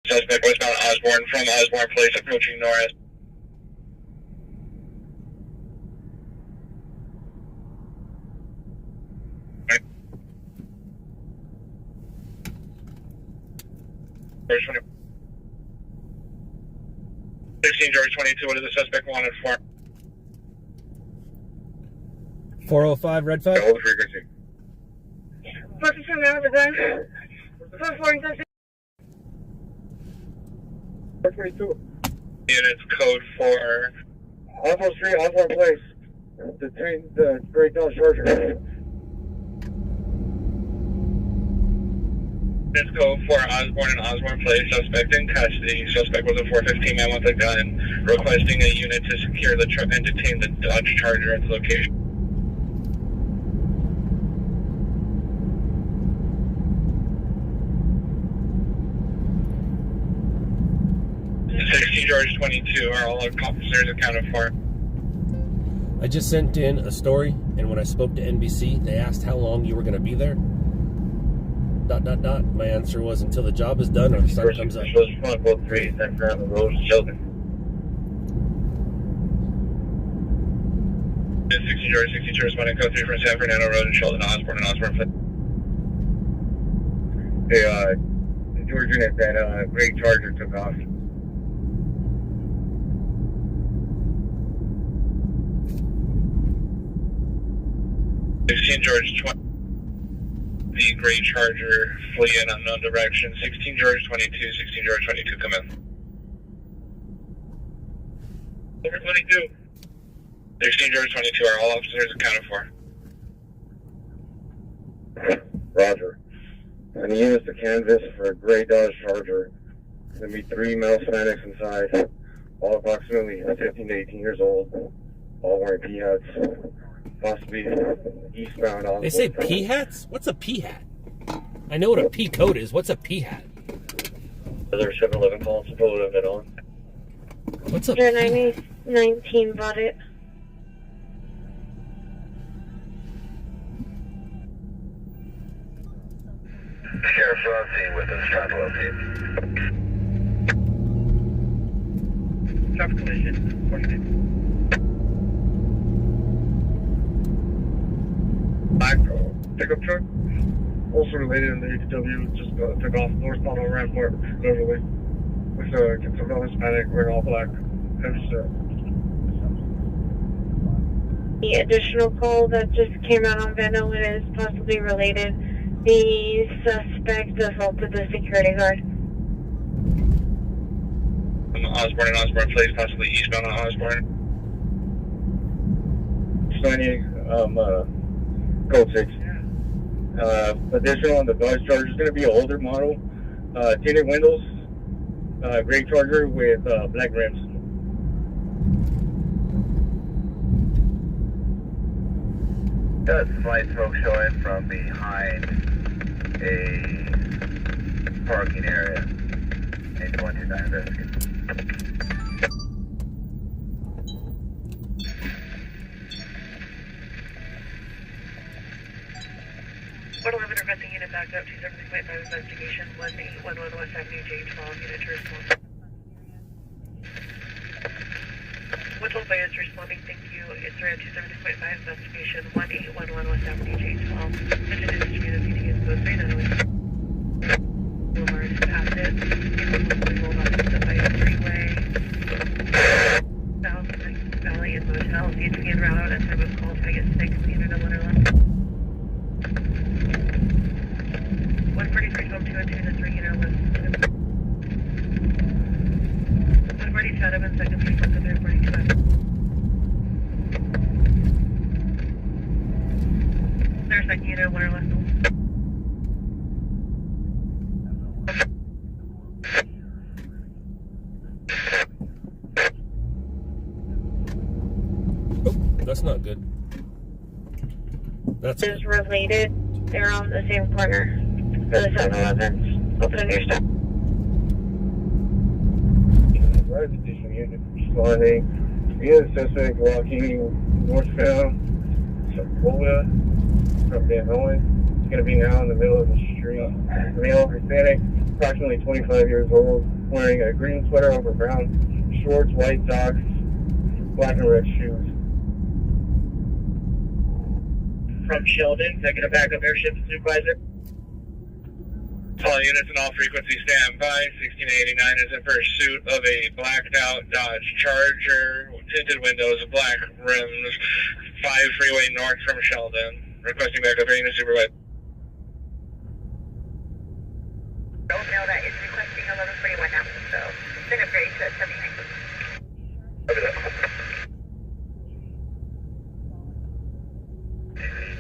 Suspect westbound Osborne from Osborne Place approaching north. George 20. 16 George 22, what is the suspect wanted for? 405 Red 5. Hold the frequency. Position now, the gun. 446. 422. Units code for Osborne Street, Osborne Place. Detain the Great Dodge Charger. Units code for Osborne and Osborne Place. Suspect in custody. Suspect was a 415 man with a gun. Requesting a unit to secure the truck and detain the Dodge Charger at the location. 16 George 22 are all officers accounted for. I just sent in a story, and when I spoke to NBC, they asked how long you were going to be there. ... My answer was until the job is done or the sun comes up. Both 3, center on the road, Sheldon. 16 George, 62 responding code 3 from San Fernando Road in Sheldon, Osborne and Osborne. Hey, George unit, that Great Charger took off. 16 George 20. The Great Charger flee in unknown direction. 16 George 22, 16 George 22, come in. Over 22. 16 George 22 are all officers accounted for. Roger. And the units to canvas for a Great Dodge Charger. There's going to be 3 male Hispanics inside, all approximately 15 to 18 years old, all wearing pea hats. Possibly eastbound on. They say pea hats? What's a pea hat? I know what a pea coat is. What's a pea hat? There's 7-Eleven calls supposed to have been on. What's a pea hat? 19 bought it. Sheriff Rossi with us, trying to locate. Traffic collision. Black pickup truck, also related in the HW, just took off northbound on Rampart, Beverly, with a female Hispanic wearing all black. The additional call that just came out on Veno is possibly related. The suspect assaulted the security guard. Osborne and Osborne Place, possibly eastbound on Osborne. 20, code 6. Additional on the Dodge Charger is going to be an older model, tinted windows, Great Charger with black rims. Got slight smoke showing from behind a parking area. 829 investigate. 111 requesting unit backed up to 7.5 investigation 1811 West Avenue J12 unit to respond. 112 is responding, thank you. It's around 276.5 investigation 1811 West Avenue J12. Mission is distributed meeting is code 3 not only Boulevard past it. People rolled off the Bayou Freeway. South Valley and Motel. See to get route and service call Vegas 6 unit 111. 143 12 2 and 2 to 3 unit 11. 142 out of and second 3 left of 42 out. There's second unit 1 or less. Oh, that's not good. That's is related. They're on the same corner for the 7-Elevens. Open your stop. Responding. Unit suspect walking northbound, Sequoia from Van Owen. It's going to be now in the middle of the street. Male Hispanic, approximately 25 years old, wearing a green sweater over brown shorts, white socks, black and red shoes. From Sheldon, Executive Backup Airship Supervisor. All units and all frequencies stand by. 1689 is in pursuit of a blacked out Dodge Charger, tinted windows, black rims, 5 freeway north from Sheldon. Requesting backup air unit supervisor. Don't know that is requesting 1141 now, so send it ready to 79.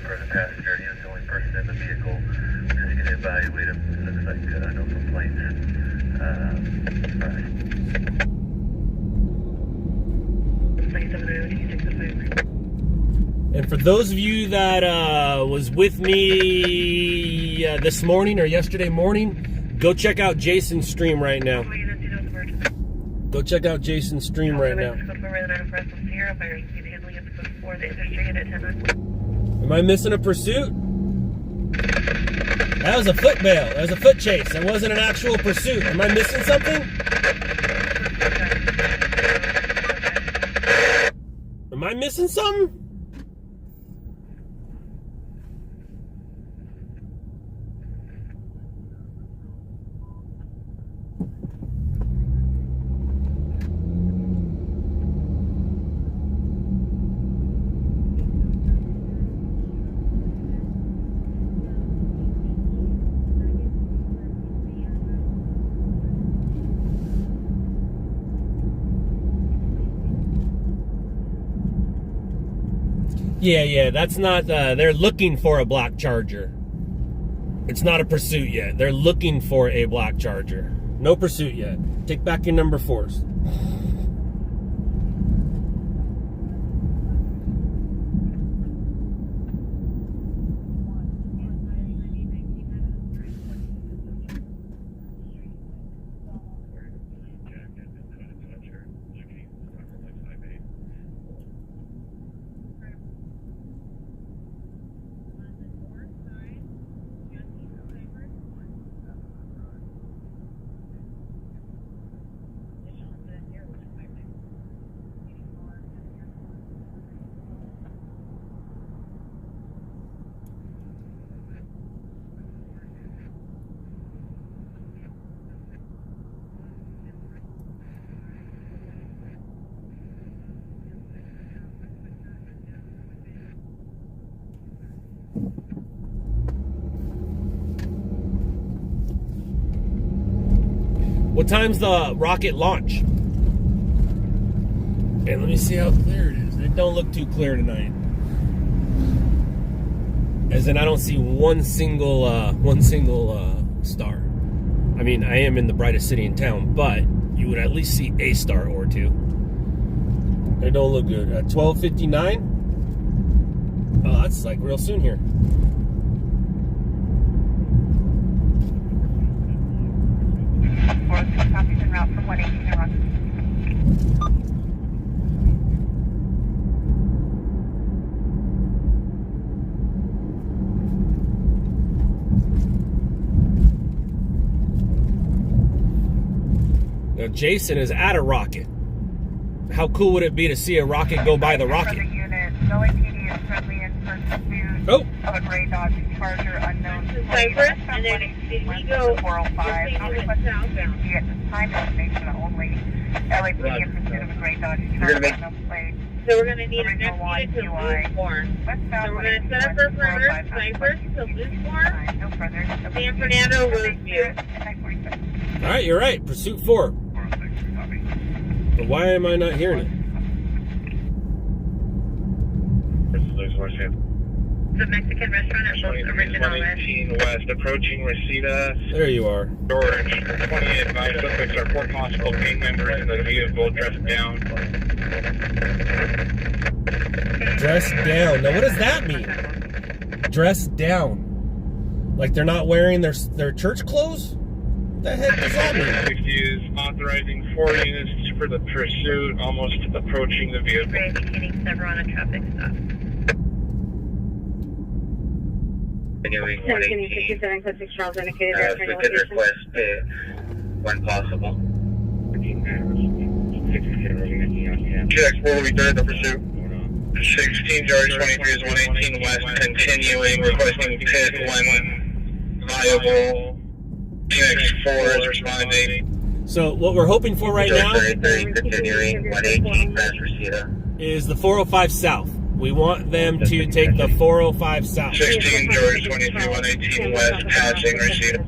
For the passenger, he was the only person in the vehicle. Just gonna evaluate him. Looks like no complaints. And for those of you that was with me this morning or yesterday morning, go check out Jason's stream right now. Go check out Jason's stream right now. Am I missing a pursuit? That was a foot bail. That was a foot chase. That wasn't an actual pursuit. Am I missing something? Am I missing something? Yeah, that's not, they're looking for a black Charger. It's not a pursuit yet. They're looking for a black Charger. No pursuit yet. Take back your number 4s. What time's the rocket launch? Okay, let me see how clear it is. It don't look too clear tonight. As in, I don't see one single star. I mean, I am in the brightest city in town, but you would at least see a star or two. They don't look good. At 12:59. Oh, that's like real soon here. Copies en route from 118 Rock. Now Jason is at a rocket. How cool would it be to see a rocket go by the rocket? Oh! Of a gray Dodge Charger unknown. Cypress, and then did we go 405. Not requesting southbound? at this time information only. LAPD in pursuit of a gray Dodge Charger unknown plate. So we're going to need an unit to Bluesmore. So we're going to set up our perimeter, Cypress to Bluesmore, San Fernando, Roseview. All right, you're right. Pursuit 4. But why am I not hearing it? The Mexican restaurant at both original 118 West, approaching Reseda. There you are. George, 28 advised suspects are 4 possible gang members in the vehicle dressed down. Dressed down. Now, what does that mean? Dressed down. Like they're not wearing their church clothes? What the heck does that mean? 60 is authorizing 4 units for the pursuit, almost approaching the vehicle. indicating several on a traffic stop. Continuing 118. Specific request when possible. Check, where will we turn the pursuit? 16 George 23 is 118 west, continuing, requesting pit when viable. Phoenix 4 is responding. So what we're hoping for right now Continuing, 118 past Reseda. is the 405 south. We want them to take the 405 south. 16 George 23, 118 west, passing Reseda.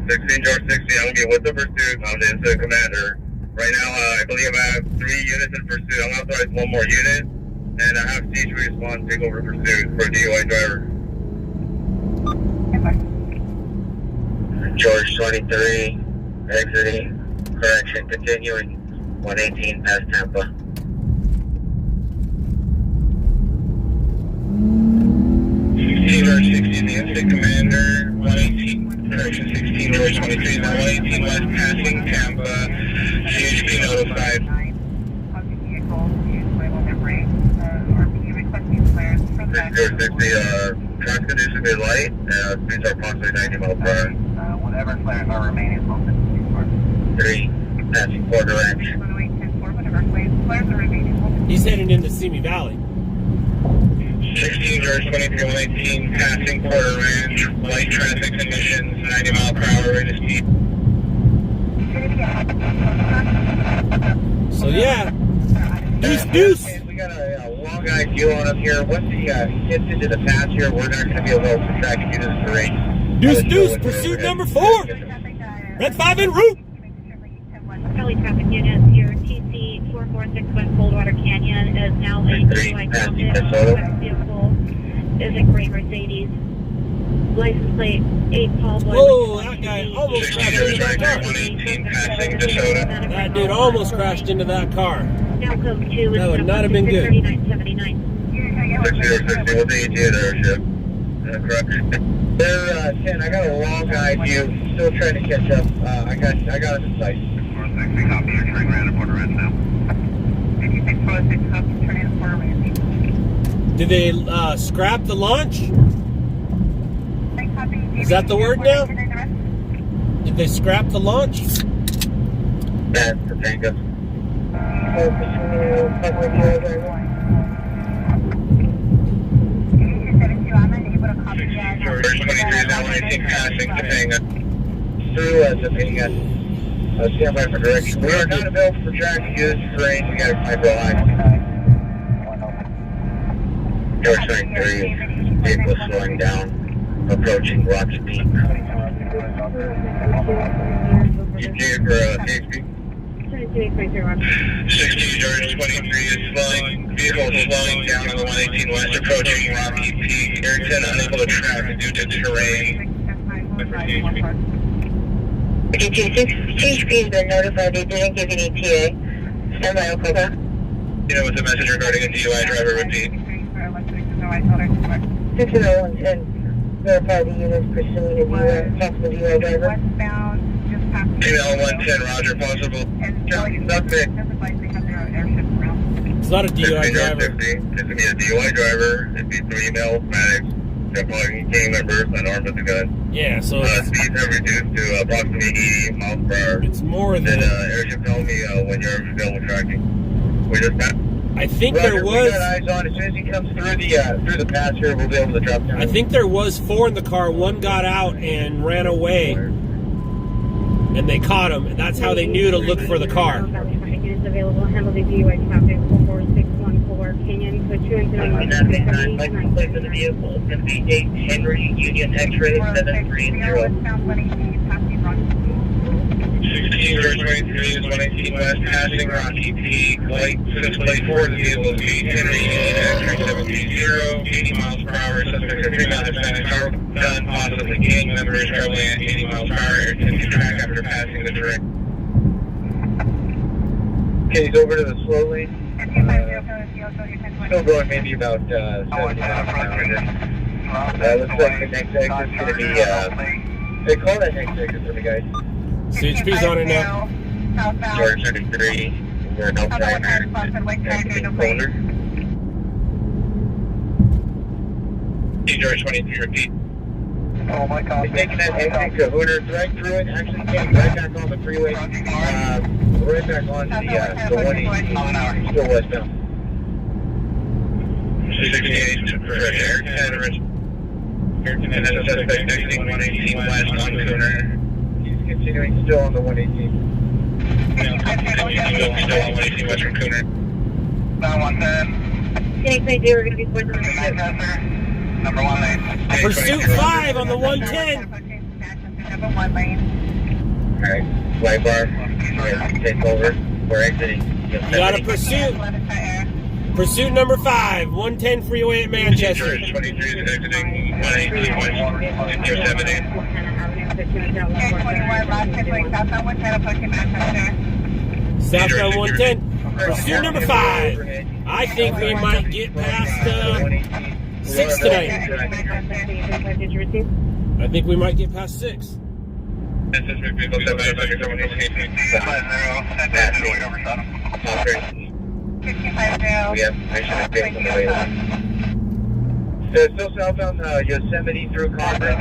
16 George 60, I'm going to be with the pursuit. I'm the incident commander. Right now, I believe I have 3 units in pursuit. I'm going to authorize 1 more unit, and I have siege response take over pursuit for a DUI driver. George 23, exiting, correction, continuing, 118 past Tampa. 16 George 60, the incident commander, 118, correction, 16 George 23, now 118 west, passing Tampa, CHP notified. 16 George 60, traffic conditions be light, speeds are approximately 90 miles per hour. Whatever flares are remaining, 3, passing Porter Ranch. He's heading into Simi Valley. 16 George 23, 118, passing Porter Ranch, light traffic conditions, 90 mile per hour rate of speed. So yeah, deuce. We got a long guy deal on us here. Once he gets into the pass here, we're not going to be able to track and do this terrain. Deuce, pursuit number 4. Red 5 en route. Kelly traffic units, your TC 4461 Coldwater Canyon is now a DUI traffic. Vehicle is a gray Mercedes. License plate 8 Paul Boy. Whoa, that guy almost crashed into that car. That dude almost crashed into that car. Now code 2 That would not have been good. 3979. 6060, we'll take you to the airship. Correct. They're 10. I got a long guy view. Still trying to catch up. I got him in sight. 460, copy. You're turning around at Porter Ranch now. 5646, copy. Turning at Porter Ranch. Did they scrap the launch? Is that the word now? Did they scrap the launch? That's the Tango. George 23 now 118 passing Topanga. Through Topanga. Stand by for direction. We are not available for tracking use terrain. We got a micro high. George 23, vehicle slowing down, approaching Rocky Peak. ETA for CHP. 16 George 23 is slowing, vehicle slowing down on the 118 west, approaching Rocky Peak. Ayrton unable to track due to terrain. CHP has been notified they didn't give an ETA. Stand by, Oklahoma. You know, with the message regarding a DUI driver, repeat. 60110. Verify the units pursuing a possible DUI driver. Female 110, roger, possible. It's not a DUI driver. It's going to be a DUI driver. It'd be 3 male medics. Deploying gang members and armed with a gun. Yeah, so speeds have reduced to approximately 80 miles per hour. It's more than. Airship tell me when you're available tracking. We just got. I think Roger, there was. We got eyes on. As soon as he comes through the pass here, we'll be able to drop down. I think there was 4 in the car. One got out and ran away, and they caught him. And that's how they knew to look for the car. Available. Handle the DUI traffic 44614 Canyon. Put 2 into the license plate for the vehicle is going to be 8 Henry Union X-ray 730. 16 George 23 is 118 west, passing Rocky Peak. License plate for the vehicle is 8 Henry Union X-ray 730. 80 miles per hour. Suspect is 3 miles Hispanic car gun, possibly gang members traveling at 80 miles per hour. Continue track after passing the terrain. Okay, he's over to the slow lane. Still going maybe about 70 miles an hour. Looks like the next exit is going to be, they call that next exit for me, guys. CHP's on it now. George 33, we're an outside folder. George 23, repeat. He's taking that exit to Hooters right through it, actually getting right back on the freeway, right back on the 118, still westbound. 68 for Air 10, and then the suspect exiting 118 west on Cooner. He's continuing still on the 118. Still on 118 west from Cooner. 110. Anything we're going to be pointing on the Number 1 lane. Pursuit 5 on the 110. Number 1 lane. Alright, flag bar, take over, we're exiting. You got a pursuit. Pursuit number 5, 110 freeway at Manchester. 23 is exiting 118 west into 70. Southbound 110. Pursuit number 5. I think we might get past 6 tonight. I think we might get past 6. This is vehicle 7 Yep, I should have been on the way up. So still southbound Yosemite through Congress.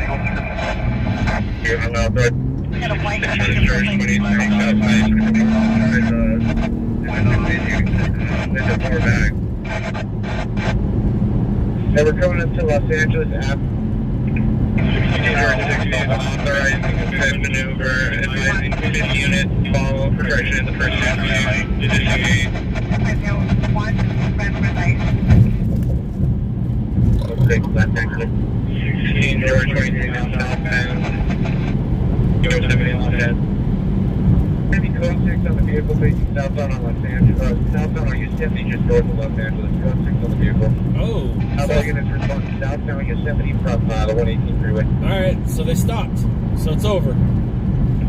Here, I'm out there. There's a far back. Now we're coming up to Los Angeles ap. 60 authorizing a pit maneuver, advising 50 units, follow progression in the first half. Take left exit. 16 George 23 now southbound. Go 70 on ahead. Maybe code 6 on the vehicle facing southbound on Los Angeles. Southbound on Yosemite just north of Los Angeles. Code 6 on the vehicle. Oh. How about units respond southbound Yosemite from the 118 freeway? Alright, so they stopped. So it's over.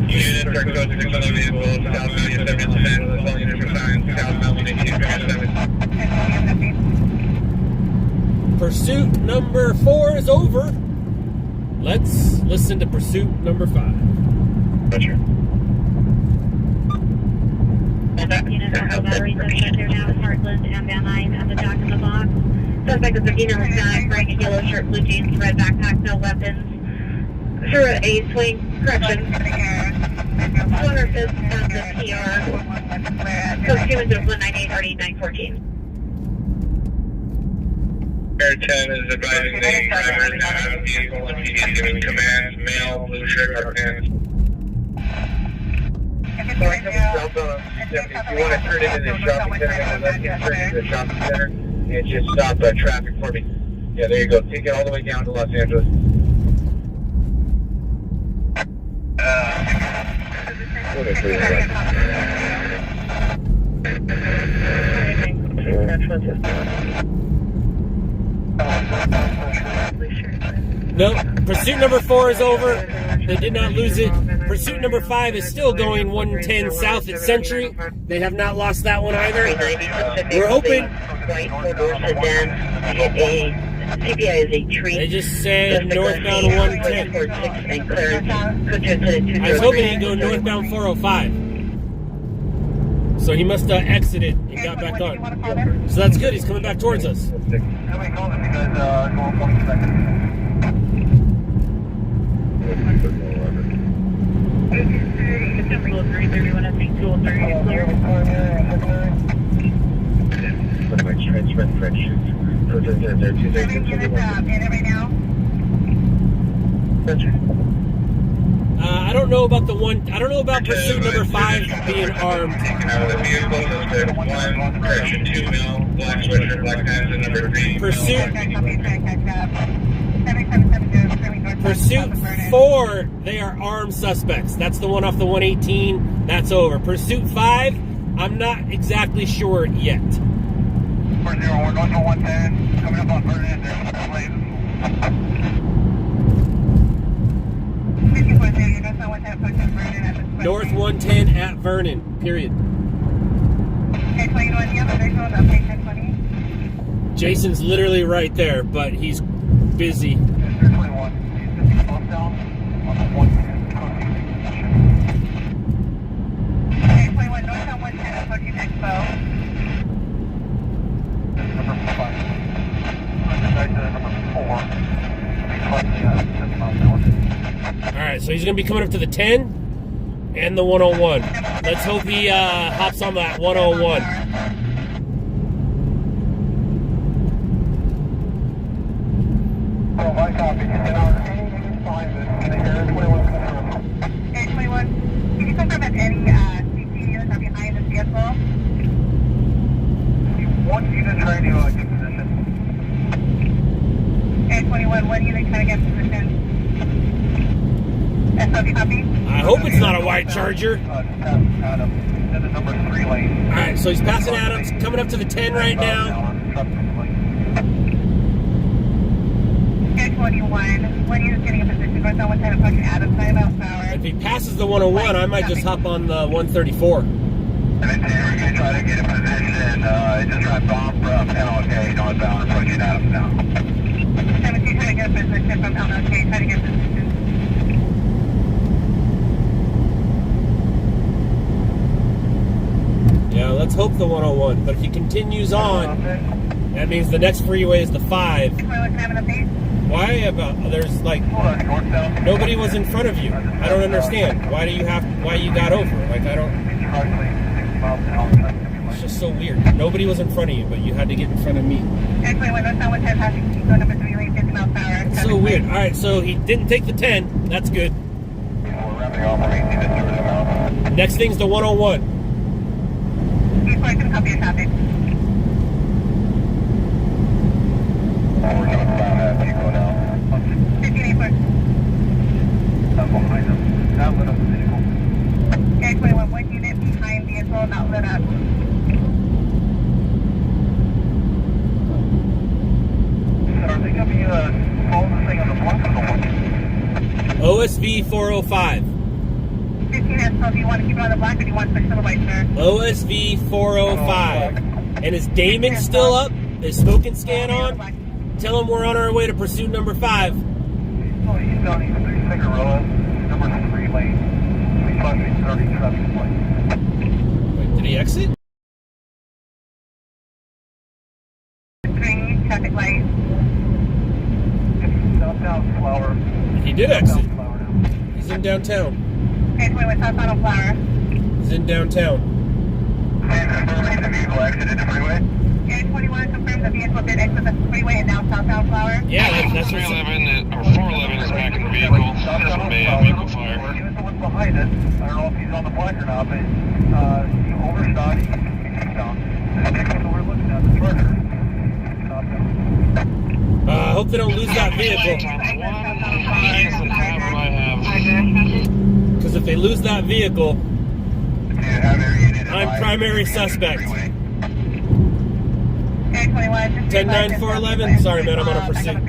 Units are code 6 on the vehicle, southbound Yosemite Los Angeles. All units are signed, southbound 118 57. Pursuit number 4 is over. Let's listen to pursuit number 5. Roger. Units on the battery suspect now is Heartland and Van Nuys at the Jack in the Box. Suspect is 13 on the static, wearing a yellow shirt, blue jeans, red backpack, no weapons. Sure, a swing, correction. Swinger fist at the PR. Code 2 is 198 RD 914. Air 10 is advising the driver now out of vehicle and he is giving commands, male, blue shirt, or pants. Southbound Yosemite. If you want to turn into the shopping center, make a left-hand turn into the shopping center, and just stop traffic for me. Yeah, there you go. Take it all the way down to Los Angeles. No, pursuit number 4 is over. They did not lose it. Pursuit number 5 is still going 110 south at Century. They have not lost that one either. We're hoping. CPI is a tree. They just said northbound 110. I was hoping he'd go northbound 405. So he must have exited and got back on. So that's good. He's coming back towards us. I don't know about the one. I don't know about pursuit number 5 being armed. Out of the vehicle, suspect 1, correction 2 male, black sweatshirt, black pants, and number 3. Pursuit 4, they are armed suspects. That's the one off the 118. That's over. Pursuit 5, I'm not exactly sure yet. 401, north on 110, coming up on Vernon, there's North 110 at Vernon, period. Jason's literally right there, but he's busy. Number 4. Alright, so he's going to be coming up to the 10 and the 101. Let's hope he hops on that 101. Oh, my copy. And on anything behind this, can I hear 21 confirm? Okay, 21. Can you confirm if any CC units are behind this vehicle? One unit trying to get position. Okay, 21. One unit trying to get position. SOB copy? I hope it's not a white Charger. Just past Adam. In the number 3 lane. Alright, so he's passing Adams, coming up to the 10 right now. Okay, 21. One unit's getting a position. Northbound 110 approaching Adams, 9 miles per hour. If he passes the 101, I might just hop on the 134. And then we're going to try to get in position. Just try to bomb from LOK, northbound, approaching Adams now. 17 trying to get a position from LOK, trying to get position. Yeah, let's hope the 101. But if he continues on, that means the next freeway is the 5. Why about there's like nobody was in front of you? I don't understand. Why you got over? Like I don't. It's just so weird. Nobody was in front of you, but you had to get in front of me. It's so weird. All right, so he didn't take the 10. That's good. Next thing's the 101. Okay, 21, one unit behind vehicle not lit up. Are they going to be following this thing on the block or the one? OSV 405. 15 SL, do you want to keep it on the black or do you want to switch to the white, sir? OSV 405. And is Damon still up? Is smoking scan on? Tell him we're on our way to pursuit number 5. Oh, he's down. He's 3 Cigarella, number 3 lane. 30 traffic light. Wait, did he exit? Green traffic light. Southbound Flower. He did exit. He's in downtown. Okay, 21, southbound on Flower. He's in downtown. And confirming the vehicle exited the freeway? Okay, 21, confirm the vehicle did exit the freeway and now southbound Flower. Yeah, that's what 311 or 411 is back in the vehicle. This one may have vehicle fire. He was the one behind it. I don't know if he's on the black or not, but he overshot. He keeps down. The vehicle that we're looking at, the Charger. I hope they don't lose that vehicle. Because if they lose that vehicle, I'm primary suspect. 10-9-4-11. Sorry, man, I'm on a pursuit.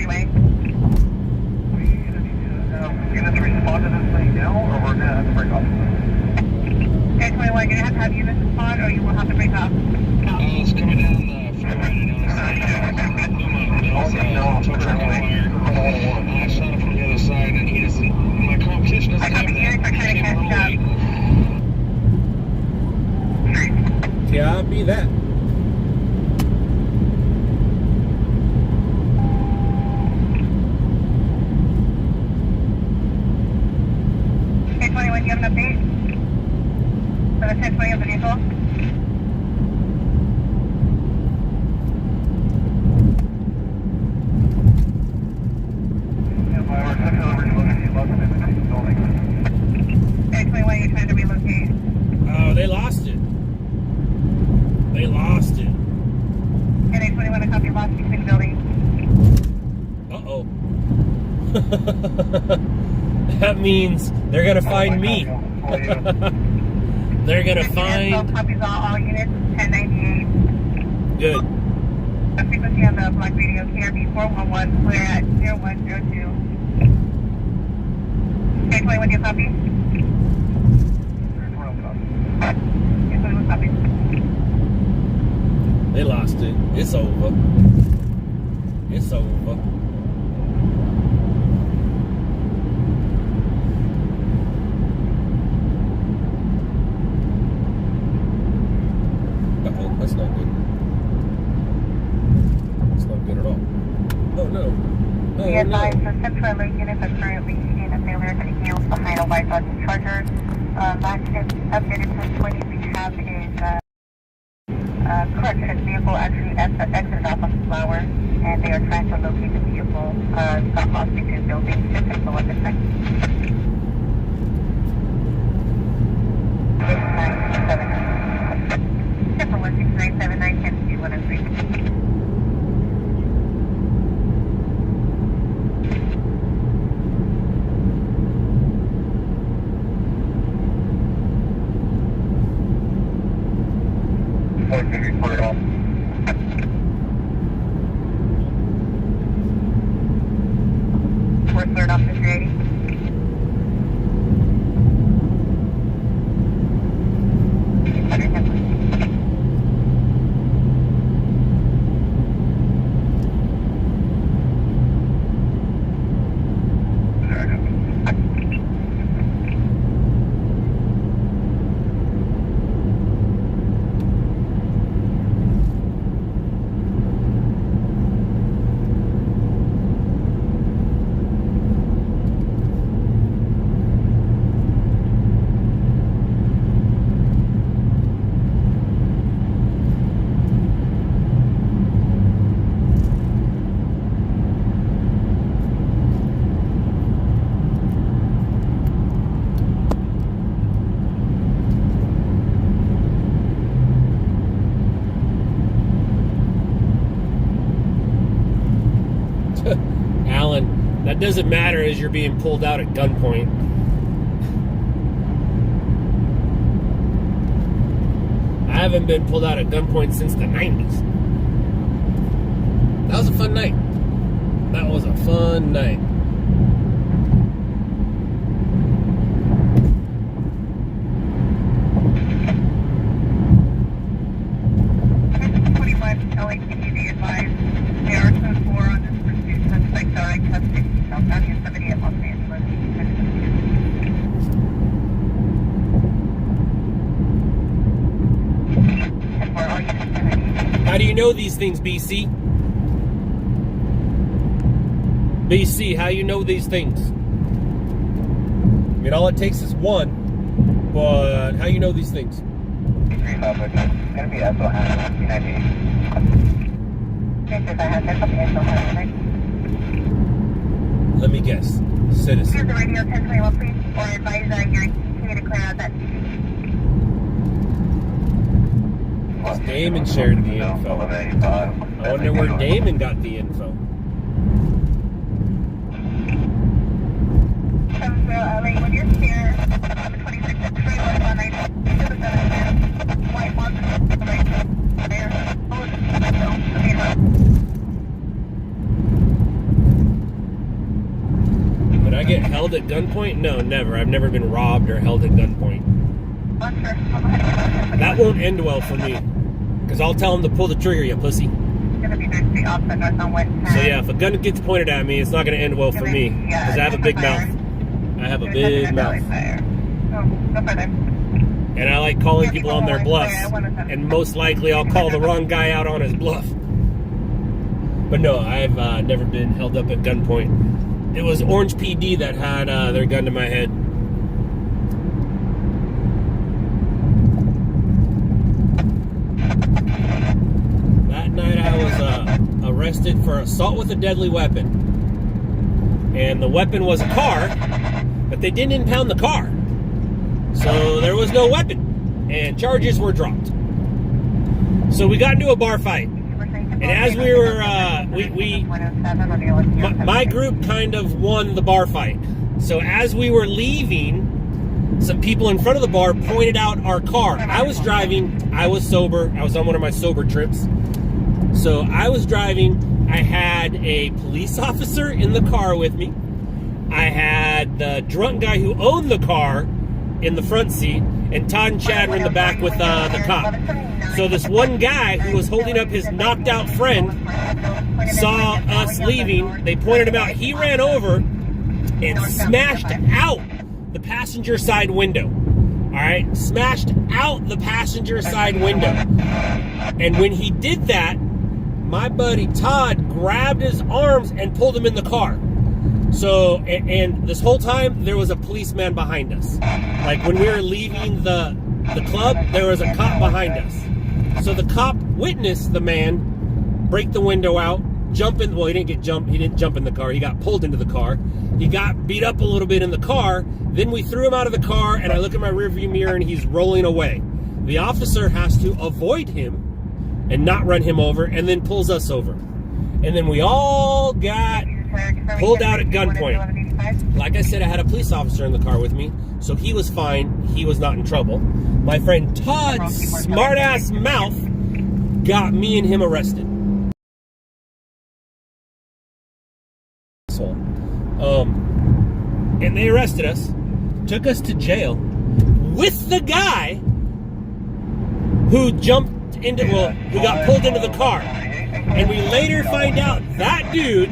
Units respond to this thing now, or we're going to have to break off? Okay, 21, you're going to have units respond, or you will have to break off. It's coming down the freeway to notice that tow truck on fire. I shot it from the other side, and he doesn't. My competition doesn't have that. Copy that. Okay, 21, you have an update for the 1020 of the vehicle? Okay, 21, you're trying to relocate. Oh, they lost it. They lost it. Okay, 21, a copy lost between buildings. Uh-oh. That means they're going to find me. They're going to find... Copies all units, 1098. Good. The frequency on the block radio, KRB 411, clear at 0102. Okay, 21, do you copy? Okay, 21, copy. They lost it. It's over. It's over. Uh-oh, that's not good. That's not good at all. Oh, no. Oh, Be no. advised, the Central Lake unit is currently seeing a failure to heels behind a white Dodge Charger. Last updated to 20 we have is correction vehicle actually exited off of Flower, and they are trying to locate the vehicle. Got lost between buildings. It's info at the time. 6979. Central 16979 can see 103. We're third officer 80. Alan, that doesn't matter as you're being pulled out at gunpoint. I haven't been pulled out at gunpoint since the 90s. That was a fun night. That was a fun night. How do you know these things, BC? BC, how you know these things? I mean, all it takes is one, but how you know these things? It's gonna be SO hand, Let me guess. Citizen. Here's the radio 1021, please, or advise you're continuing to clear out that TV. Damon shared the info. I wonder where Damon got the info. When you're here, 26 at 3119, white monster, there. Would I get held at gunpoint? No, never. I've never been robbed or held at gunpoint. That won't end well for me. Because I'll tell him to pull the trigger, you pussy. So yeah, if a gun gets pointed at me, it's not going to end well for me. Because I have a big mouth. I have a big mouth. And I like calling people on their bluffs. And most likely I'll call the wrong guy out on his bluff. But no, I've never been held up at gunpoint. It was Orange PD that had their gun to my head. Night I was arrested for assault with a deadly weapon, and the weapon was a car, but they didn't impound the car, so there was no weapon, and charges were dropped. So we got into a bar fight, and as we were my group kind of won the bar fight. So as we were leaving, some people in front of the bar pointed out our car. I was driving, I was sober, I was on one of my sober trips. So I was driving, I had a police officer in the car with me. I had the drunk guy who owned the car in the front seat, and Todd and Chad were in the back with the cop. So this one guy who was holding up his knocked out friend saw us leaving. They pointed him out. He ran over and smashed out the passenger side window. All right, smashed out the passenger side window. And when he did that, my buddy Todd grabbed his arms and pulled him in the car. So, and this whole time, there was a policeman behind us. Like, when we were leaving the club, there was a cop behind us. So the cop witnessed the man break the window out, jump in. Well, he didn't jump in the car. He got pulled into the car. He got beat up a little bit in the car. Then we threw him out of the car, and I look in my rearview mirror, and he's rolling away. The officer has to avoid him and not run him over, and then pulls us over. And then we all got pulled out at gunpoint. Like I said, I had a police officer in the car with me, so he was fine. He was not in trouble. My friend Todd's smart-ass mouth got me and him arrested. And they arrested us, took us to jail with the guy who jumped into, well, who got pulled into the car. And we later find out that dude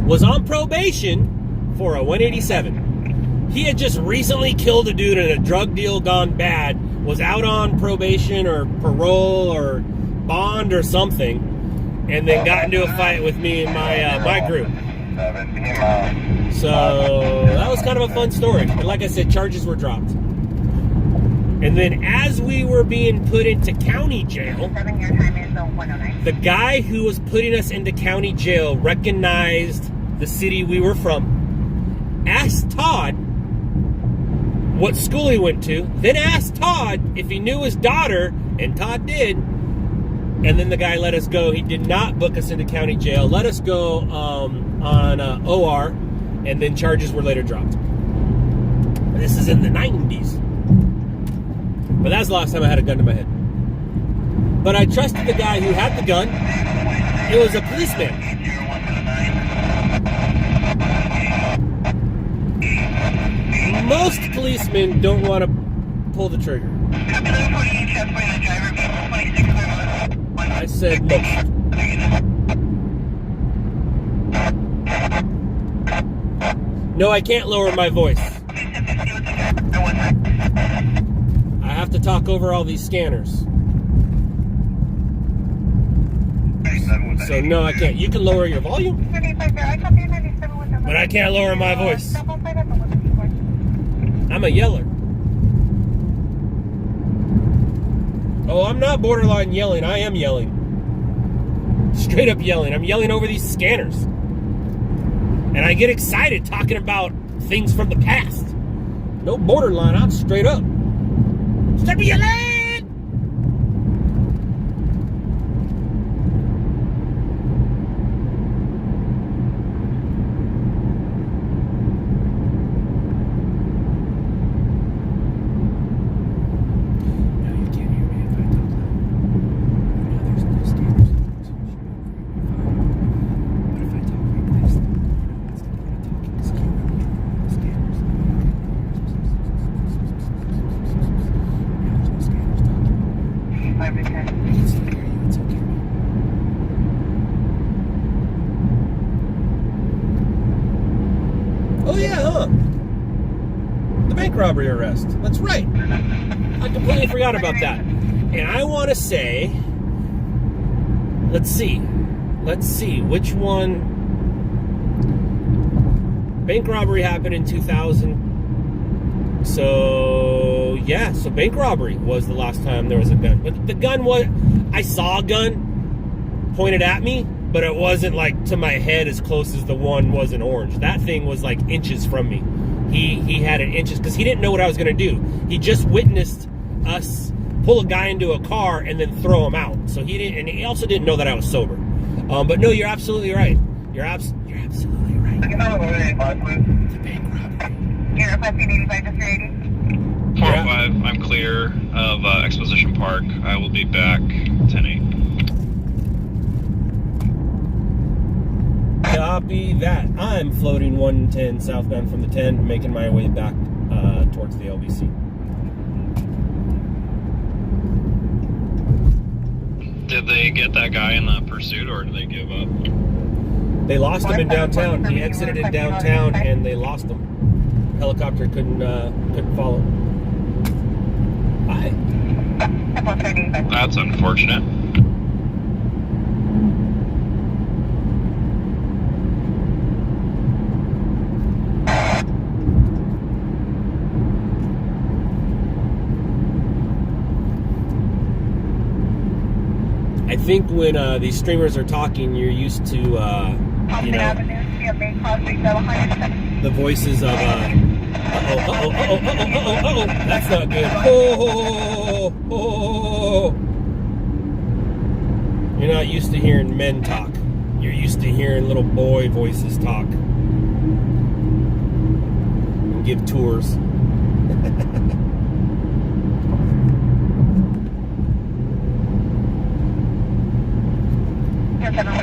was on probation for a 187. He had just recently killed a dude in a drug deal gone bad, was out on probation or parole or bond or something, and then got into a fight with me and my group. So that was kind of a fun story. And like I said, charges were dropped. And then as we were being put into county jail, the guy who was putting us into county jail recognized the city we were from, asked Todd what school he went to, then asked Todd if he knew his daughter, and Todd did. And then the guy let us go. He did not book us into county jail. Let us go on OR, and then charges were later dropped. This is in the 90s. But that's the last time I had a gun to my head. But I trusted the guy who had the gun. It was a policeman. Most policemen don't want to pull the trigger. I said most. No, I can't lower my voice. I have to talk over all these scanners. So no, I can't. You can lower your volume, but I can't lower my voice. I'm a yeller. Oh, I'm not borderline yelling. I am yelling. Straight up yelling. I'm yelling over these scanners. And I get excited talking about things from the past. No borderline. I'm straight up. Step yelling! Oh yeah, huh? The bank robbery arrest. That's right. I completely forgot about that. And I want to say, let's see, which one? Bank robbery happened in 2000. So yeah, so bank robbery was the last time there was a gun. But the gun was, I saw a gun pointed at me, but it wasn't like to my head as close as the one was in orange. That thing was like inches from me. He had it inches because he didn't know what I was going to do. He just witnessed us pull a guy into a car and then throw him out. So he didn't, and he also didn't know that I was sober. But no, you're absolutely right. You're absolutely right. The bank robbery. You're requesting 85 to 380. 405, I'm clear of Exposition Park. I will be back 10-8. Copy that. I'm floating 110 southbound from the 10, making my way back towards the LBC. Did they get that guy in the pursuit, or did they give up? They lost him in downtown. He exited in downtown, and they lost him. Helicopter couldn't follow. Hi. That's unfortunate. think when these streamers are talking, you're used to, you know, the voices of, that's not good. You're not used to hearing men talk. You're used to hearing little boy voices talk and give tours.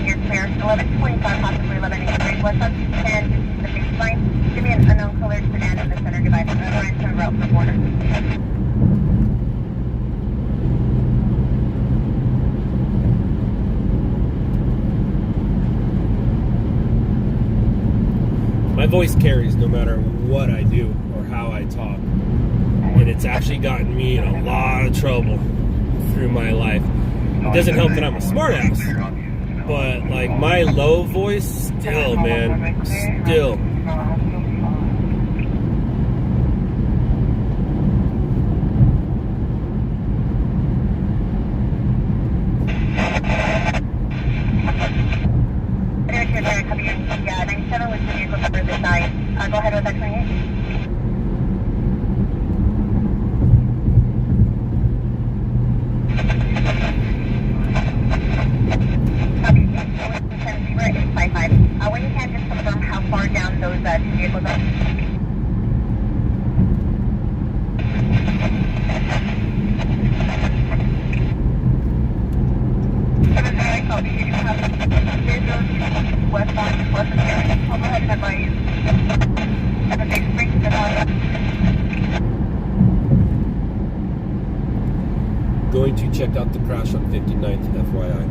You're clear. 1125, possibly 1183. West on 210, the baseline. Give me an unknown colored sedan in the center device. I'm going to route for border. My voice carries no matter what I do or how I talk. And it's actually gotten me in a lot of trouble through my life. It doesn't help that I'm a smartass. But, like, my low voice, still, man, still. Yeah, 97 was the vehicle number this side. Go ahead with that 28. When you can, just confirm how far down those two vehicles are. Westbound, I'll go ahead and advise. Have a big spring to the Going to check out the crash on 59th, FYI.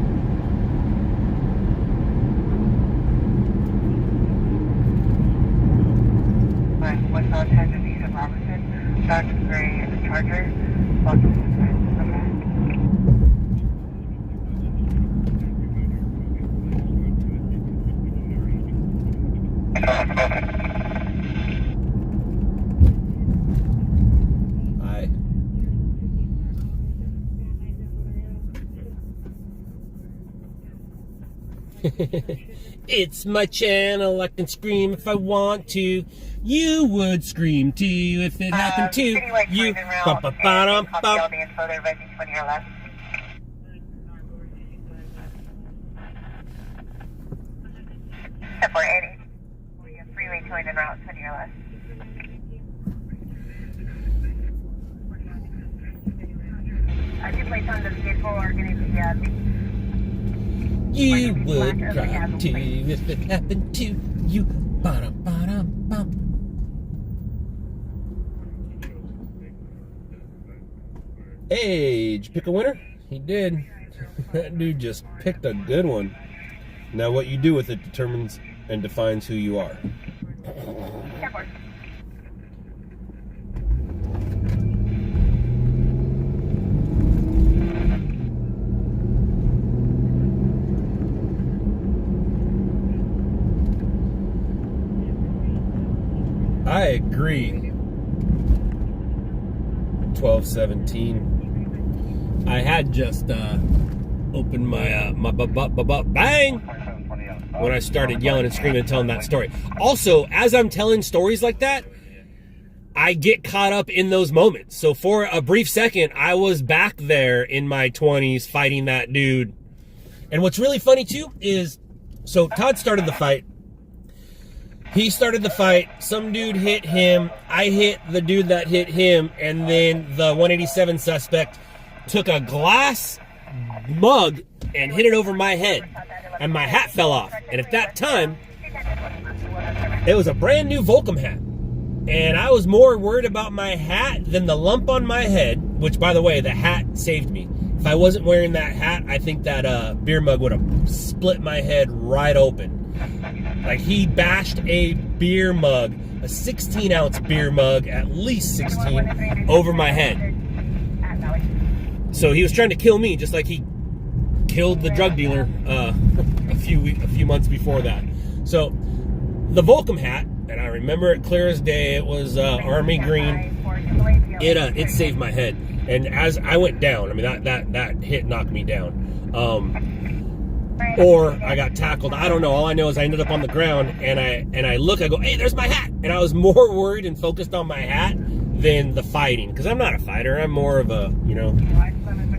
Westbound 10 to East of Robinson, Dodge Gray Charger, Hi. It's my channel, I can scream if I want to. You would scream too if it happened to you. Bum, bum, ba-dum, bum. Freeway 2 and route 10 your left. Two plates on the vehicle are going to be You would cry too if it happened to you. Ba-dum, ba-dum, bum. Hey, did you pick a winner? He did. That dude just picked a good one. Now what you do with it determines and defines who you are. I agree. 1217. I had just opened my bang when I started yelling and screaming and telling that story. Also, as I'm telling stories like that, I get caught up in those moments. So for a brief second, I was back there in my 20s fighting that dude. And what's really funny too is, so Todd started the fight. He started the fight. Some dude hit him. I hit the dude that hit him. And then the 187 suspect took a glass mug and hit it over my head. And my hat fell off. And at that time, it was a brand new Volcom hat. And I was more worried about my hat than the lump on my head. Which, by the way, the hat saved me. If I wasn't wearing that hat, I think that beer mug would have split my head right open. Like, he bashed a beer mug, a 16-ounce beer mug, at least 16, over my head. So he was trying to kill me, just like he killed the drug dealer a few months before that. So the Volcom hat, and I remember it clear as day. It was army green. It saved my head. And as I went down, I mean that hit knocked me down. Or I got tackled. I don't know. All I know is I ended up on the ground, and I look, I go, hey, there's my hat. And I was more worried and focused on my hat than the fighting, because I'm not a fighter. I'm more of a,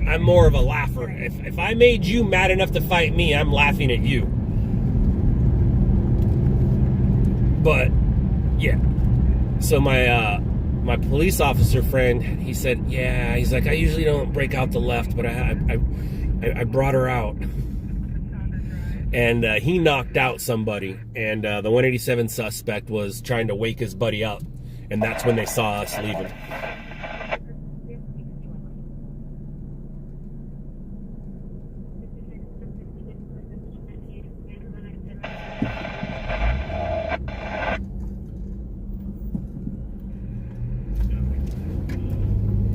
I'm more of a laugher. If I made you mad enough to fight me, I'm laughing at you. But yeah. So my police officer friend, he said, yeah, he's like, I usually don't break out the left, but I brought her out. And he knocked out somebody, and the 187 suspect was trying to wake his buddy up, and that's when they saw us leaving.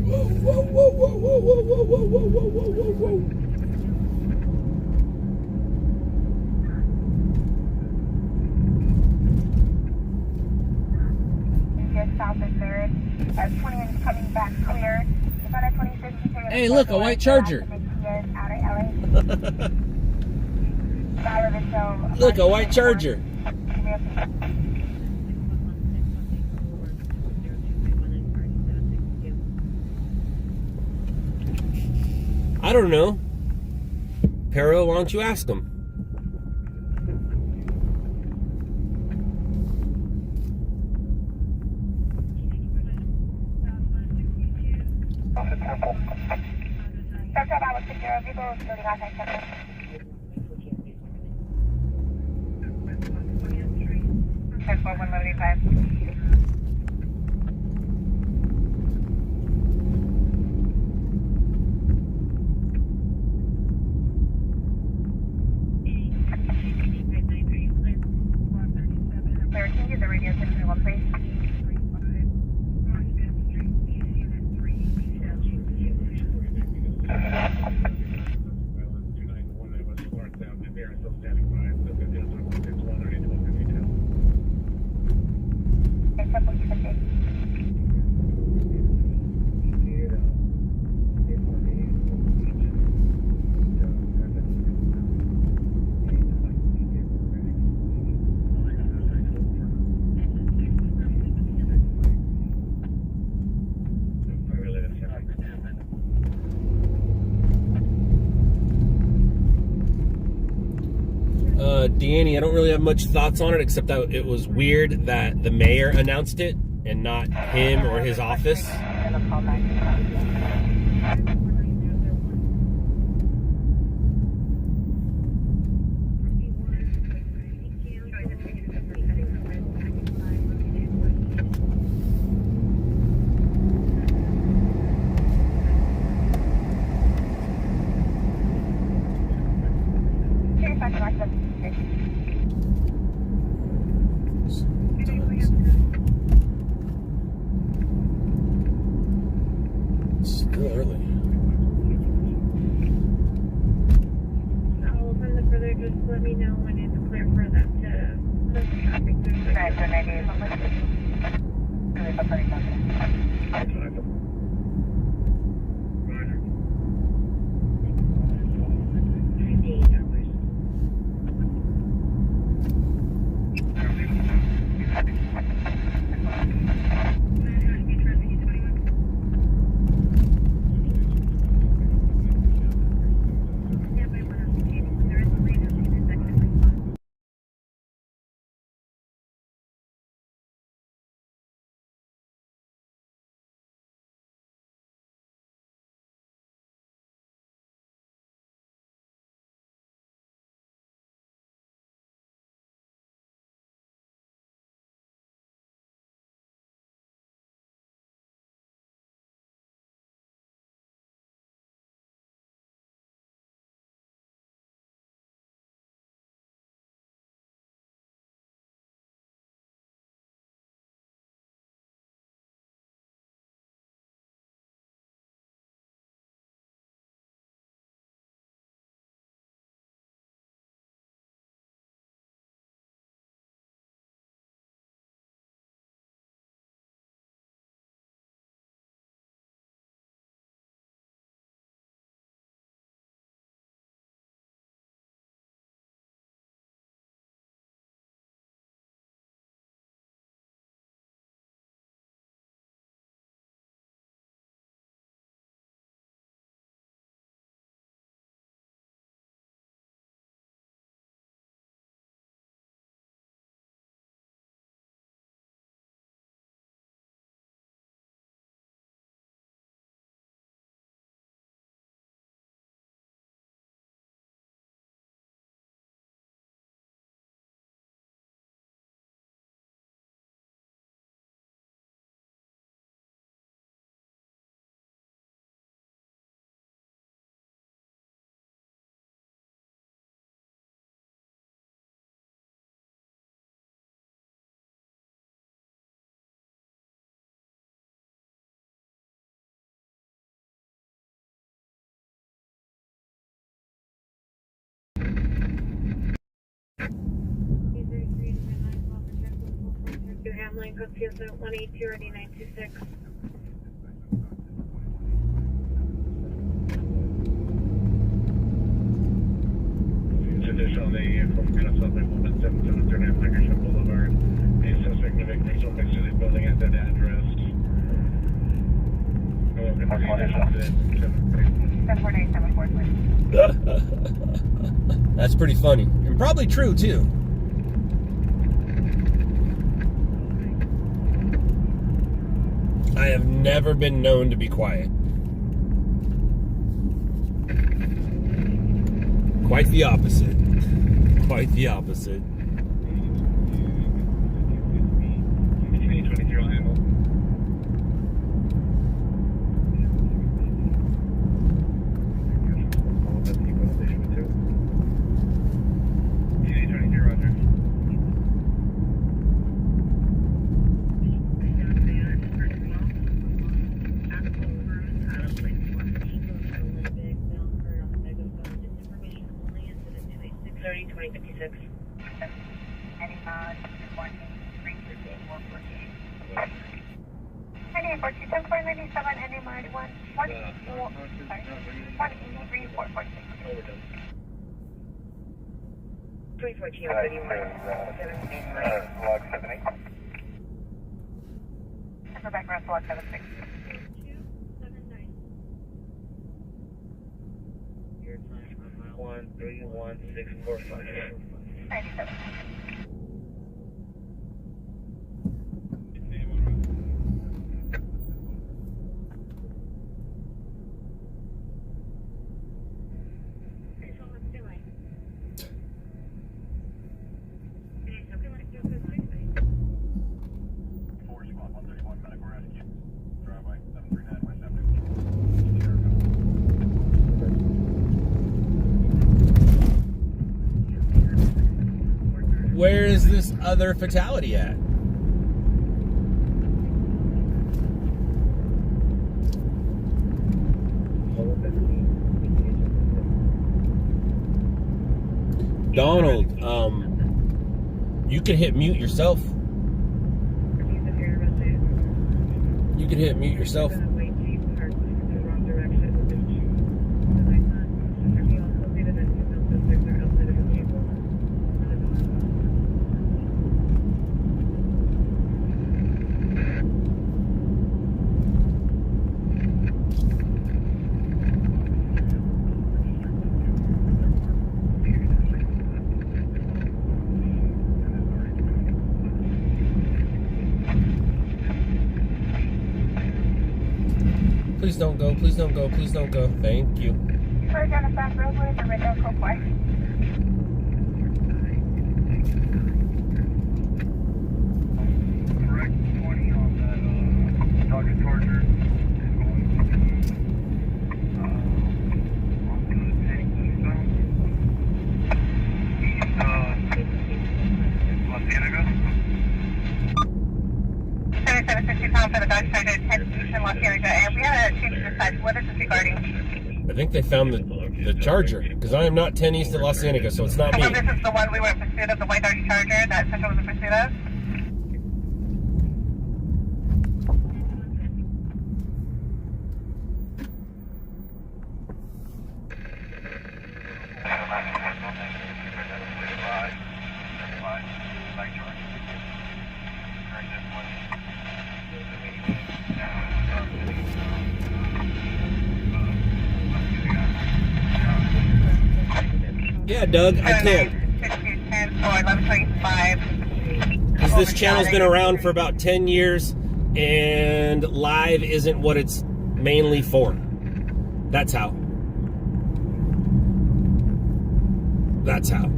Whoa, whoa, whoa, whoa, whoa, whoa, whoa, whoa, whoa, whoa, whoa, whoa. Hey, look, a white Charger. Look, a white Charger. I don't know. Pero, why don't you ask them? Deanne, I don't really have much thoughts on it, except that it was weird that the mayor announced it and not him or his office. Still early. Further, just let me know when it's clear for them to move traffic Hamlin, confused at 182 already 926. Additionally, from Minnesota, 7739 Lankershire Boulevard. A suspect in a vehicle next to the building at that address. That's pretty funny. And probably true, too. I have never been known to be quiet. Quite the opposite. Quite the opposite. Where is this other fatality at? Donald, you can hit mute yourself. You can hit mute yourself. Please don't go, please don't go, please don't go. Thank you. We're down a back roadway, the red dog code 4. Correct 20 on that Dodge Charger. For the Dodge Charger, 10 East in Los Angeles, and we had a change of dispatch. What is this regarding? I think they found the Charger, because I am not 10 East at Los Angeles, so it's not me. So this is the one we were in pursuit of, the white Dodge Charger that Central was in pursuit of? Yeah, Doug, I can. Because this channel's been around for about 10 years, and live isn't what it's mainly for. That's how. That's how.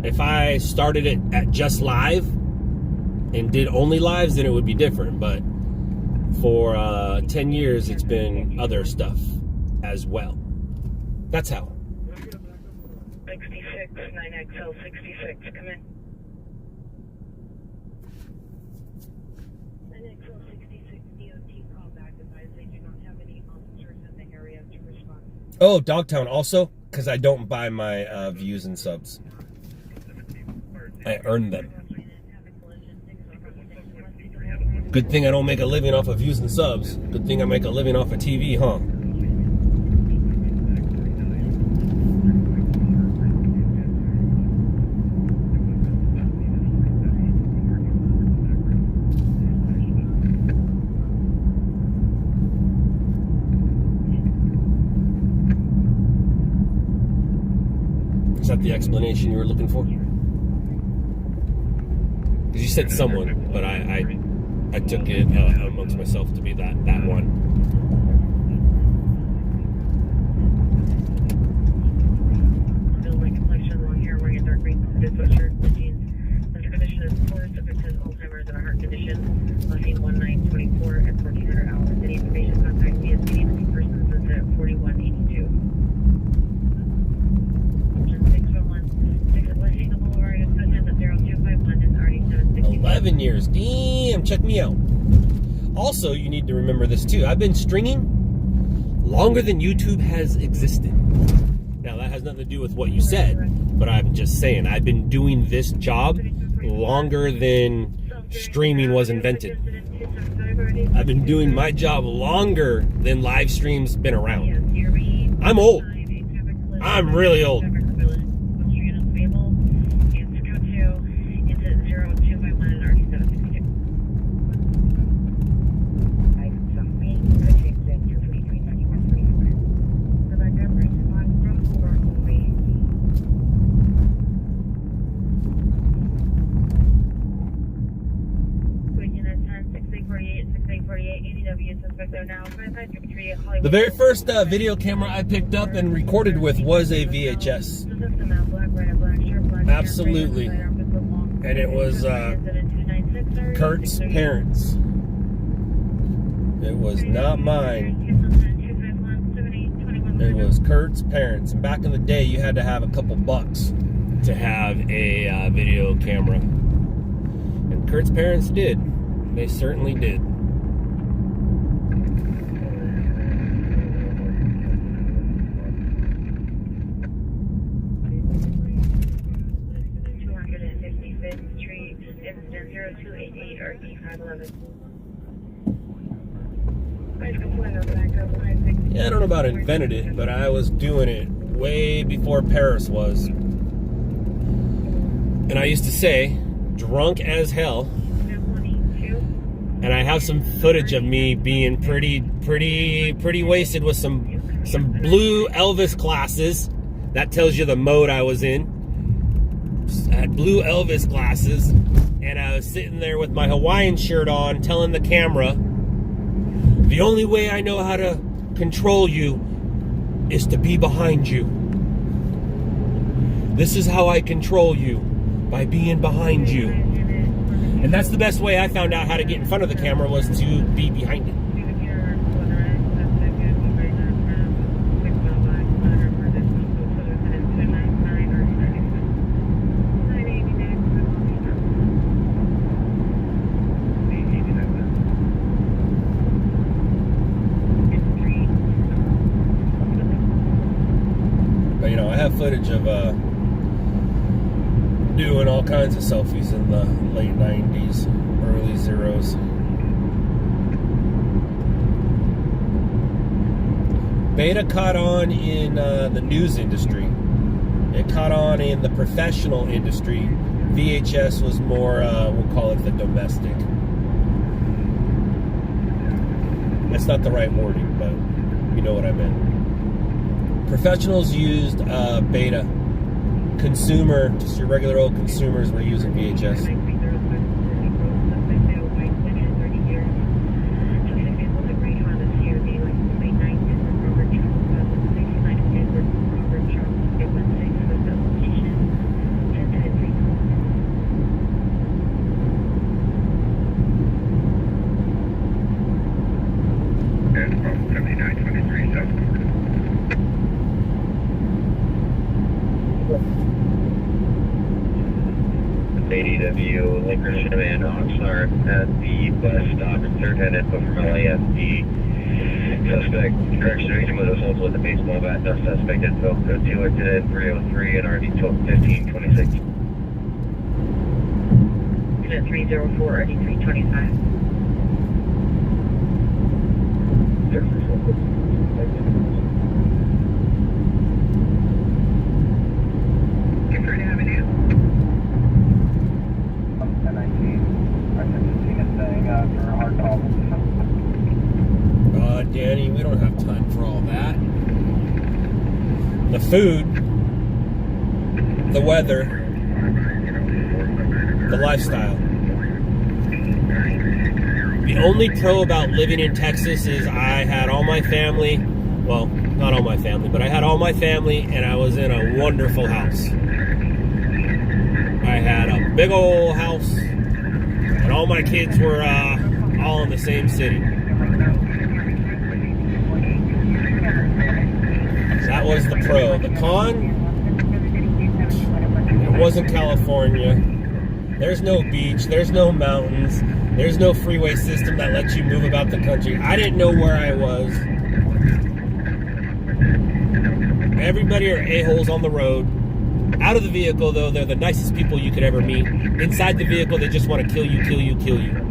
If I started it at just live and did only lives, then it would be different. But for 10 years, it's been other stuff as well. That's how. 66, 9XL 66, come in. 9XL 66, DOT callback, advised they do not have any officers in the area to respond. Oh, Dogtown also, because I don't buy my views and subs. I earned them. Good thing I don't make a living off of views and subs. Good thing I make a living off of TV, huh? Is that the explanation you were looking for? Because you said someone, but I took it amongst myself to be that one. Building complexion, long hair, wearing a dark green suit, sweatshirt, blue jeans. Under condition is poor, subject to Alzheimer's and a heart condition. Last 1924 at 1400 hours. Any information, contact me at missing persons is at 4182. 11 years. Damn, check me out. Also, you need to remember this too. I've been stringing longer than YouTube has existed. Now, that has nothing to do with what you said, but I'm just saying, I've been doing this job longer than streaming was invented. I've been doing my job longer than live streams been around. I'm old. I'm really old. The very first video camera I picked up and recorded with was a VHS. Absolutely. And it was Kurt's parents. It was not mine. It was Kurt's parents. And back in the day, you had to have a couple bucks to have a video camera. And Kurt's parents did. They certainly did. Yeah, I don't know about invented it, but I was doing it way before Paris was. And I used to say, drunk as hell. And I have some footage of me being pretty wasted with some blue Elvis glasses. That tells you the mode I was in. I had blue Elvis glasses, and I was sitting there with my Hawaiian shirt on, telling the camera, the only way I know how to control you is to be behind you. This is how I control you, by being behind you. And that's the best way I found out how to get in front of the camera, was to be behind it. But, you know, I have footage of doing all kinds of selfies in the late 90s, early zeros. Beta caught on in the news industry. It caught on in the professional industry. VHS was more, we'll call it the domestic. That's not the right wording, but you know what I meant. Professionals used beta. Consumer, just your regular old consumers, were using VHS. ADW, Lincolnshire and Oxnard at the bus stop in 3rd info from LASD. Suspect, correction, agent with assault with a baseball bat. No suspect info, code 2 Lieutenant 303 and RD 1526. unit 304 8325. Gifford Avenue. Danny, we don't have time for all that. The food, the weather, the lifestyle. The only pro about living in Texas is I had all my family, well, not all my family, but I had all my family and I was in a wonderful house. I had a big old house and all my kids were all in the same city. That was the pro. The con, it wasn't California. There's no beach, there's no mountains, there's no freeway system that lets you move about the country. I didn't know where I was. Everybody are a-holes on the road. Out of the vehicle, though, they're the nicest people you could ever meet. Inside the vehicle, they just want to kill you, kill you, kill you.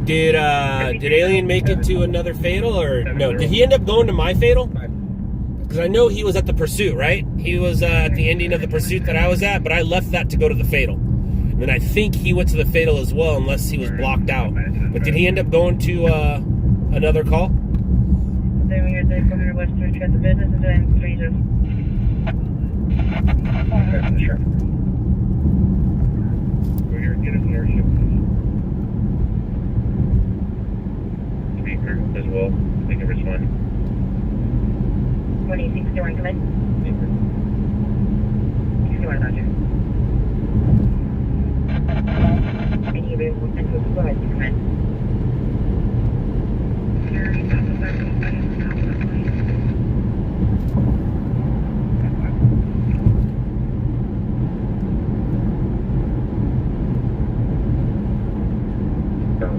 Did Alien make it to another fatal, or no? Did he end up going to my fatal? Because I know he was at the Pursuit, right? He was at the ending of the Pursuit that I was at, but I left that to go to the fatal. And then I think he went to the fatal as well, unless he was blocked out. But did he end up going to another call? As well, they can respond. 2621, come in. 61, Roger. Any available central squad, come in.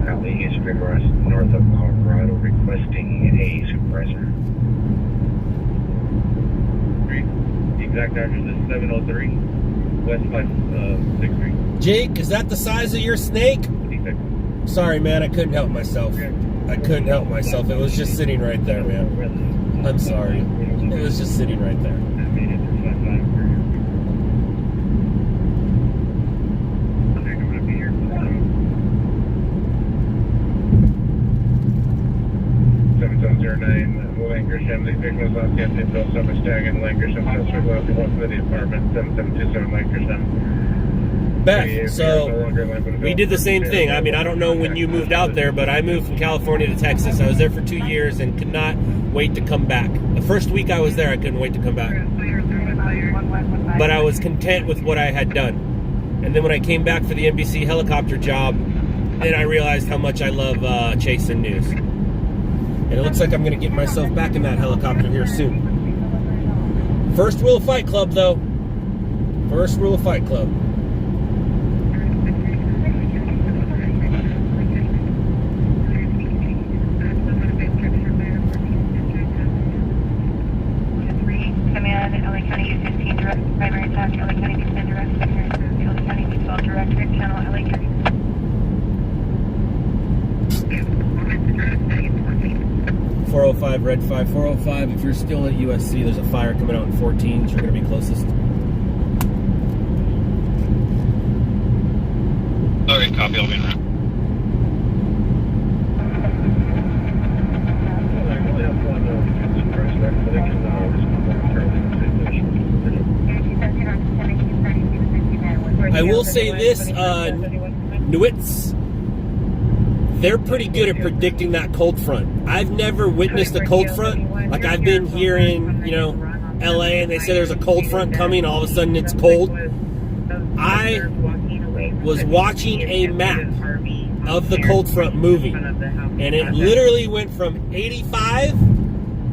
Alley is rigorous north of Colorado, requesting a suppressor. The exact address is 703 West 563. Jake, is that the size of your snake? Sorry, man, I couldn't help myself. I couldn't help myself. It was just sitting right there, man. I'm sorry. It was just sitting right there. Lancashire, the victim was last yesterday, Bill Summers tag in Lancashire, Chester, West to the apartment, 7727 Lancashire. Beth, so we did the same thing. I mean, I don't know when you moved out there, but I moved from California to Texas. I was there for 2 years and could not wait to come back. The first week I was there, I couldn't wait to come back. But I was content with what I had done. And then when I came back for the NBC helicopter job, then I realized how much I love chasing news. And it looks like I'm going to get myself back in that helicopter here soon. First rule of Fight Club, though. First rule of Fight Club. Command, LA County U15 direct primary attack, LA County descend direct secondary, LA County default direct channel, LA County. 405, Red 5, 405. If you're still at USC, there's a fire coming out in 14s. You're going to be closest. Okay, copy. I'll be in route. I will say this, Nuits, they're pretty good at predicting that cold front. I've never witnessed a cold front. Like, I've been here in, LA, and they say there's a cold front coming, all of a sudden it's cold. I was watching a map of the cold front moving, and it literally went from 85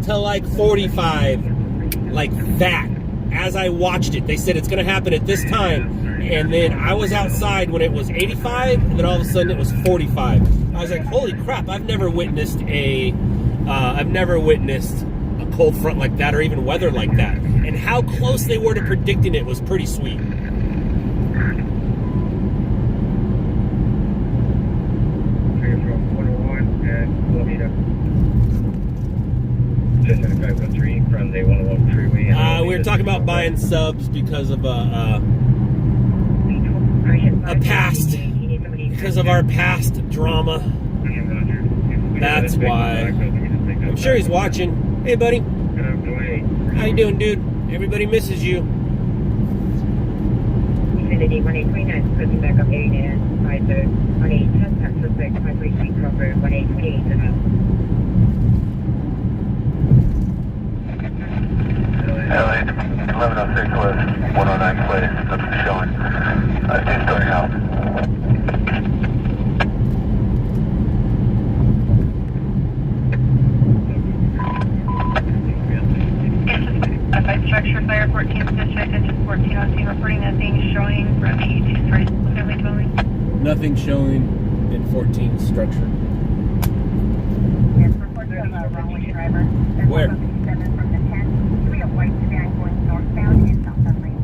to like 45, like that, as I watched it. They said it's going to happen at this time. And then I was outside when it was 85, and then all of a sudden it was 45. I was like, holy crap, I've never witnessed a I've never witnessed a cold front like that or even weather like that. And how close they were to predicting it was pretty sweet. From the 101 freeway. We were talking about buying subs because of a past, because of our past drama. That's why. I'm sure he's watching. Hey, buddy. How you doing, dude? Everybody misses you. Infinity 1829, closing back up 8 and 5-3, 1810, pass suspect 533 cover 1828 to now. 1106 West, 109 place, nothing showing. Two starting out. Structure fire 14th district, engine 14 on scene, reporting nothing showing from the 2 family dwelling. Nothing showing in 14 structure. Yes, report from a runway driver. Where? From the 7 from the 10. We have white sedan going northbound and southbound lanes.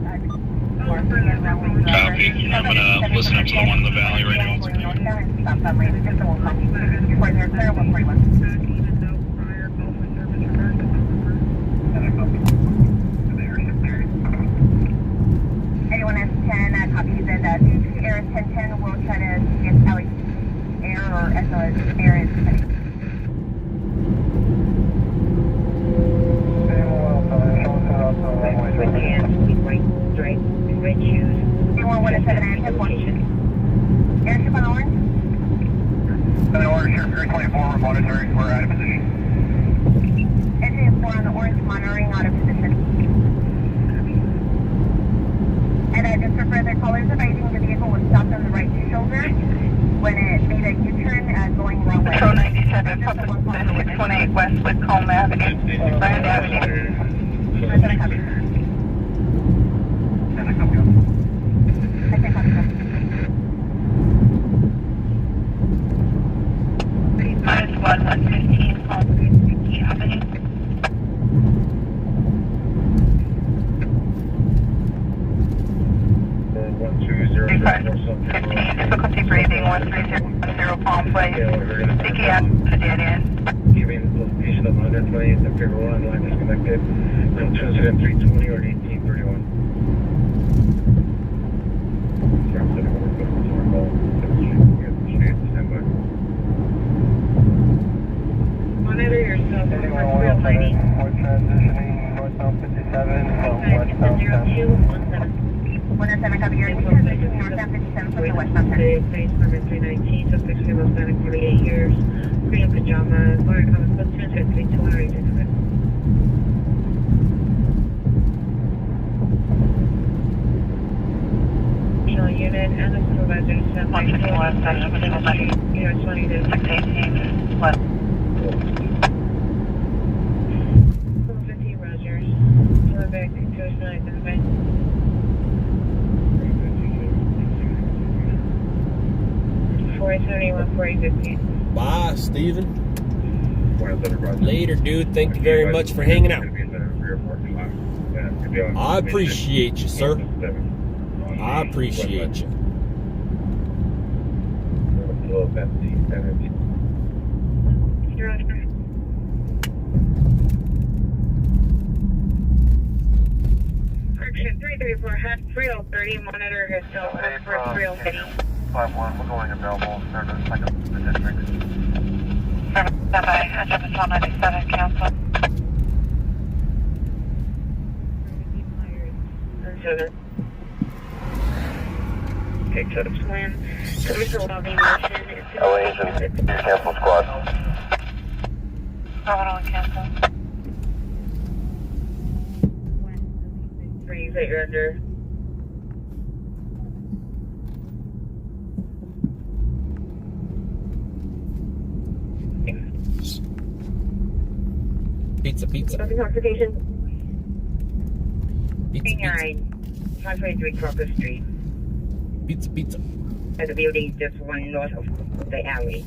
Copy. I'm gonna listen up to the one in the valley right now. Northbound and southbound lanes. Just a little copy. Before they're clear, 141. Anyone S10 copies and Air 1010 will try to get LA Air or SOS Air is connected. Anyone want to 7 airship on orange? 7 orange, 324, we're monitoring, we're out of position. Entry 4 on the orange, monitoring out of position. And just for further callers advising, the vehicle was stopped on the right shoulder when it made a U-turn going wrong way. Patrol 97, Public 628 West with Colm Avenue, Brand Avenue. Minus 115, Palm 360 Avenue. Difficulty breathing, 1300 Palm Place. Sticky out to dead end. Giving the location of 120, the figure 1 line disconnected. No transit 320 or 1831. Monitor yourself. We're transitioning northbound 57 from westbound 10. 107, copy your transition northbound 57 from the westbound 10. Face number 319, suspect female, Hispanic, 48 years, green pajamas, lawyer comments, plus transit 3200. Unit and the supervisor to send 151, section 290. Unit 20 to 618, left. 450, Rogers. Turn back to 209, 471, 4850. Bye, Steven. Later, dude. Thank you very much for hanging out. I appreciate you, sir. I appreciate you. Correction 334, hat 3030, monitor herself for 3030. 5-1, we're going available, service, second the district. Bye-bye, Engine Patrol 97, cancel. Plan. Commercial lobby motion. LA agent, cancel squad. Terminal cancel. Freeze that you're under. Pizza, pizza. Intoxication. Pizza, pizza. 523 Crocker Street. Pizza, pizza. At the building just one north of the alley.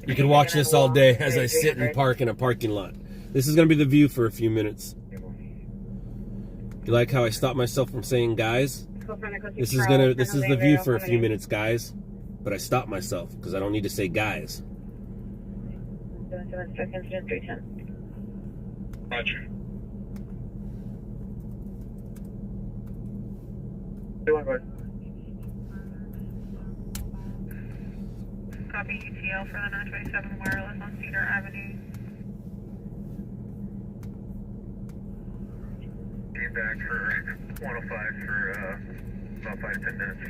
You can watch this all day as I sit and park in a parking lot. This is going to be the view for a few minutes. You like how I stopped myself from saying guys? This is the view for a few minutes, guys. But I stopped myself because I don't need to say guys. Roger. Copy ETL for the 927 wireless on Cedar Avenue. Came back for 105 for about 5-10 minutes.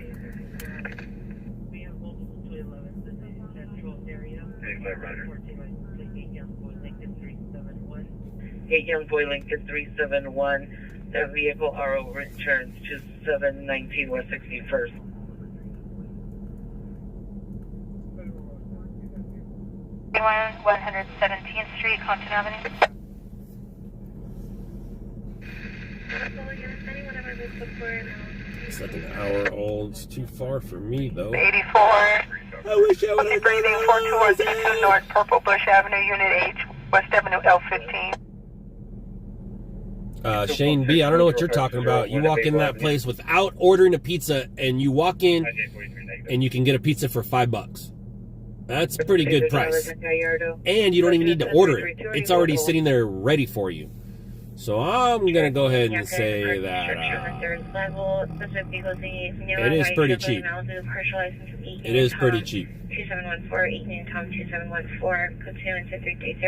We have multiple 211s in the central area. 8 Young Boy Lincoln 371. That vehicle RO returns to 719 West 61st. 117th Street, Compton Avenue. It's like an hour old. It's too far for me, though. 84. I wish I would have Breathing 42122 North Purple Bush Avenue, Unit H, West Avenue L15. Shane B, I don't know what you're talking about. You walk in that place without ordering a pizza, and you walk in, and you can get a pizza for $5. That's a pretty good price. And you don't even need to order it. It's already sitting there ready for you. So I'm going to go ahead and say that it is pretty cheap. It is pretty cheap. 2714, 8 Tom 2714, code 2 and 238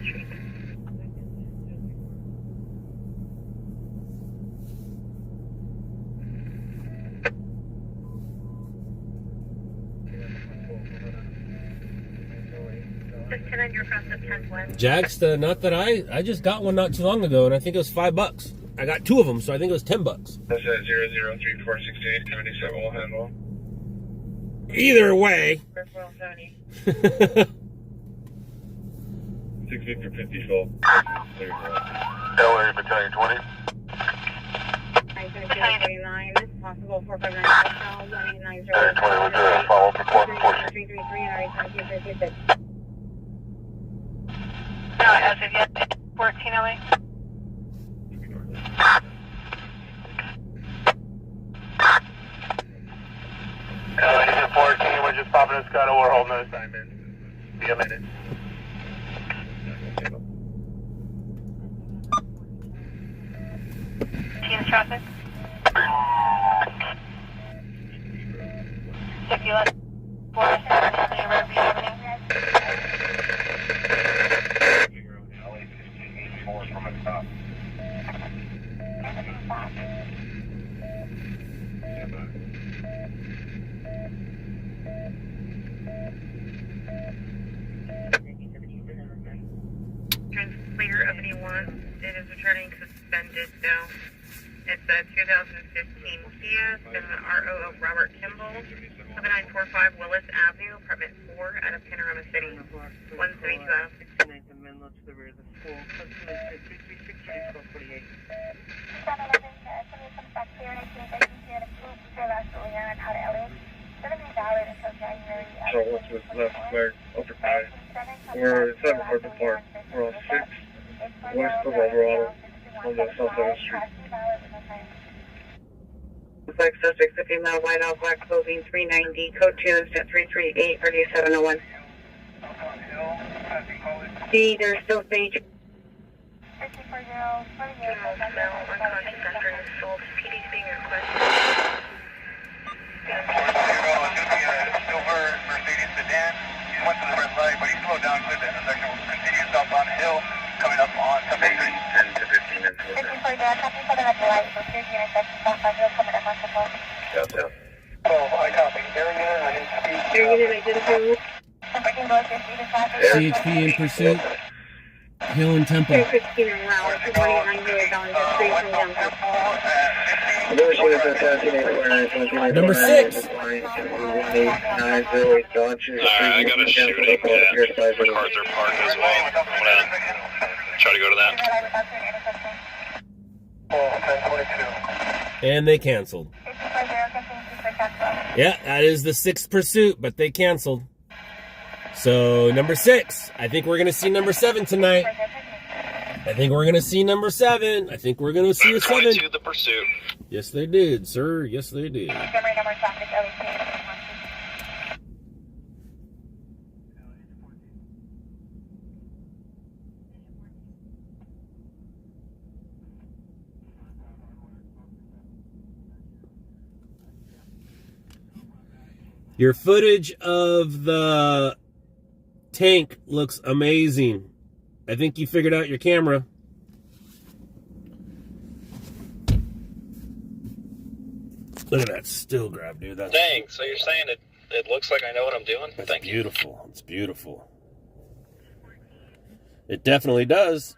Street. Jax, not that I just got one not too long ago, and I think it was $5. I got 2 of them, so I think it was $10. That's at 00346877 will handle. Either way. 6 Victor 50 Phil. LA Battalion 20. 929, possible 459, 189, 20 with the follow-up report, 333, No, as of yet, 14 LA. LA 14, we're just popping a scuttle, we're holding an assignment. Be a minute. Teams traffic. 611. 4 Avenue, Review Avenue. From a stop. Translator of anyone. It is returning suspended now. It's a 2015 Kia, RO of Robert Kimball, 7945 Willis Avenue, apartment 4, out of Panorama City. 172 out of 69 to Menlo to the rear of the school. So what's with left flag overnight? We're at 7 Harper Park. We're on 6 west of Alvarado on the south side of the street. Flag suspect 50 mile wide out black clothing 390 code 2 step 338 3701. See, they're still saying. PD's being requested. Silver Mercedes sedan. He went to the red light, but he slowed down to the intersection. Will continue southbound hill, coming up on 10 to 15 minutes. Oh, I copy. CHP in pursuit. Hill and Temple. Number 6. Alright, I got a shooting at MacArthur Park as well. I'm gonna try to go to that. And they canceled. Yeah, that is the 6th pursuit, but they canceled. So, number 6. I think we're going to see number 7 tonight. I think we're going to see number 7. I think we're going to see a 7. The pursuit. Yes, they did, sir. Yes, they did. Your footage of the tank looks amazing. I think you figured out your camera. Look at that still grab, dude. That's Dang, so you're saying it looks like I know what I'm doing? Thank you. beautiful. It's beautiful. It definitely does.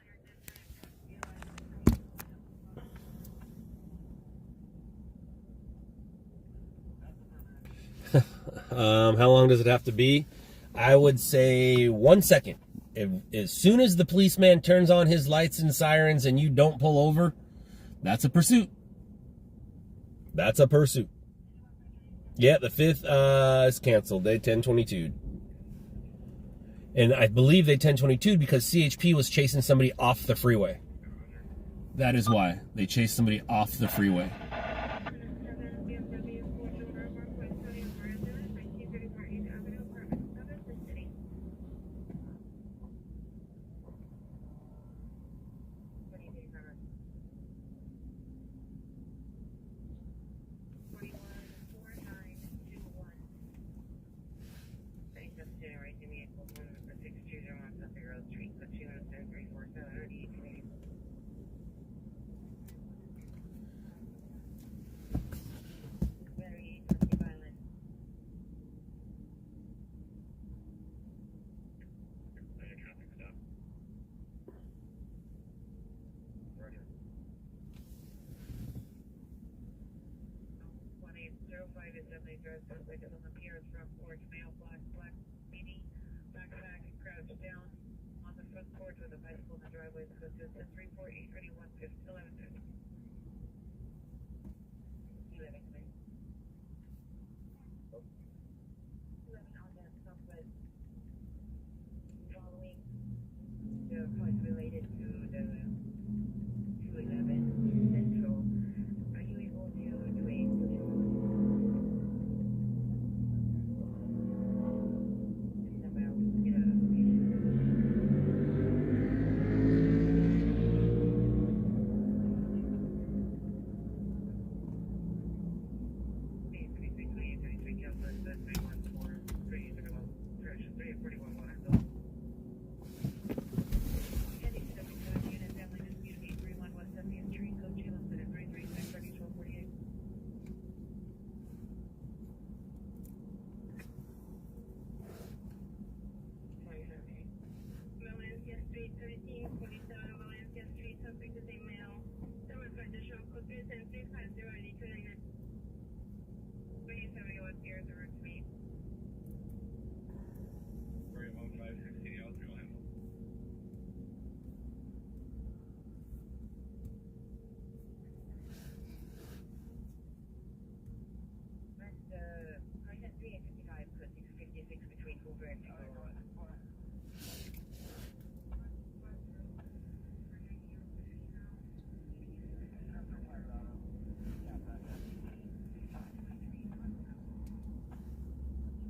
How long does it have to be? I would say 1 second. As soon as the policeman turns on his lights and sirens and you don't pull over, that's a pursuit. That's a pursuit. Yeah, the 5th is canceled. They 1022'd. And I believe they 1022'd because CHP was chasing somebody off the freeway. That is why. They chased somebody off the freeway.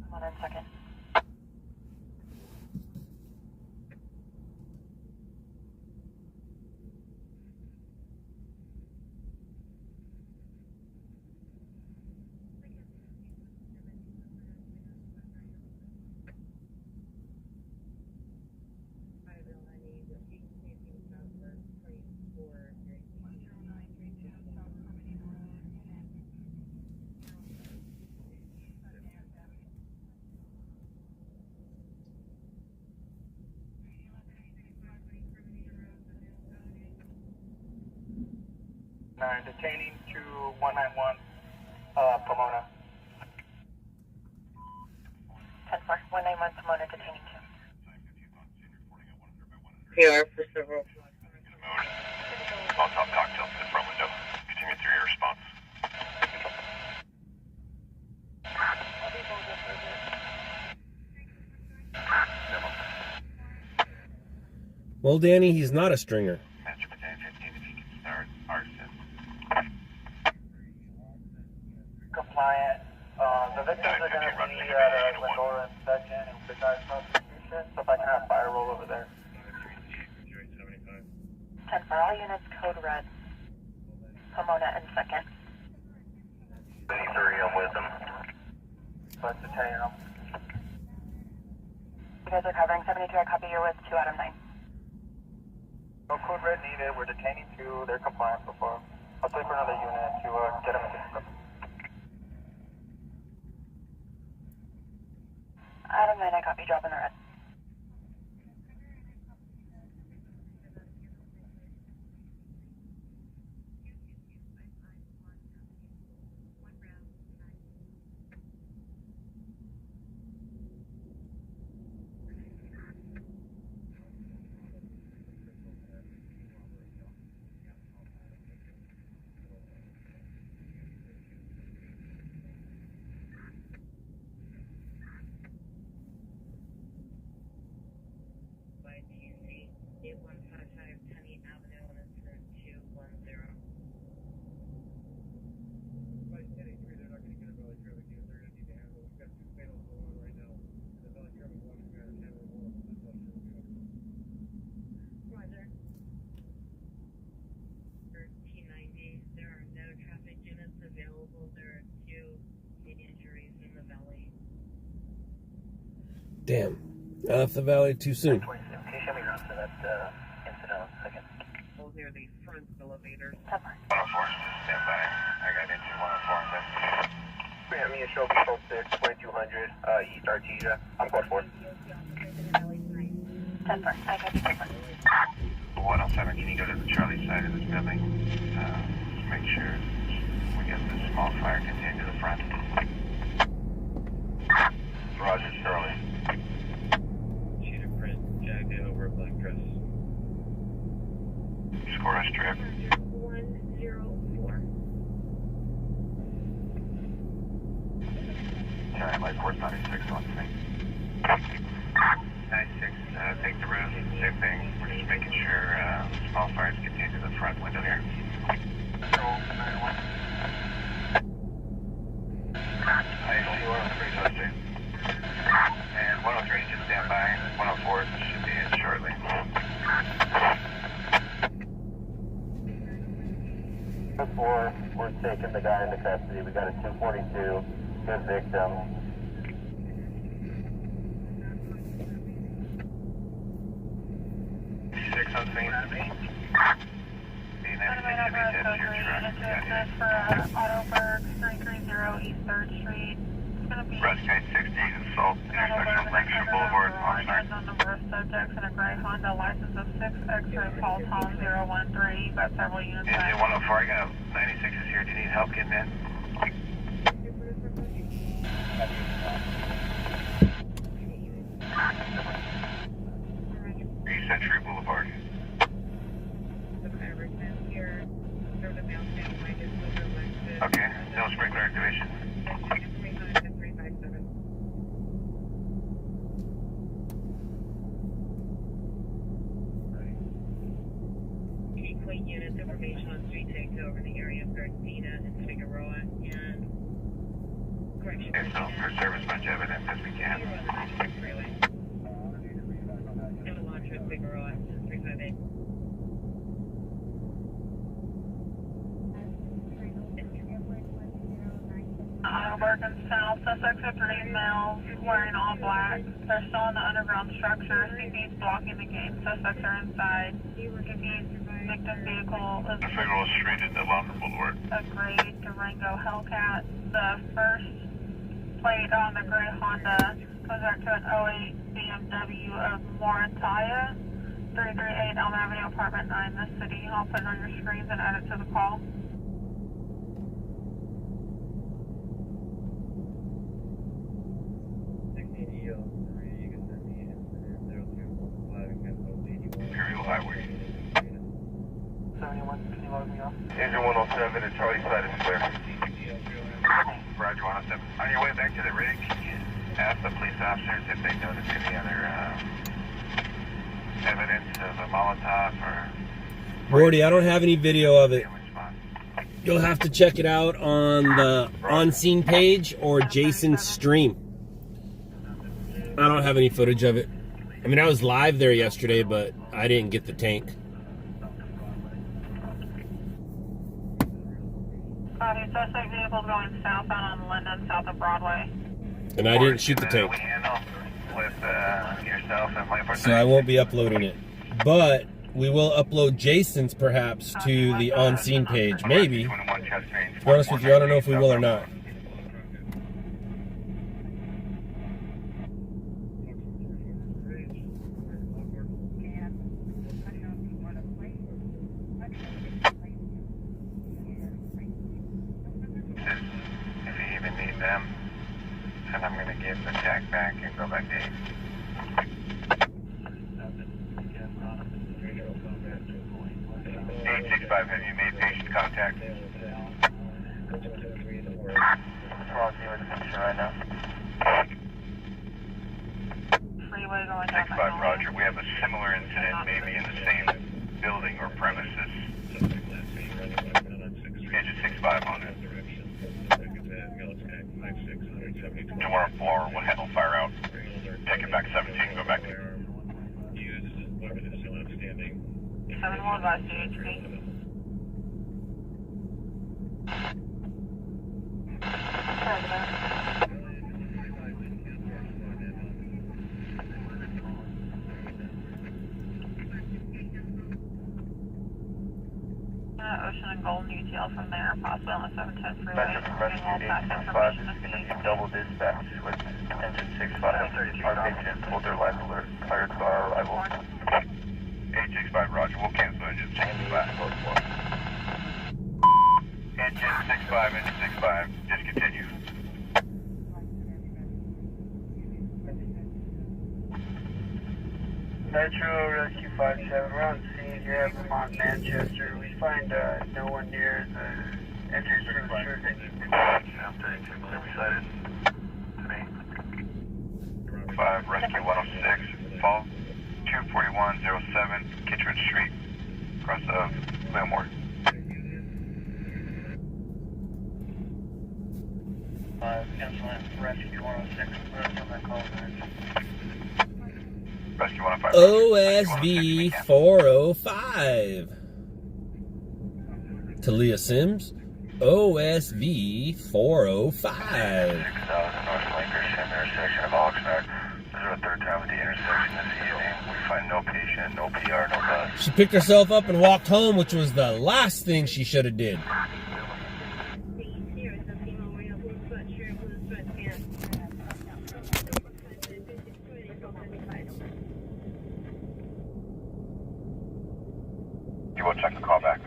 Hold on a second. Detaining to 191 Pomona. 10-4, 191 Pomona, detaining 2. PR for several. Small top cocktails in the front window. Continue through your response. Well, Danny, he's not a stringer. Metro Battalion 15, if you can start arson. Compliant. The victims are going to be at a Glendora inspection and besides prosecution, so if I can have fire roll over there. 10 for all units, code red. Pomona in second. 53, I'm with them. Let's detain them. You guys are covering 72, I copy you with 2 out of 9. No code red needed, we're detaining 2, they're compliant so far. I'll play for another unit to get them into the Out of 9, I copy, dropping the red. Damn. I left the valley too soon. Can you show me around to that incident on second? Hold near the front elevator. 104, stand by. I got into 104. Yeah, me and Shelby, Control 6, 2200, East Artesia. I'm code 4. 10 for, I copy 10 for. 107, can you go to the Charlie side of this building? Just make sure we get this small fire contained to the front. Roger, Charlie. Sheet of print, jagged in over a black dress. Score a strip. 104. Alright, light force 96 on me. 96, take the roof, same thing. We're just making sure small fires contained to the front window here. I see 103, Justin. And 103, just stand by. 104 should be in shortly. Before we're taking the guy into custody, we got a 242, good victim. Six on scene. Autoberg 330 East 3rd Street. It's going to be Rescue 16 assault intersection of Lakeshore Boulevard. on number of subjects in a gray Honda license of 6 X-ray Paul Tom 013. You've got several units. Engine 104, I got 96s here. Do you need help getting in? East Century Boulevard. Okay, no sprinkler activation. Equate units information on street takeover in the area of Garcia and Figueroa and correction. Okay, so preserve as much evidence as we can. And Elantra Figueroa 358. Autoberg and South, suspects are 3 males wearing all black. They're still in the underground structure. CP is blocking the gate. Suspects are inside. CP's victim vehicle is Figueroa Street at Alondra Boulevard. a gray Durango Hellcat. The first plate on the gray Honda goes back to an 08 BMW of Morataya, 338 Elm Avenue, Apartment 9, this city. I'll put it on your screens and add it to the call. Imperial Highway. 71, can you log me off? Engine 107 at Charlie side is clear. Roger 107. On your way back to the rig, can you ask the police officers if they noticed any other evidence of a Molotov or... Wardy, I don't have any video of it. You'll have to check it out on the on-scene page or Jason's stream. I don't have any footage of it. I mean, I was live there yesterday, but I didn't get the tank. Suspect vehicle going southbound on Linden, south of Broadway. And I didn't shoot the tank. With yourself and So I won't be uploading it. But we will upload Jason's perhaps to the on-scene page. Maybe. To be honest with you, I don't know if we will or not. If you even need them, and I'm going to give the jack back and go back to 8. 865, have you made patient contact? Crossing with the picture right now. Freeway going down 65, Roger. We have a similar incident, maybe in the same building or premises. Engine 65 on it. Tomorrow 4, one head will fire out. Take it back 17, go back to 7-1 by CHP. Ocean and Golden UTL from there, possibly on the 710 freeway. Rescue 865 is going to be double dispatch with engine 65. Our patient pulled their life alert prior to our arrival. 865, Roger. We'll cancel engine 65. Engine 65, discontinue. Metro Rescue 57, we're on scene here at Vermont, Manchester. We find no one near the entrance to the church. I'm 32, clearly sighted. To me. 5, Rescue 106, fall. 24107, Kittredge Street, across of Claremore. 5, cancel Rescue 106, rest on that call. Rescue 105. OSV 405. Talia Sims. OSV 405. 6000 North Lancashire, intersection of Oxnard. This is our third time at the intersection this evening. We find no patient, no PR, no bus. She picked herself up and walked home, which was the last thing she should have did. You will check the call back.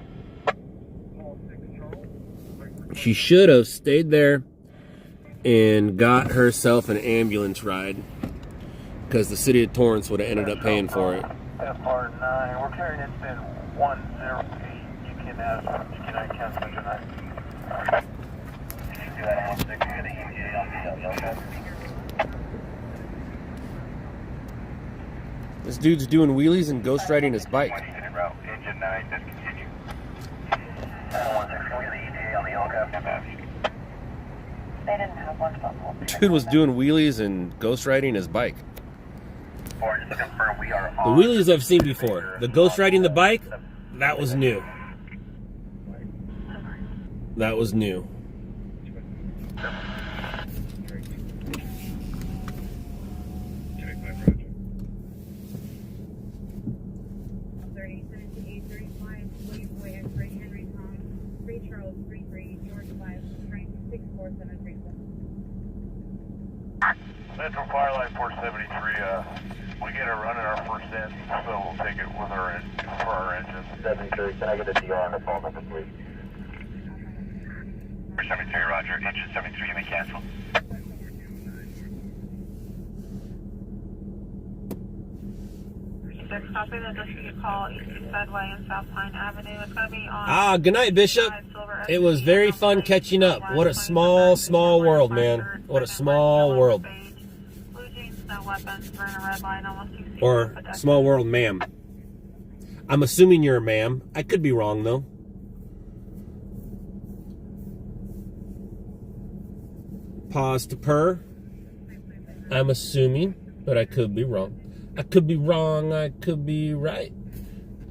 She should have stayed there and got herself an ambulance ride, because the city of Torrance would have ended up paying for it. FR9, we're carrying incident 108. You can cancel tonight. You can do that on 16, get an ETA on the okay? This dude's doing wheelies and ghost riding his bike. Engine 9, discontinue. 716, can we get the ETA on the okay? They didn't have one phone. Dude was doing wheelies and ghost riding his bike. Just to confirm, we are The wheelies I've seen before. The ghost riding the bike, that was new. That was new. Metro Firelight 473, we get a run in our first end, so we'll take it with our for our engine. 73, can I get a DR on the phone number, please? 73, Roger. Engine 73, you may cancel. Copy that. This is a call East Sedway and South Pine Avenue. It's going to be on. Ah, good night, Bishop. It was very fun catching up. What a small, small world, man. What a small world. Blue jeans, no weapons. We're in a red line, almost 2 Or small world, ma'am. I'm assuming you're a ma'am. I could be wrong, though. Pause to purr. I'm assuming, but I could be wrong. I could be wrong. I could be right.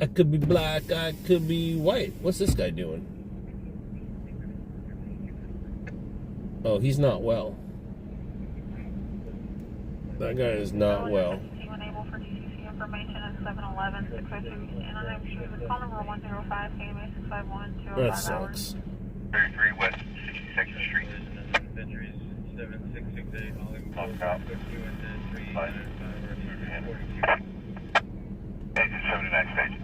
I could be black. I could be white. What's this guy doing? Oh, he's not well. That guy is not well. Unable for DCC information at 711 602 and I'm shooting with call number 105 KMA 651 That sucks. 33 West 62nd Street. 7668 Hollywood. Locked out. 79 stage.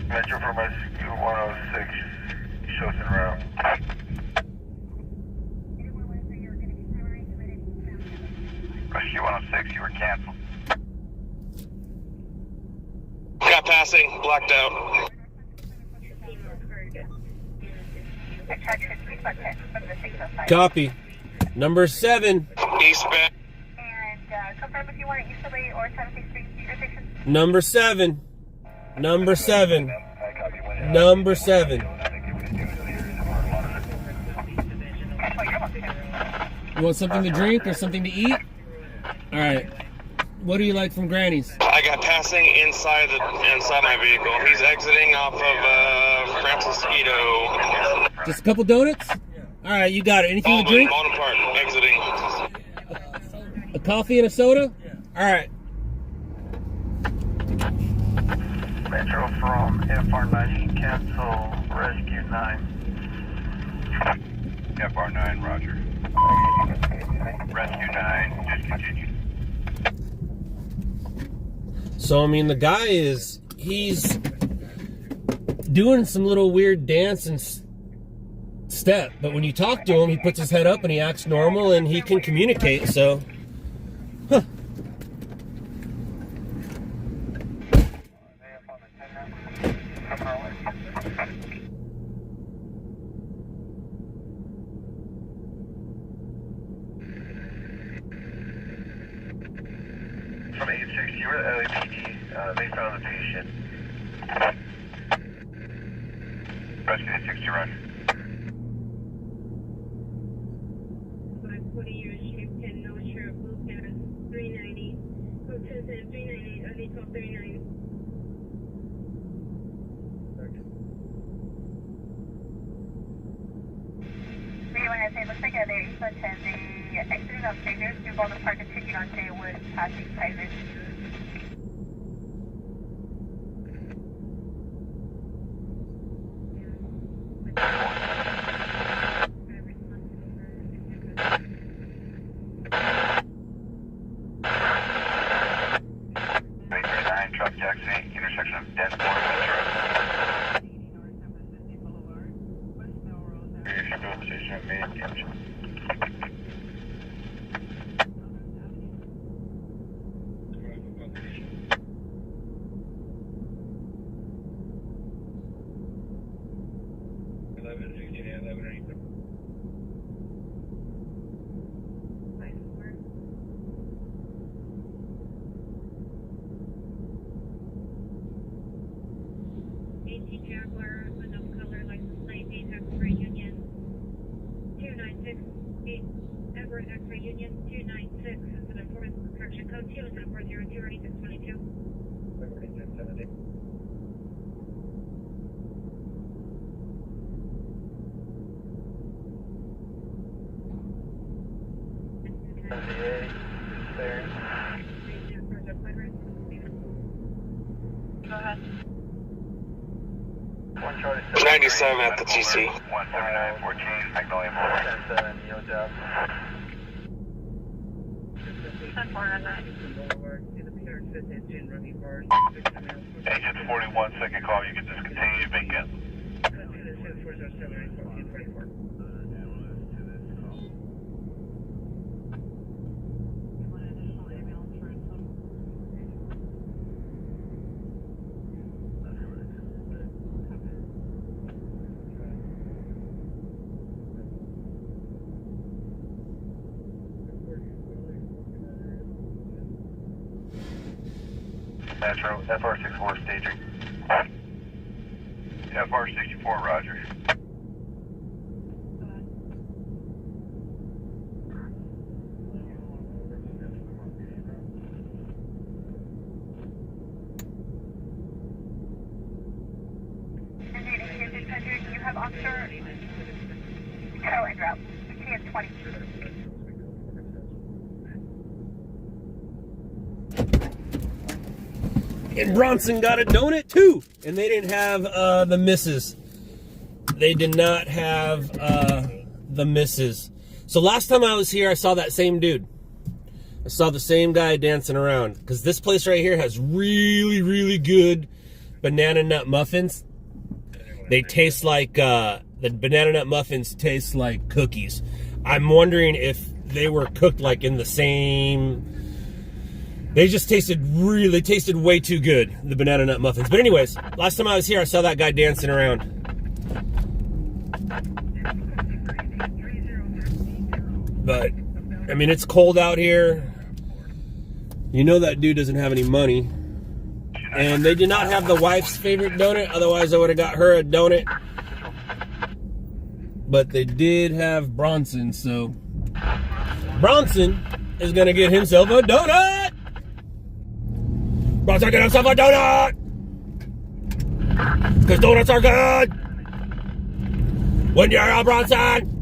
Metro from SQ 106, shows en route. SQ 106, you were canceled. Got passing, blacked out. Copy. Number 7. Eastbound. And confirm if you want an easterly or 763 intersection. Number 7. Number 7. Number 7. You want something to drink or something to eat? All right. What do you like from Granny's? I got passing inside my vehicle. He's exiting off of Francisquito. Just a couple donuts? All right, you got it. Anything to drink? Bottom part, exiting. A coffee and a soda? All right. Metro from FR90, cancel Rescue 9. FR9, roger. Rescue 9, just continue. So, I mean, the guy he's doing some little weird dance and step, but when you talk to him, he puts his head up and he acts normal and he can communicate, so, huh. From 860, we're at LAPD. They found the patient. Rescue 860, roger. 540 years shift 10, no sure, blue pass 390, code 1010 398, early 1239. Realize it looks like they're eastbound 10. They exited on Figures to Golden Park and taking on Jaywood, passing private. Truck Jackson, intersection of Denmore and Jaguar, enough color, license plate, X-ray Union 296, Everett X-ray Union 296, incident for correction code 2, incident 402, ready 622. Go ahead. 97 at the TC. 17914, Magnolia Boulevard. 10-7, Neo Dub. 10-4 on that. Agent 41, second call. You can just continue to make it. Metro, FR64 staging. FR64, roger. You have officer Carolyn route, TS20. And Bronson got a donut too. And they didn't have the misses. They did not have the misses. So last time I was here, I saw that same dude. I saw the same guy dancing around. Because this place right here has really, really good banana nut muffins. They taste like, the banana nut muffins taste like cookies. I'm wondering if they were cooked like in the same... They just tasted way too good, the banana nut muffins. But anyways, last time I was here, I saw that guy dancing around. But, I mean, it's cold out here. You know that dude doesn't have any money. And they did not have the wife's favorite donut, otherwise I would have got her a donut. But they did have Bronson, so Bronson is gonna get himself a donut! Bronson get himself a donut! Because donuts are good! When you're a Bronson!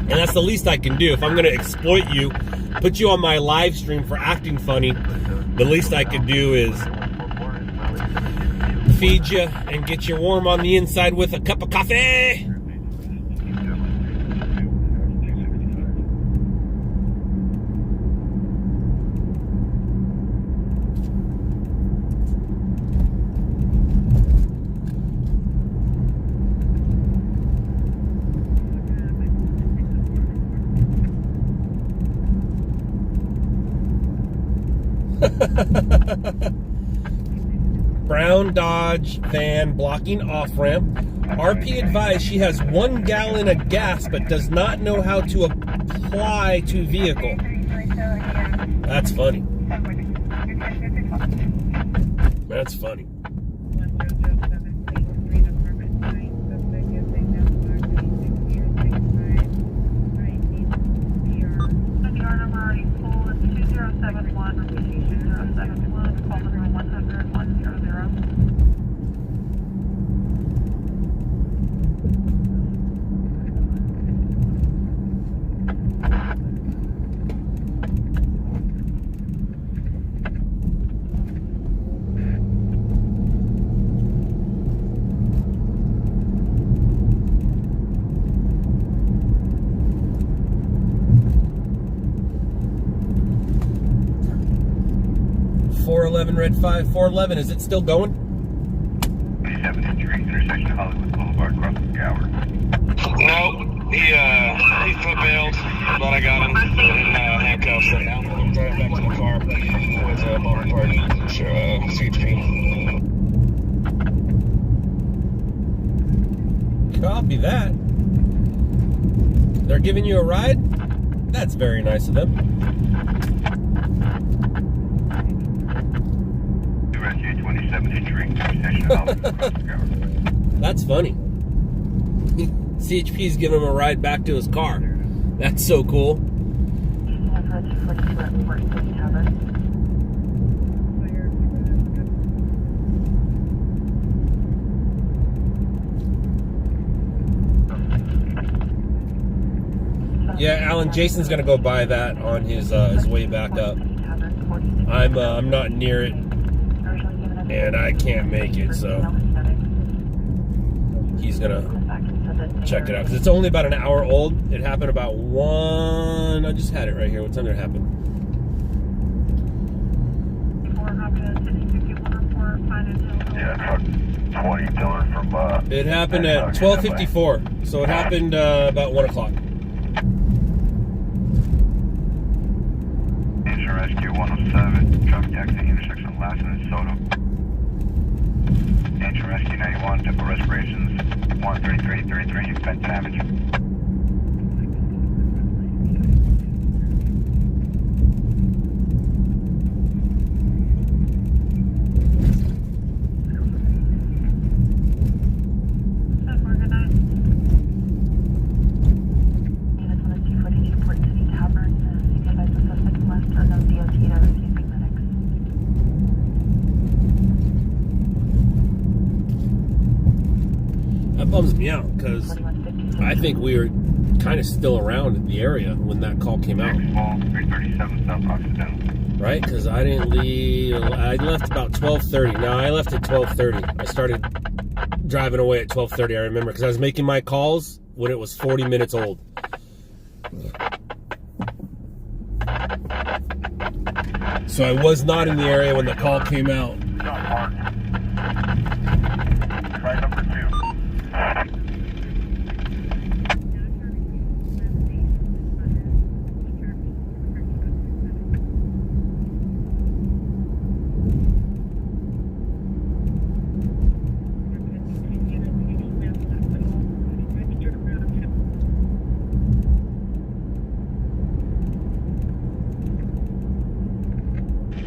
And that's the least I can do. If I'm going to exploit you, put you on my live stream for acting funny, the least I could do is feed you and get you warm on the inside with a cup of coffee. Brown Dodge van blocking off-ramp. RP advised she has 1 gallon of gas but does not know how to apply to vehicle. That's funny. That's funny. Red 5, 411, is it still going? 27 injury, intersection of Hollywood Boulevard, crossing the hour. No, he foot bailed, but I got him in handcuffs, and now I'm driving back to the car with a motor party, CHP. Copy that. They're giving you a ride? That's very nice of them. That's funny. CHP's giving him a ride back to his car. That's so cool. Yeah, Alan, Jason's gonna go buy that on his way back up. I'm not near it, and I can't make it, so Mikey's gonna check it out because it's only about an hour old. It happened about 1. I just had it right here. What time did it happen? Yeah, truck 20 Dillard from. It happened at 12:54, so it happened about 1 o'clock. Engine Rescue 107, traffic accident intersection last in Soto. Engine Rescue 91, typical respirations 13333, vent damage. That bums me out because I think we were kind of still around the area when that call came out. 337 South Occidental. Right? Because I didn't leave. I left about 12:30. No, I left at 12:30. I started driving away at 12:30. I remember because I was making my calls when it was 40 minutes old. So I was not in the area when the call came out. Try number 2.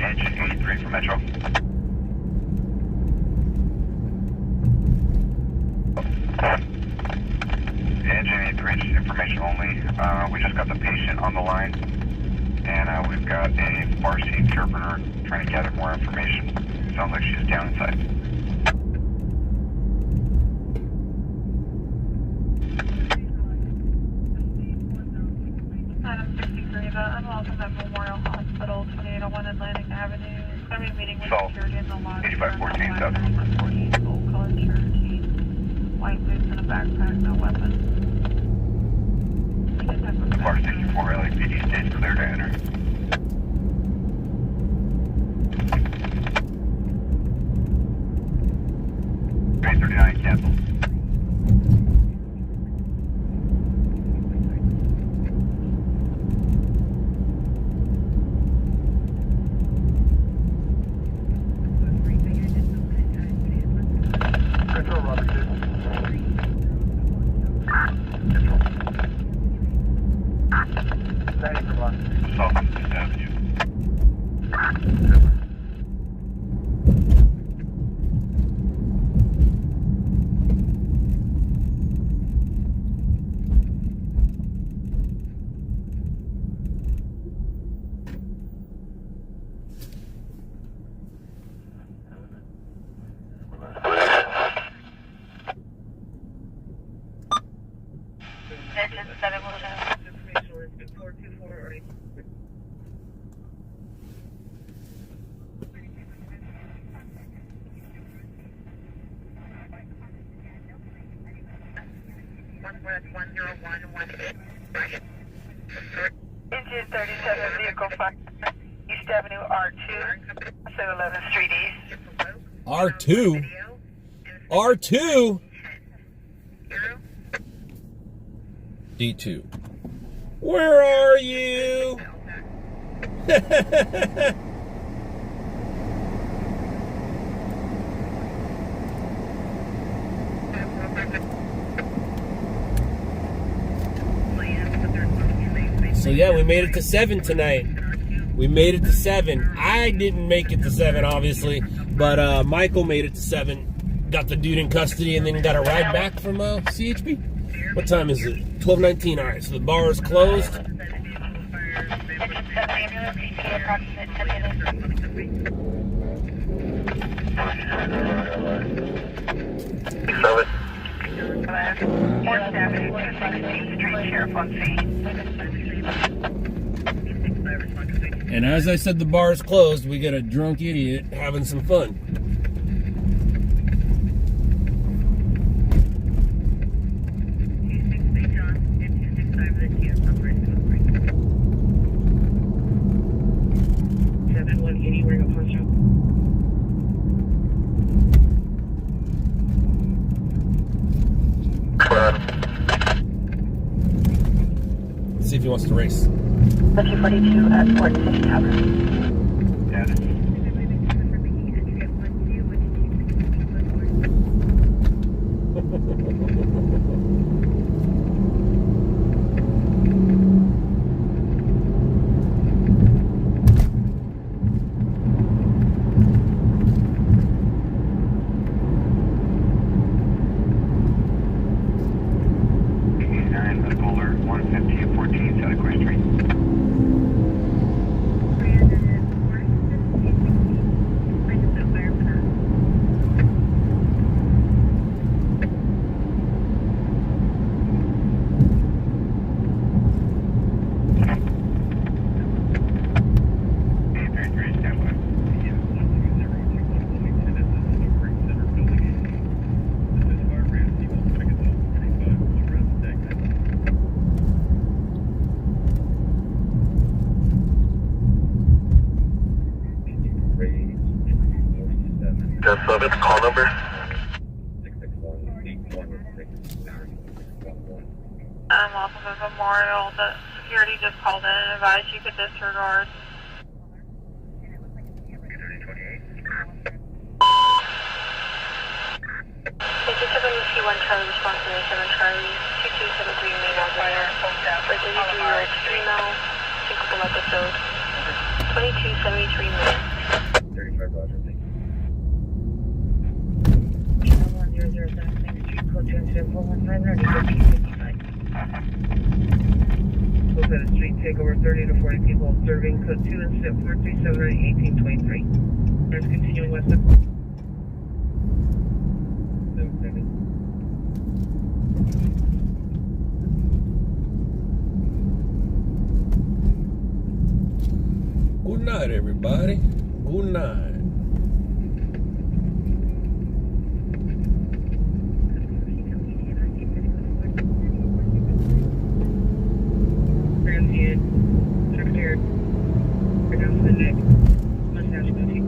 Engine 83 for Metro. Engine 83, information only. We just got the patient on the line, and we've got a Farsi interpreter trying to gather more information. Sounds like she's down inside. Item 63, the unwelcome at Memorial Hospital, 2801 Atlantic Avenue. I'm meeting with security in the lobby. 8514 South. Full color shirt, jeans, white boots, and a backpack, no weapon. Bar 64 LAPD stage clear to enter. Train 39 canceled. Control Robert 2. Thank you for luck. South Avenue. Engine 7 will show. 37 vehicle 5, East Avenue R2, 711 Street East. R2? R2? D2. Where are you? So yeah, we made it to 7 tonight. We made it to 7. I didn't make it to 7, obviously, but Michael made it to 7. Got the dude in custody and then got a ride back from CHP. What time is it? 12:19. All right, so the bar is closed. And as I said, the bar is closed. We got a drunk idiot having some fun. be wearing a posture. Let's see if he wants to race. 242 at Fort City Tower. That's its call number. Off of a Memorial. The security just called in and advised you could disregard. 271 Charlie, response to 7 Charlie, 2273 main wire, for 33-year-old female, syncopal episode, 2273 main. 35 Roger, thank you. 1007 code 215 Both at a street, take over 30 to 40 people, observing code 2 and step 437 1823. There's continuing west up. Good night, everybody. Good night. Transient, prepared. Right down to the neck. Mustache goatee.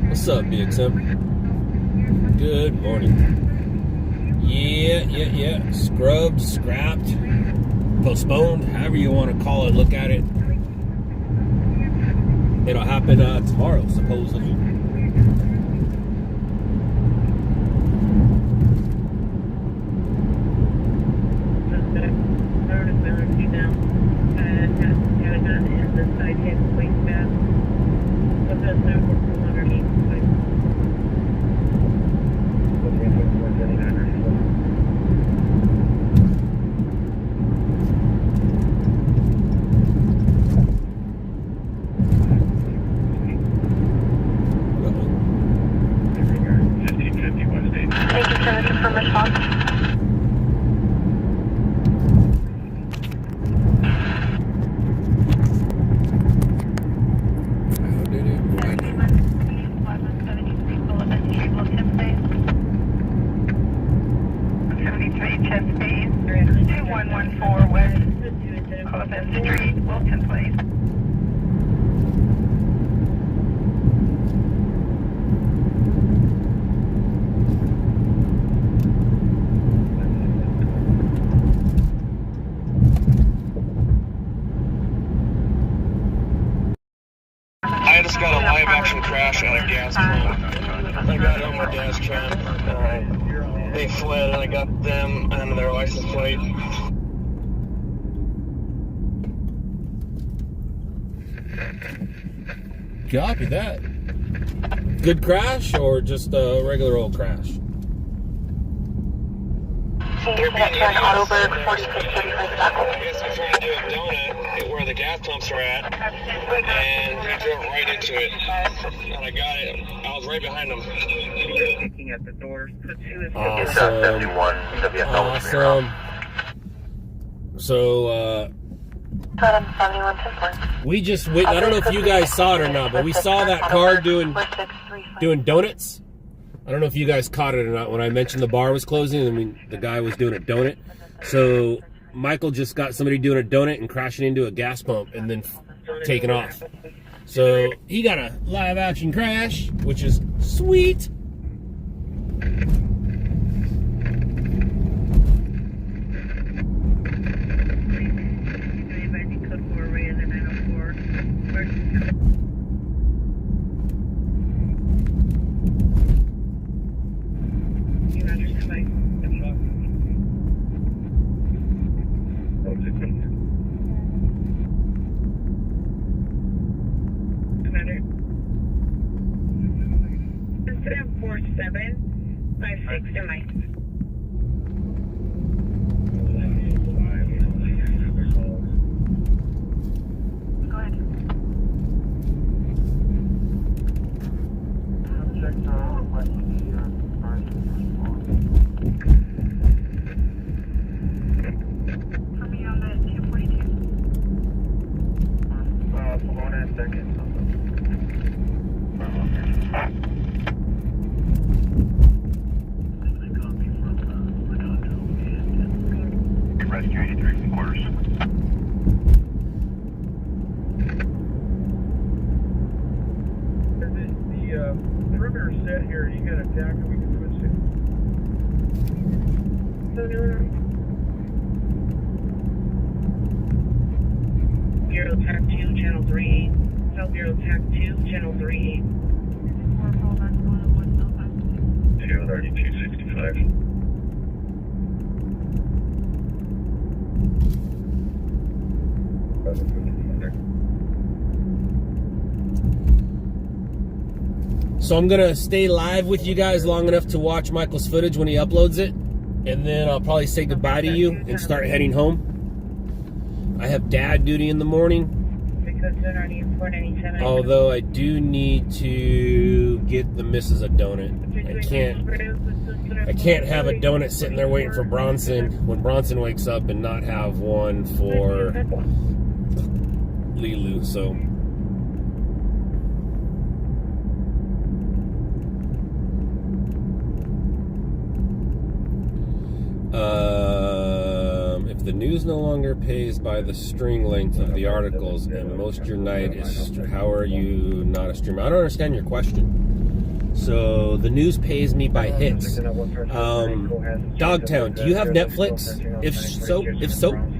What's up, BXM? Good morning. Yeah. Scrubbed, scrapped, postponed, however you want to call it, look at it. It'll happen tomorrow, supposedly. 10 speed, 2114 West Columbus Street, Wilton Place. I just got a live action crash at a gas pump. I got on my gas truck. They fled and I got them and their license plate. Copy that. Good crash or just a regular old crash? Senior Veteran Autoberg 4635 I guess I'm trying to do a donut where the gas pumps are at, and he drove right into it. And I got it. I was right behind him. Looking at the doors. Awesome. Awesome. So, we just went, I don't know if you guys saw it or not, but we saw that car doing donuts. I don't know if you guys caught it or not when I mentioned the bar was closing. I mean, the guy was doing a donut. So Michael just got somebody doing a donut and crashing into a gas pump and then taking off. So he got a live action crash, which is sweet. Incident 4756 to Mike. Go ahead. For me on the 242. Hold on a second. Rescue 83 from quarters. The perimeter set here, you got a jack and we can switch it. Bureau Tac 2, Channel 3. South Bureau Tac 2, Channel 3. 23265. So I'm gonna stay live with you guys long enough to watch Michael's footage when he uploads it, and then I'll probably say goodbye to you and start heading home. I have dad duty in the morning, although I do need to get the missus a donut. I can't have a donut sitting there waiting for Bronson when Bronson wakes up and not have one for Lilu. So if the news no longer pays by the string length of the articles and most of your night is, how are you not a streamer? I don't understand your question. So the news pays me by hits. Dogtown, do you have Netflix? If so,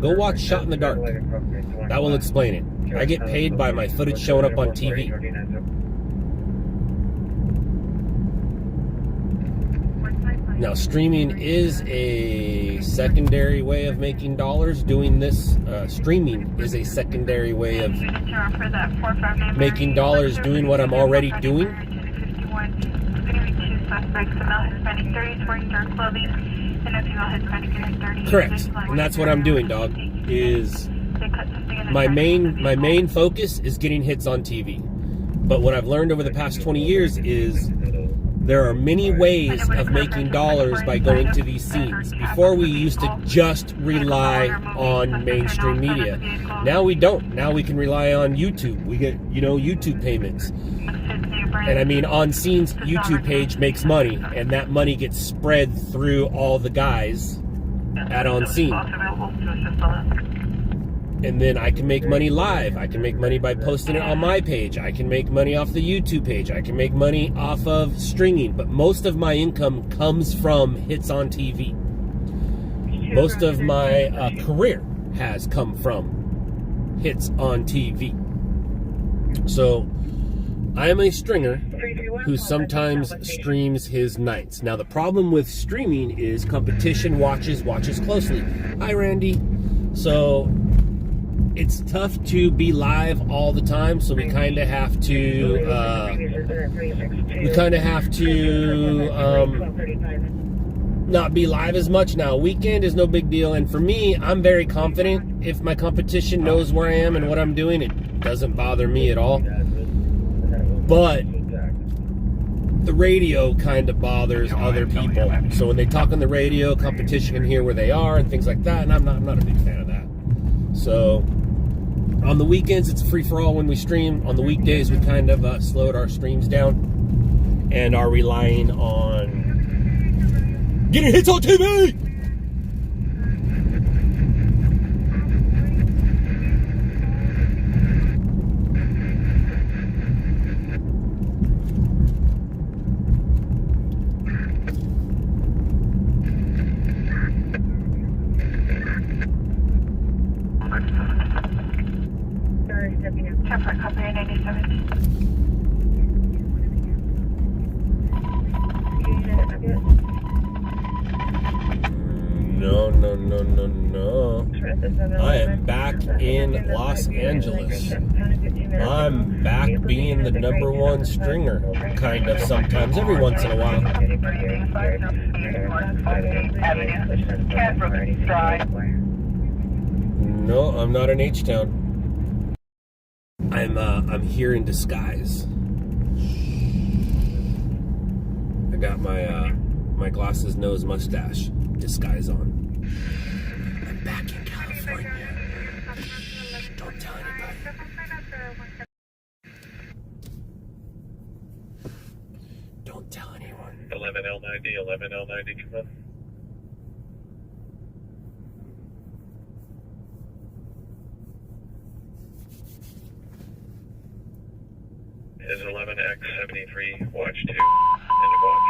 go watch Shot in the Dark. That will explain it. I get paid by my footage showing up on TV. Now, streaming is a secondary way of making dollars. Doing this, streaming is a secondary way of making dollars doing what I'm already doing. Correct. And that's what I'm doing, dog, is my main focus is getting hits on TV. But what I've learned over the past 20 years is there are many ways of making dollars by going to these scenes. Before, we used to just rely on mainstream media. Now we don't. Now we can rely on YouTube. We get, YouTube payments. And I mean, on scenes, YouTube page makes money, and that money gets spread through all the guys at on scene. And then I can make money live. I can make money by posting it on my page. I can make money off the YouTube page. I can make money off of stringing. But most of my income comes from hits on TV. Most of my career has come from hits on TV. So I am a stringer who sometimes streams his nights. Now the problem with streaming is competition watches closely. Hi Randy. So it's tough to be live all the time, so we kind of have to not be live as much now. Weekend is no big deal, and for me, I'm very confident. If my competition knows where I am and what I'm doing, it doesn't bother me at all. But the radio kind of bothers other people. So when they talk on the radio, competition can hear where they are and things like that, and I'm not a big fan of that. So on the weekends, it's free for all when we stream. On the weekdays, we kind of slowed our streams down and are relying on getting hits on TV. No. I am back in Los Angeles. I'm back being the #1 stringer, kind of sometimes, every once in a while. No, I'm not in H-Town. I'm here in disguise. I got my glasses, nose, mustache disguise on. I'm back in California. Shh, don't tell anybody. Don't tell anyone. 11L90, come on. Is 11X73, watch 2, end of watch.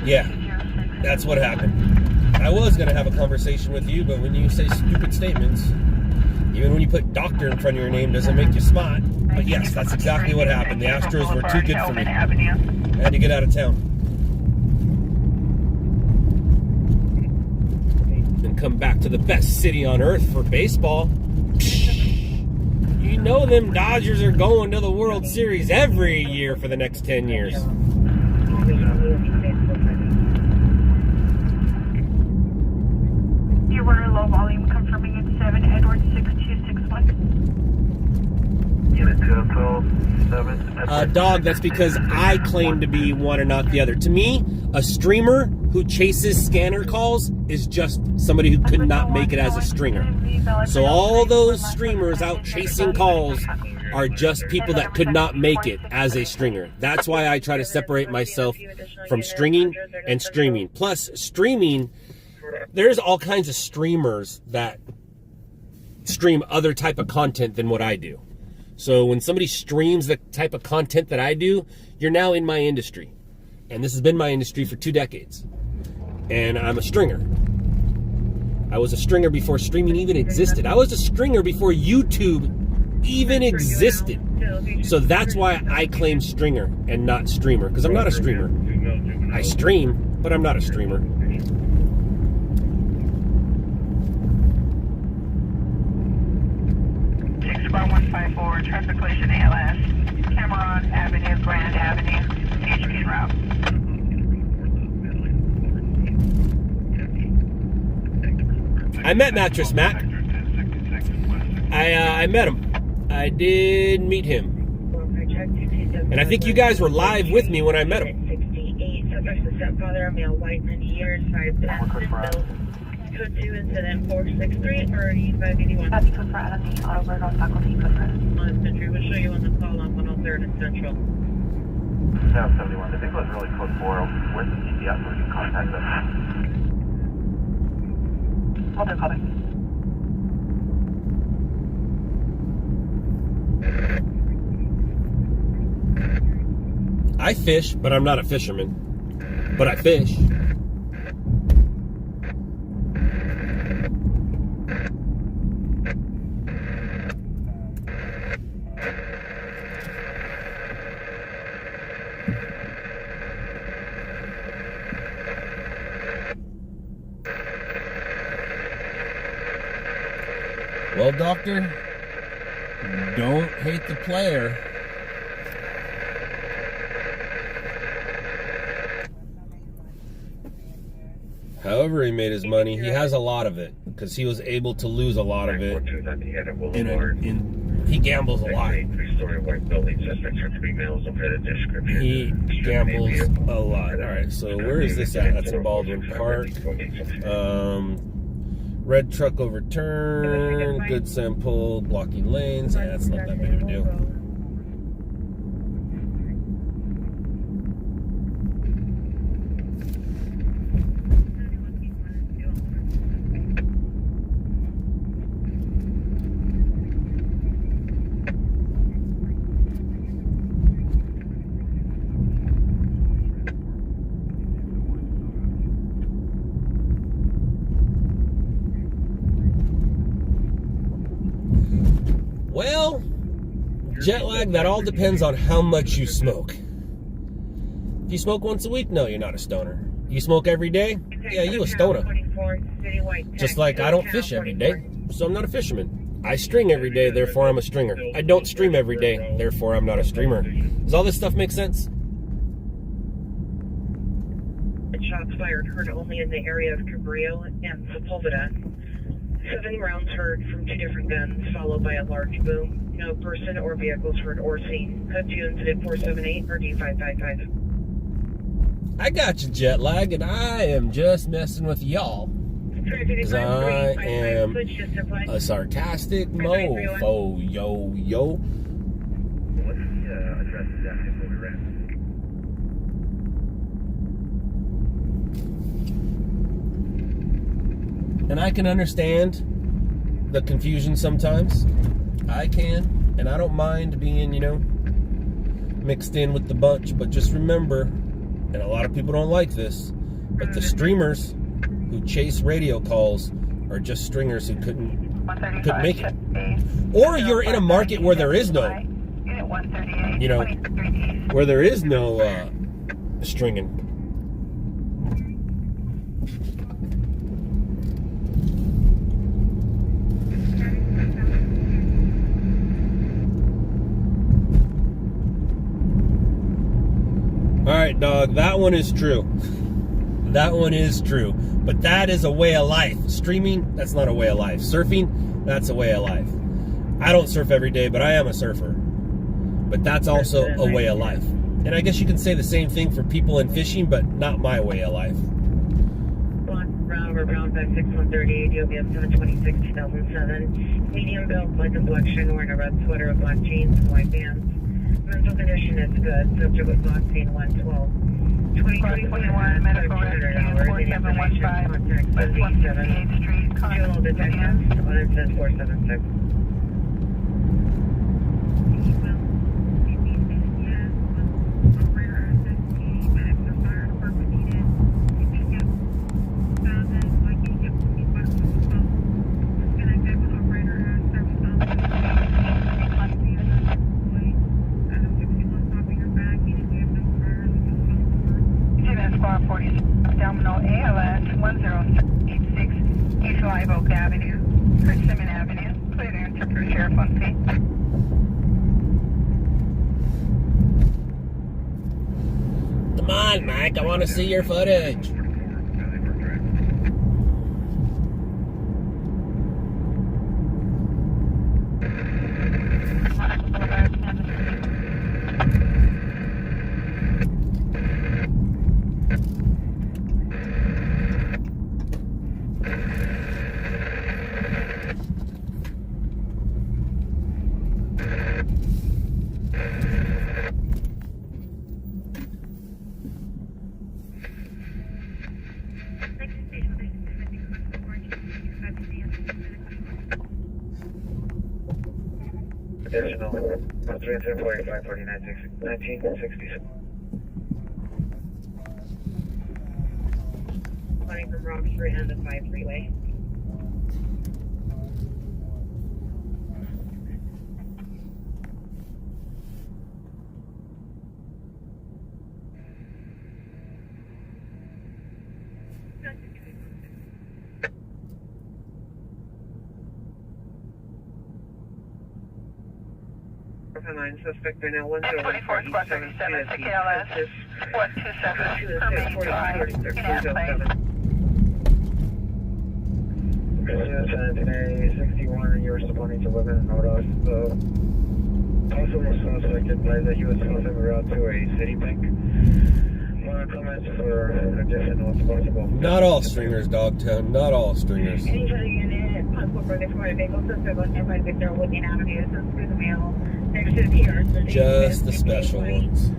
Yeah, that's what happened. I was going to have a conversation with you, but when you say stupid statements, even when you put doctor in front of your name, doesn't make you smart. But yes, that's exactly what happened. The Astros were too good for me. I had to get out of town. And come back to the best city on earth for baseball. You know them Dodgers are going to the World Series every year for the next 10 years. You were low volume confirming at 7 Edward 6261. Unit 212, Dog, that's because I claim to be one and not the other. To me, a streamer who chases scanner calls is just somebody who could not make it as a stringer. So all those streamers out chasing calls are just people that could not make it as a stringer. That's why I try to separate myself from stringing and streaming. Plus, streaming, there's all kinds of streamers that stream other type of content than what I do. So when somebody streams the type of content that I do, you're now in my industry. And this has been my industry for 2 decades. And I'm a stringer. I was a stringer before streaming even existed. I was a stringer before YouTube even existed. So that's why I claim stringer and not streamer, because I'm not a streamer. I stream, but I'm not a streamer. Bar 154, traffic collision ALS, Cameron Avenue, Grand Avenue, HP route. I met Mattress Mac. I met him. I did meet him. And I think you guys were live with me when I met him. 68, subject to stepfather, male, white, 90 years, 5 Code 2 incident 463 or 581. That's code for LME, Auto Bird on faculty code for. On this country, we'll show you on the call on 103rd and Central. South 71. The vehicle is really close for. Where's the GPS so we can contact them? Hold on, call I fish, but I'm not a fisherman. But I fish. Well, doctor, don't hate the player. However he made his money, he has a lot of it because he was able to lose a lot of it. He gambles a lot. He gambles a lot. All right, so where is this at? That's in Baldwin Park. Red truck overturned. Good sample. Blocking lanes. Yeah, that's not that big of a deal. Well, jet lag, that all depends on how much you smoke. If you smoke once a week, no, you're not a stoner. You smoke every day? Yeah, you a stoner. Just like I don't fish every day, so I'm not a fisherman. I string every day, therefore I'm a stringer. I don't stream every day, therefore I'm not a streamer. Does all this stuff make sense? Shots fired heard only in the area of Cabrillo and Sepulveda. 7 rounds heard from 2 different guns, followed by a large boom. No person or vehicles heard or seen. Code 2 incident 478 or D555. I got you, jet lag, and I am just messing with y'all. Because I am a sarcastic mofo, yo, yo. What's the address exactly where we ran? And I can understand the confusion sometimes. I can. And I don't mind being, mixed in with the bunch. But just remember, and a lot of people don't like this, but the streamers who chase radio calls are just stringers who couldn't make it. Or you're in a market where there is no, where there is no stringing. All right, dog, that one is true. That one is true. But that is a way of life. Streaming, that's not a way of life. Surfing, that's a way of life. I don't surf every day, but I am a surfer. But that's also a way of life. And I guess you can say the same thing for people in fishing, but not my way of life. Brown over Brown 56-138, DOBS 726 2007. Medium build, black complexion, wearing a red sweater with black jeans and white pants. Mental condition is good. Subject was last seen 112. 2021 medical rescue 4715 West 158th Street. Fuel detectives. Audit says 476. Domino ALS 1086 East Live Oak Avenue, Persimmon Avenue, clear to enter for Sheriff on scene. Come on, Mike, I want to see your footage. Additional 345 1966. Running from Rock Street and the 5 freeway. Suspect right now 24 squad 37 to KLS 127 Permian Drive, today 61, you were responding to women in Odos. Possible suspect advised that he was crossing the route to a city bank. Comments for addition what's possible. Not all stringers, Dogtown. Not all stringers. Any other unit, possible for the Florida vehicle suspect on Empire Victor Woodland Avenue, so through the mail. Just the special ones.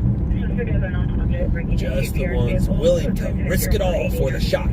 Just the ones willing to risk it all for the shot.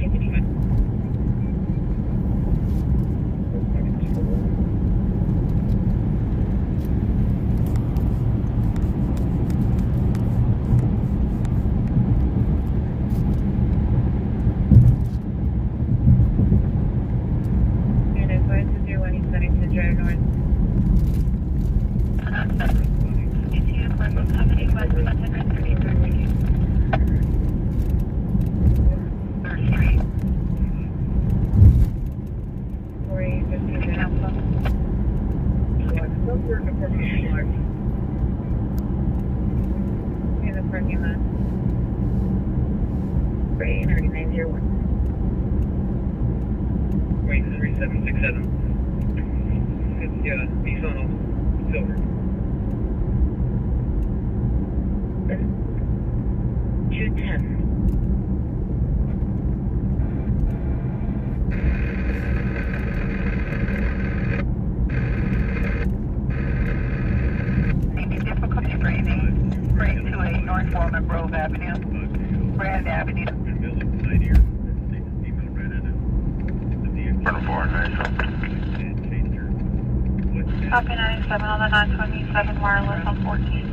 Copy 97 on the 927 wireless on 14.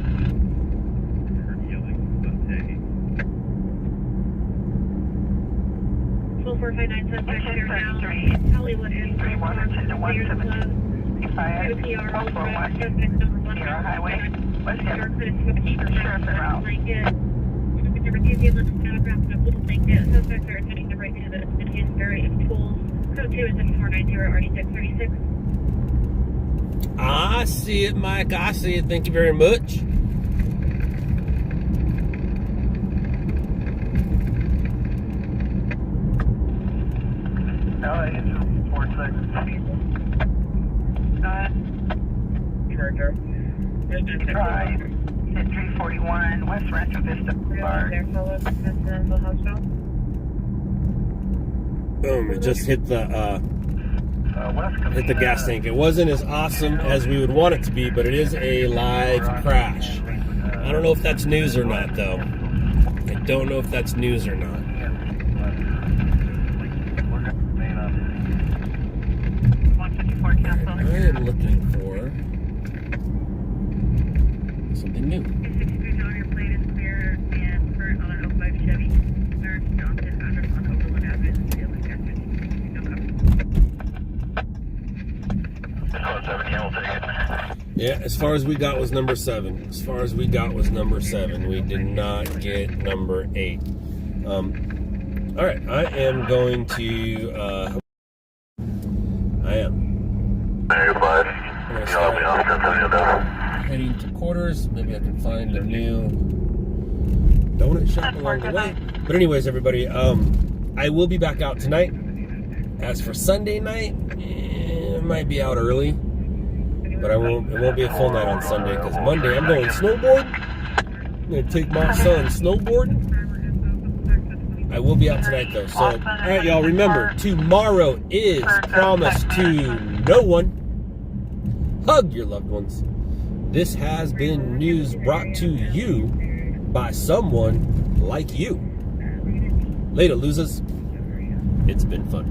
For high 976 now, Hollywood is 312 to 175 Sierra Highway, West Sheriff and Route. Suspects are attending the right to the various tools. Code 2 is 490 already 636. I see it, Mike. I see it. Thank you very much. Charger. Drive, hit 341, West Rancho Vista Boulevard. Boom! It just hit the gas tank. It wasn't as awesome as we would want it to be, but it is a live crash. I don't know if that's news or not, though. I don't know if that's news or not. I am looking for something new. Yeah, as far as we got was number 7. As far as we got was number 7. We did not get number 8. All right, I am going to. I am. Heading to quarters. Maybe I can find a new donut shop along the way. But anyways, everybody, I will be back out tonight. As for Sunday night, it might be out early, but it won't be a full night on Sunday because Monday I'm going snowboarding. I'm gonna take my son snowboarding. I will be out tonight though. So, all right, y'all. Remember, tomorrow is Promise to No One. Hug your loved ones. This has been news brought to you by someone like you. Later, losers. It's been fun.